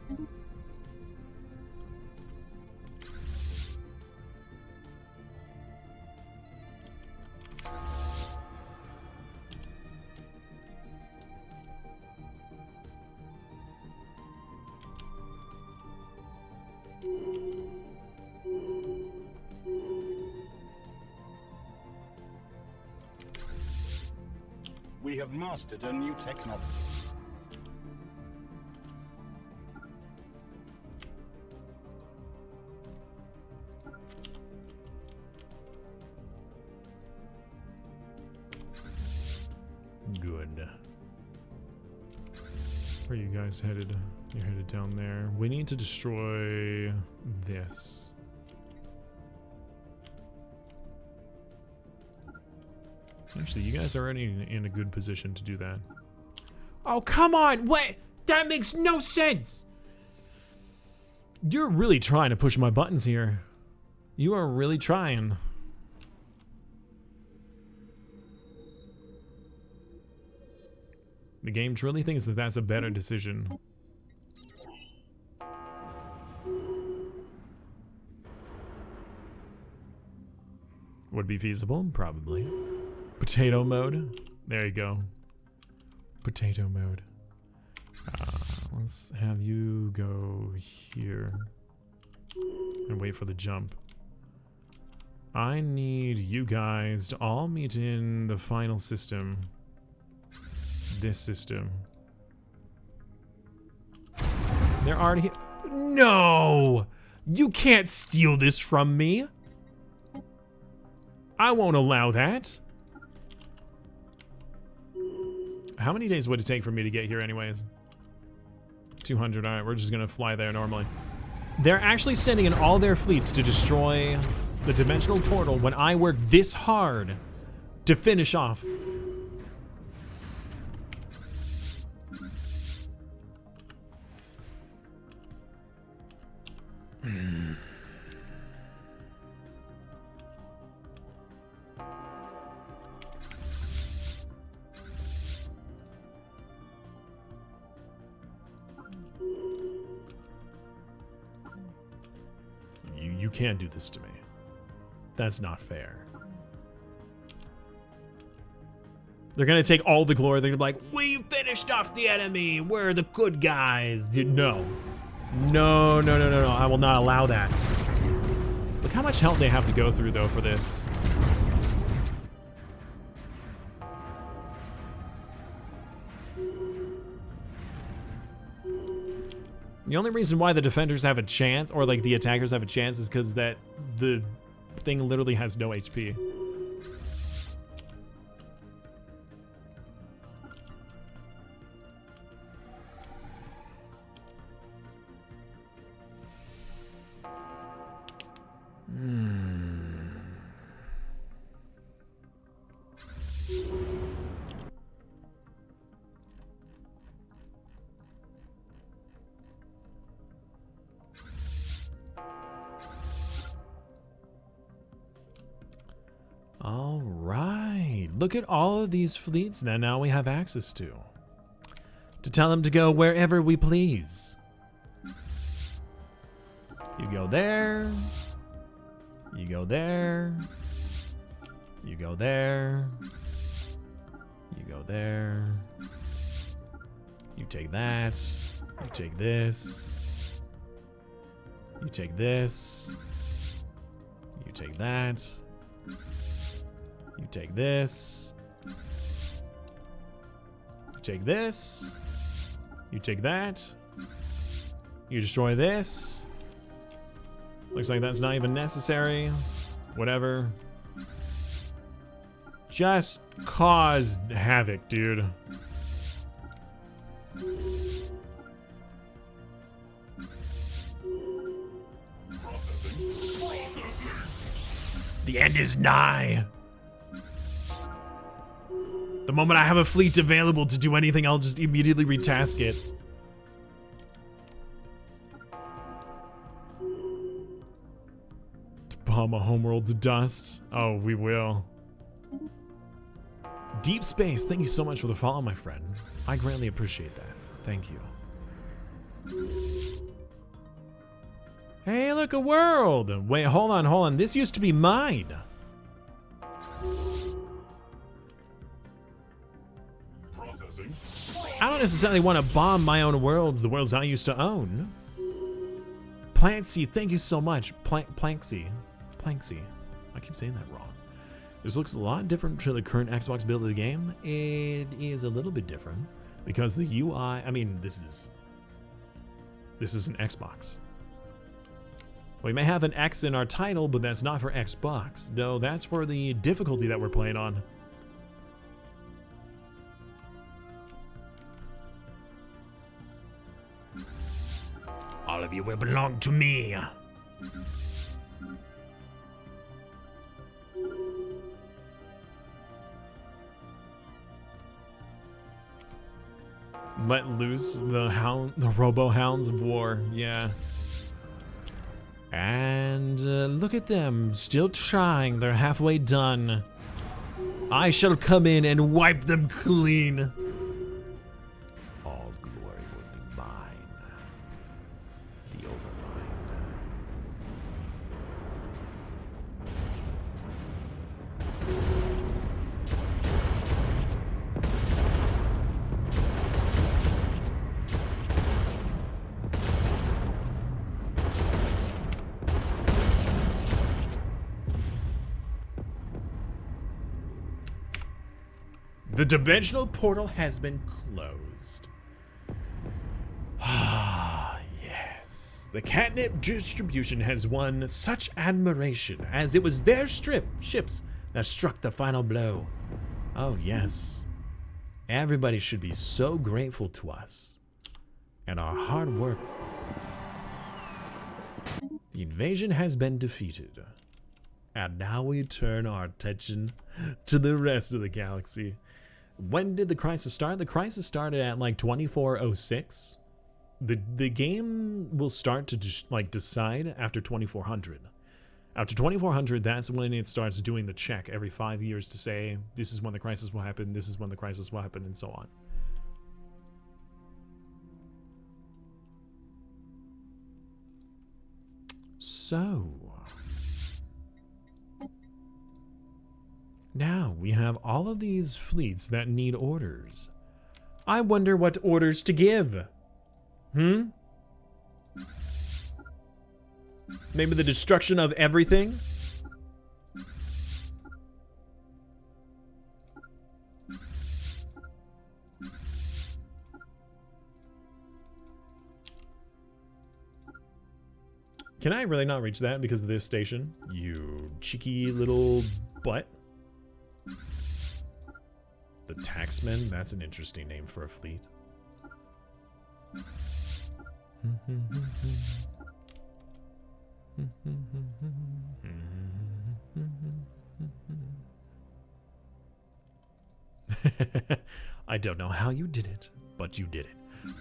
We have mastered a new technology. Good. Where are you guys headed? You're headed down there. We need to destroy this. Actually, you guys are already in a good position to do that. Oh, come on! What? That makes no sense! You're really trying to push my buttons here. You are really trying. The game truly thinks that that's a better decision. Would be feasible? Probably. Potato mode? There you go. Potato mode. Let's have you go here. And wait for the jump. I need you guys to all meet in the final system. This system. They're already here. No! You can't steal this from me! I won't allow that. How many days would it take for me to get here anyways? 200, alright, we're just gonna fly there normally. They're actually sending in all their fleets to destroy the dimensional portal when I work this hard to finish off. You can't do this to me. That's not fair. They're gonna take all the glory. They're gonna be like, we finished off the enemy. We're the good guys. Dude, no. No, no, no, no, no. I will not allow that. Look how much hell they have to go through, though, for this. The only reason why the defenders have a chance, or like the attackers have a chance, is because that the thing literally has no HP. All right, look at all of these fleets that now we have access to tell them to go wherever we please. You go there, you go there, you go there, you go there, you take that, you take this, you take this, you take that, you take this, you take this, you take that, you destroy this. Looks like that's not even necessary. Whatever. Just cause havoc, dude. The end is nigh. The moment I have a fleet available to do anything, I'll just immediately retask it. To bomb a homeworld to dust. Oh, we will. Deep Space, thank you so much for the follow, my friend. I greatly appreciate that. Thank you. Hey, look, a world. Wait, hold on. This used to be mine. I don't necessarily want to bomb my own worlds, the worlds I used to own. Planksy, thank you so much. Planksy. I keep saying that wrong. This looks a lot different to the current Xbox build of the game. It is a little bit different because the UI, I mean, this is an Xbox. We may have an X in our title, but that's not for Xbox. No, that's for the difficulty that we're playing on. All of you will belong to me. Let loose the robo hounds of war. Yeah. And look at them, still trying. They're halfway done. I shall come in and wipe them clean. All glory will be mine. The Overmind. The dimensional portal has been closed. Ah, yes. The catnip distribution has won such admiration as it was their ships that struck the final blow. Oh, yes. Everybody should be so grateful to us and our hard work. The invasion has been defeated. And now we turn our attention to the rest of the galaxy. When did the crisis start? The crisis started at like 2406. The game will start to decide after 2400. After 2400, that's when it starts doing the check every 5 years to say this is when the crisis will happen, this is when the crisis will happen, and so on. So now we have all of these fleets that need orders. I wonder what orders to give. Maybe the destruction of everything? Can I really not reach that because of this station? You cheeky little butt. The Taxmen? That's an interesting name for a fleet. I don't know how you did it, but you did it.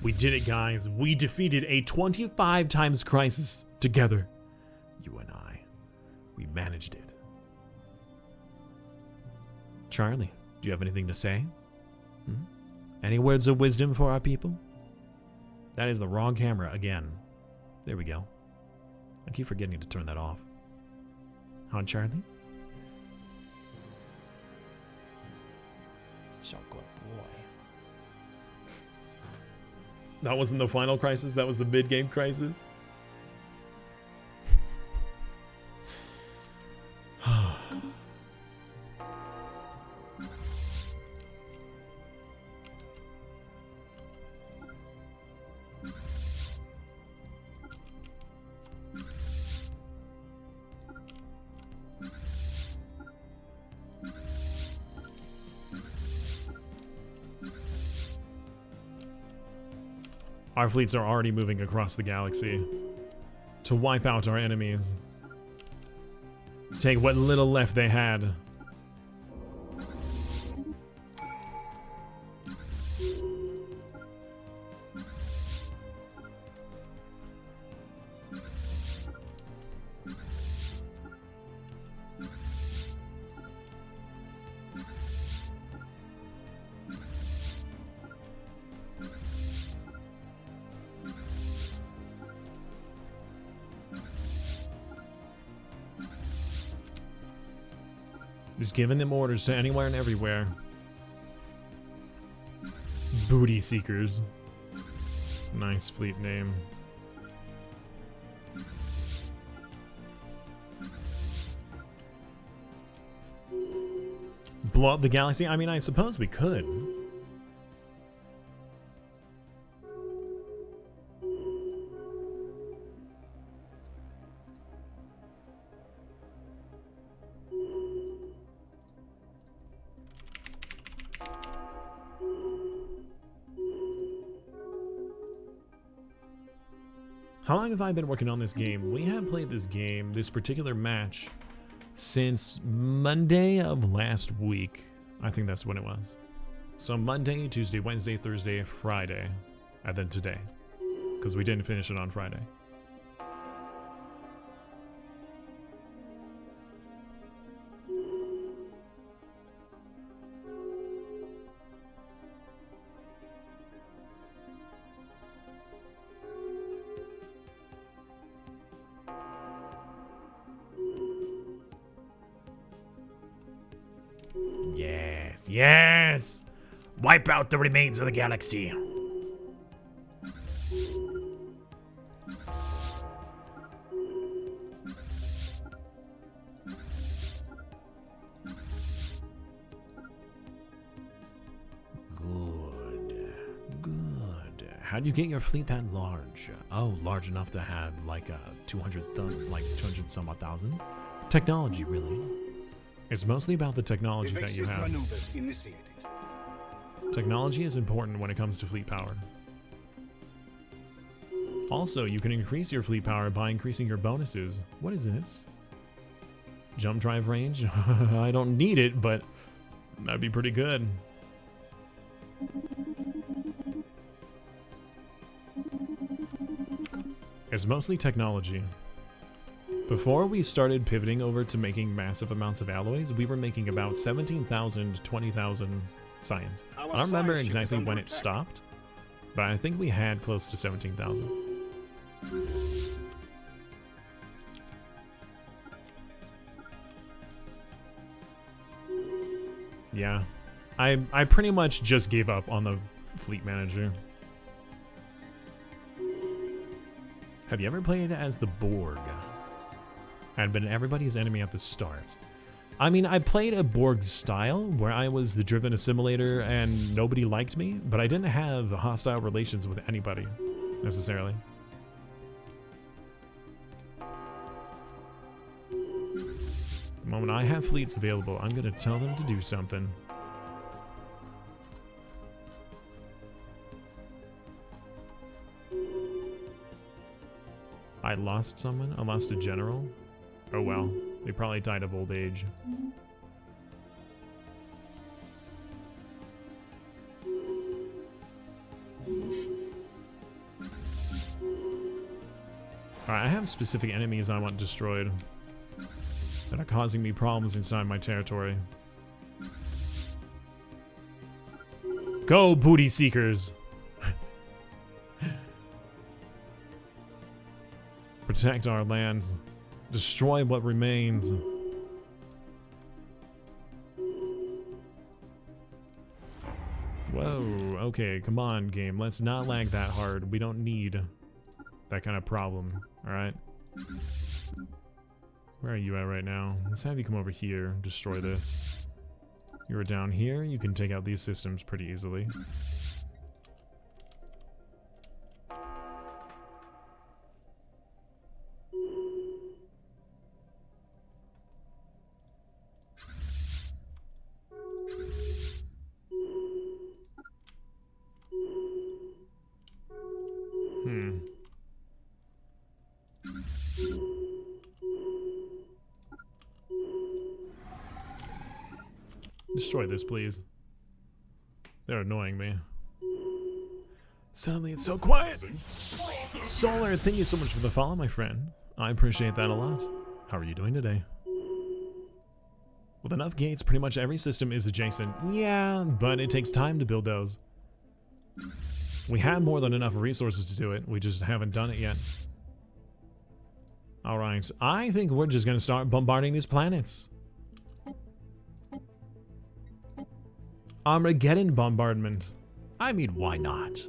We did it, guys. We defeated a 25 times crisis together. You and I. We managed it. Charlie, do you have anything to say? Any words of wisdom for our people? That is the wrong camera again. There we go. I keep forgetting to turn that off. Huh, Charlie? So good boy. That wasn't the final crisis, that was the mid-game crisis. Our fleets are already moving across the galaxy to wipe out our enemies. To take what little left they had. Just giving them orders to anywhere and everywhere. Booty Seekers. Nice fleet name. Blow up the galaxy? I mean, I suppose we could. How long have I been working on this game? We have played this game, this particular match, since Monday of last week. I think that's when it was. So Monday, Tuesday, Wednesday, Thursday, Friday, and then today. Because we didn't finish it on Friday. Yes, yes! Wipe out the remains of the galaxy. Good. How do you get your fleet that large? Oh, large enough to have like a 200 some odd thousand? Technology, really. It's mostly about the technology that you have. Technology is important when it comes to fleet power. Also, you can increase your fleet power by increasing your bonuses. What is this? Jump drive range? I don't need it, but that'd be pretty good. It's mostly technology. Before we started pivoting over to making massive amounts of alloys, we were making about 17,000, 20,000 science. I don't remember exactly when it stopped, but I think we had close to 17,000. Yeah, I pretty much just gave up on the fleet manager. Have you ever played as the Borg? I'd been everybody's enemy at the start. I mean, I played a Borg style where I was the driven assimilator and nobody liked me, but I didn't have hostile relations with anybody, necessarily. The moment I have fleets available, I'm gonna tell them to do something. I lost someone? I lost a general? Oh well, they probably died of old age. Alright, I have specific enemies I want destroyed that are causing me problems inside my territory. Go, booty seekers! Protect our lands. Destroy what remains. Whoa, okay, come on, game. Let's not lag that hard. We don't need that kind of problem, alright? Where are you at right now? Let's have you come over here, destroy this. You're down here, you can take out these systems pretty easily. Destroy this, please. They're annoying me. Suddenly it's so quiet. Solar, thank you so much for the follow, my friend. I appreciate that a lot. How are you doing today? With enough gates, pretty much every system is adjacent. Yeah, but it takes time to build those. We have more than enough resources to do it. We just haven't done it yet. Alright, I think we're just gonna start bombarding these planets. Armageddon bombardment. I mean, why not?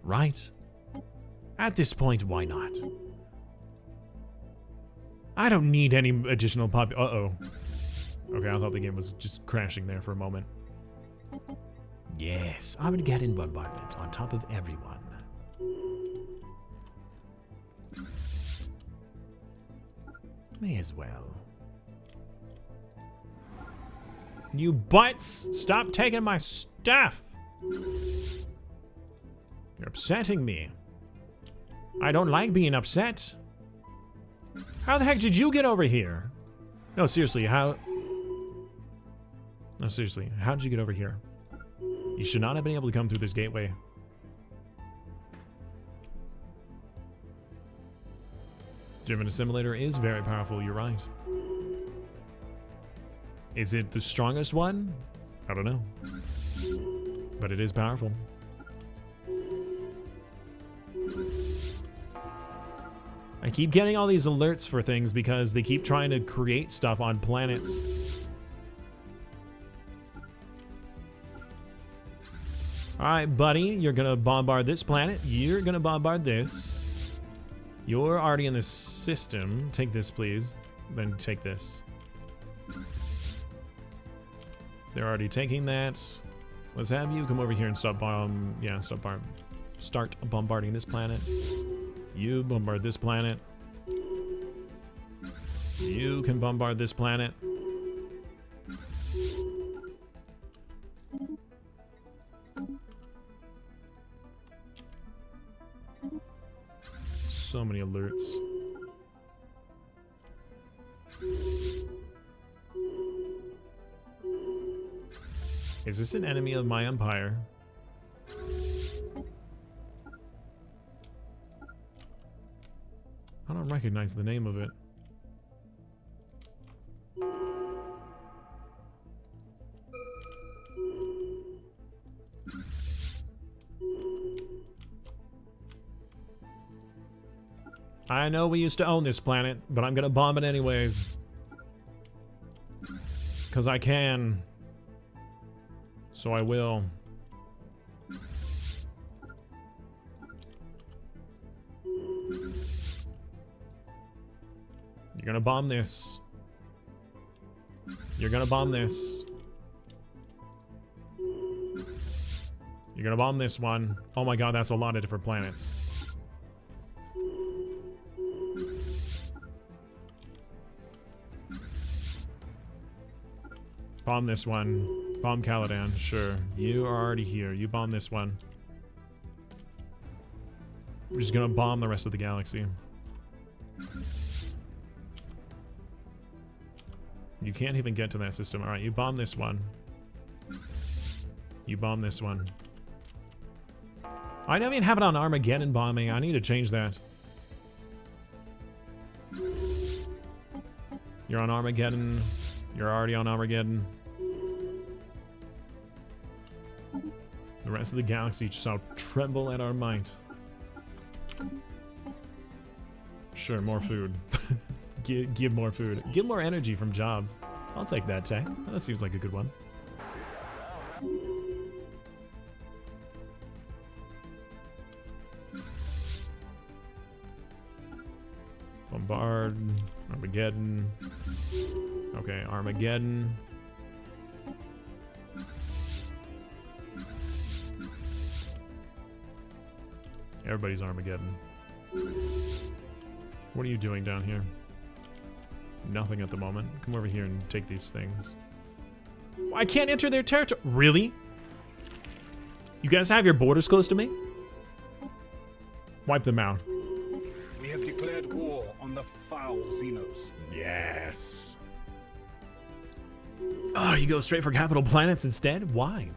Right? At this point, why not? I don't need any additional uh-oh. Okay, I thought the game was just crashing there for a moment. Yes, Armageddon bombardment on top of everyone. May as well. You butts! Stop taking my stuff! You're upsetting me. I don't like being upset. How the heck did you get over here? No, seriously, how... No, seriously, how did you get over here? You should not have been able to come through this gateway. Driven Assimilator is very powerful, you're right. Is it the strongest one? I don't know. But it is powerful. I keep getting all these alerts for things because they keep trying to create stuff on planets. Alright, buddy, you're gonna bombard this planet. You're gonna bombard this. You're already in this system. Take this, please. Then take this. They're already taking that. Let's have you come over here and start bombarding this planet. You bombard this planet. You can bombard this planet. So many alerts. Is this an enemy of my empire? I don't recognize the name of it. I know we used to own this planet, but I'm gonna bomb it anyways. 'Cause I can. So I will. You're gonna bomb this. You're gonna bomb this. You're gonna bomb this one. Oh my god, that's a lot of different planets. Bomb this one. Bomb Caladan, sure. You are already here. You bomb this one. We're just gonna bomb the rest of the galaxy. You can't even get to that system. Alright, you bomb this one. You bomb this one. I don't even have it on Armageddon bombing. I need to change that. You're on Armageddon. You're already on Armageddon. The rest of the galaxy shall tremble at our might. Sure, more food. give more food. Give more energy from jobs. I'll take that, Tay. That seems like a good one. Bombard. Armageddon. Okay, Armageddon. Everybody's Armageddon. What are you doing down here? Nothing at the moment. Come over here and take these things. I can't enter their territory. Really? You guys have your borders close to me? Wipe them out. We have declared war on the foul Xenos. Yes. Oh, you go straight for capital planets instead? Why?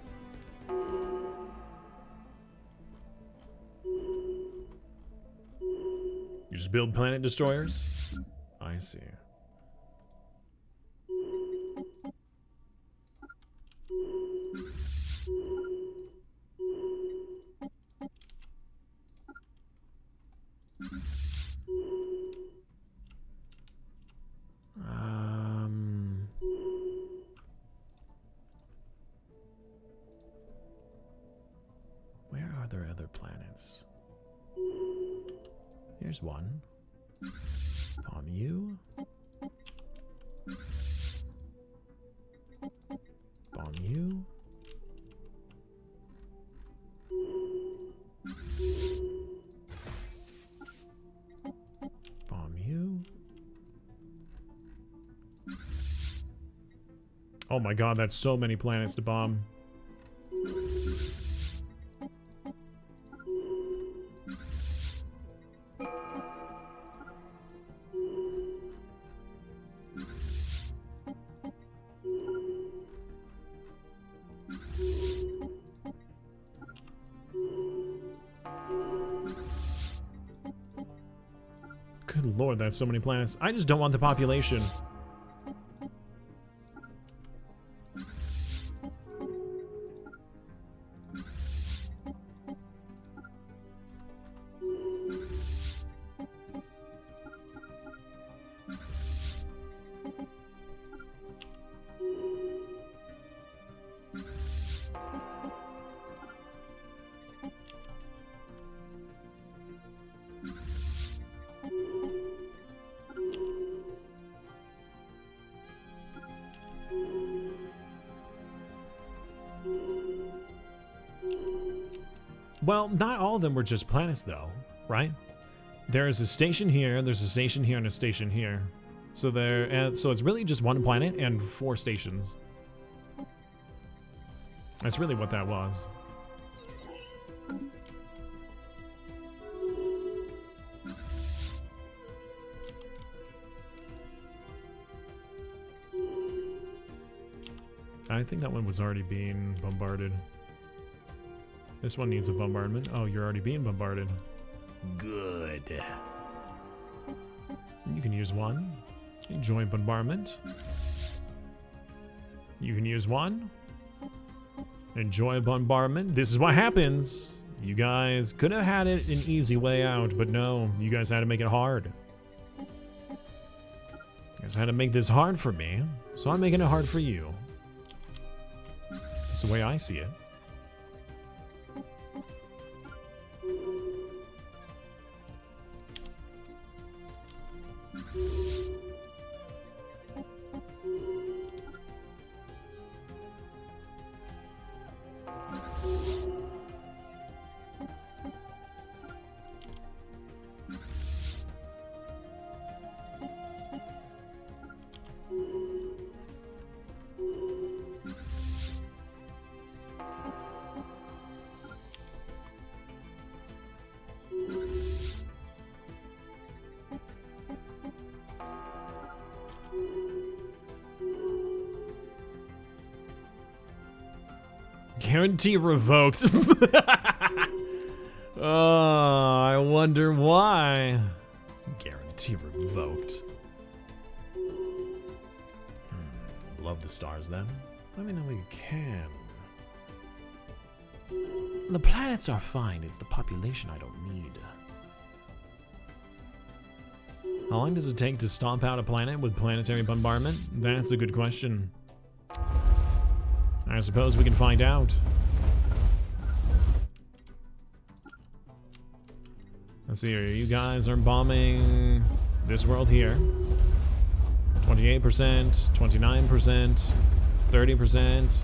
You just build planet destroyers? I see. Where are there other planets? Here's one. Bomb you. Bomb you. Bomb you. Oh my god, that's so many planets to bomb. Good lord, that's so many planets. I just don't want the population. Well, not all of them were just planets, though, right? There is a station here, there's a station here, and a station here. So so it's really just one planet and 4 stations. That's really what that was. I think that one was already being bombarded. This one needs a bombardment. Oh, you're already being bombarded. Good. You can use one. Enjoy bombardment. You can use one. Enjoy bombardment. This is what happens. You guys could have had it an easy way out, but no, you guys had to make it hard. You guys had to make this hard for me, so I'm making it hard for you. That's the way I see it. Guarantee revoked. Oh, I wonder why. Guarantee revoked. Love the stars then. Let me know we can. The planets are fine. It's the population I don't need. How long does it take to stomp out a planet with planetary bombardment? That's a good question. I suppose we can find out. Let's see here. You guys are bombing this world here. 28%, 29%, 30%,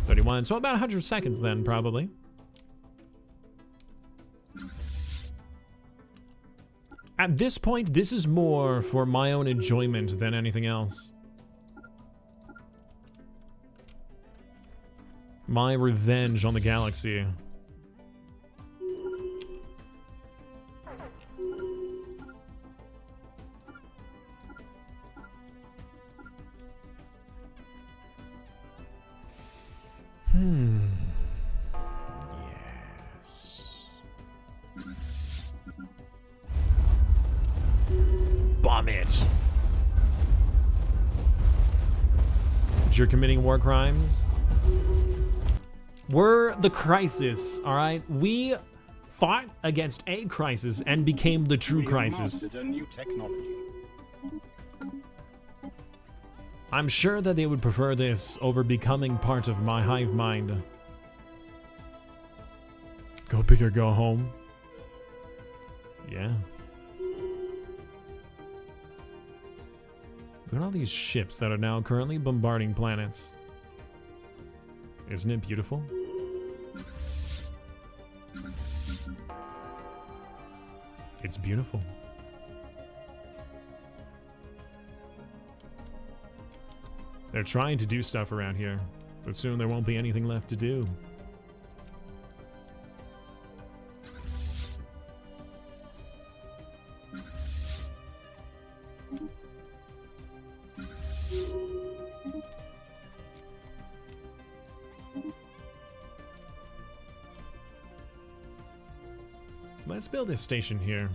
31. So about 100 seconds then, probably. At this point, this is more for my own enjoyment than anything else. My revenge on the galaxy. Yes. Bomb it. You're committing war crimes. We're the crisis, all right? We fought against a crisis and became the true crisis. A new technology. I'm sure that they would prefer this over becoming part of my hive mind. Go big or go home. Yeah. Look at all these ships that are now currently bombarding planets. Isn't it beautiful? It's beautiful. They're trying to do stuff around here, but soon there won't be anything left to do. Let's build this station here.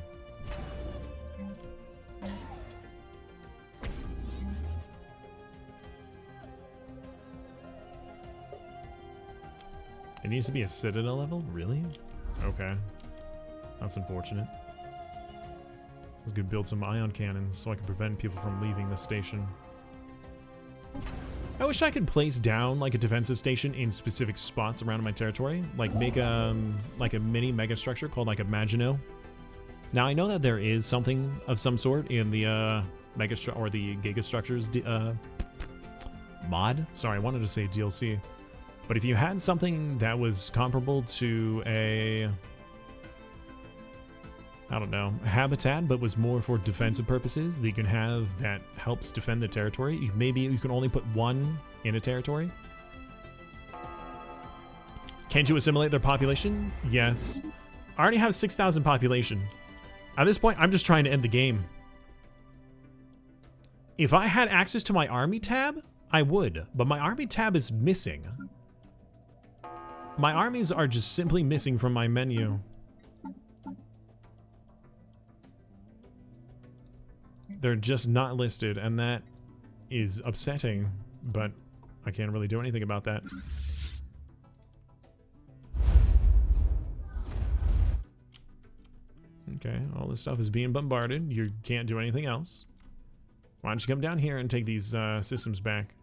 It needs to be a citadel level? Really? Okay. That's unfortunate. I was gonna build some ion cannons so I can prevent people from leaving the station. I wish I could place down like a defensive station in specific spots around my territory. Like make a mini mega structure called like a Maginot. Now I know that there is something of some sort in the or the Gigastructures mod. Sorry, I wanted to say DLC. But if you had something that was comparable to a, I don't know, habitat, but was more for defensive purposes that you can have that helps defend the territory, maybe you can only put one in a territory. Can't you assimilate their population? Yes. I already have 6,000 population. At this point, I'm just trying to end the game. If I had access to my army tab, I would, but my army tab is missing. My armies are just simply missing from my menu. They're just not listed, and that is upsetting, but I can't really do anything about that. Okay, all this stuff is being bombarded. You can't do anything else. Why don't you come down here and take these systems back?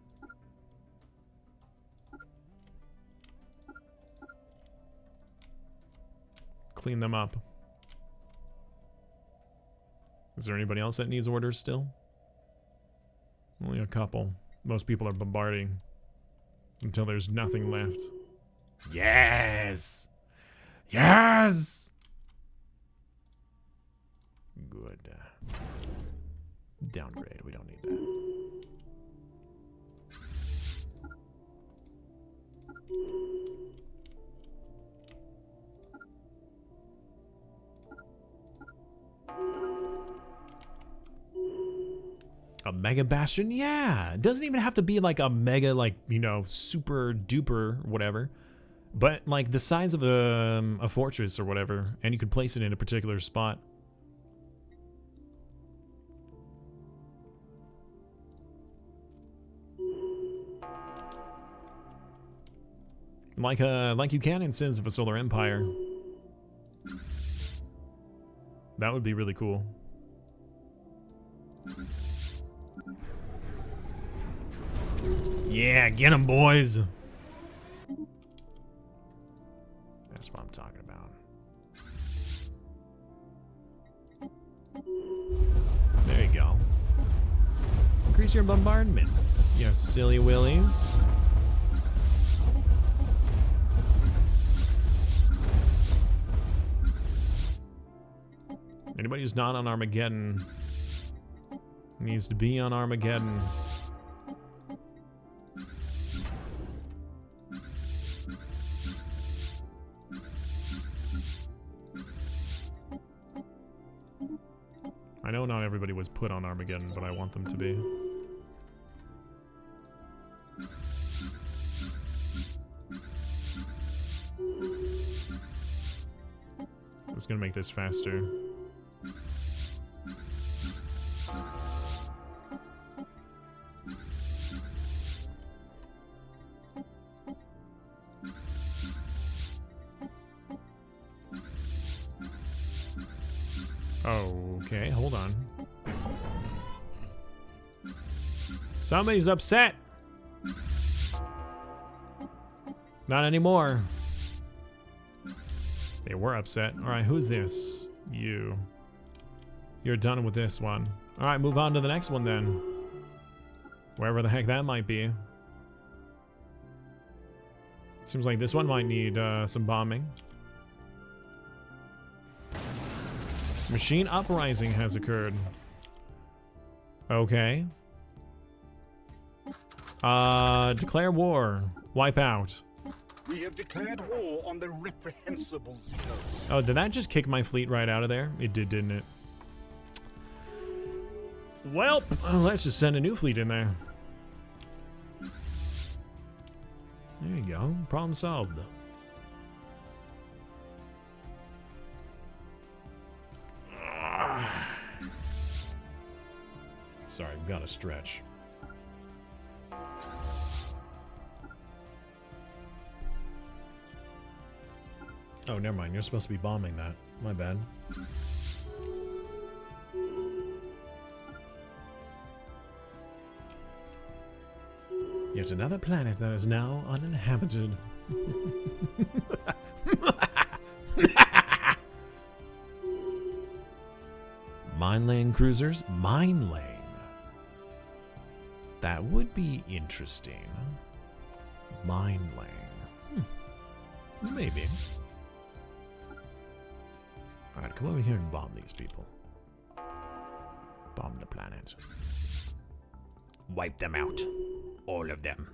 Clean them up. Is there anybody else that needs orders still? Only a couple. Most people are bombarding until there's nothing left. Yes! Yes! Good. Downgrade. We don't need that. A mega bastion? Yeah. It doesn't even have to be like a mega, like, you know, super duper whatever. But like the size of a fortress or whatever, and you could place it in a particular spot. Like you can in Sins of a Solar Empire. That would be really cool. Yeah, get 'em, boys. That's what I'm talking about. There you go. Increase your bombardment. You silly willies. Anybody who's not on Armageddon needs to be on Armageddon. I know not everybody was put on Armageddon, but I want them to be. I'm just gonna make this faster. Okay, hold on. Somebody's upset. Not anymore. They were upset. All right, who's this? You. You're done with this one. All right, move on to the next one then. Wherever the heck that might be. Seems like this one might need some bombing. Machine uprising has occurred. Okay. Declare war. Wipe out. We have declared war on the reprehensible Xenos. Oh, did that just kick my fleet right out of there? It did, didn't it? Well, let's just send a new fleet in there. There you go. Problem solved. Sorry, I've got to stretch. Oh, never mind. You're supposed to be bombing that. My bad. Yet another planet that is now uninhabited. Mine laying cruisers? Mine laying. That would be interesting. Mine laying. Maybe. Alright, come over here and bomb these people. Bomb the planet. Wipe them out. All of them.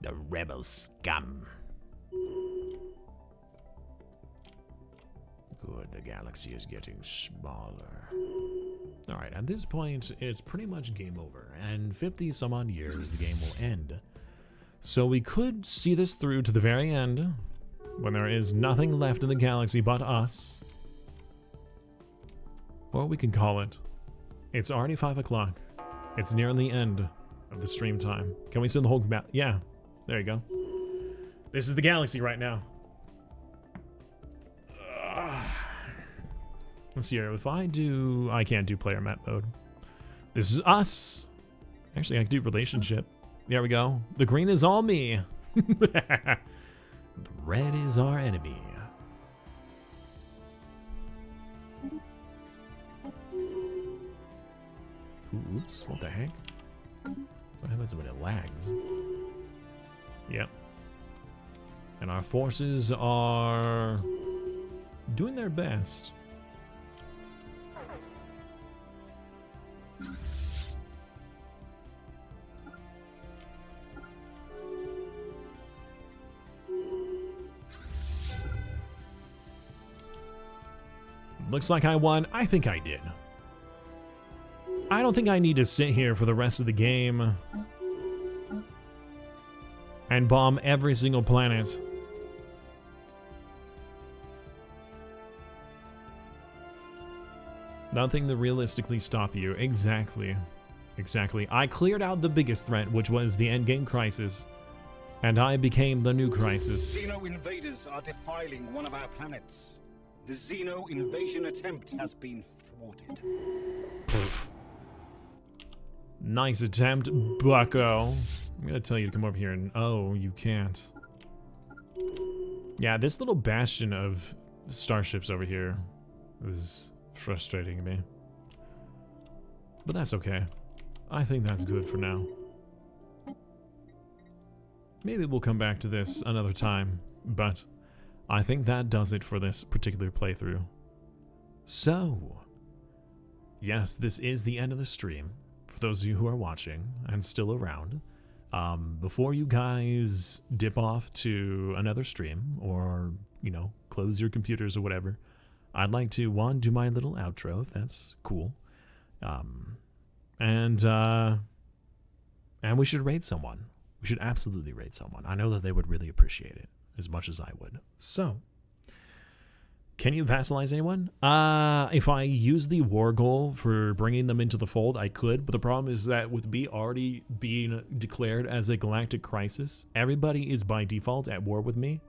The rebel scum. Good, the galaxy is getting smaller. Alright, at this point, it's pretty much game over. And 50 some odd years, the game will end. So we could see this through to the very end, when there is nothing left in the galaxy but us. Or we can call it. It's already 5 o'clock. It's near the end of the stream time. Can we send the whole map? Yeah, there you go. This is the galaxy right now. Let's see here. If I can't do player map mode. This is us. Actually, I can do relationship. There we go. The green is all me. The red is our enemy. Oops, what the heck? So what happens when it lags? Yep. And our forces are doing their best. Looks like I won. I think I did. I don't think I need to sit here for the rest of the game and bomb every single planet. Nothing to realistically stop you. Exactly. Exactly. I cleared out the biggest threat, which was the endgame crisis. And I became the new crisis. Xeno invaders are defiling one of our planets. The Xeno invasion attempt has been thwarted. Pfft. Nice attempt, bucko. I'm gonna tell you to come over here and... Oh, you can't. Yeah, this little bastion of starships over here is frustrating me. But that's okay. I think that's good for now. Maybe we'll come back to this another time, but I think that does it for this particular playthrough. So, yes, this is the end of the stream. For those of you who are watching and still around, before you guys dip off to another stream or, you know, close your computers or whatever, I'd like to, one, do my little outro, if that's cool. And we should raid someone. We should absolutely raid someone. I know that they would really appreciate it as much as I would. So, can you vassalize anyone? If I use the war goal for bringing them into the fold, I could. But the problem is that with me already being declared as a galactic crisis, everybody is by default at war with me,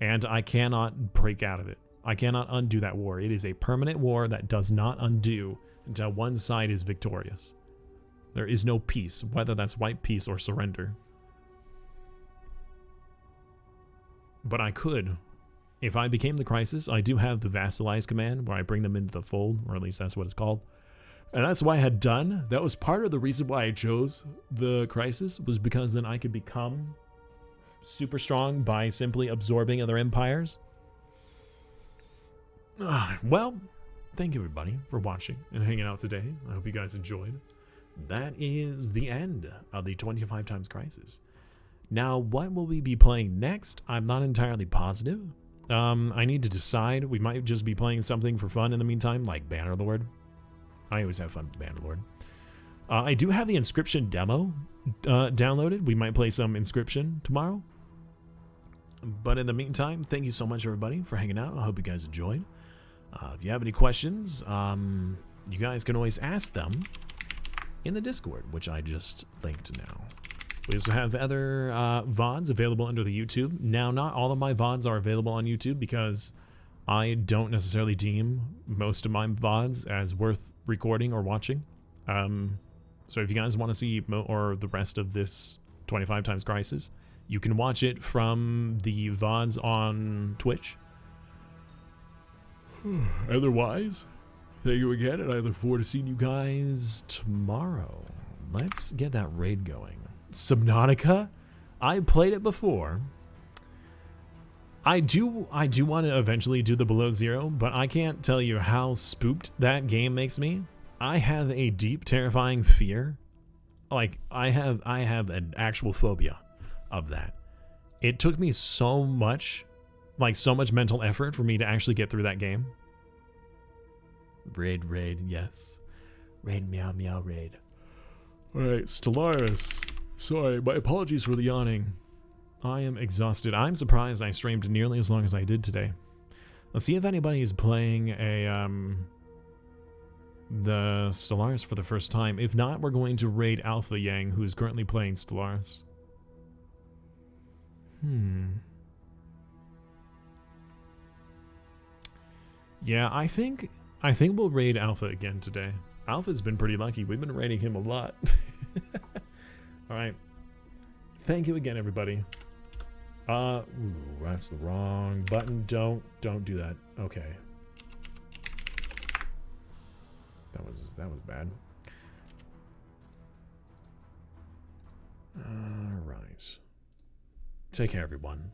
and I cannot break out of it. I cannot undo that war. It is a permanent war that does not undo until one side is victorious. There is no peace, whether that's white peace or surrender. But I could. If I became the crisis, I do have the vassalize command where I bring them into the fold, or at least that's what it's called. And that's what I had done. That was part of the reason why I chose the crisis, was because then I could become super strong by simply absorbing other empires. Well, thank you everybody for watching and hanging out today. I hope you guys enjoyed. That is the end of the 25 times crisis. Now, what will we be playing next? I'm not entirely positive. I need to decide. We might just be playing something for fun in the meantime, like Bannerlord. I always have fun with Bannerlord. I do have the Inscription demo downloaded. We might play some Inscription tomorrow. But in the meantime, thank you so much, everybody, for hanging out. I hope you guys enjoyed. If you have any questions, you guys can always ask them in the Discord, which I just linked now. We also have other VODs available under the YouTube. Now, not all of my VODs are available on YouTube because I don't necessarily deem most of my VODs as worth recording or watching. So if you guys want to see or the rest of this 25 times crisis, you can watch it from the VODs on Twitch. Otherwise, thank you again, and I look forward to seeing you guys tomorrow. Let's get that raid going. Subnautica? I played it before. I do want to eventually do the Below Zero, but I can't tell you how spooked that game makes me. I have a deep, terrifying fear. Like, I have an actual phobia of that. It took me so much mental effort for me to actually get through that game. Raid, yes. Raid, meow, meow, raid. Alright, Stellaris. Sorry, my apologies for the yawning. I am exhausted. I'm surprised I streamed nearly as long as I did today. Let's see if anybody is playing the Stellaris for the first time. If not, we're going to raid Alpha Yang, who is currently playing Stellaris. Yeah, I think we'll raid Alpha again today. Alpha's been pretty lucky. We've been raiding him a lot. Alright. Thank you again, everybody. Ooh, that's the wrong button. Don't do that. Okay. That was bad. Alright. Take care, everyone.